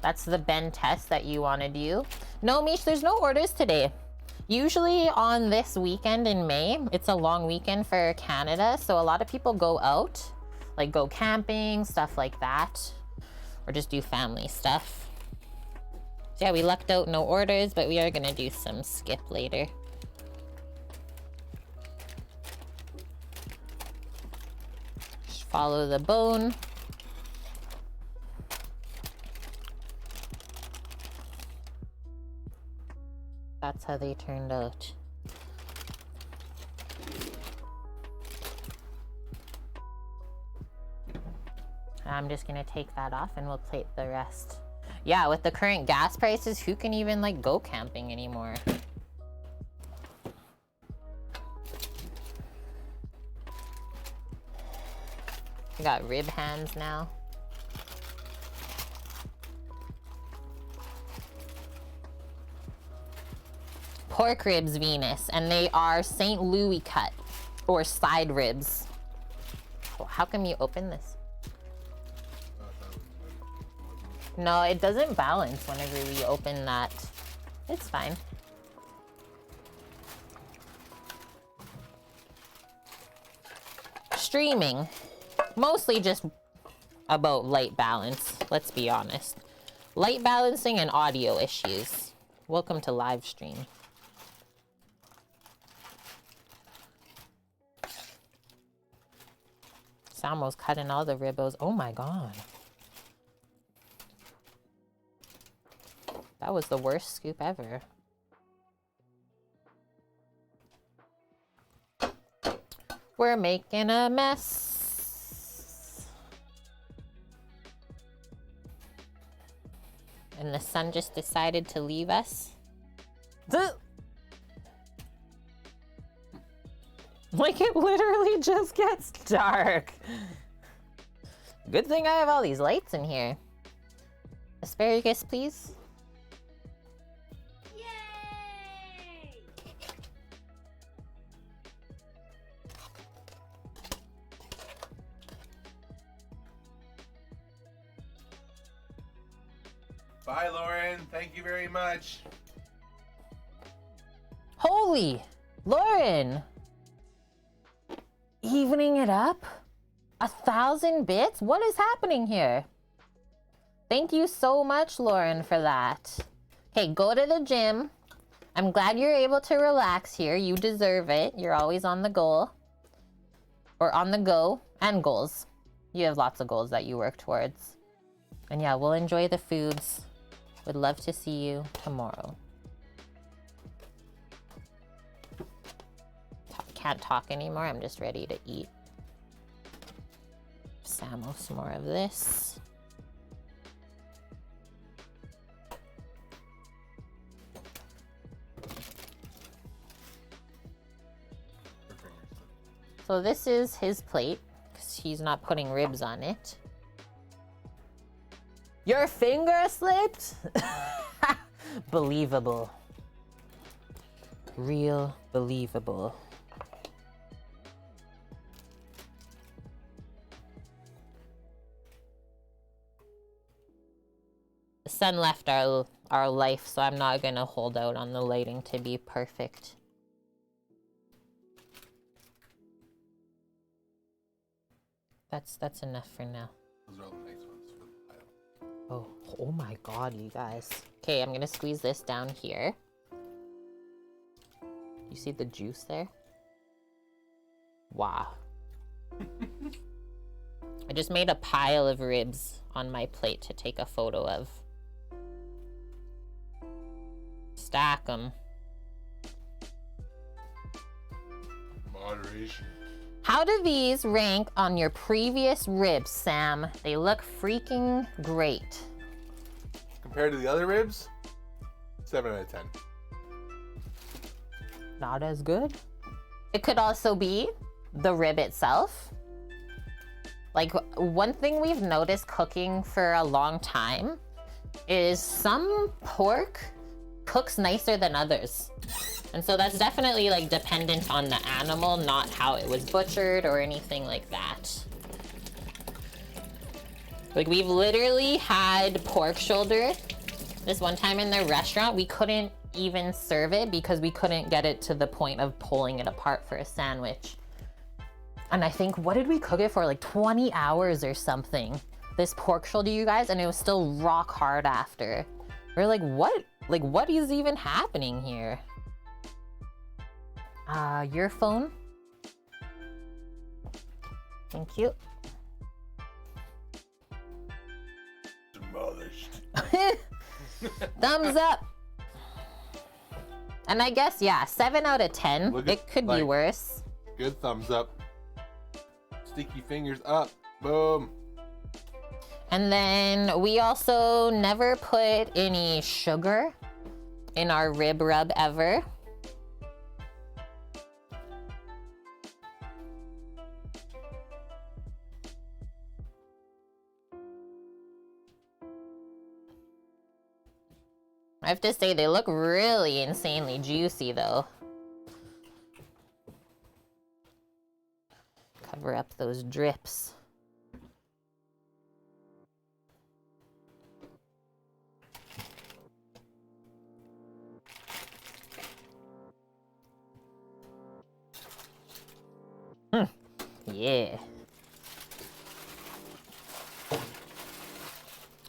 That's the bend test that you want to do. No, Mish, there's no orders today. Usually on this weekend in May, it's a long weekend for Canada, so a lot of people go out, like go camping, stuff like that, or just do family stuff. So yeah, we lucked out, no orders, but we are gonna do some skip later. Just follow the bone. That's how they turned out. I'm just gonna take that off and we'll plate the rest. Yeah, with the current gas prices, who can even like go camping anymore? We got rib hands now. Pork ribs, Venus, and they are St. Louis cut or side ribs. Oh, how come you open this? No, it doesn't balance whenever we open that. It's fine. Streaming, mostly just about light balance, let's be honest. Light balancing and audio issues. Welcome to live stream. Samo's cutting all the ribbos. Oh my god. That was the worst scoop ever. We're making a mess. And the sun just decided to leave us. Like it literally just gets dark. Good thing I have all these lights in here. Asparagus, please. Yay! Bye, Lauren. Thank you very much. Holy, Lauren. Evening it up? 1,000 bits? What is happening here? Thank you so much, Lauren, for that. Okay, go to the gym. I'm glad you're able to relax here. You deserve it. You're always on the goal. Or on the go. And goals. You have lots of goals that you work towards. And yeah, we'll enjoy the foods. Would love to see you tomorrow. Can't talk anymore. I'm just ready to eat. Samo, some more of this. So this is his plate, because he's not putting ribs on it. Your finger slipped? Believable. Real believable. The sun left our life, so I'm not gonna hold out on the lighting to be perfect. That's enough for now. Those are all the nice ones for the pile. Oh my god, you guys. Okay, I'm gonna squeeze this down here. You see the juice there? Wow. I just made a pile of ribs on my plate to take a photo of. Stack them. Moderation. How do these rank on your previous ribs, Sam? They look freaking great. Compared to the other ribs, 7 out of 10. Not as good. It could also be the rib itself. Like, one thing we've noticed cooking for a long time is some pork cooks nicer than others. And so that's definitely like dependent on the animal, not how it was butchered or anything like that. Like, we've literally had pork shoulder this one time in the restaurant. We couldn't even serve it because we couldn't get it to the point of pulling it apart for a sandwich. And I think, what did we cook it for? Like 20 hours or something. This pork shoulder, you guys, and it was still rock hard after. We're like, what? Like, what is even happening here? Your phone. Thank you. Demolished. Thumbs up. And I guess, yeah, 7 out of 10. It could be worse. Good thumbs up. Sticky fingers up. Boom. And then we also never put any sugar in our rib rub ever. I have to say, they look really insanely juicy though. Cover up those drips. Yeah.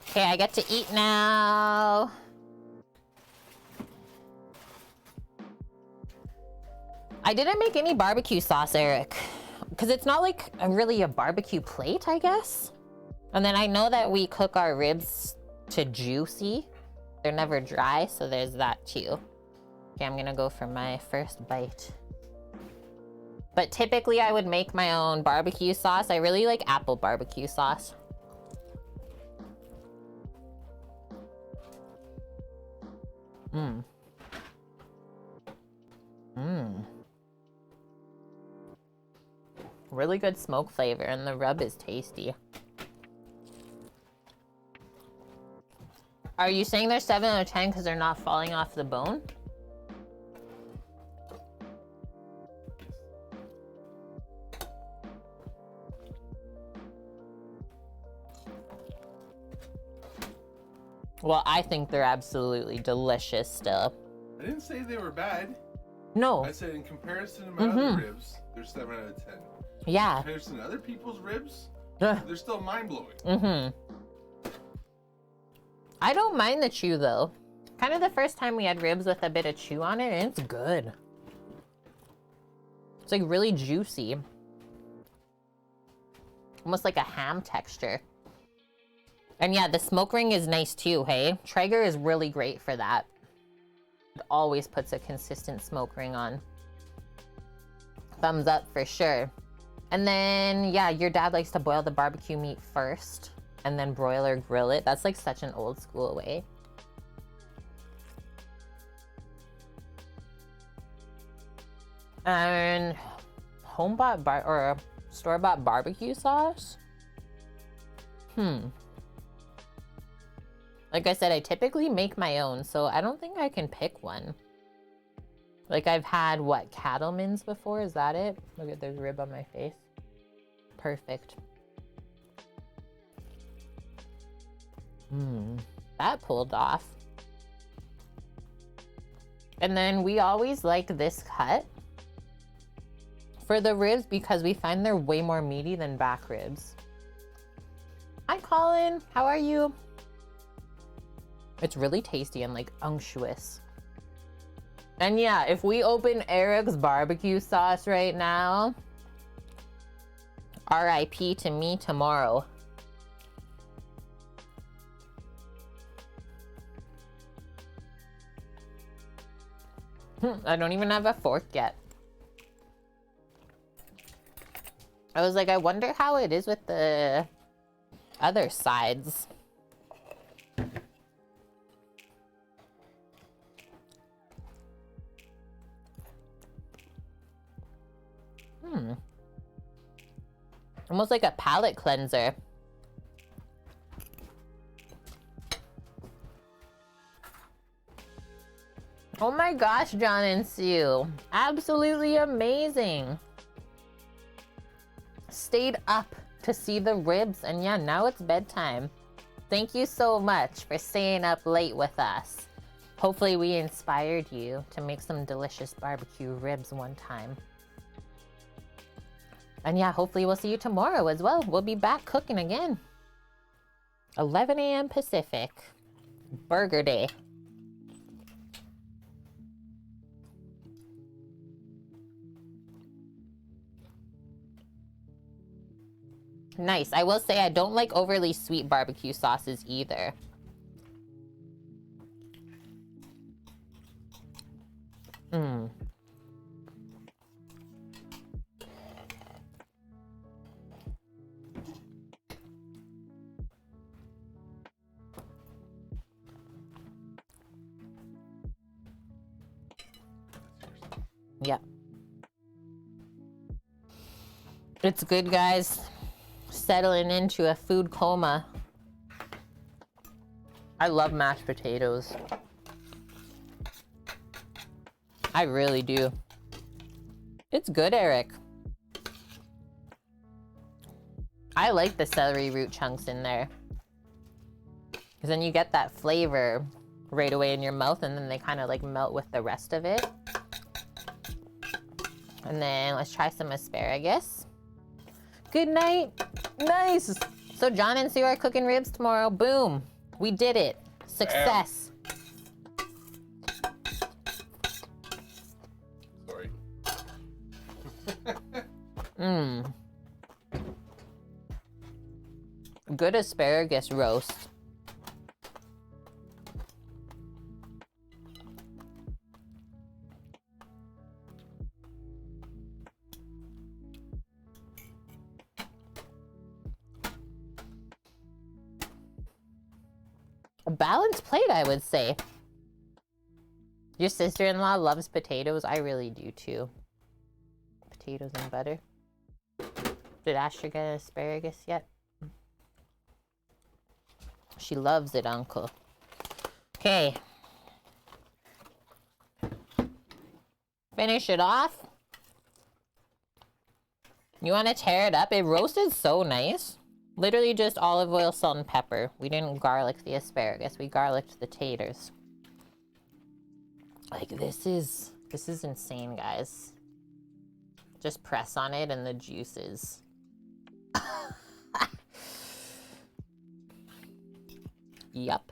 Okay, I get to eat now. I didn't make any barbecue sauce, Eric, because it's not like really a barbecue plate, I guess. And then I know that we cook our ribs to juicy. They're never dry, so there's that too. Okay, I'm gonna go for my first bite. But typically I would make my own barbecue sauce. I really like apple barbecue sauce. Mmm. Mmm. Really good smoke flavor, and the rub is tasty. Are you saying they're 7 out of 10 because they're not falling off the bone? Well, I think they're absolutely delicious still. I didn't say they were bad. No. I said in comparison to my other ribs, they're 7 out of 10. Yeah. In comparison to other people's ribs, Ugh. they're still mind-blowing. I don't mind the chew though. Kind of the first time we had ribs with a bit of chew on it, and it's good. It's like really juicy. Almost like a ham texture. And yeah, the smoke ring is nice too, hey? Traeger is really great for that. It always puts a consistent smoke ring on. Thumbs up for sure. And then, yeah, your dad likes to boil the barbecue meat first and then broil or grill it. That's like such an old school way. And home-bought or store-bought barbecue sauce? Like I said, I typically make my own, so I don't think I can pick one. Like I've had, what, Cattleman's before? Is that it? Look at, there's rib on my face. Perfect. That pulled off. And then we always like this cut for the ribs because we find they're way more meaty than back ribs. Hi, Colin. How are you? It's really tasty and like unctuous. And yeah, if we open Eric's barbecue sauce right now, RIP to me tomorrow. I don't even have a fork yet. I was like, I wonder how it is with the other sides. Almost like a palate cleanser. Oh my gosh, John and Sue. Absolutely amazing. Stayed up to see the ribs, and yeah, now it's bedtime. Thank you so much for staying up late with us. Hopefully we inspired you to make some delicious barbecue ribs one time. And yeah, hopefully we'll see you tomorrow as well. We'll be back cooking again. 11 a.m. Pacific. Burger day. Nice. I will say I don't like overly sweet barbecue sauces either. Yep. It's good, guys. Settling into a food coma. I love mashed potatoes. I really do. It's good, Eric. I like the celery root chunks in there. Because then you get that flavor right away in your mouth, and then they kind of like melt with the rest of it. And then let's try some asparagus. Good night. Nice. So John and Sue are cooking ribs tomorrow. Boom. We did it. Success. Sorry. Mmm. Good asparagus roast. A balanced plate, I would say. Your sister-in-law loves potatoes. I really do too. Potatoes and butter. Did Asher get asparagus yet? She loves it, Uncle. Okay. Finish it off. You want to tear it up? It roasted so nice. Literally just olive oil, salt, and pepper. We didn't garlic the asparagus. We garlicked the taters. Like, this is insane, guys. Just press on it and the juices. Yup.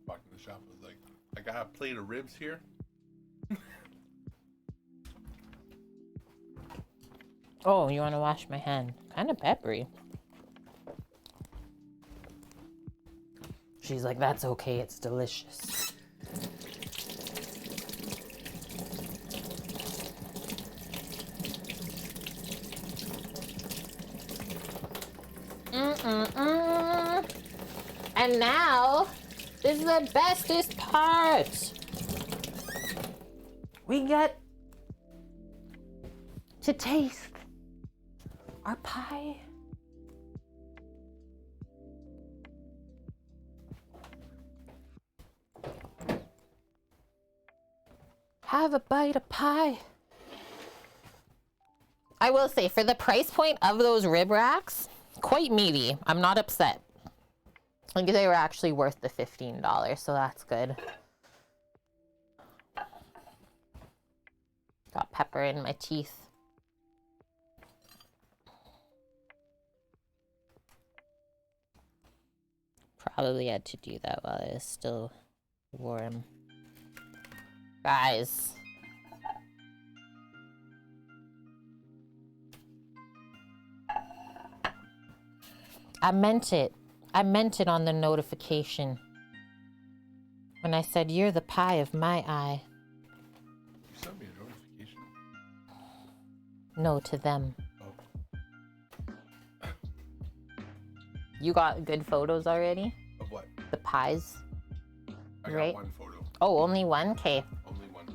Walked in the shop, I was like, I got a plate of ribs here. Oh, you want to wash my hand? Kind of peppery. She's like, that's okay, it's delicious. And now, this is the bestest part. We get to taste our pie. Have a bite of pie. I will say, for the price point of those rib racks, quite meaty. I'm not upset. I think they were actually worth the $15, so that's good. Got pepper in my teeth. Probably had to do that while it was still warm. Guys. I meant it. I meant it on the notification. When I said, you're the pie of my eye. You sent me a notification. No, to them. Oh. You got good photos already? Of what? The pies? I got Right. one photo. Oh, only one? Okay. Only one.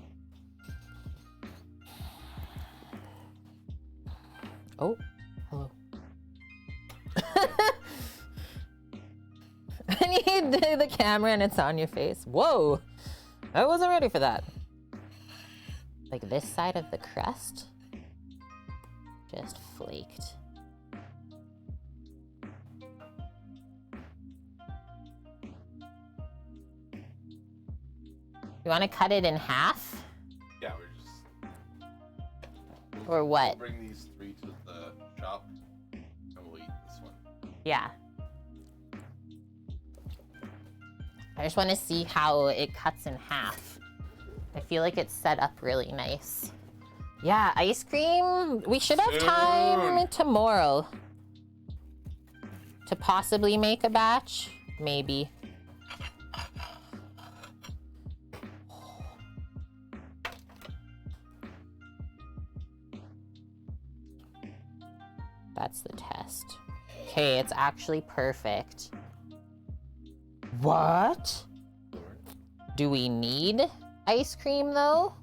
Oh, hello. And you do the camera and it's on your face. Whoa! I wasn't ready for that. Like this side of the crust just flaked. You want to cut it in half? Yeah, we're just. Or what? We'll bring these 3 to the shop, and we'll eat this one. Yeah. I just want to see how it cuts in half. I feel like it's set up really nice. Yeah, ice cream. We should have time tomorrow to possibly make a batch. Maybe. That's the test. Okay, it's actually perfect. What? Do we need ice cream though.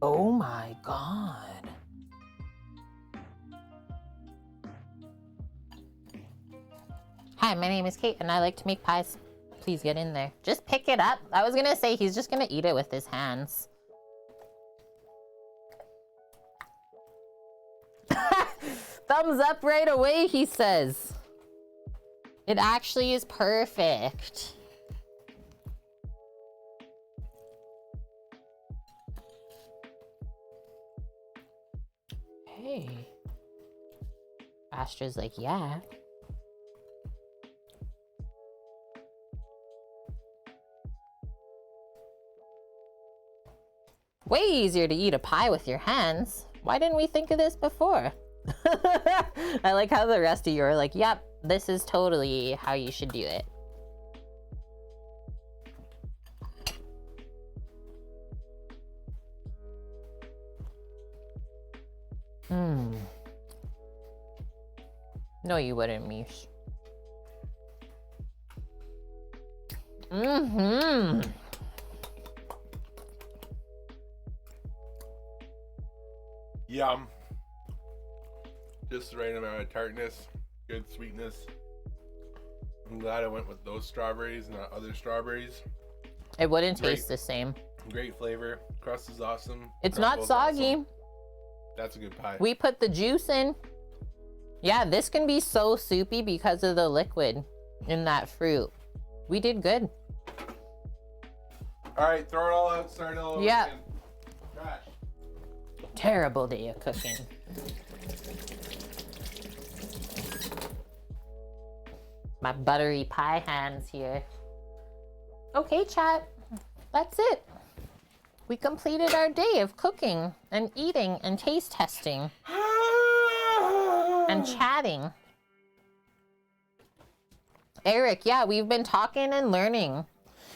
Oh my god. Hi, my name is Kate and I like to make pies. Please get in there. Just pick it up. I was gonna say he's just gonna eat it with his hands. Thumbs up right away, he says. It actually is perfect. Hey. Astra's like, yeah. Way easier to eat a pie with your hands. Why didn't we think of this before? I like how the rest of you are like, yep, this is totally how you should do it. No, you wouldn't, Mish. Yum. Just the right amount of tartness, good sweetness. I'm glad I went with those strawberries, not other strawberries. It wouldn't taste the same. Great flavor. Crust is awesome. It's not soggy. Awesome. That's a good pie. We put the juice in. Yeah, this can be so soupy because of the liquid in that fruit. We did good. All right, throw it all out, start it all over Yeah. again. Trash. Terrible day of cooking. My buttery pie hands here. Okay, chat. That's it. We completed our day of cooking and eating and taste testing and chatting. Eric, yeah, we've been talking and learning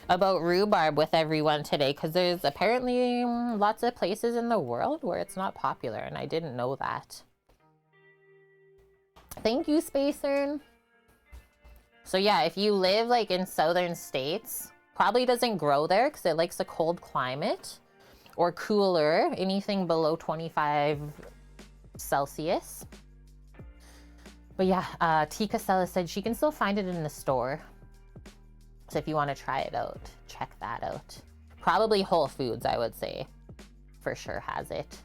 about rhubarb with everyone today because there's apparently lots of places in the world where it's not popular, and I didn't know that. Thank you, Spacern. So yeah, if you live like in southern states, probably doesn't grow there because it likes a cold climate or cooler, anything below 25 Celsius. But yeah, Tika Sella said she can still find it in the store. So if you want to try it out, check that out. Probably Whole Foods, I would say, for sure has it.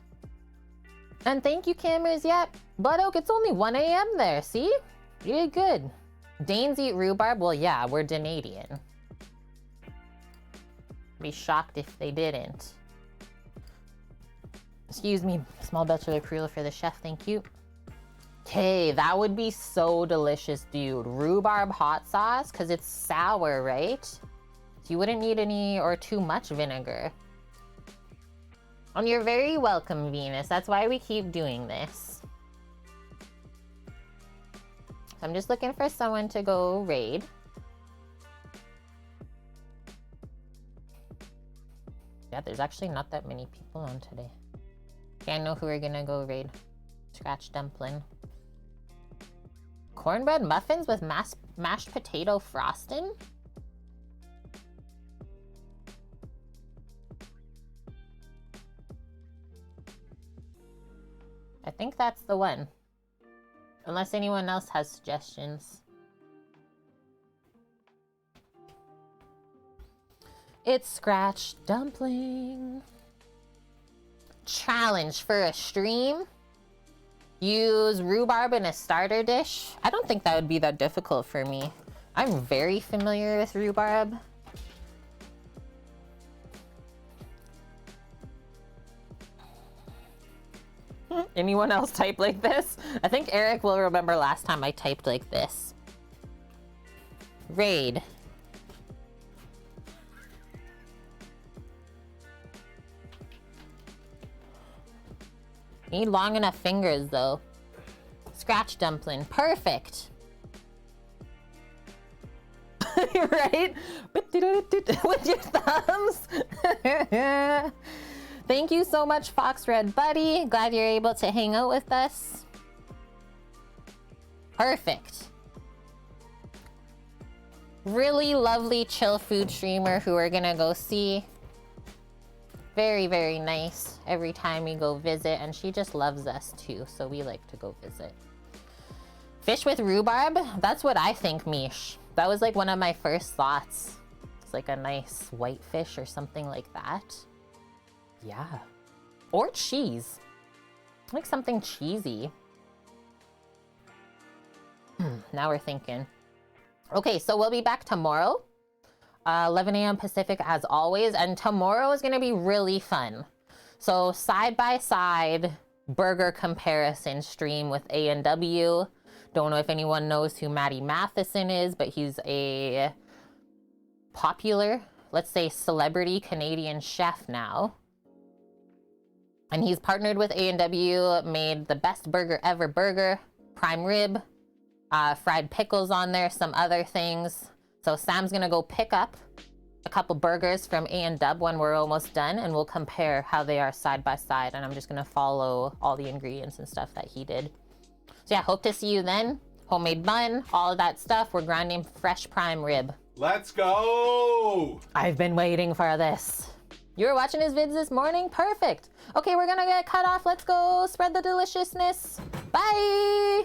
And thank you, Cameras. Yep, Blood Oak, it's only 1 a.m. there. See? You did good. Danes eat rhubarb? Well, yeah, we're Canadian. Be shocked if they didn't. Excuse me, small bachelor cruel for the chef, thank you. Okay, that would be so delicious, dude. Rhubarb hot sauce, because it's sour, right? So you wouldn't need any or too much vinegar. And you're very welcome, Venus. That's why we keep doing this. I'm just looking for someone to go raid. Yeah, there's actually not that many people on today. Okay, I know who we're gonna go raid. Scratch dumpling. Cornbread muffins with mashed potato frosting? I think that's the one. Unless anyone else has suggestions. It's scratch dumpling. Challenge for a stream. Use rhubarb in a starter dish. I don't think that would be that difficult for me. I'm very familiar with rhubarb. Anyone else type like this? I think Eric will remember last time I typed like this. Raid. Need long enough fingers though. Scratch dumpling, perfect. Right? With your thumbs. Thank you so much, Fox Red Buddy. Glad you're able to hang out with us. Perfect. Really lovely chill food streamer who we're gonna go see. Very, very nice every time we go visit, and she just loves us too, so we like to go visit. Fish with rhubarb? That's what I think, Mish. That was like one of my first thoughts. It's like a nice white fish or something like that. Yeah. Or cheese. Like something cheesy. Now we're thinking. Okay, so we'll be back tomorrow. 11 a.m. Pacific as always, and tomorrow is gonna be really fun. So side-by-side burger comparison stream with A&W. Don't know if anyone knows who Matty Matheson is, but he's a popular, let's say celebrity Canadian chef now. And he's partnered with A&W, made the best burger ever burger, prime rib, fried pickles on there, some other things. So Sam's gonna go pick up a couple burgers from A&W when we're almost done, and we'll compare how they are side by side. And I'm just gonna follow all the ingredients and stuff that he did. So yeah, hope to see you then. Homemade bun, all of that stuff. We're grinding fresh prime rib. Let's go! I've been waiting for this. You were watching his vids this morning? Perfect. Okay, we're gonna get cut off. Let's go spread the deliciousness. Bye!